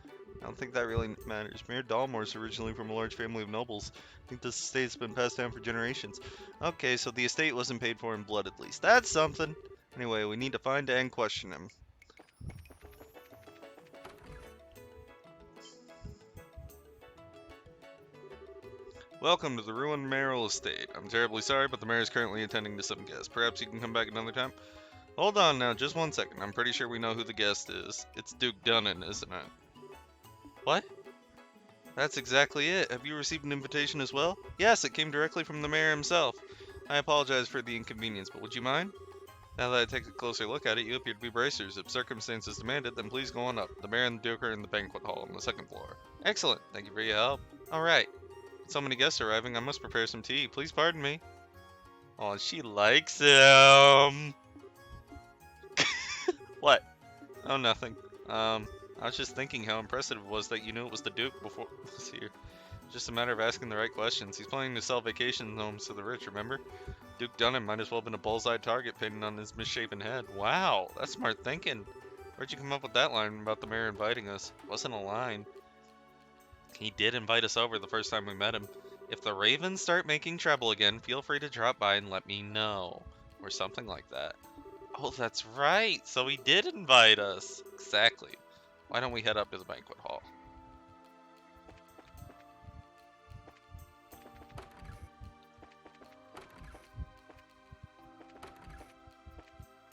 I don't think that really matters. Mayor Dalmore's originally from a large family of nobles. I think this estate's been passed down for generations. Okay, so the estate wasn't paid for in blood at least. That's something. Anyway, we need to find and question him. Welcome to the ruined mayoral estate. I'm terribly sorry, but the mayor is currently attending to some guests. Perhaps you can come back another time? Hold on now, just 1 second. I'm pretty sure we know who the guest is. It's Duke Dunnan, isn't it? What? That's exactly it. Have you received an invitation as well? Yes, it came directly from the mayor himself. I apologize for the inconvenience, but would you mind? Now that I take a closer look at it, you appear to be bracers. If circumstances demand it, then please go on up. The mayor and the Duke are in the banquet hall on the 2nd floor. Excellent. Thank you for your help. Alright. So many guests arriving, I must prepare some tea. Please pardon me. Oh, she likes him. What? Oh, nothing. I was just thinking how impressive it was that you knew it was the Duke before he was here. Just a matter of asking the right questions. He's planning to sell vacation homes to the rich, remember? Duke Dunham might as well have been a bullseye target painted on his misshapen head. Wow, that's smart thinking. Where'd you come up with that line about the mayor inviting us? It wasn't a line. He did invite us over the first time we met him. If the Ravens start making trouble again, feel free to drop by and let me know. Or something like that. Oh, that's right. So he did invite us. Exactly. Why don't we head up to the banquet hall?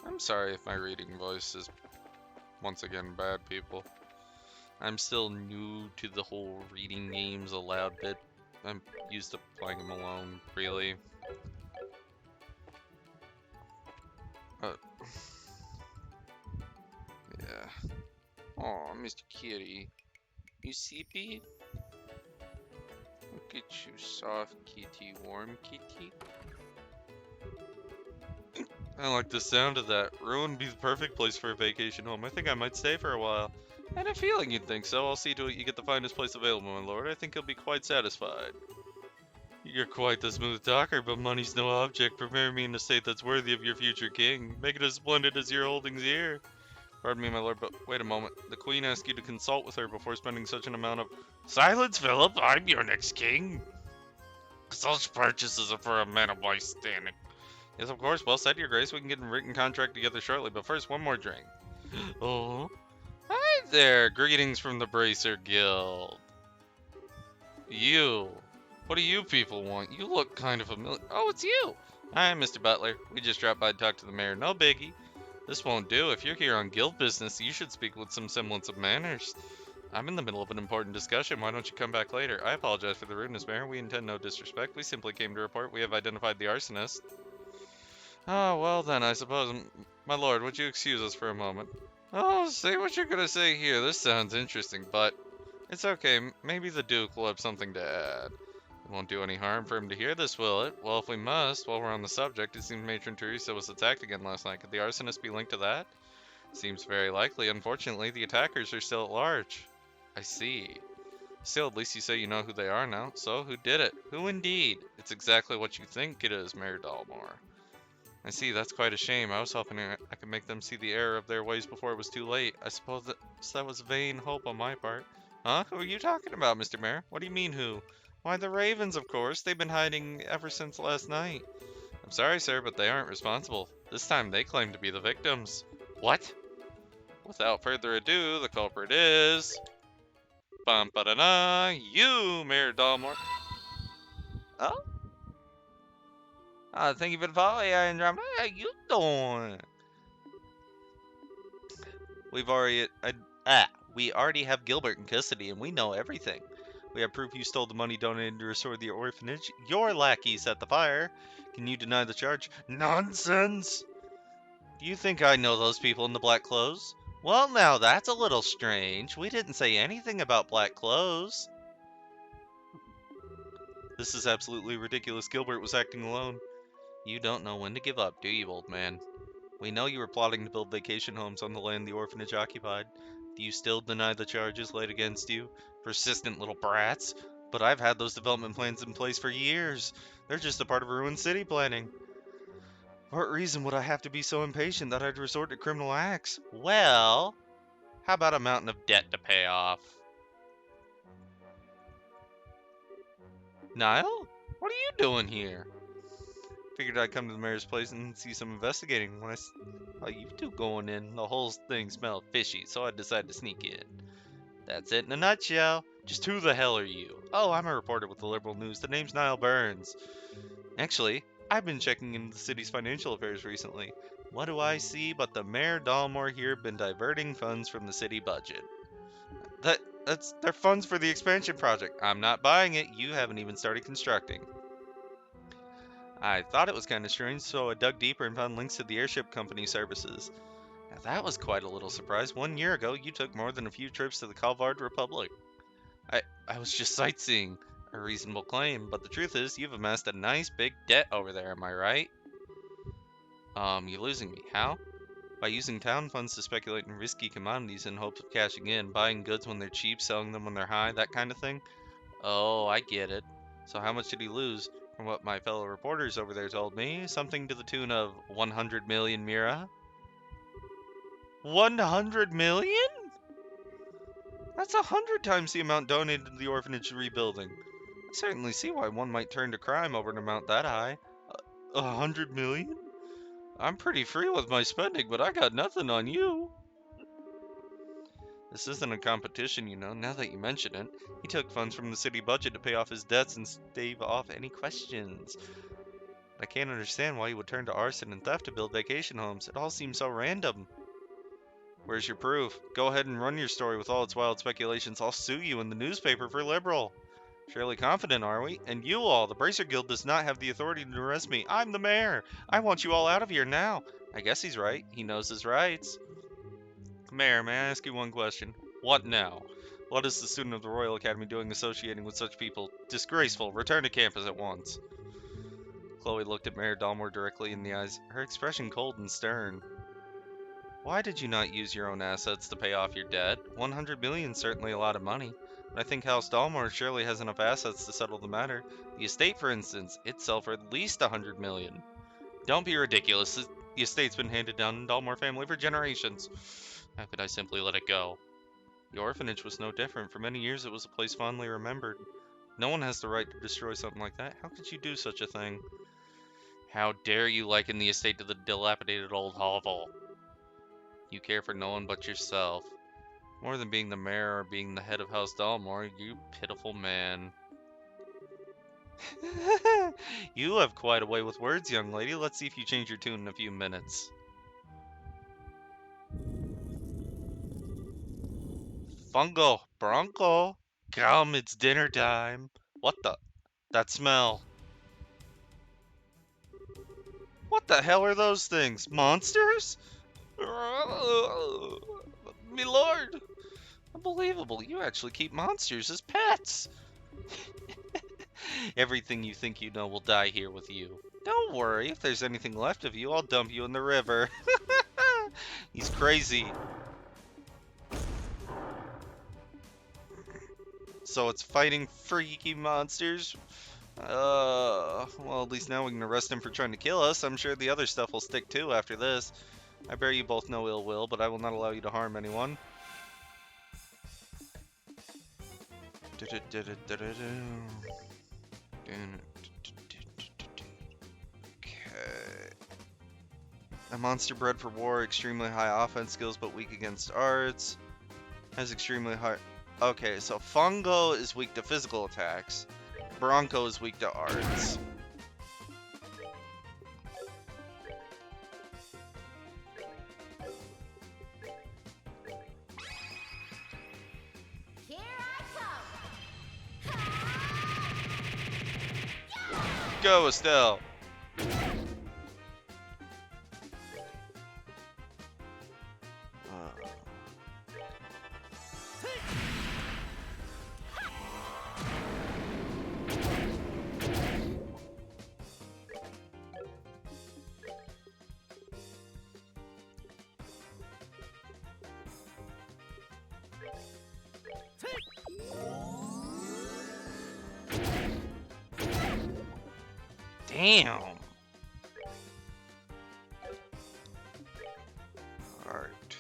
I'm sorry if my reading voice is once again bad, people. I'm still new to the whole reading games aloud bit. I'm used to playing them alone, really. Yeah. Oh, Mr. Kitty. You sleepy? Look at you, soft kitty, warm kitty. I like the sound of that. Ruin would be the perfect place for a vacation home. I think I might stay for a while. I had a feeling you'd think so. I'll see to it you get the finest place available, my lord. I think you'll be quite satisfied. You're quite the smooth talker, but money's no object. Prepare me in a state that's worthy of your future king. Make it as splendid as your holdings here. Pardon me, my lord, but wait a moment. The queen asked you to consult with her before spending such an amount of... Silence, Philip! I'm your next king! Such purchases are for a man of my standing. Yes, of course. Well said, Your Grace. We can get a written contract together shortly, but first, one more drink. Oh. Hi there. Greetings from the Bracer Guild. You. What do you people want? You look kind of familiar. Oh, it's you. Hi, Mr. Butler. We just dropped by to talk to the mayor. No biggie. This won't do. If you're here on guild business, you should speak with some semblance of manners. I'm in the middle of an important discussion. Why don't you come back later? I apologize for the rudeness, Mayor. We intend no disrespect. We simply came to report we have identified the arsonist. Oh, well then, I suppose. My lord, would you excuse us for a moment? Oh, say what you're gonna say here. This sounds interesting, but it's okay. Maybe the Duke will have something to add. It won't do any harm for him to hear this, will it? Well, if we must, while we're on the subject, it seems Matron Teresa was attacked again last night. Could the arsonist be linked to that? Seems very likely. Unfortunately, the attackers are still at large. I see. Still, at least you say you know who they are now. So, who did it? Who indeed? It's exactly what you think it is, Mayor Dalmore. I see, that's quite a shame. I was hoping I could make them see the error of their ways before it was too late. I suppose that was vain hope on my part. Huh? Who are you talking about, Mr. Mayor? What do you mean, who? Why, the Ravens, of course. They've been hiding ever since last night. I'm sorry, sir, but they aren't responsible. This time they claim to be the victims. What? Without further ado, the culprit is... Bum ba da da, you, Mayor Dalmore. Oh? Thank you for the follow, Andromeda. How you doing? We've already, we already have Gilbert in custody, and we know everything. We have proof you stole the money donated to restore the orphanage. Your lackey set the fire. Can you deny the charge? Nonsense! Do you think I know those people in the black clothes? Well, now that's a little strange. We didn't say anything about black clothes. This is absolutely ridiculous. Gilbert was acting alone. You don't know when to give up, do you, old man? We know you were plotting to build vacation homes on the land the orphanage occupied. Do you still deny the charges laid against you? Persistent little brats. But I've had those development plans in place for years. They're just a part of ruined city planning. For what reason would I have to be so impatient that I'd resort to criminal acts? Well, how about a mountain of debt to pay off? Niall? What are you doing here? Figured I'd come to the mayor's place and see some investigating. When I saw you two going in, the whole thing smelled fishy, so I decided to sneak in. That's it in a nutshell. Just who the hell are you? Oh, I'm a reporter with the Liberal News. The name's Niall Burns. Actually, I've been checking into the city's financial affairs recently. What do I see but the Mayor Dalmore here been diverting funds from the city budget? They're funds for the expansion project. I'm not buying it. You haven't even started constructing. I thought it was kind of strange, so I dug deeper and found links to the airship company services. Now that was quite a little surprise. 1 year ago, you took more than a few trips to the Calvard Republic. I was just sightseeing. A reasonable claim, but the truth is, you've amassed a nice big debt over there, am I right? You're losing me. How? By using town funds to speculate in risky commodities in hopes of cashing in, buying goods when they're cheap, selling them when they're high, that kind of thing? Oh, I get it. So how much did he lose? From what my fellow reporters over there told me, something to the tune of 100 million Mira. 100 million? That's 100 times the amount donated to the orphanage rebuilding. I certainly see why one might turn to crime over an amount that high. 100 million? I'm pretty free with my spending, but I got nothing on you. This isn't a competition, you know, now that you mention it. He took funds from the city budget to pay off his debts and stave off any questions. I can't understand why he would turn to arson and theft to build vacation homes. It all seems so random. Where's your proof? Go ahead and run your story with all its wild speculations. I'll sue you in the newspaper for liberal. Fairly confident, are we? And you all, the Bracer Guild does not have the authority to arrest me. I'm the mayor. I want you all out of here now. I guess he's right. He knows his rights. Mayor, may I ask you one question? What now? What is the student of the Royal Academy doing associating with such people? Disgraceful. Return to campus at once. Chloe looked at Mayor Dalmore directly in the eyes, her expression cold and stern. Why did you not use your own assets to pay off your debt? 100 million is certainly a lot of money. But I think House Dalmore surely has enough assets to settle the matter. The estate, for instance, it'd sell for at least 100 million. Don't be ridiculous. The estate's been handed down in the Dalmore family for generations. How could I simply let it go? The orphanage was no different. For many years it was a place fondly remembered. No one has the right to destroy something like that. How could you do such a thing? How dare you liken the estate to the dilapidated old hovel? You care for no one but yourself. More than being the mayor or being the head of House Dalmore, you pitiful man. You have quite a way with words, young lady. Let's see if you change your tune in a few minutes. Fungo, Bronco, come, it's dinner time. What the? That smell. What the hell are those things? Monsters? Me lord! Unbelievable, you actually keep monsters as pets! Everything you think you know will die here with you. Don't worry, if there's anything left of you, I'll dump you in the river. He's crazy. So it's fighting freaky monsters? Well, at least now we can arrest him for trying to kill us. I'm sure the other stuff will stick too after this. I bear you both no ill will, but I will not allow you to harm anyone. Okay. A monster bred for war, extremely high offense skills, but weak against arts. Has extremely high... Okay, so Fungo is weak to physical attacks. Bronco is weak to arts. Here I come. Go, Estelle! Damn! Art.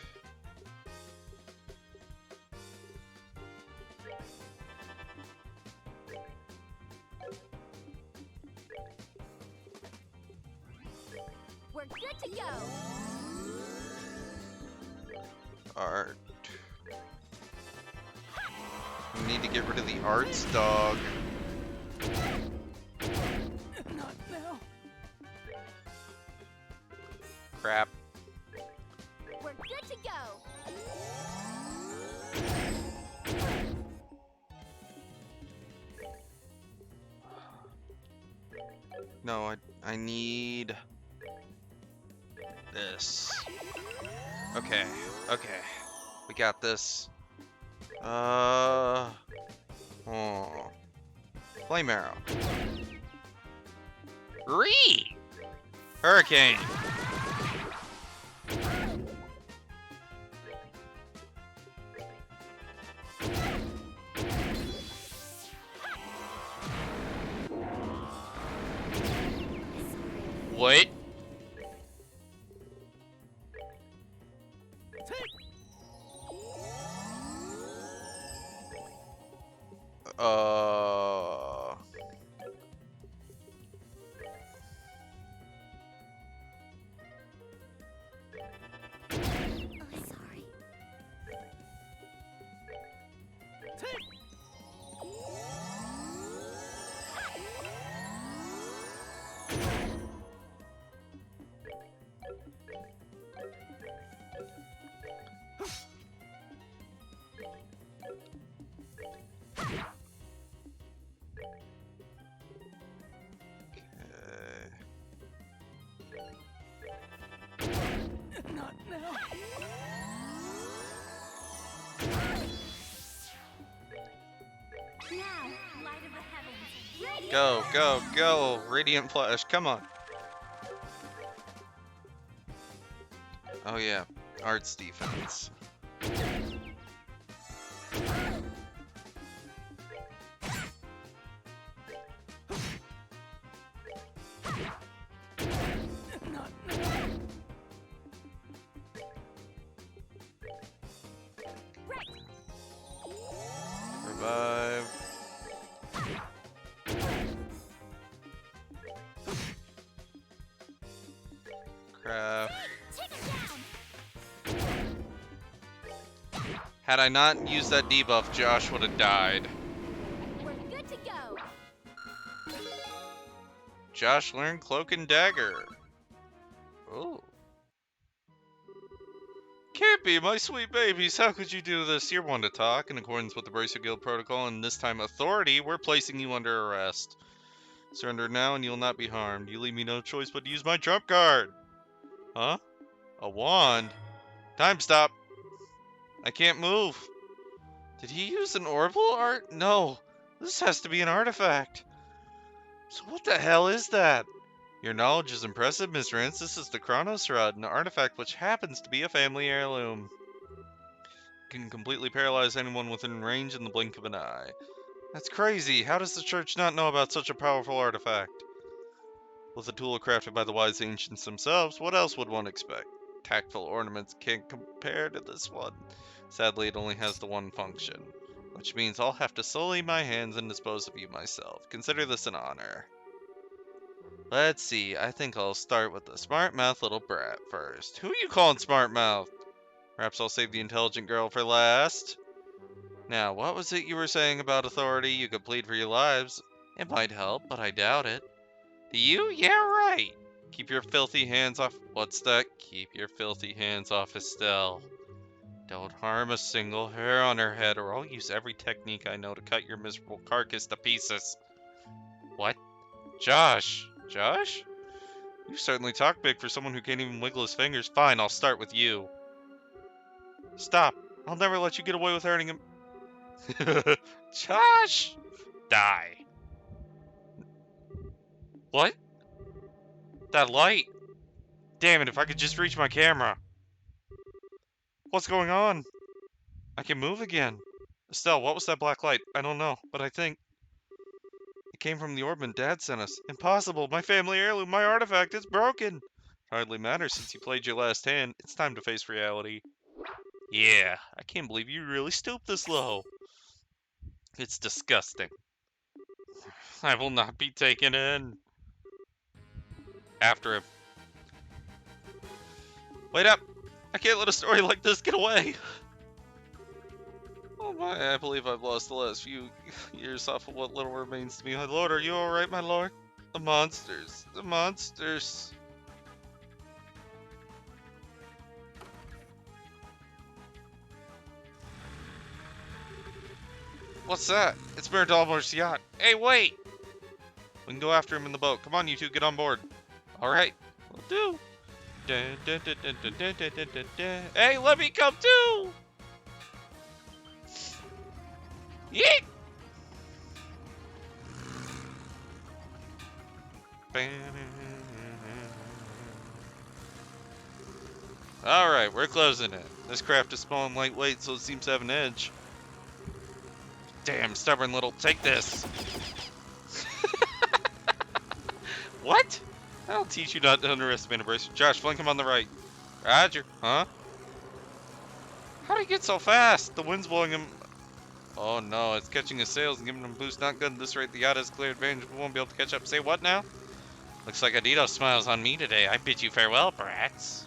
We're good to go. Art. We need to get rid of the arts dog. Not now. Crap. We're good to go. No, I need this. Okay, okay. We got this. Oh. Flame arrow. Hurricane. What? Oh, sorry. Not now. Now, light of the heavens. Radiant Go, go, flash. go! Radiant Flash, come on! Oh yeah, arts defense. Not now. Right. Revive. Had I not used that debuff, Josh would have died. We're good to go. Josh learned Cloak and Dagger. Oh. Can't be, my sweet babies. How could you do this? You're one to talk. In accordance with the Bracer Guild protocol and this time authority, we're placing you under arrest. Surrender now and you'll not be harmed. You leave me no choice but to use my trump card. Huh? A wand? Time stop. I can't move. Did he use an orbital art? No. This has to be an artifact. So what the hell is that? Your knowledge is impressive, Miss Rance. This is the Chronos Rod, an artifact which happens to be a family heirloom. Can completely paralyze anyone within range in the blink of an eye. That's crazy. How does the church not know about such a powerful artifact? With a tool crafted by the wise ancients themselves, what else would one expect? Tactful ornaments can't compare to this one. Sadly, it only has the one function, which means I'll have to sully my hands and dispose of you myself. Consider this an honor. Let's see, I think I'll start with the smart mouth little brat first. Who are you calling smart mouth? Perhaps I'll save the intelligent girl for last. Now, what was it you were saying about authority? You could plead for your lives. It might help, but I doubt it. Do you? Yeah, right. Keep your filthy hands off... What's that? Keep your filthy hands off Estelle. Don't harm a single hair on her head, or I'll use every technique I know to cut your miserable carcass to pieces. What? Josh? Josh? You certainly talk big for someone who can't even wiggle his fingers. Fine, I'll start with you. Stop. I'll never let you get away with hurting him. Josh! Die. What? That light. Damn it, if I could just reach my camera. What's going on? I can move again. Estelle, what was that black light? I don't know, but I think... It came from the orbment Dad sent us. Impossible! My family heirloom, my artifact, it's broken! Hardly matters since you played your last hand. It's time to face reality. Yeah, I can't believe you really stooped this low. It's disgusting. I will not be taken in. After him. Wait up! I can't let a story like this get away! Oh my, I believe I've lost the last few years off of what little remains to me. My lord, are you alright, my lord? The monsters. The monsters. What's that? It's Mayor Dalmore's yacht. Hey, wait! We can go after him in the boat. Come on, you two, get on board. Alright, we'll do. Dun, dun, dun, dun, dun, dun, dun, dun, dun, dun. Hey, let me come too! Yeet! Alright, we're closing it. This craft is small and lightweight, so it seems to have an edge. Damn, stubborn little... Take this! What? I'll teach you not to underestimate a bracer. Josh, flank him on the right. Roger. Huh? How'd he get so fast? The wind's blowing him... Oh no, it's catching his sails and giving him a boost. Not good at this rate. The yacht has clear advantage. We won't be able to catch up. Say what now? Looks like Adidas smiles on me today. I bid you farewell, brats.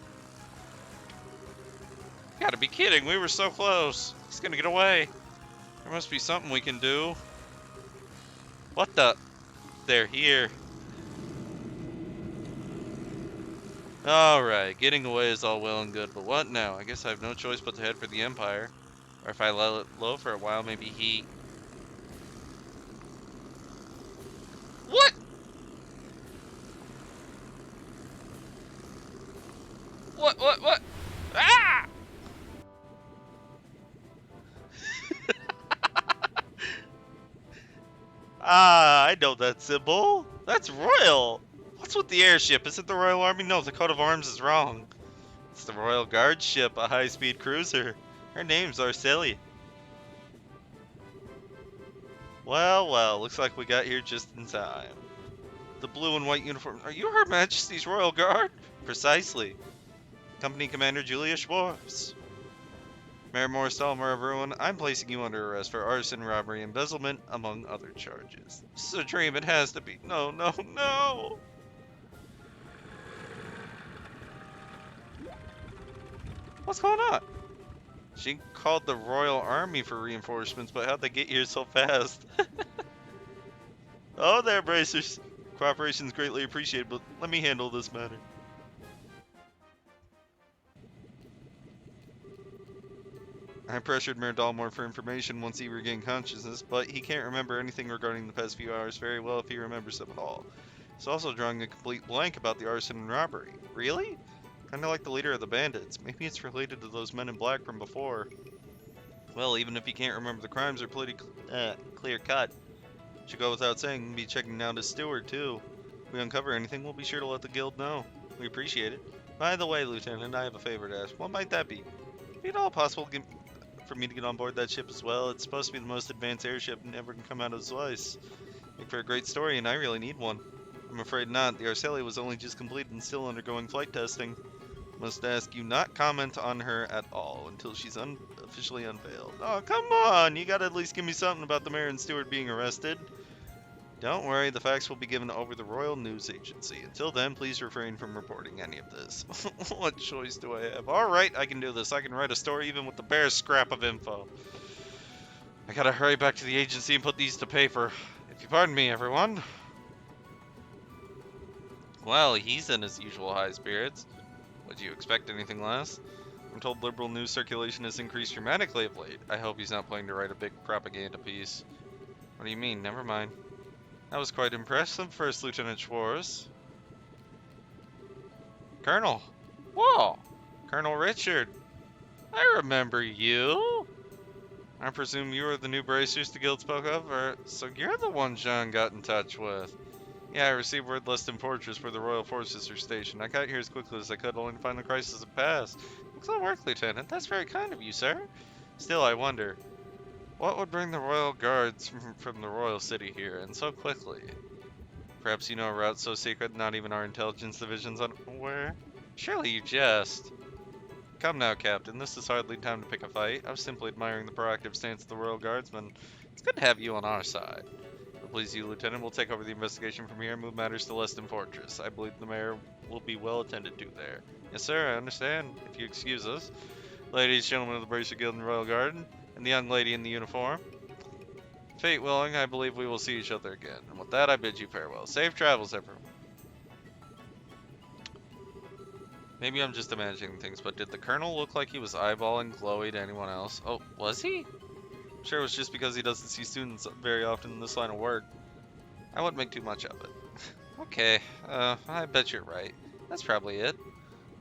You gotta be kidding. We were so close. He's gonna get away. There must be something we can do. What the? They're here. Alright, getting away is all well and good, but what now? I guess I have no choice but to head for the Empire. Or if I let it low for a while, maybe he... What? What? Ah! Ah, I know that symbol. That's royal. What's with the airship? Is it the Royal Army? No, the coat of arms is wrong. It's the Royal Guard ship, a high-speed cruiser. Her name's Arcelia. Well, looks like we got here just in time. The blue and white uniform. Are you Her Majesty's Royal Guard? Precisely. Company Commander Julia Schwartz. Mayor Morris Dalmer of Ruin, I'm placing you under arrest for arson, robbery, embezzlement, among other charges. This is a dream, it has to be. No. What's going on? She called the Royal Army for reinforcements, but how'd they get here so fast? Oh, there, Bracers. Cooperation's greatly appreciated, but let me handle this matter. I pressured Mayor Dalmore for information once he regained consciousness, but he can't remember anything regarding the past few hours very well if he remembers them at all. He's also drawing a complete blank about the arson and robbery. Really? Kinda like the leader of the bandits. Maybe it's related to those men in black from before. Well, even if he can't remember the crimes are pretty clear cut. Should go without saying, be checking out his steward too. If we uncover anything, we'll be sure to let the guild know. We appreciate it. By the way, Lieutenant, I have a favor to ask. What might that be? Be it all possible for me to get on board that ship as well? It's supposed to be the most advanced airship never can come out of Slice. Make for a great story, and I really need one. I'm afraid not. The Arcelia was only just completed and still undergoing flight testing. Must ask you not comment on her at all until she's officially unveiled. Oh, come on! You gotta at least give me something about the mayor and steward being arrested. Don't worry, the facts will be given over the Royal News Agency. Until then, please refrain from reporting any of this. What choice do I have? Alright, I can do this. I can write a story even with the barest scrap of info. I gotta hurry back to the agency and put these to paper. If you pardon me, everyone. Well, he's in his usual high spirits. Would you expect anything less? I'm told liberal news circulation has increased dramatically of late. I hope he's not planning to write a big propaganda piece. What do you mean? Never mind. That was quite impressive, First Lieutenant Schwartz. Colonel. Whoa! Colonel Richard. I remember you. I presume you were the new bracers the guild spoke of, or so you're the one Jean got in touch with. Yeah, I received word Leston Fortress where the Royal Forces are stationed. I got here as quickly as I could, only to find the crisis had passed. Excellent work, Lieutenant. That's very kind of you, sir. Still, I wonder, what would bring the Royal Guards from the Royal City here, and so quickly? Perhaps you know a route so secret not even our intelligence division's unaware? Surely you jest. Come now, Captain. This is hardly time to pick a fight. I was simply admiring the proactive stance of the Royal Guardsmen. It's good to have you on our side. To please you, Lieutenant, we'll take over the investigation from here and move matters to Leston Fortress. I believe the mayor will be well attended to there. Yes, sir, I understand. If you excuse us. Ladies, gentlemen of the Bracer Guild and Royal Guard, and the young lady in the uniform. Fate willing, I believe we will see each other again. And with that, I bid you farewell. Safe travels, everyone. Maybe I'm just imagining things, but did the Colonel look like he was eyeballing Chloe to anyone else? Oh, was he? I'm sure it was just because he doesn't see students very often in this line of work. I wouldn't make too much of it. Okay, I bet you're right. That's probably it.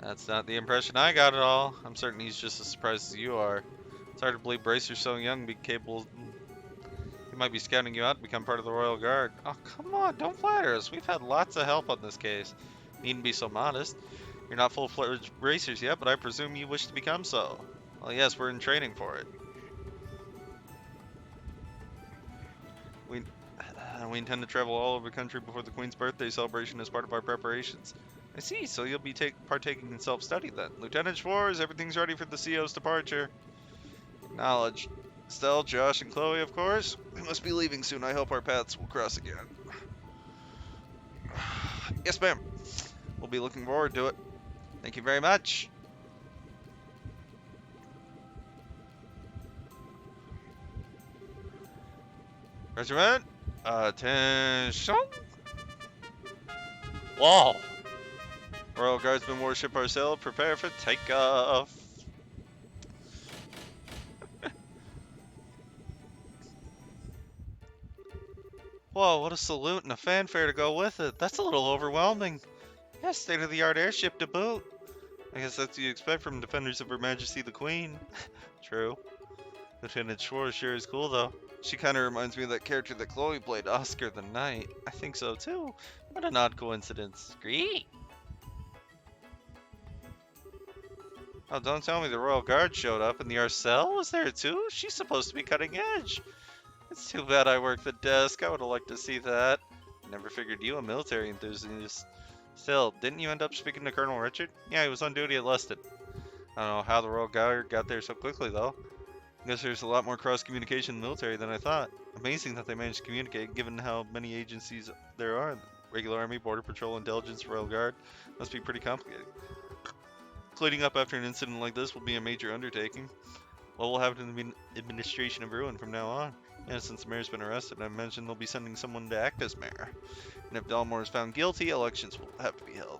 That's not the impression I got at all. I'm certain he's just as surprised as you are. It's hard to believe Bracer's so young be capable. He might be scouting you out to become part of the Royal Guard. Oh, come on, don't flatter us. We've had lots of help on this case. Needn't be so modest. You're not full-fledged Bracers yet, but I presume you wish to become so. Well, yes, we're in training for it. We intend to travel all over the country before the Queen's birthday celebration as part of our preparations. I see, so you'll be partaking in self-study then. Lieutenant Schwartz, everything's ready for the CO's departure. Acknowledged. Estelle, Josh, and Chloe, of course. We must be leaving soon. I hope our paths will cross again. Yes, ma'am. We'll be looking forward to it. Thank you very much. Regiment, attention. Whoa. Royal Guardsmen Warship Arcel, prepare for takeoff. Whoa, what a salute and a fanfare to go with it. That's a little overwhelming. Yeah, state-of-the-art airship to boot. I guess that's what you expect from defenders of Her Majesty the Queen. True. Lieutenant Schwartz sure is cool, though. She kind of reminds me of that character that Chloe played, Oscar the Knight. I think so, too. What an odd coincidence. Great. Oh, don't tell me the Royal Guard showed up and the Arcel was there, too? She's supposed to be cutting edge. It's too bad I work the desk. I would have liked to see that. Never figured you a military enthusiast. Still, didn't you end up speaking to Colonel Richard? Yeah, he was on duty at Leston. I don't know how the Royal Guard got there so quickly, though. I guess there's a lot more cross-communication in the military than I thought. Amazing that they managed to communicate, given how many agencies there are. Regular Army, Border Patrol, Intelligence, Royal Guard. Must be pretty complicated. Cleaning up after an incident like this will be a major undertaking. What will happen to the administration of Ruin from now on? Yeah, since the mayor's been arrested, I imagine they'll be sending someone to act as mayor. And if Dalmore is found guilty, elections will have to be held.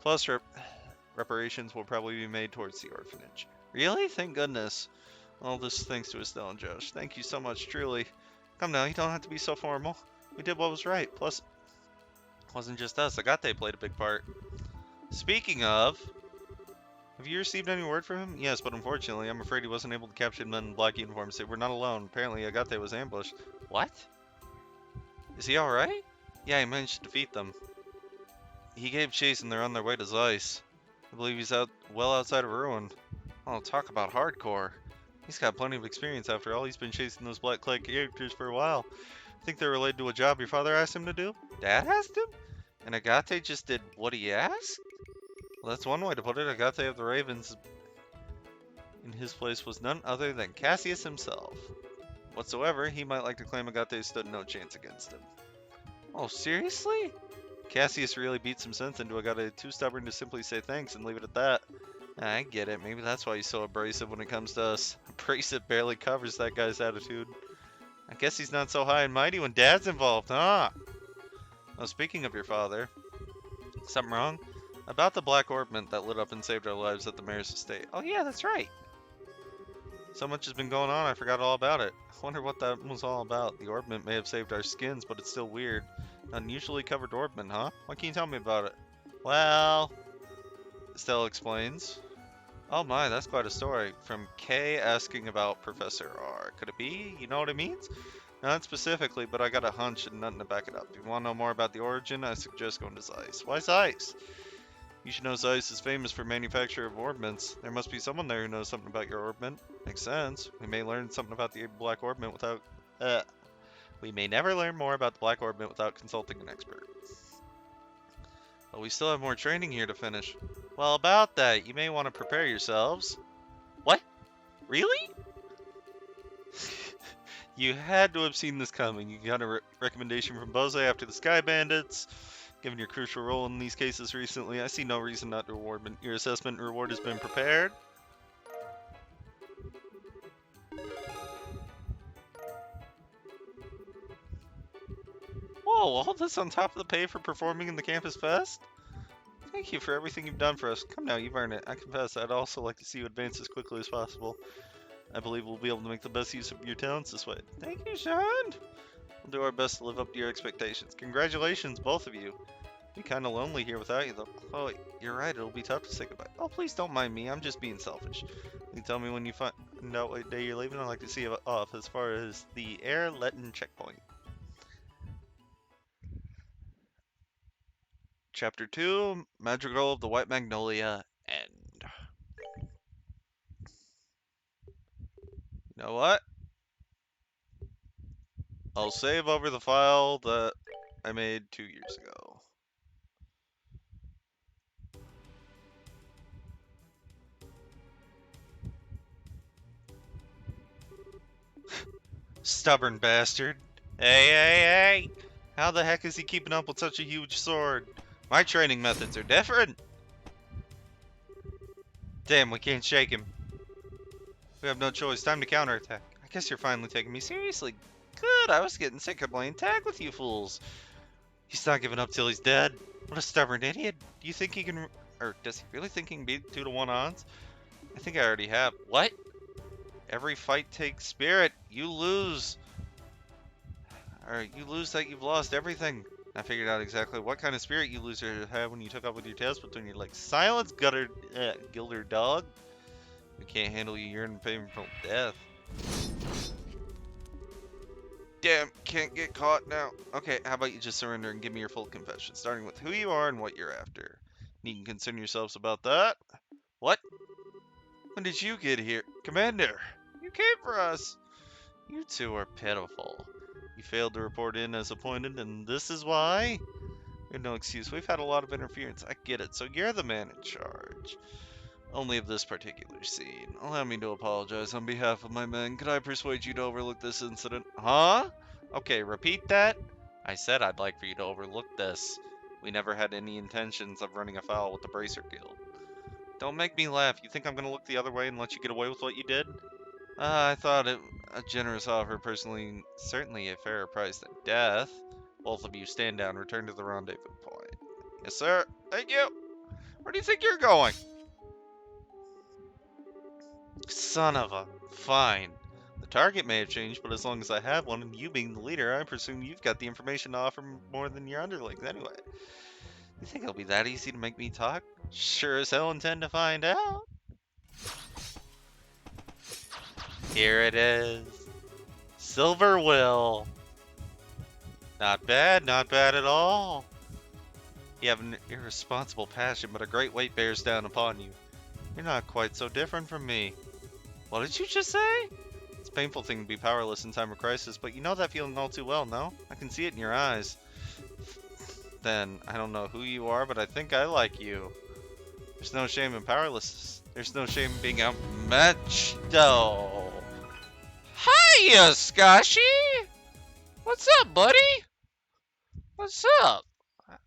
Plus, reparations will probably be made towards the orphanage. Really? Thank goodness. All this thanks to Estelle and Josh. Thank you so much, truly. Come now, you don't have to be so formal. We did what was right. Plus, it wasn't just us. Agate played a big part. Speaking of, have you received any word from him? Yes, but unfortunately, I'm afraid he wasn't able to capture the men in black uniforms. They were not alone. Apparently, Agate was ambushed. What? Is he alright? Yeah, he managed to defeat them. He gave chase and they're on their way to Zeiss. I believe he's well outside of Ruin. Oh, talk about hardcore. He's got plenty of experience after all. He's been chasing those black clay characters for a while. I think they're related to a job your father asked him to do? Dad asked him? And Agate just did what he asked? Well, that's one way to put it. Agate of the Ravens in his place was none other than Cassius himself. Whatsoever, he might like to claim Agate stood no chance against him. Oh, seriously? Cassius really beat some sense into Agate, too stubborn to simply say thanks and leave it at that. I get it. Maybe that's why he's so abrasive when it comes to us. Abrasive barely covers that guy's attitude. I guess he's not so high and mighty when Dad's involved, huh? Well, speaking of your father, something wrong? About the black orbment that lit up and saved our lives at the mayor's estate. Oh yeah, that's right. So much has been going on, I forgot all about it. I wonder what that was all about. The orbment may have saved our skins, but it's still weird. Unusually covered orbment, huh? What can you tell me about it? Well, Estelle explains. Oh my, that's quite a story. From Kay asking about Professor R. Could it be? You know what it means? Not specifically, but I got a hunch and nothing to back it up. If you want to know more about the origin, I suggest going to Zeiss. Why Zeiss? You should know Zeiss is famous for manufacture of orbments. There must be someone there who knows something about your orbment. Makes sense. We may learn something about the black orbment without... We may never learn more about the black orbment without consulting an expert. But we still have more training here to finish. Well, about that, you may want to prepare yourselves. What? Really? You had to have seen this coming. You got a recommendation from Bose after the Sky Bandits. Given your crucial role in these cases recently, I see no reason not to reward me. Your assessment and reward has been prepared. Whoa, all this on top of the pay for performing in the Campus Fest? Thank you for everything you've done for us. Come now, you've earned it. I confess, I'd also like to see you advance as quickly as possible. I believe we'll be able to make the best use of your talents this way. Thank you, Sean. We'll do our best to live up to your expectations. Congratulations, both of you. Be kind of lonely here without you, though. Oh, you're right. It'll be tough to say goodbye. Oh, please don't mind me. I'm just being selfish. You can tell me when you find out what day you're leaving. I'd like to see you off as far as the Air Letton checkpoint. Chapter 2, Madrigal of the White Magnolia, End. You know what? I'll save over the file that I made 2 years ago. Stubborn bastard. Hey, hey, hey! How the heck is he keeping up with such a huge sword? My training methods are different. Damn, we can't shake him. We have no choice. Time to counterattack. I guess you're finally taking me seriously. Good, I was getting sick of playing tag with you fools. He's not giving up till he's dead. What a stubborn idiot. Do you think he can... Or does he really think he can beat 2-to-1 odds? I think I already have. What? Every fight takes spirit. You lose. Or you lose that you've lost everything. I figured out exactly what kind of spirit you losers have when you took up with your tails between your legs. Silence, Gilder dog. We can't handle you yearning painful death. Damn, can't get caught now. Okay, how about you just surrender and give me your full confession, starting with who you are and what you're after. You can concern yourselves about that. What? When did you get here? Commander, you came for us. You two are pitiful. You failed to report in as appointed, and this is why? We have no excuse. We've had a lot of interference. I get it. So you're the man in charge. Only of this particular scene. Allow me to apologize on behalf of my men. Could I persuade you to overlook this incident? Huh? Okay, repeat that. I said I'd like for you to overlook this. We never had any intentions of running afoul with the Bracer Guild. Don't make me laugh. You think I'm gonna look the other way and let you get away with what you did? I thought it a generous offer, personally, certainly a fairer price than death. Both of you stand down, return to the rendezvous point. Yes, sir. Thank you. Where do you think you're going? Son of a. Fine. The target may have changed, but as long as I have one, and you being the leader, I presume you've got the information to offer more than your underlings anyway. You think it'll be that easy to make me talk? Sure as hell intend to find out. Here it is. Silver Will. Not bad, not bad at all. You have an irresponsible passion, but a great weight bears down upon you. You're not quite so different from me. What did you just say? It's a painful thing to be powerless in time of crisis, but you know that feeling all too well, no? I can see it in your eyes. Then, I don't know who you are, but I think I like you. There's no shame in powerlessness. There's no shame in being outmatched, though. Hiya, Scotchy! What's up, buddy? What's up?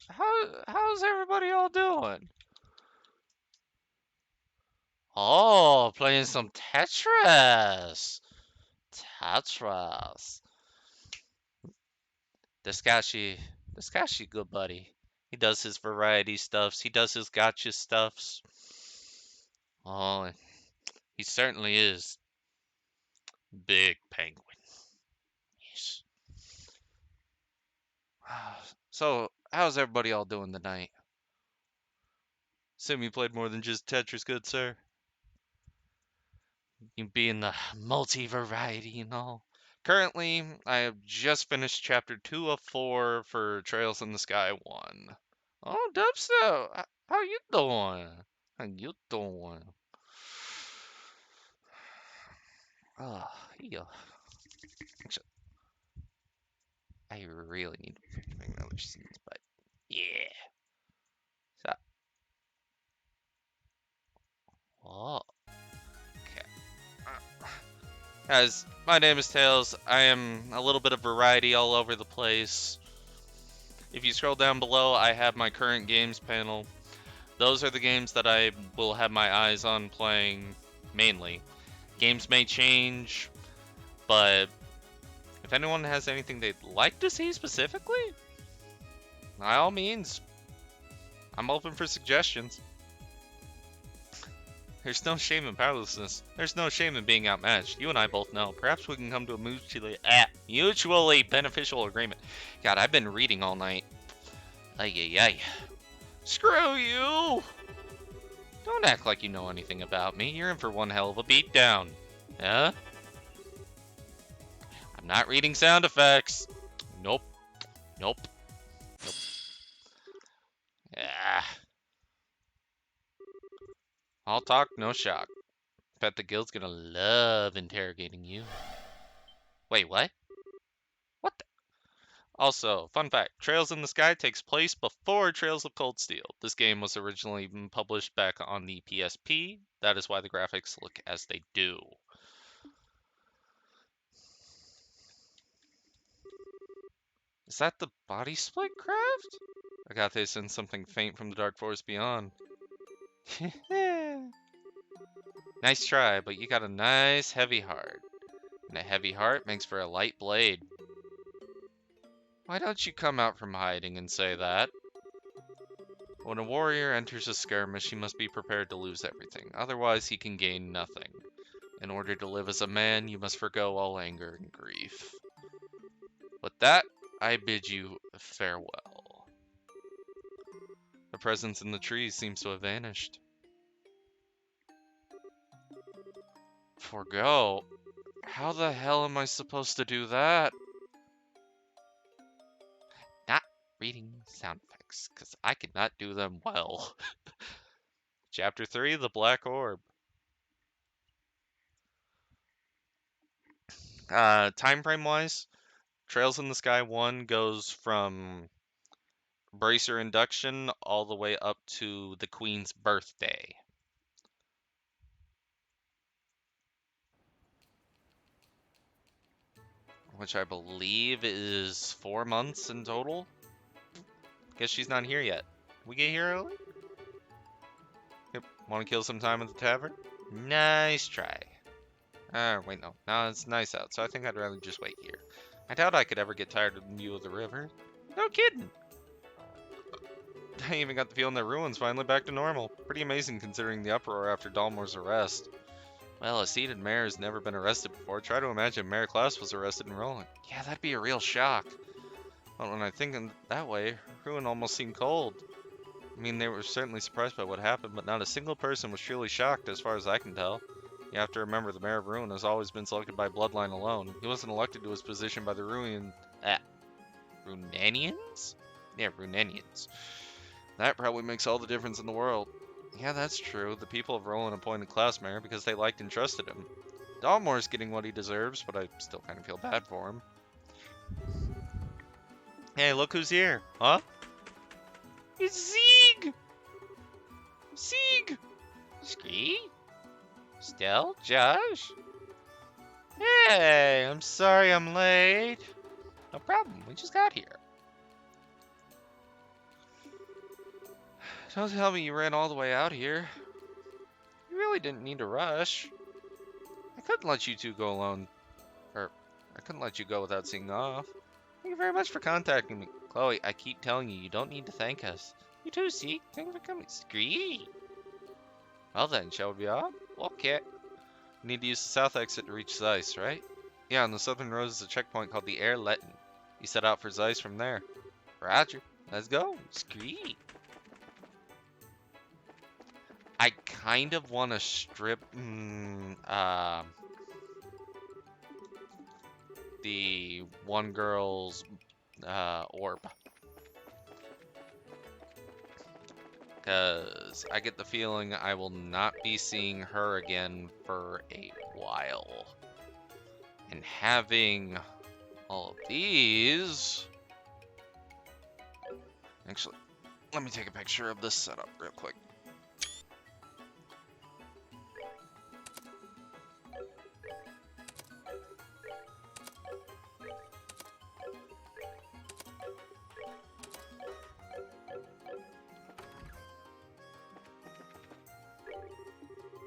How's everybody all doing? Oh, playing some Tetris. Tetris. This guy's good buddy. He does his variety stuffs. He does his gotcha stuffs. Oh, he certainly is big penguin. Yes. So, how's everybody all doing tonight? Assume you played more than just Tetris, good sir. You being the multi-variety, you know. Currently, I have just finished chapter 2 of 4 for Trails in the Sky 1. Oh, Dubso, how you doing? How you doing? Oh, yeah. Actually, I really need to make another scene, but yeah. So, oh, okay. Guys, my name is Tails. I am a little bit of variety all over the place. If you scroll down below, I have my current games panel. Those are the games that I will have my eyes on playing mainly. Games may change, but if anyone has anything they'd like to see specifically, by all means, I'm open for suggestions. There's no shame in powerlessness. There's no shame in being outmatched. You and I both know. Perhaps we can come to a mutually beneficial agreement. God, I've been reading all night. Ay, ay, ay. Screw you! Don't act like you know anything about me. You're in for one hell of a beatdown. Huh? I'm not reading sound effects. Nope. Nope. Nope. Ah. All talk, no shock. Bet the guild's gonna love interrogating you. Wait, what? What the? Also, fun fact, Trails in the Sky takes place before Trails of Cold Steel. This game was originally published back on the PSP. That is why the graphics look as they do. Is that the body split craft? I got this in something faint from the dark forest beyond. Nice try, but you got a nice heavy heart. And a heavy heart makes for a light blade. Why don't you come out from hiding and say that? When a warrior enters a skirmish, he must be prepared to lose everything. Otherwise, he can gain nothing. In order to live as a man, you must forgo all anger and grief. With that, I bid you farewell. The presence in the trees seems to have vanished. Forgo? How the hell am I supposed to do that? Not reading sound effects, because I cannot do them well. Chapter 3, The Black Orb. Time frame wise, Trails in the Sky 1 goes from Bracer induction all the way up to the Queen's birthday. Which I believe is 4 months in total. Guess she's not here yet. We get here early? Yep. Want to kill some time at the tavern? Nice try. Wait, no. No, it's nice out, so I think I'd rather just wait here. I doubt I could ever get tired of the view of the river. No kidding. I even got the feeling that ruins finally back to normal. Pretty amazing considering the uproar after Dalmore's arrest. Well, a seated mayor has never been arrested before. Try to imagine Mayor Klaus was arrested in Roland. Yeah, that'd be a real shock. But when I think in that way, Ruin almost seemed cold. I mean, they were certainly surprised by what happened, but not a single person was truly shocked as far as I can tell. You have to remember the mayor of Ruin has always been selected by bloodline alone. He wasn't elected to his position by the Runanians? Yeah, Runanians. That probably makes all the difference in the world. Yeah, that's true. The people of Roland appointed Klaus mayor because they liked and trusted him. Dalmore's getting what he deserves, but I still kind of feel bad for him. Hey, look who's here. Huh? It's Sieg! Sieg! Scree? Still? Josh? Hey, I'm sorry I'm late. No problem, we just got here. Don't tell me you ran all the way out here. You really didn't need to rush. I couldn't let you two go alone. Or, I couldn't let you go without seeing off. Thank you very much for contacting me. Chloe, I keep telling you, you don't need to thank us. You too, see? Thank you for coming. Scree! Well then, shall we be off? Okay. We need to use the south exit to reach Zeiss, right? Yeah, on the southern road is a checkpoint called the Air Letten. You set out for Zeiss from there. Roger. Let's go. Scree! I kind of want to strip the one girl's orb. Because I get the feeling I will not be seeing her again for a while. And having all of these... Actually, let me take a picture of this setup real quick.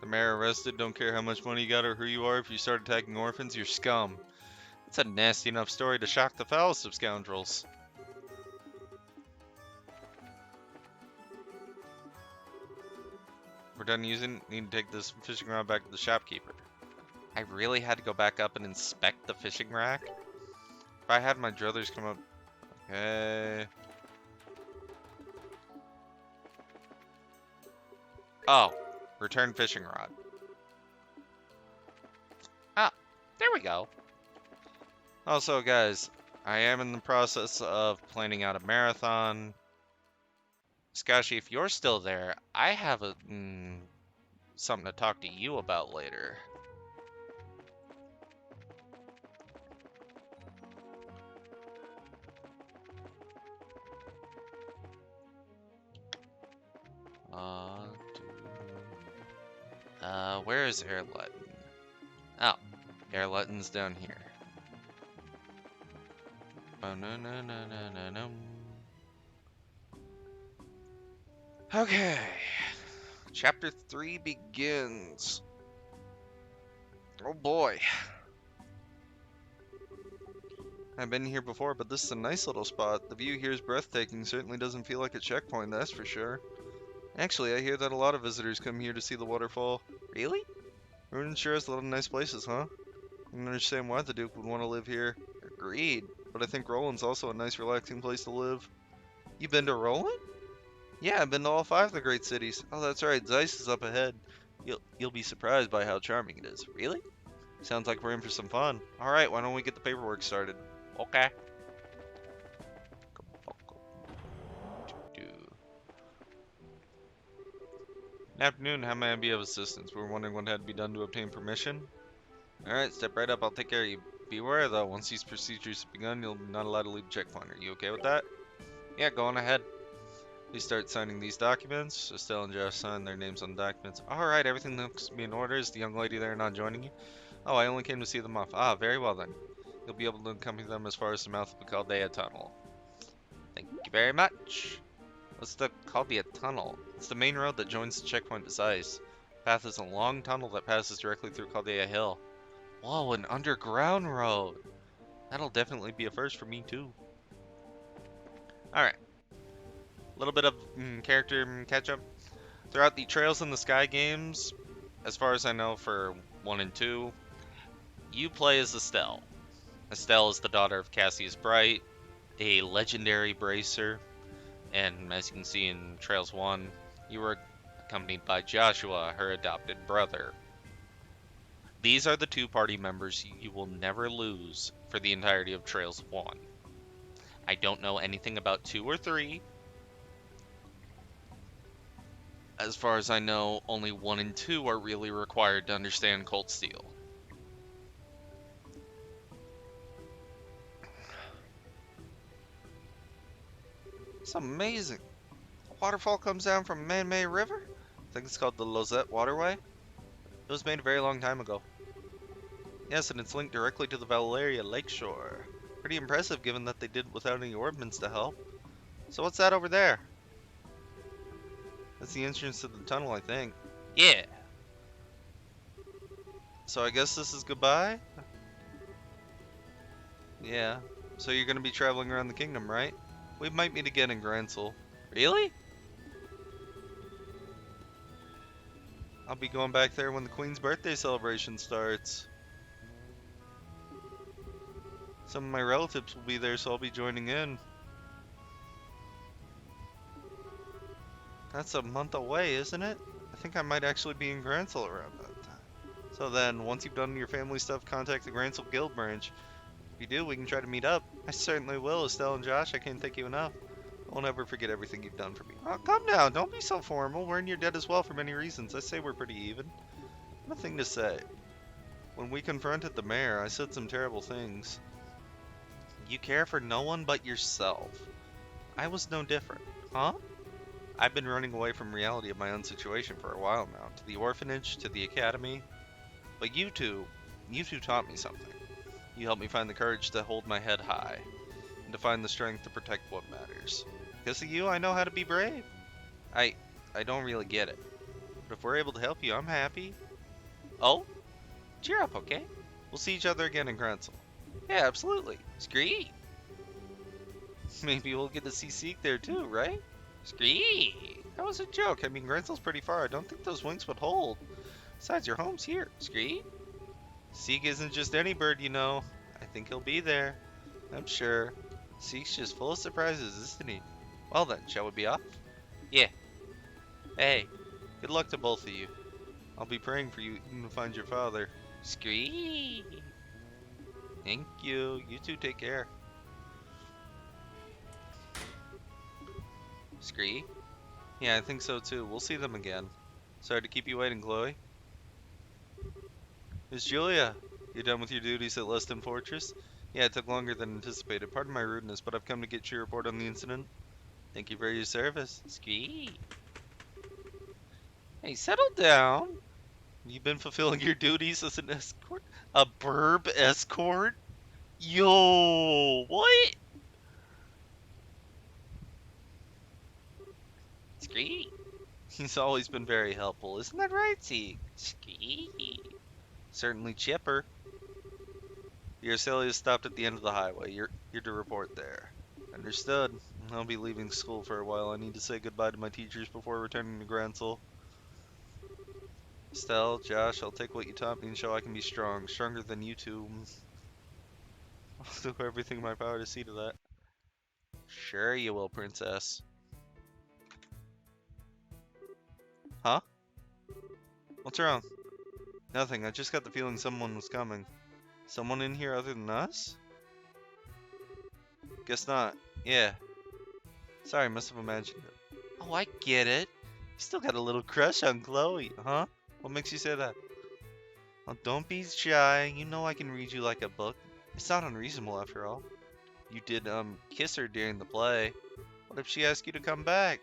Mayor arrested, don't care how much money you got or who you are. If you start attacking orphans, you're scum. It's a nasty enough story to shock the foulest of scoundrels. We're done using it. Need to take this fishing rod back to the shopkeeper. I really had to go back up and inspect the fishing rack? If I had my druthers come up... Okay... Oh. Return fishing rod. Ah, there we go. Also, guys, I am in the process of planning out a marathon. Scotchy, if you're still there, I have a something to talk to you about later. Where is Airletten? Oh, Airletten's down here. Oh, no. Okay. Chapter 3 begins. Oh boy. I've been here before, but this is a nice little spot. The view here is breathtaking. Certainly doesn't feel like a checkpoint, that's for sure. Actually, I hear that a lot of visitors come here to see the waterfall. Really? Ruin sure has a lot of nice places, huh? I can understand why the Duke would want to live here. Agreed. But I think Roland's also a nice, relaxing place to live. You been to Roland? Yeah, I've been to all 5 of the great cities. Oh, that's right. Zeiss is up ahead. You'll be surprised by how charming it is. Really? Sounds like we're in for some fun. All right, why don't we get the paperwork started? Okay. Good afternoon, how may I be of assistance? We're wondering what had to be done to obtain permission. Alright, step right up, I'll take care of you. Beware though, once these procedures have begun, you'll be not allowed to leave the checkpoint. Are you okay with that? Yeah, go on ahead. Please start signing these documents. Estelle and Josh sign their names on the documents. Alright, everything looks to be in order. Is the young lady there not joining you? Oh, I only came to see them off. Ah, very well then. You'll be able to accompany them as far as the mouth of the Caldea Tunnel. Thank you very much. What's the Caldea Tunnel? It's the main road that joins the checkpoint to Zeiss. The path is a long tunnel that passes directly through Caldea Hill. Whoa, an underground road. That'll definitely be a first for me too. Alright. A little bit of character catch up. Throughout the Trails in the Sky games, as far as I know for 1 and 2, you play as Estelle. Estelle is the daughter of Cassius Bright, a legendary bracer, and as you can see in Trails 1, you were accompanied by Joshua, her adopted brother. These are the two party members you will never lose for the entirety of Trails 1. I don't know anything about 2 or 3. As far as I know, only 1 and 2 are really required to understand Cold Steel. It's amazing. A waterfall comes down from Man-Made River? I think it's called the Lozette Waterway. It was made a very long time ago. Yes, and it's linked directly to the Valeria Lakeshore. Pretty impressive given that they did it without any orbments to help. So what's that over there? That's the entrance to the tunnel, I think. Yeah. So I guess this is goodbye? Yeah. So you're gonna be traveling around the kingdom, right? We might meet again in Gransel. Really? I'll be going back there when the Queen's birthday celebration starts. Some of my relatives will be there, so I'll be joining in. That's a month away, isn't it? I think I might actually be in Gransel around that time. So then, once you've done your family stuff, contact the Gransel Guild branch. If you do, we can try to meet up. I certainly will, Estelle and Josh. I can't thank you enough. I won't ever forget everything you've done for me. Oh, come now, don't be so formal. We're in your debt as well for many reasons. I say we're pretty even. Nothing to say. When we confronted the mayor, I said some terrible things. You care for no one but yourself. I was no different. Huh? I've been running away from reality of my own situation for a while now. To the orphanage, to the academy. But you two taught me something. You helped me find the courage to hold my head high. And to find the strength to protect what matters. Because of you, I know how to be brave. I don't really get it. But if we're able to help you, I'm happy. Oh? Cheer up, okay? We'll see each other again in Gransel. Yeah, absolutely. Scree! Maybe we'll get to see Seek there too, right? Scree! That was a joke. I mean, Gransel's pretty far. I don't think those wings would hold. Besides, your home's here. Scree? Seek isn't just any bird, you know. I think he'll be there. I'm sure. Seek's just full of surprises, isn't he? Well then, shall we be off? Yeah. Hey, good luck to both of you. I'll be praying for you to find your father. Scree! Thank you. You two take care. Scree? Yeah, I think so too. We'll see them again. Sorry to keep you waiting, Chloe. Miss Julia, you done with your duties at Leston Fortress? Yeah, it took longer than anticipated. Pardon my rudeness, but I've come to get your report on the incident. Thank you for your service. Scree. Hey, settle down. You've been fulfilling your duties as an escort? A Birb escort? Yo, what? Scree. He's always been very helpful, isn't that right, Zeke? Scree. Certainly chipper. Your Arcelia stopped at the end of the highway. You're to report there. Understood. I'll be leaving school for a while. I need to say goodbye to my teachers before returning to Gransel. Estelle, Josh, I'll take what you taught me and show I can be strong. Stronger than you two. I'll do everything in my power to see to that. Sure you will, princess. Huh? What's wrong? Nothing. I just got the feeling someone was coming. Someone in here other than us? Guess not. Yeah. Sorry, must have imagined it. Oh, I get it. You still got a little crush on Chloe, huh? What makes you say that? Well, don't be shy. You know I can read you like a book. It's not unreasonable after all. You did, kiss her during the play. What if she asked you to come back?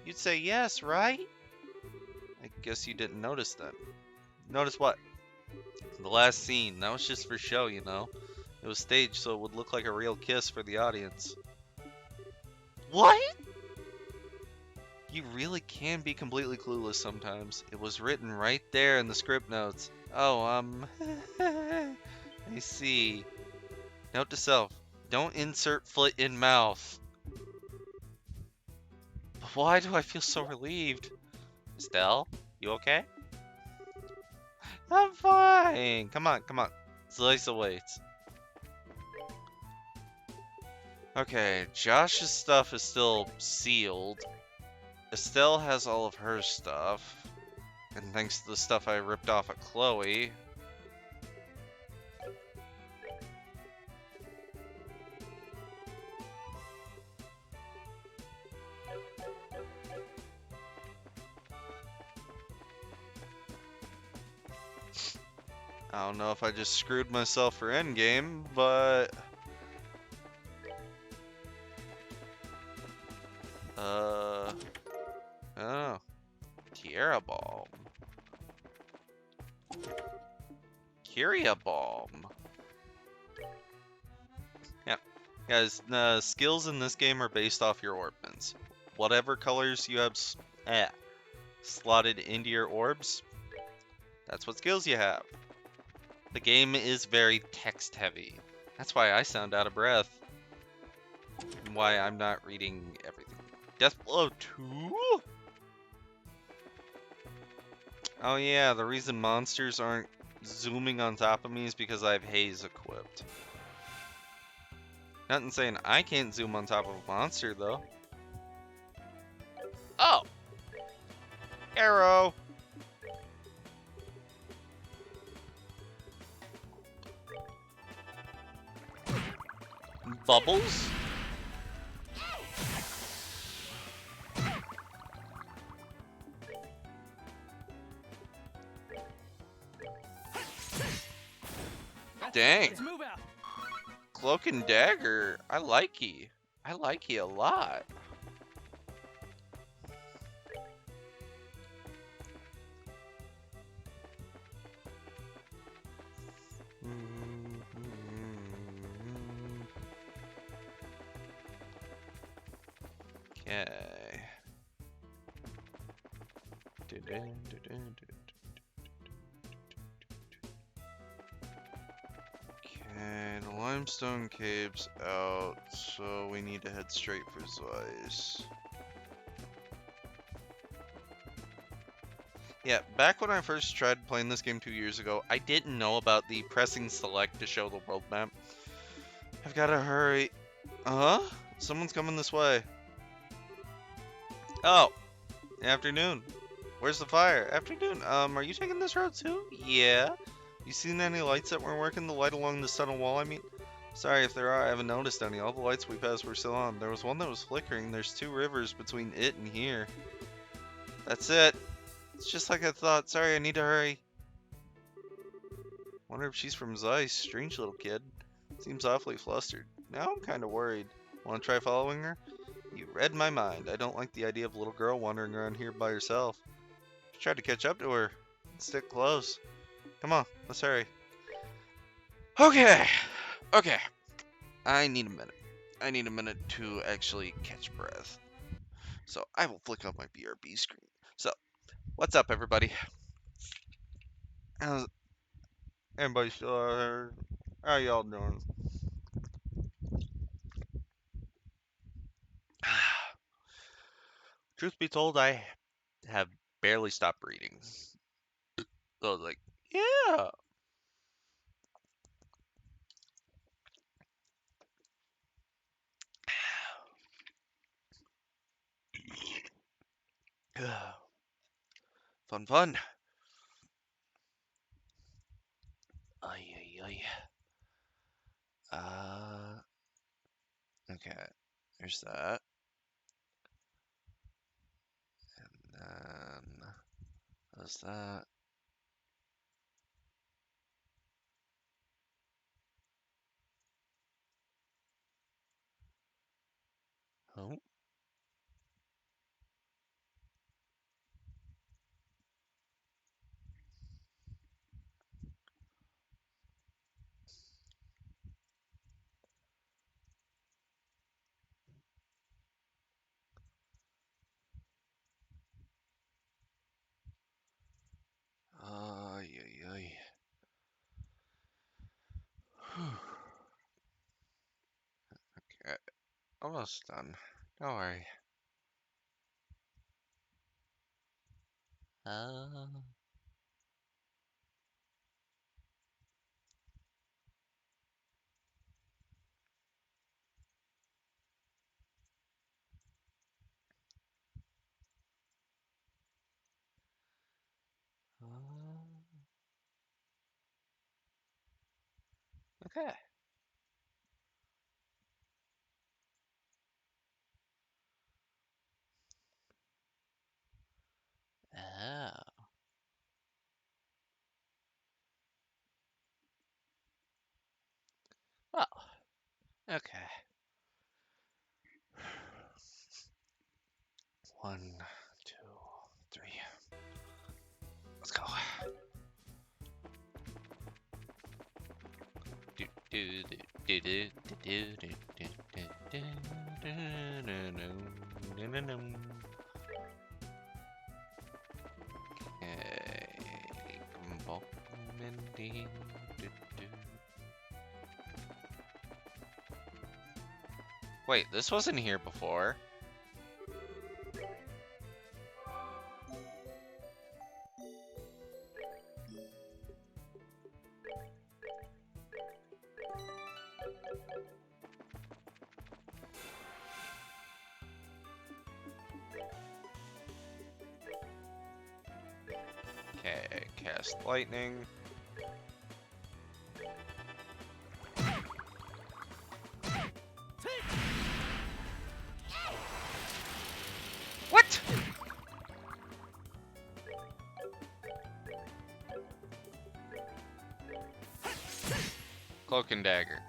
You'd say yes, right? I guess you didn't notice then. Notice what? The last scene. That was just for show, you know. It was staged so it would look like a real kiss for the audience. What? You really can be completely clueless sometimes. It was written right there in the script notes. Oh, I see. Note to self: don't insert foot in mouth. Why do I feel so relieved? Estelle, you okay? I'm fine. Come on, come on. Slice awaits. Okay, Josh's stuff is still sealed. Estelle has all of her stuff. And thanks to the stuff I ripped off of Chloe. I don't know if I just screwed myself for endgame, but... I don't know. Tierra Balm. Curia Balm. Yeah. Guys, skills in this game are based off your orbments. Whatever colors you have slotted into your orbs, that's what skills you have. The game is very text heavy. That's why I sound out of breath. And why I'm not reading everything. Deathblow 2? Oh yeah, the reason monsters aren't zooming on top of me is because I have haze equipped. Nothing saying I can't zoom on top of a monster though. Oh! Arrow! Bubbles? Dang. Let's move out. Cloak and Dagger. I like ye. I like ye a lot. Okay. Okay, the limestone cave's out, so we need to head straight for Zeiss. Yeah, back when I first tried playing this game 2 years ago, I didn't know about the pressing select to show the world map. I've gotta hurry. Someone's coming this way. Oh, afternoon. Where's the fire? Afternoon. Are you taking this road too? Yeah. You seen any lights that weren't working? The light along the tunnel wall, I mean? Sorry if there are, I haven't noticed any. All the lights we passed were still on. There was one that was flickering. There's 2 rivers between it and here. That's it. It's just like I thought. Sorry, I need to hurry. Wonder if she's from Zeiss. Strange little kid. Seems awfully flustered. Now I'm kind of worried. Want to try following her? You read my mind. I don't like the idea of a little girl wandering around here by herself. Try to catch up to her. Stick close. Come on, let's hurry. Okay. Okay. I need a minute. I need a minute to actually catch breath. So I will flick up my BRB screen. So, what's up, everybody? How's everybody still out there? How y'all doing? Truth be told, I have barely stopped reading. So I was like, yeah. Fun, fun. Ay, ay, ay. Okay. There's that. And then there's that. Oh. Almost done. Don't worry. Okay. Oh. Well, okay. 1, 2, 3. Let's go. Wait, this wasn't here before. Okay, cast lightning. What? Cloak and dagger.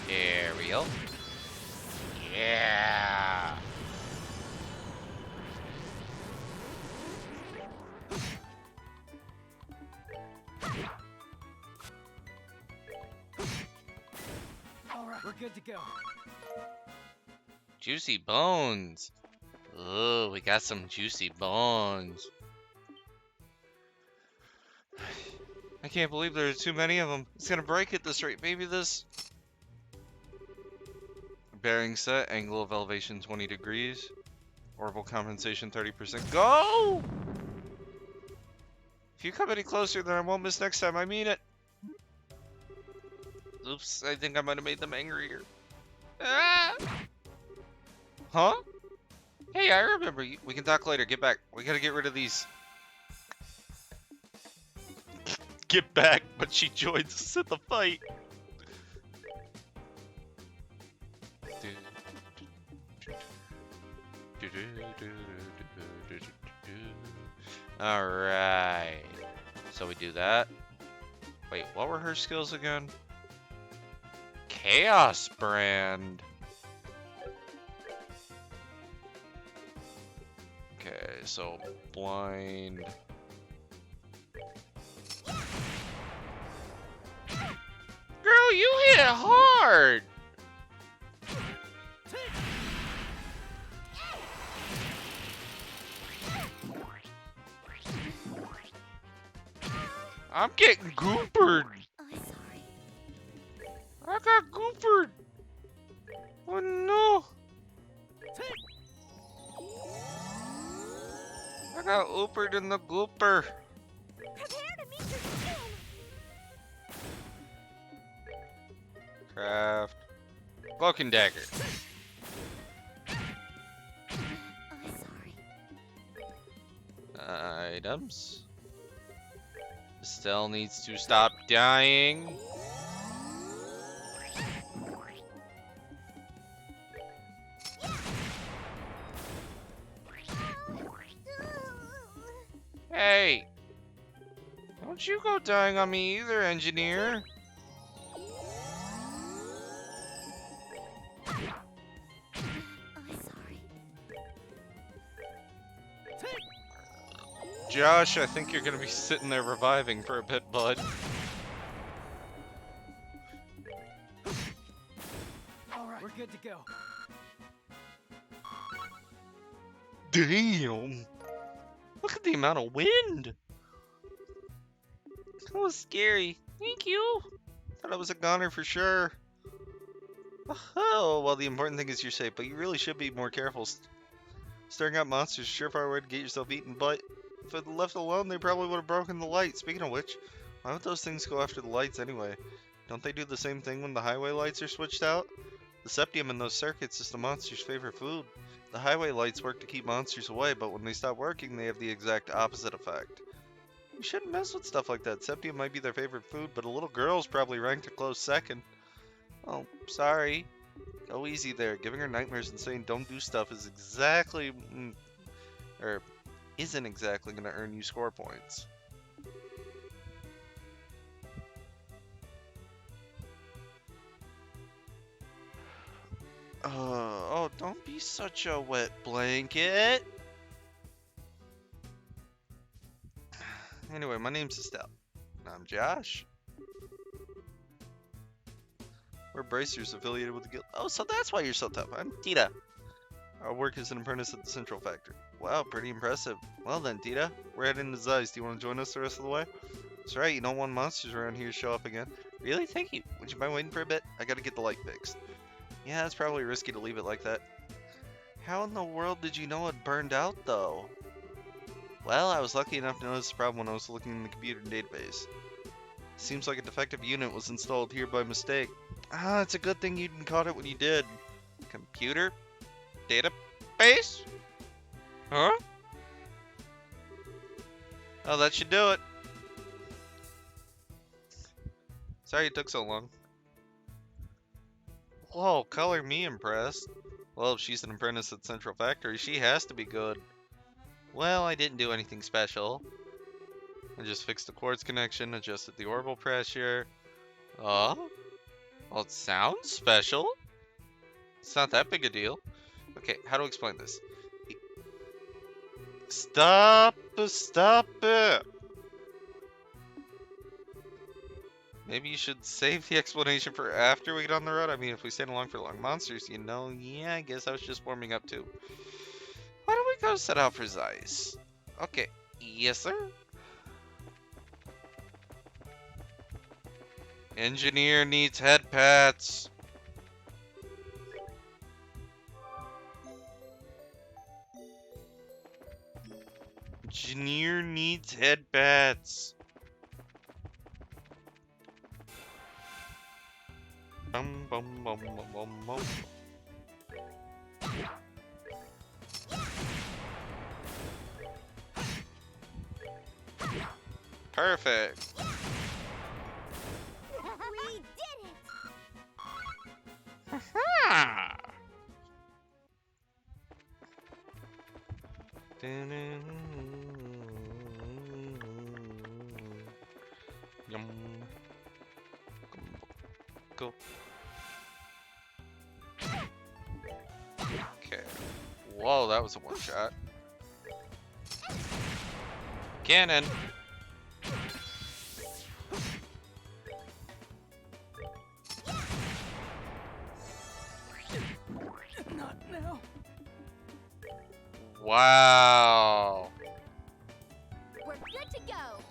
Aerial. Yeah. All right, we're good to go. Juicy bones. Oh, we got some juicy bones. I can't believe there's too many of them. It's gonna break at this rate. Maybe this bearing set, angle of elevation 20 degrees, orbital compensation 30%. Go! If you come any closer, then I won't miss next time. I mean it. Oops, I think I might have made them angrier. Ah! Huh? Hey, I remember you. We can talk later. Get back. We gotta get rid of these. Get back, but she joins us in the fight. Alright. So we do that. Wait, what were her skills again? Chaos Brand. Okay, so blind. Girl, you hit hard. I'm getting goopered. Oh, sorry. I got goopered. Oh no. I got oopered in the gooper. Prepare to meet your skin. Craft. Cloak and dagger. Oh, sorry. Items. Estelle needs to stop dying. Hey! Don't you go dying on me either, engineer. Oh, sorry. Josh, I think you're gonna be sitting there reviving for a bit, bud. All right, we're good to go. Damn! Look at the amount of wind! That was scary. Thank you! Thought I was a goner for sure. Oh, well, the important thing is you're safe, but you really should be more careful. Staring at monsters is a surefire way to get yourself eaten, but if it left alone, they probably would have broken the light. Speaking of which, why would those things go after the lights anyway? Don't they do the same thing when the highway lights are switched out? The septium in those circuits is the monster's favorite food. The highway lights work to keep monsters away, but when they stop working, they have the exact opposite effect. You shouldn't mess with stuff like that. Septium might be their favorite food, but a little girl's probably ranked a close second. Oh, sorry. Go easy there. Giving her nightmares and saying don't do stuff is exactly, or isn't exactly going to earn you score points. Oh, don't be such a wet blanket. Anyway, my name's Estelle. I'm Josh. We're bracers affiliated with the guild. Oh, so that's why you're so tough. I'm Tita. I work as an apprentice at the Central Factory. Wow, pretty impressive. Well then, Tita, we're heading to Zeiss. Do you want to join us the rest of the way? That's right, you don't want monsters around here to show up again. Really? Thank you. Would you mind waiting for a bit? I gotta get the light fixed. Yeah, it's probably risky to leave it like that. How in the world did you know it burned out, though? Well, I was lucky enough to notice the problem when I was looking in the computer database. Seems like a defective unit was installed here by mistake. Ah, it's a good thing you caught it when you did. Computer? Database? Huh? Oh, that should do it. Sorry it took so long. Whoa, color me impressed. Well, if she's an apprentice at Central Factory, she has to be good. Well, I didn't do anything special. I just fixed the quartz connection, adjusted the orbital pressure. Oh? Well, it sounds special. It's not that big a deal. Okay, how to explain this? Stop it! Maybe you should save the explanation for after we get on the road. I mean, if we stand along for long monsters, you know, yeah, I guess I was just warming up too. Why don't we go set out for Zeiss? Okay, yes sir? Engineer needs head pats. Engineer needs head pats. Bum bum bum bum bum bum. Perfect. We did it! Ha! Yum. Go. Okay. Whoa, that was a one shot. Cannon. Not now. Wow. We're good to go!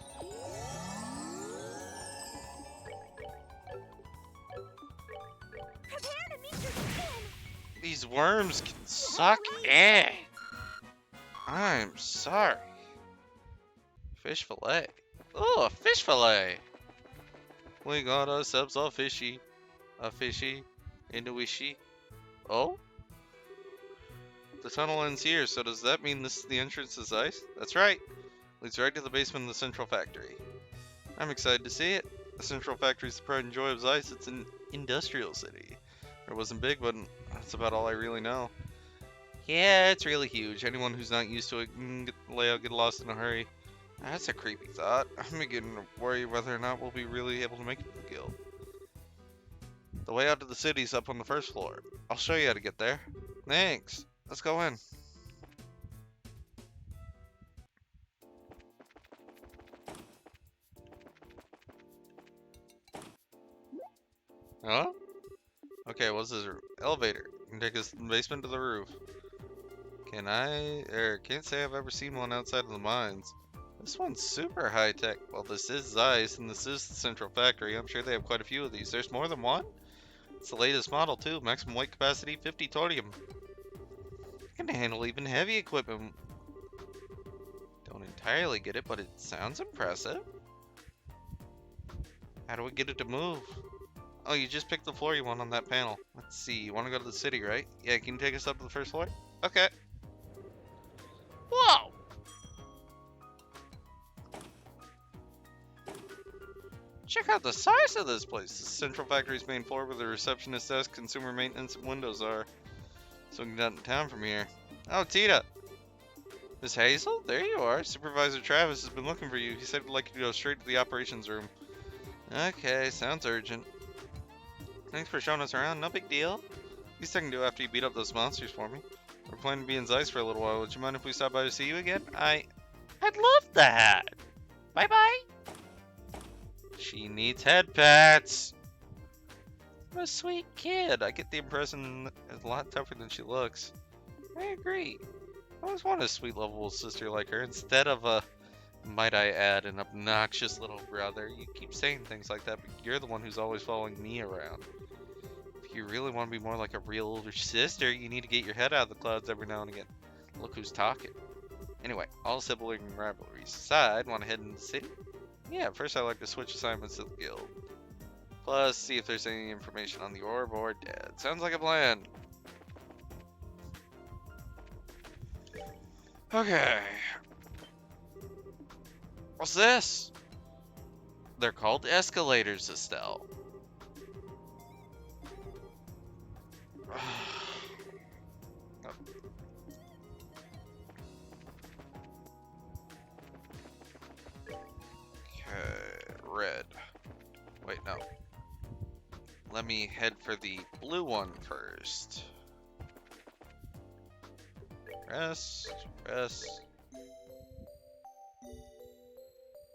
Prepare to meet your skin! These worms can suck egg. I'm sorry. Fish fillet. Oh, a fish fillet. We got ourselves a fishy, and a wishy. Oh? The tunnel ends here, so does that mean this is the entrance to Zeiss? That's right. Leads right to the basement of the Central Factory. I'm excited to see it. The Central Factory is the pride and joy of Zeiss. It's an industrial city. It wasn't big, but that's about all I really know. Yeah, it's really huge. Anyone who's not used to it can get lost in a hurry. That's a creepy thought. I'm beginning to worry whether or not we'll be really able to make it to the guild. The way out to the city's up on the first floor. I'll show you how to get there. Thanks. Let's go in. Huh? Okay, what's this? Elevator. Can take us from the basement to the roof. Can't say I've ever seen one outside of the mines. This one's super high tech. Well, this is Zeiss, and this is the central factory. I'm sure they have quite a few of these. There's more than one? It's the latest model, too. Maximum weight capacity, 50 tonium. It can handle even heavy equipment. Don't entirely get it, but it sounds impressive. How do we get it to move? Oh, you just picked the floor you want on that panel. Let's see, you want to go to the city, right? Yeah, can you take us up to the first floor? Okay. Whoa! Check out the size of this place. The central factory's main floor where the receptionist desk, consumer maintenance, and windows are. So we can get out in town from here. Oh, Tita! Miss Hazel? There you are. Supervisor Travis has been looking for you. He said he'd like you to go straight to the operations room. Okay, sounds urgent. Thanks for showing us around. No big deal. Least I can do after you beat up those monsters for me. We're planning to be in Zeiss for a little while. Would you mind if we stop by to see you again? I'd love that. Bye-bye. She needs head pats. What a sweet kid. I get the impression it's a lot tougher than she looks. I agree. I always wanted a sweet, lovable sister like her instead of a, might I add, an obnoxious little brother. You keep saying things like that, but you're the one who's always following me around. If you really want to be more like a real older sister, you need to get your head out of the clouds every now and again. Look who's talking. Anyway, all sibling rivalries aside, want to head into the city? Yeah, first I'd like to switch assignments to the guild. Plus, see if there's any information on the orb or dead. Sounds like a plan. Okay. What's this? They're called escalators, Estelle. Okay, red. Wait, no. Let me head for the blue one first. Rest, rest.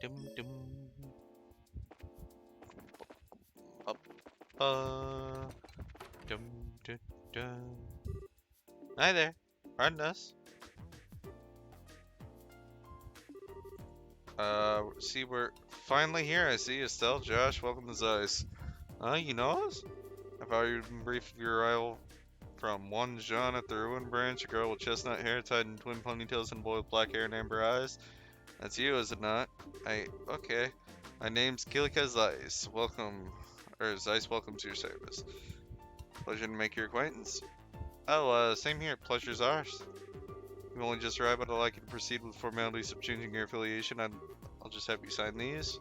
Dum dum. Up, dum dum dum. Hi there. Pardon us. See, we're finally here. I see Estelle, Josh. Welcome to Zeiss. You know us? I thought you'd been briefed of your arrival from one Jean at the Ruin Branch, a girl with chestnut hair tied in twin ponytails and a boy with black hair and amber eyes. That's you, is it not? Okay. My name's Kilika Zeiss. Zeiss welcomes your service. Pleasure to make your acquaintance. Oh, same here. Pleasure's ours. You've only just arrived, but I'd like you to proceed with formalities of changing your affiliation. I'll just have you sign these.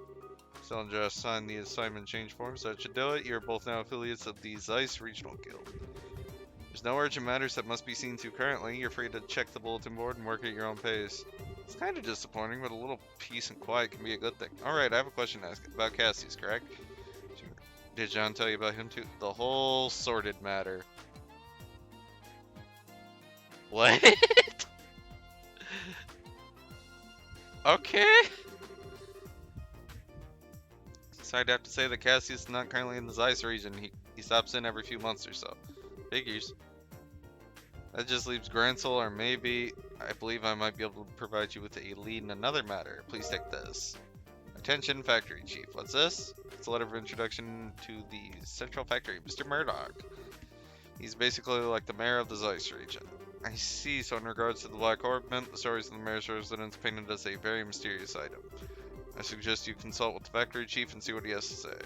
So I'll just sign the assignment change forms. That should do it. You're both now affiliates of the Zeiss Regional Guild. There's no urgent matters that must be seen to currently. You're free to check the bulletin board and work at your own pace. It's kind of disappointing, but a little peace and quiet can be a good thing. Alright, I have a question to ask about Cassius, correct? Did John tell you about him too? The whole sordid matter. What? Okay. So I'd have to say that Cassius is not currently in the Zeiss region. He stops in every few months or so. Figures. That just leaves Grancel, or maybe I believe I might be able to provide you with a lead in another matter. Please take this. Attention, Factory Chief. What's this? It's a letter of introduction to the Central Factory, Mr. Murdoch. He's basically like the mayor of the Zeiss region. I see, so in regards to the Black Orb, the stories of the mayor's residence painted as a very mysterious item. I suggest you consult with the Factory Chief and see what he has to say.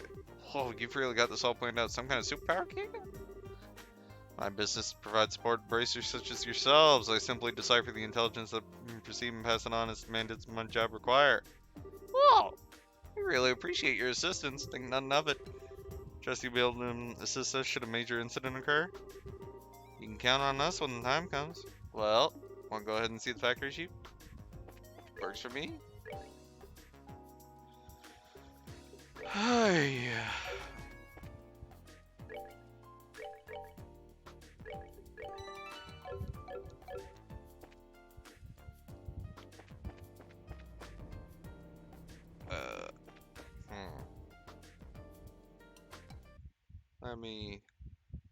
Oh, you've really got this all planned out. Some kind of superpower kingdom? My business provides support to bracers such as yourselves. I simply decipher the intelligence that perceive and pass it on as mandates my job require. Whoa! I really appreciate your assistance. Think nothing of it. Trust you'll be able to assist us should a major incident occur. You can count on us when the time comes. Well, want to go ahead and see the Factory Chief? Works for me. Hi.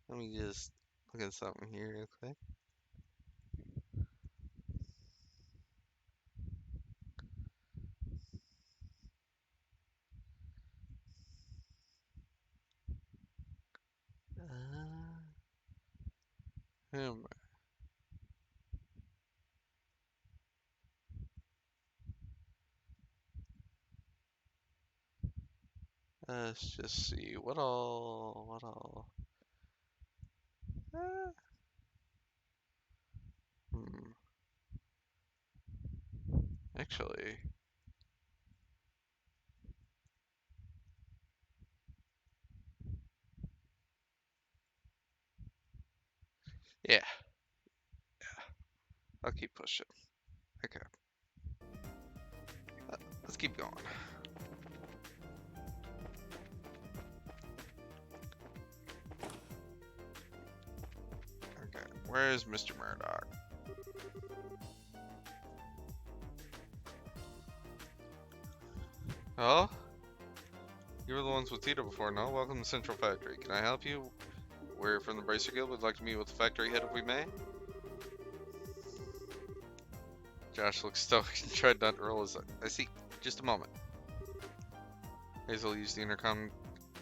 Let me just look at something here real quick. Him. Let's just see what all. Eh, hmm. Actually, yeah. I'll keep pushing. Okay. Let's keep going. Okay. Where's Mr. Murdoch? Oh? You were the ones with Tito before, no? Welcome to Central Factory. Can I help you? We're from the Bracer Guild. We'd like to meet with the factory head if we may. Josh looks stoic and tried not to roll his eye. I see. Just a moment. Hazel used the intercom,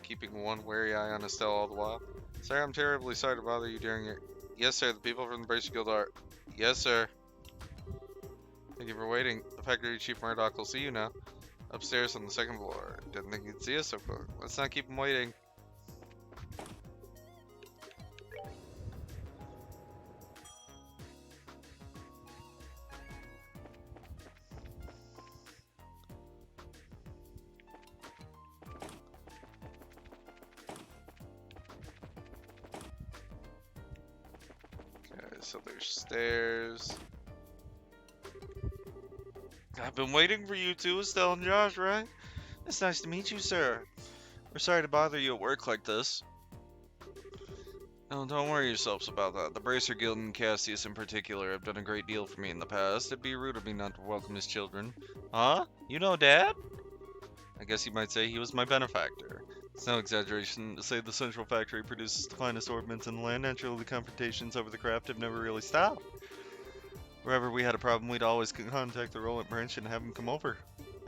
keeping one wary eye on Estelle all the while. Sir, I'm terribly sorry to bother you during your... Yes, sir. The people from the Bracer Guild are... Yes, sir. Thank you for waiting. The factory chief Murdoch will see you now. Upstairs on the second floor. Didn't think he'd see us so quick. Let's not keep him waiting. Okay, so there's stairs. I've been waiting for you two, Estelle and Josh, right? It's nice to meet you, sir. We're sorry to bother you at work like this. No, don't worry yourselves about that. The Bracer Guild and Cassius in particular have done a great deal for me in the past. It'd be rude of me not to welcome his children. Huh? You know Dad? I guess you might say he was my benefactor. It's no exaggeration to say the Central Factory produces the finest ornaments in the land. Naturally, the confrontations over the craft have never really stopped. Wherever we had a problem, we'd always contact the Roland branch and have them come over.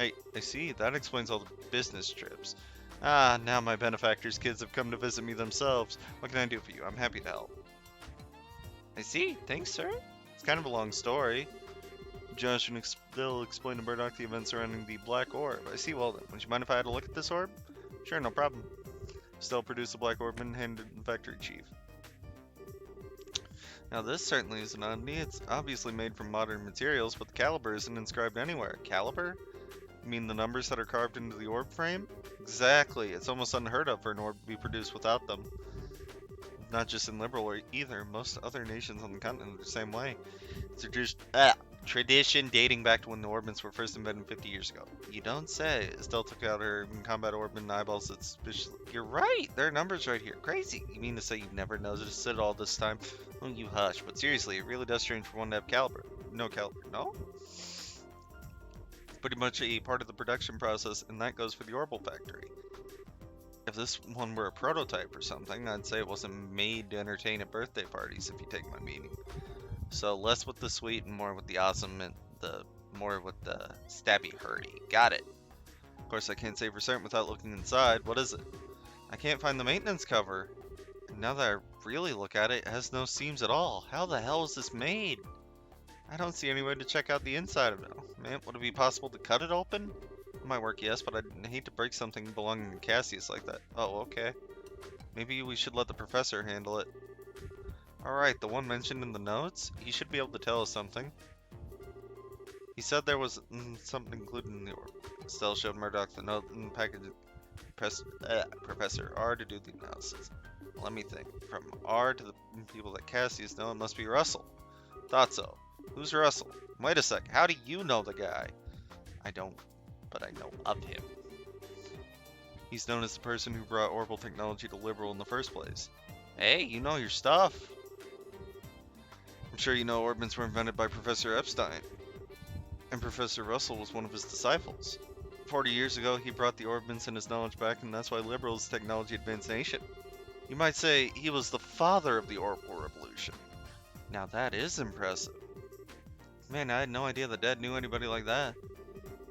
Hey, I see. That explains all the business trips. Ah, now my benefactor's kids have come to visit me themselves. What can I do for you? I'm happy to help. I see. Thanks, sir. It's kind of a long story. Josh and Bill explained to Murdoch the events surrounding the Black Orb. I see. Well then, would you mind if I had a look at this orb? Sure, no problem. Still produced the Black Orb and handed it to the factory chief. Now this certainly is an oddity. It's obviously made from modern materials, but the caliber isn't inscribed anywhere. Caliber? You mean the numbers that are carved into the orb frame? Exactly. It's almost unheard of for an orb to be produced without them. Not just in Liberal either. Most other nations on the continent are the same way. It's a tradition dating back to when the orbments were first invented 50 years ago. You don't say. Estelle took out her combat orb and eyeballs it suspiciously. You're right. There are numbers right here. Crazy. You mean to say you've never noticed it all this time? Oh, you hush. But seriously, it really does strange for one to have caliber. No caliber. No? Pretty much a part of the production process, and that goes for the Orbital Factory. If this one were a prototype or something, I'd say it wasn't made to entertain at birthday parties, if you take my meaning. So less with the sweet and more with the awesome and more with the stabby hurdy. Got it. Of course, I can't say for certain without looking inside. What is it? I can't find the maintenance cover. And now that I really look at it, it has no seams at all. How the hell is this made? I don't see any way to check out the inside of it. Man, would it be possible to cut it open? It might work, yes, but I'd hate to break something belonging to Cassius like that. Oh, okay. Maybe we should let the professor handle it. Alright, the one mentioned in the notes? He should be able to tell us something. He said there was something included in the orb. Estelle showed Murdoch the note and package. Professor R to do the analysis. Let me think. From R to the people that Cassius know, it must be Russell. Thought so. Who's Russell? Wait a sec. How do you know the guy? I don't, but I know of him. He's known as the person who brought orbital technology to Liberal in the first place. Hey, you know your stuff. I'm sure you know orbments were invented by Professor Epstein. And Professor Russell was one of his disciples. 40 years ago, he brought the orbments and his knowledge back, and that's why Liberal is a technology-advanced nation. You might say he was the father of the orbital revolution. Now that is impressive. Man, I had no idea that Dad knew anybody like that.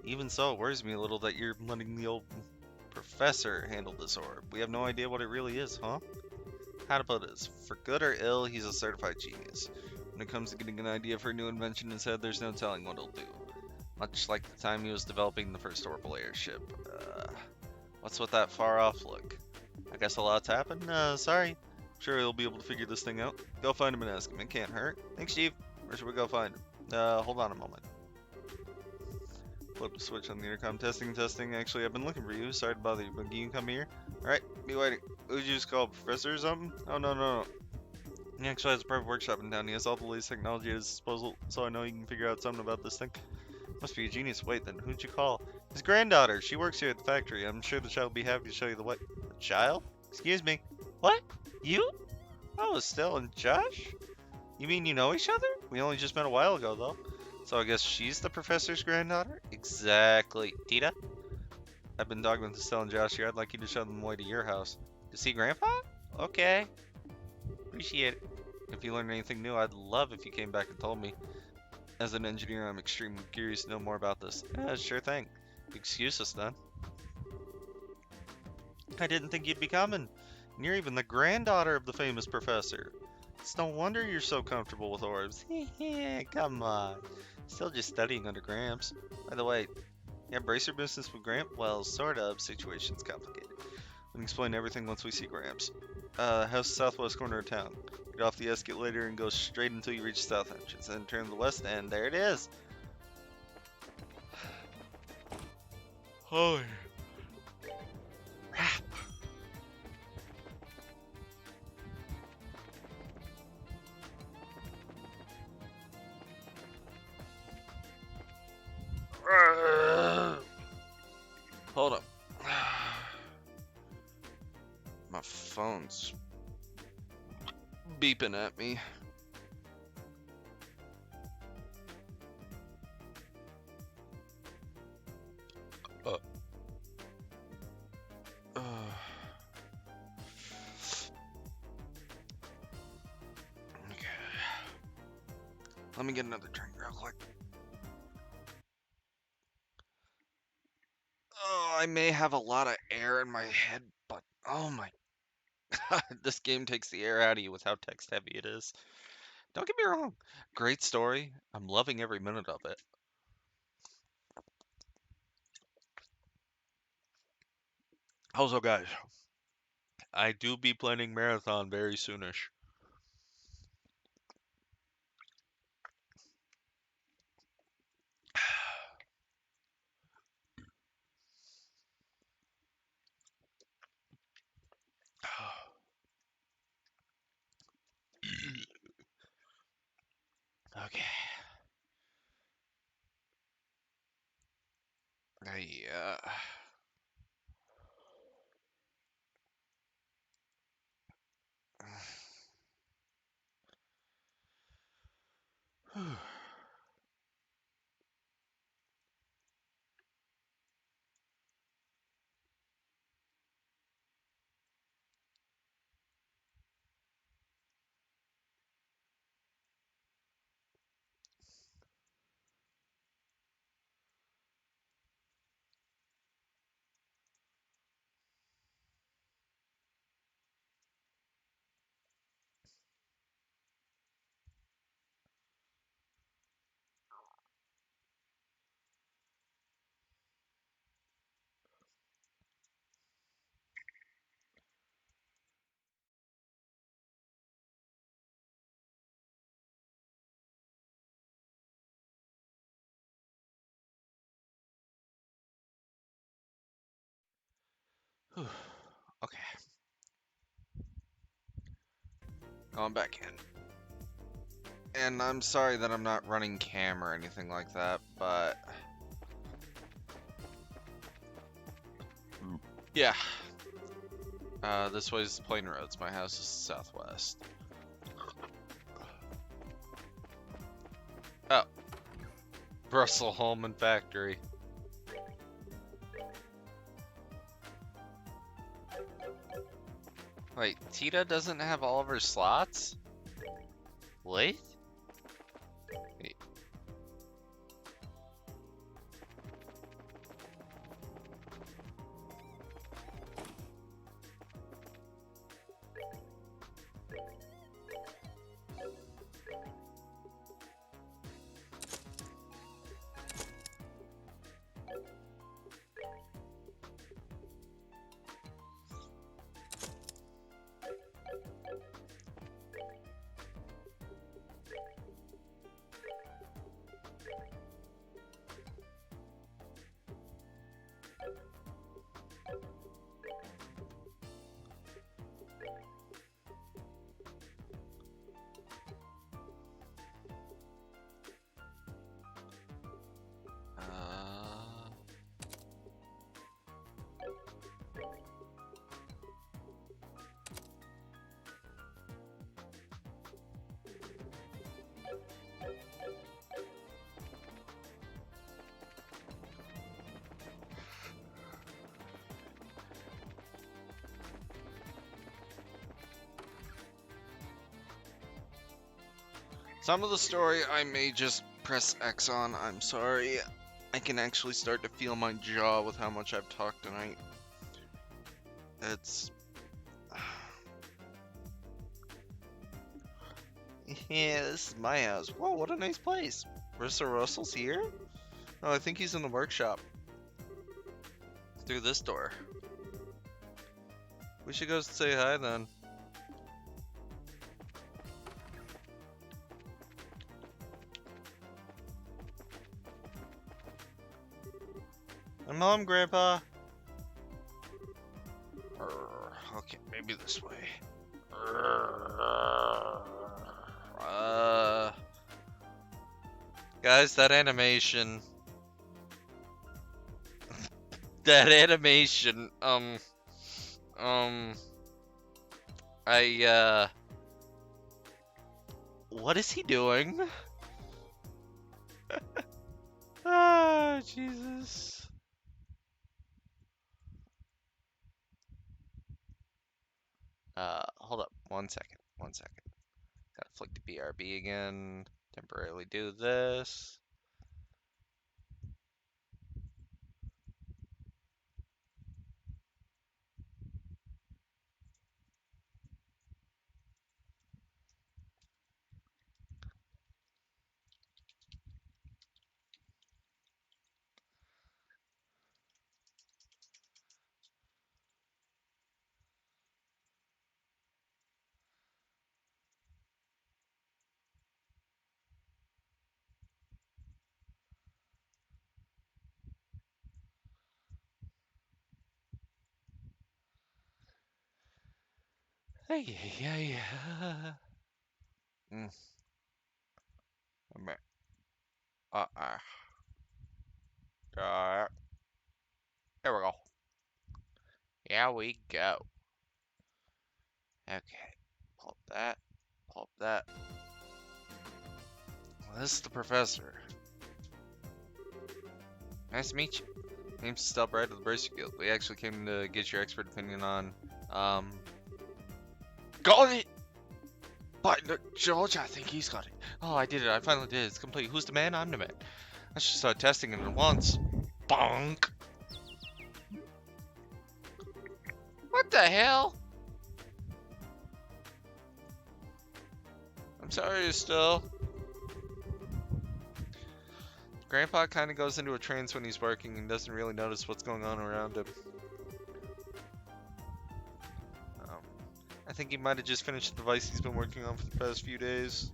Even so, it worries me a little that you're letting the old professor handle this orb. We have no idea what it really is, huh? How to put this? For good or ill, he's a certified genius. When it comes to getting an idea for a new invention in his head, there's no telling what he'll do. Much like the time he was developing the first orbital airship. What's with that far-off look? I guess a lot's happened? Sorry. I'm sure he'll be able to figure this thing out. Go find him and ask him. It can't hurt. Thanks, Steve. Where should we go find him? Hold on a moment. Flip the switch on the intercom. Testing, testing. Actually, I've been looking for you. Sorry to bother you, but can you come here? Alright, be waiting. Who'd you just call, professor or something? Oh, no. He actually has a private workshop in town. He has all the latest technology at his disposal, so I know he can figure out something about this thing. Must be a genius. Wait, then who'd you call? His granddaughter. She works here at the factory. I'm sure the child will be happy to show you the way. The child? Excuse me. What? You? Oh, Estelle and Josh? You mean you know each other? We only just met a while ago, though. So I guess she's the professor's granddaughter? Exactly. Tita? I've been talking with Estelle and Josh here. I'd like you to show them the way to your house. To see Grandpa? Okay. Appreciate it. If you learned anything new, I'd love if you came back and told me. As an engineer, I'm extremely curious to know more about this. Yeah, sure thing. Excuse us then. I didn't think you'd be coming. And you're even the granddaughter of the famous professor. It's no wonder you're so comfortable with orbs. Come on. Still just studying under Gramps. By the way, yeah, bracer business with Gramp? Well, sort of. Situation's complicated. We can explain everything once we see Gramps. House southwest corner of town. Get off the escalator and go straight until you reach the south entrance. Then turn to the west end. There it is. Holy crap. Hold up. My phone's beeping at me. Okay. Let me get another drink real quick. Oh, I may have a lot of air in my head, but oh my god, this game takes the air out of you with how text heavy it is. Don't get me wrong, great story. I'm loving every minute of it. Also, guys, I do be planning marathon very soonish. Okay. Yeah. Okay. Going back in. And I'm sorry that I'm not running cam or anything like that, but yeah. This way's the plain roads. My house is southwest. Oh. Brussels Holman Factory. Wait, Tita doesn't have all of her slots? Wait? Wait. Some of the story I may just press X on. I'm sorry. I can actually start to feel my jaw with how much I've talked tonight. It's... Yeah, this is my house. Whoa, what a nice place. Mr. Russell's here? Oh, I think he's in the workshop. Through this door. We should go say hi then. And Mom, Grandpa. Okay, maybe this way. Guys, that animation. That animation. What is he doing? Ah, Jesus. Hold up. 1 second. 1 second. Gotta flick to BRB again. Temporarily do this. Hey, yeah. Mm. Uh-uh. There we go. Here we go. Okay. Pulp that. Pulp that. Well, this is the professor. Nice to meet you. Name's Stell Bright of the Bracer Guild. We actually came to get your expert opinion on, Got it! But George, I think he's got it. Oh, I did it. I finally did it. It's complete. Who's the man? I'm the man. I should start testing it at once. Bonk! What the hell? I'm sorry, Stell. Grandpa kind of goes into a trance when he's working and doesn't really notice what's going on around him. I think he might have just finished the device he's been working on for the past few days.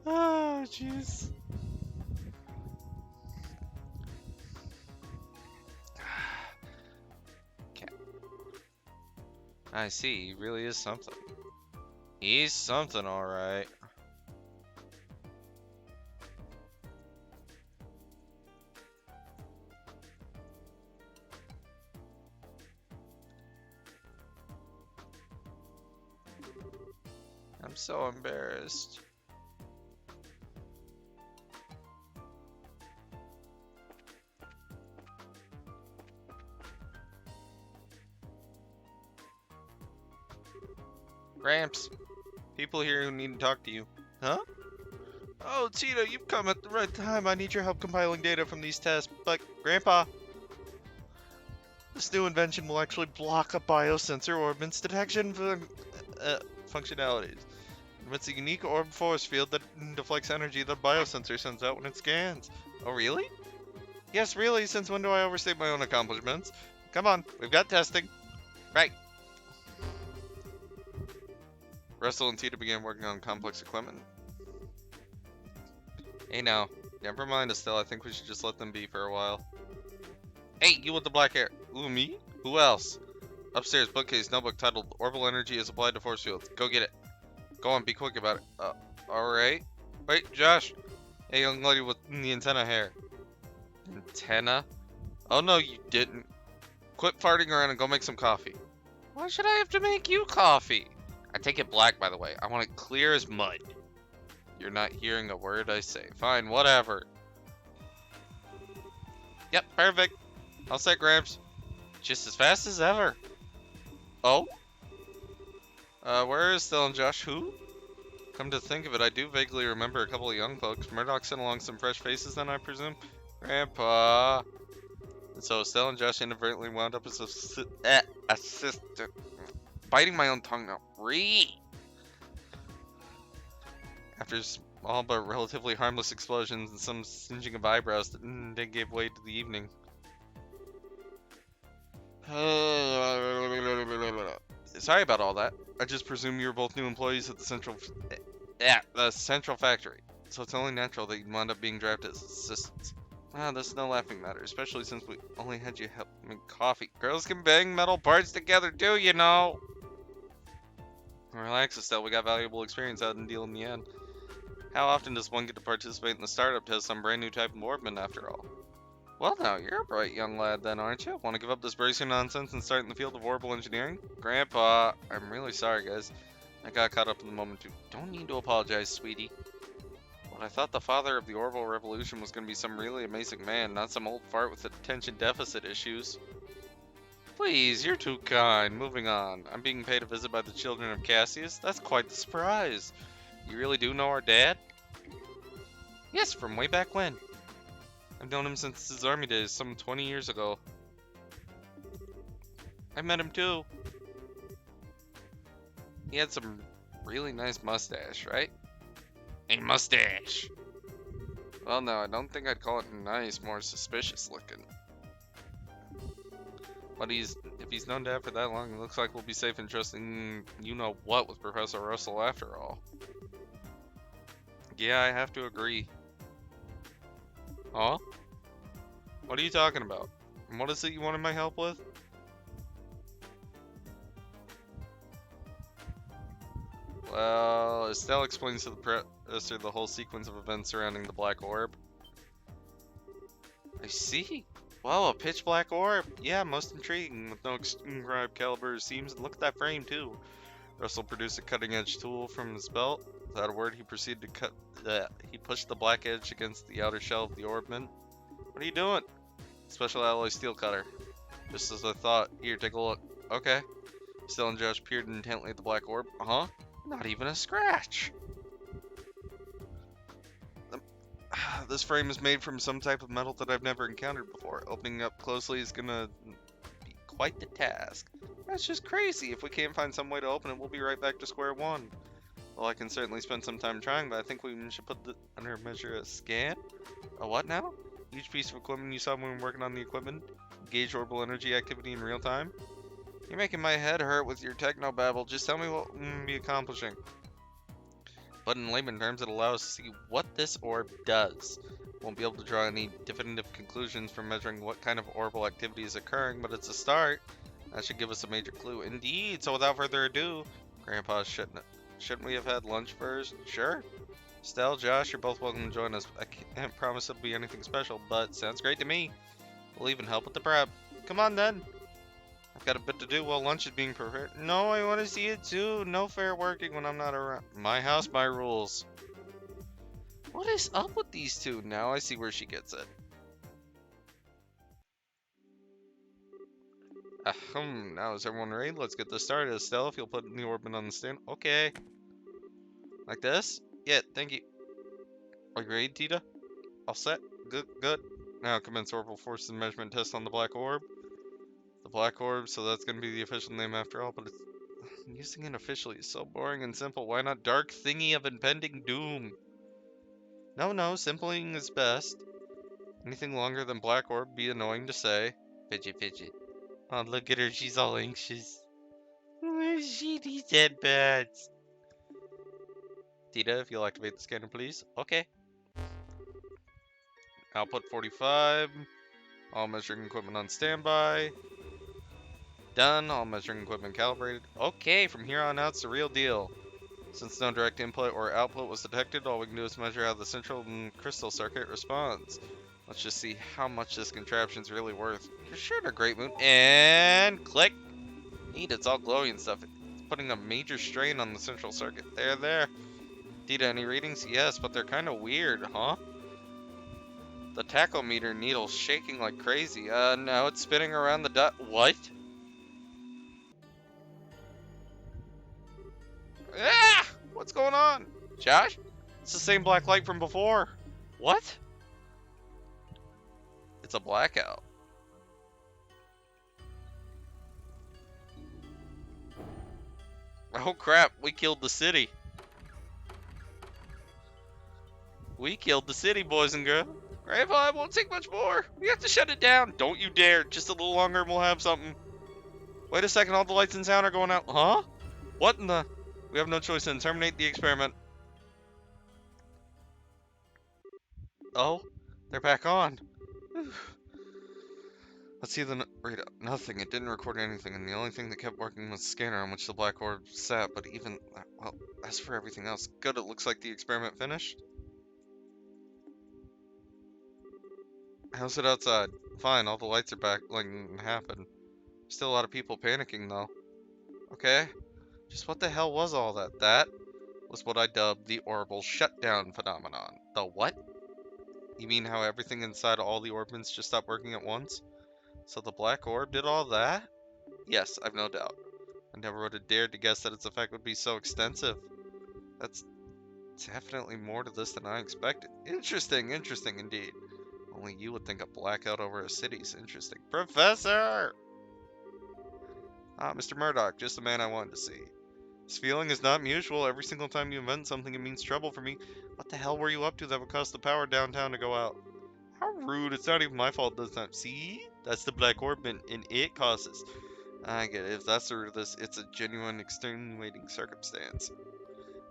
Oh, jeez. Okay. I see, he really is something. He's something, alright. I'm so embarrassed. Gramps. People here who need to talk to you. Huh? Oh, Tito, you've come at the right time. I need your help compiling data from these tests. But, Grandpa, this new invention will actually block a biosensor orbit's detection functionalities. It's a unique orb force field that deflects energy the biosensor sends out when it scans. Oh, really? Yes, really. Since when do I overstate my own accomplishments? Come on, we've got testing. Right. Russell and Tita began working on complex equipment. Hey now, never mind Estelle, I think we should just let them be for a while. Hey, you with the black hair. Ooh, me? Who else? Upstairs, bookcase, notebook titled Orbital Energy is Applied to Force Fields. Go get it. Go on, be quick about it. Alright. Wait, Josh. Hey, young lady with the antenna hair. Antenna? Oh no, you didn't. Quit farting around and go make some coffee. Why should I have to make you coffee? I take it black, by the way. I want it clear as mud. You're not hearing a word I say. Fine, whatever. Yep, perfect. All set, Gramps. Just as fast as ever. Oh? Where is Stella and Josh? Who? Come to think of it, I do vaguely remember a couple of young folks. Murdoch sent along some fresh faces then, I presume? Grandpa. And so Stella and Josh inadvertently wound up as assistant. Biting my own tongue now. After all but relatively harmless explosions and some singeing of eyebrows, they gave way to the evening. Sorry about all that. I just presume you were both new employees at the central factory. So it's only natural that you'd wind up being drafted as assistants. That's no laughing matter, especially since we only had you help make coffee. Girls can bang metal parts together too, you know. Relax, Estelle. We got valuable experience out in the deal in the end. How often does one get to participate in the startup to some brand new type of orbman after all? Well now, you're a bright young lad then, aren't you? Want to give up this bracing nonsense and start in the field of orbital engineering? Grandpa, I'm really sorry, guys. I got caught up in the moment too. Don't need to apologize, sweetie. But I thought the father of the orbital revolution was going to be some really amazing man, not some old fart with attention deficit issues. Please, you're too kind. Moving on. I'm being paid a visit by the children of Cassius. That's quite the surprise. You really do know our dad? Yes, from way back when. I've known him since his army days, some 20 years ago. I met him too. He had some really nice mustache, right? A mustache! Well, no, I don't think I'd call it nice, more suspicious looking. But if he's known Dad for that long, it looks like we'll be safe in trusting you-know-what with Professor Russell after all. Yeah, I have to agree. Huh? What are you talking about? And what is it you wanted my help with? Well, Estelle explains to the professor the whole sequence of events surrounding the black orb. I see. Wow, a pitch black orb. Yeah, most intriguing, with no inscribed caliber or seams. And look at that frame, too. Russell produced a cutting-edge tool from his belt. Without a word, he proceeded to cut he pushed the black edge against the outer shell of the orbman. What are you doing? Special alloy steel cutter. Just as I thought. Here, take a look. Okay. Stella and Josh peered intently at the black orb. Huh? Not even a scratch. This frame is made from some type of metal that I've never encountered before. Opening up closely is gonna be quite the task. That's just crazy. If we can't find some way to open it, we'll be right back to square one. Well, I can certainly spend some time trying, but I think we should put under measure a scan. A what now? Each piece of equipment you saw when we were working on the equipment. Gauge orbital energy activity in real time. You're making my head hurt with your technobabble. Just tell me what we'll be accomplishing. But in layman terms, it allows us to see what this orb does. Won't be able to draw any definitive conclusions from measuring what kind of orbital activity is occurring, but it's a start. That should give us a major clue. Indeed, so without further ado, Grandpa, shouldn't we have had lunch first? Sure. Stell, Josh, you're both welcome to join us. I can't promise it'll be anything special, but sounds great to me. We'll even help with the prep. Come on then. I've got a bit to do while lunch is being prepared. No, I want to see it too. No fair working when I'm not around. My house, my rules. What is up with these two? Now I see where she gets it. Ahem, now is everyone ready? Let's get this started. Estelle, if you'll put the orbit on the stand. Okay. Like this? Yeah, thank you. Are you ready, Tita? All set? Good, good. Now commence orbital forces and measurement test on the black orb. The black orb, so that's going to be the official name after all, but using it officially is so boring and simple. Why not dark thingy of impending doom? No, simpling is best. Anything longer than black orb be annoying to say. Fidget, fidget. Oh, look at her, she's all anxious. She needs headbands. Tita, if you'll activate the scanner, please. Okay. Output 45. All measuring equipment on standby. Done. All measuring equipment calibrated. Okay, from here on out, it's the real deal. Since no direct input or output was detected, all we can do is measure how the central crystal circuit responds. Let's just see how much this contraption's really worth. You're sure they're great moon. And click. Neat, it's all glowy and stuff. It's putting a major strain on the central circuit. There. Tita, any readings? Yes, but they're kind of weird, huh? The tachometer needle's shaking like crazy. Now it's spinning around the dot. What? Ah! What's going on? Josh? It's the same black light from before. What? It's a blackout. Oh crap, we killed the city. We killed the city, boys and girls. Grandpa, it won't take much more. We have to shut it down. Don't you dare. Just a little longer and we'll have something. Wait a second, all the lights in town are going out. Huh? What in the... We have no choice then. Terminate the experiment. Oh, they're back on. Let's see the readout. Nothing. It didn't record anything, and the only thing that kept working was the scanner on which the black orb sat, but even... Well, as for everything else, good, it looks like the experiment finished. How's it outside? Fine, all the lights are back like it happened. Still a lot of people panicking, though. Okay. Just what the hell was all that? That was what I dubbed the orbital shutdown phenomenon. The what? You mean how everything inside all the orbits just stopped working at once? So the black orb did all that? Yes, I've no doubt. I never would have dared to guess that its effect would be so extensive. That's definitely more to this than I expected. Interesting, interesting indeed. Only you would think a blackout over a city's interesting. Professor! Ah, Mr. Murdoch, just the man I wanted to see. This feeling is not mutual. Every single time you invent something, it means trouble for me. What the hell were you up to that would cause the power downtown to go out? How rude. It's not even my fault this time. See? That's the black orb and it causes. I get it. If that's the root of this, it's a genuine extenuating circumstance.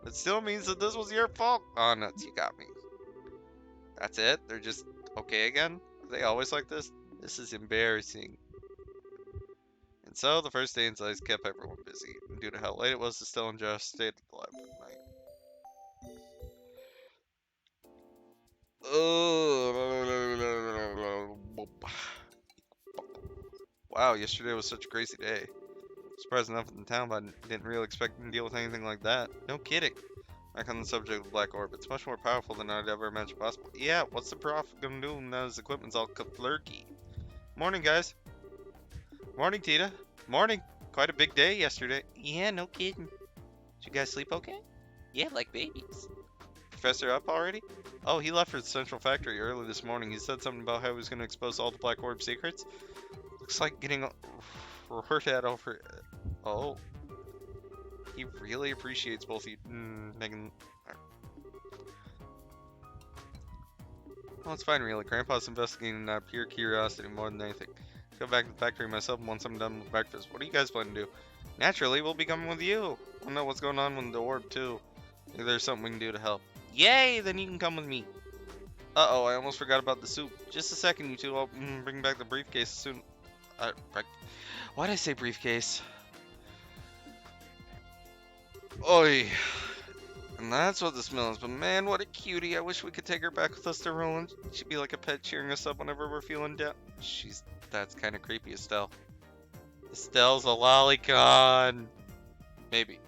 It still means that this was your fault. Oh, nuts. You got me. That's it? They're just okay again? Are they always like this? This is embarrassing. And so, the first day in Seaside kept everyone busy. And due to how late it was, Estelle and Josh stayed alive at night. Wow, yesterday was such a crazy day. Surprised enough in the town, but I didn't really expect to deal with anything like that. No kidding. Back on the subject of the black orb, it's much more powerful than I'd ever imagined possible. Yeah, what's the prof gonna do when his equipment's all kaflurky? Morning, guys. Morning, Tita. Morning. Quite a big day yesterday. Yeah, no kidding. Did you guys sleep okay? Yeah, like babies. Professor up already? Oh, he left for the central factory early this morning. He said something about how he was going to expose all the black orb secrets. Looks like getting roared at over... Oh. He really appreciates both you... Megan... Well, it's fine, really. Grandpa's investigating out of pure curiosity more than anything. Go back to the factory myself once I'm done with breakfast. What do you guys plan to do? Naturally, we'll be coming with you. We'll know what's going on with the orb, too. Maybe there's something we can do to help. Yay! Then you can come with me. Uh-oh, I almost forgot about the soup. Just a second, you two. I'll bring back the briefcase soon. Why'd I say briefcase? Oi. And that's what the smell is. But man, what a cutie. I wish we could take her back with us to Roland. She'd be like a pet cheering us up whenever we're feeling down. That's kind of creepy, Estelle. Estelle's a lolicon. Maybe.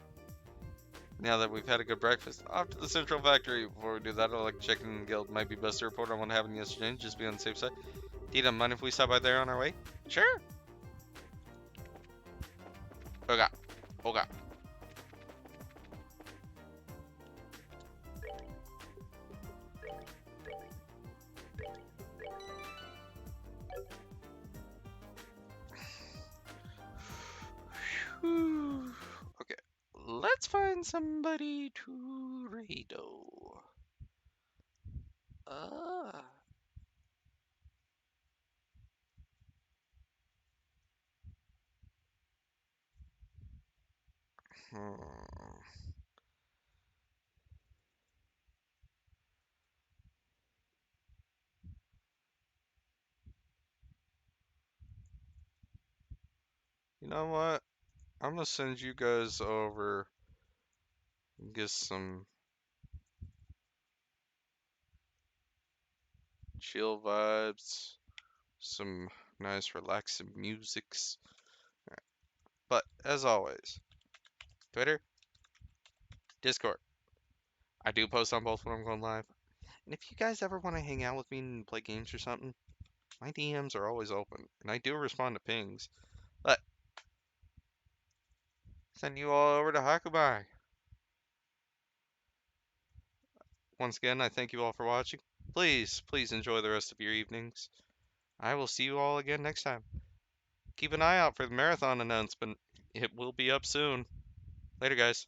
Now that we've had a good breakfast, off to the central factory. Before we do that, I'd like to check in the guild. Might be best to report on what happened yesterday, just be on the safe side. Tita, mind if we stop by there on our way? Sure. Okay. Okay. Okay. Let's find somebody to rado. You know what? I'm gonna send you guys over and get some chill vibes, some nice relaxing musics. Alright. But as always, Twitter, Discord. I do post on both when I'm going live. And if you guys ever want to hang out with me and play games or something, my DMs are always open, and I do respond to pings. But send you all over to Hakubai. Once again, I thank you all for watching. Please, please enjoy the rest of your evenings. I will see you all again next time. Keep an eye out for the marathon announcement. It will be up soon. Later, guys.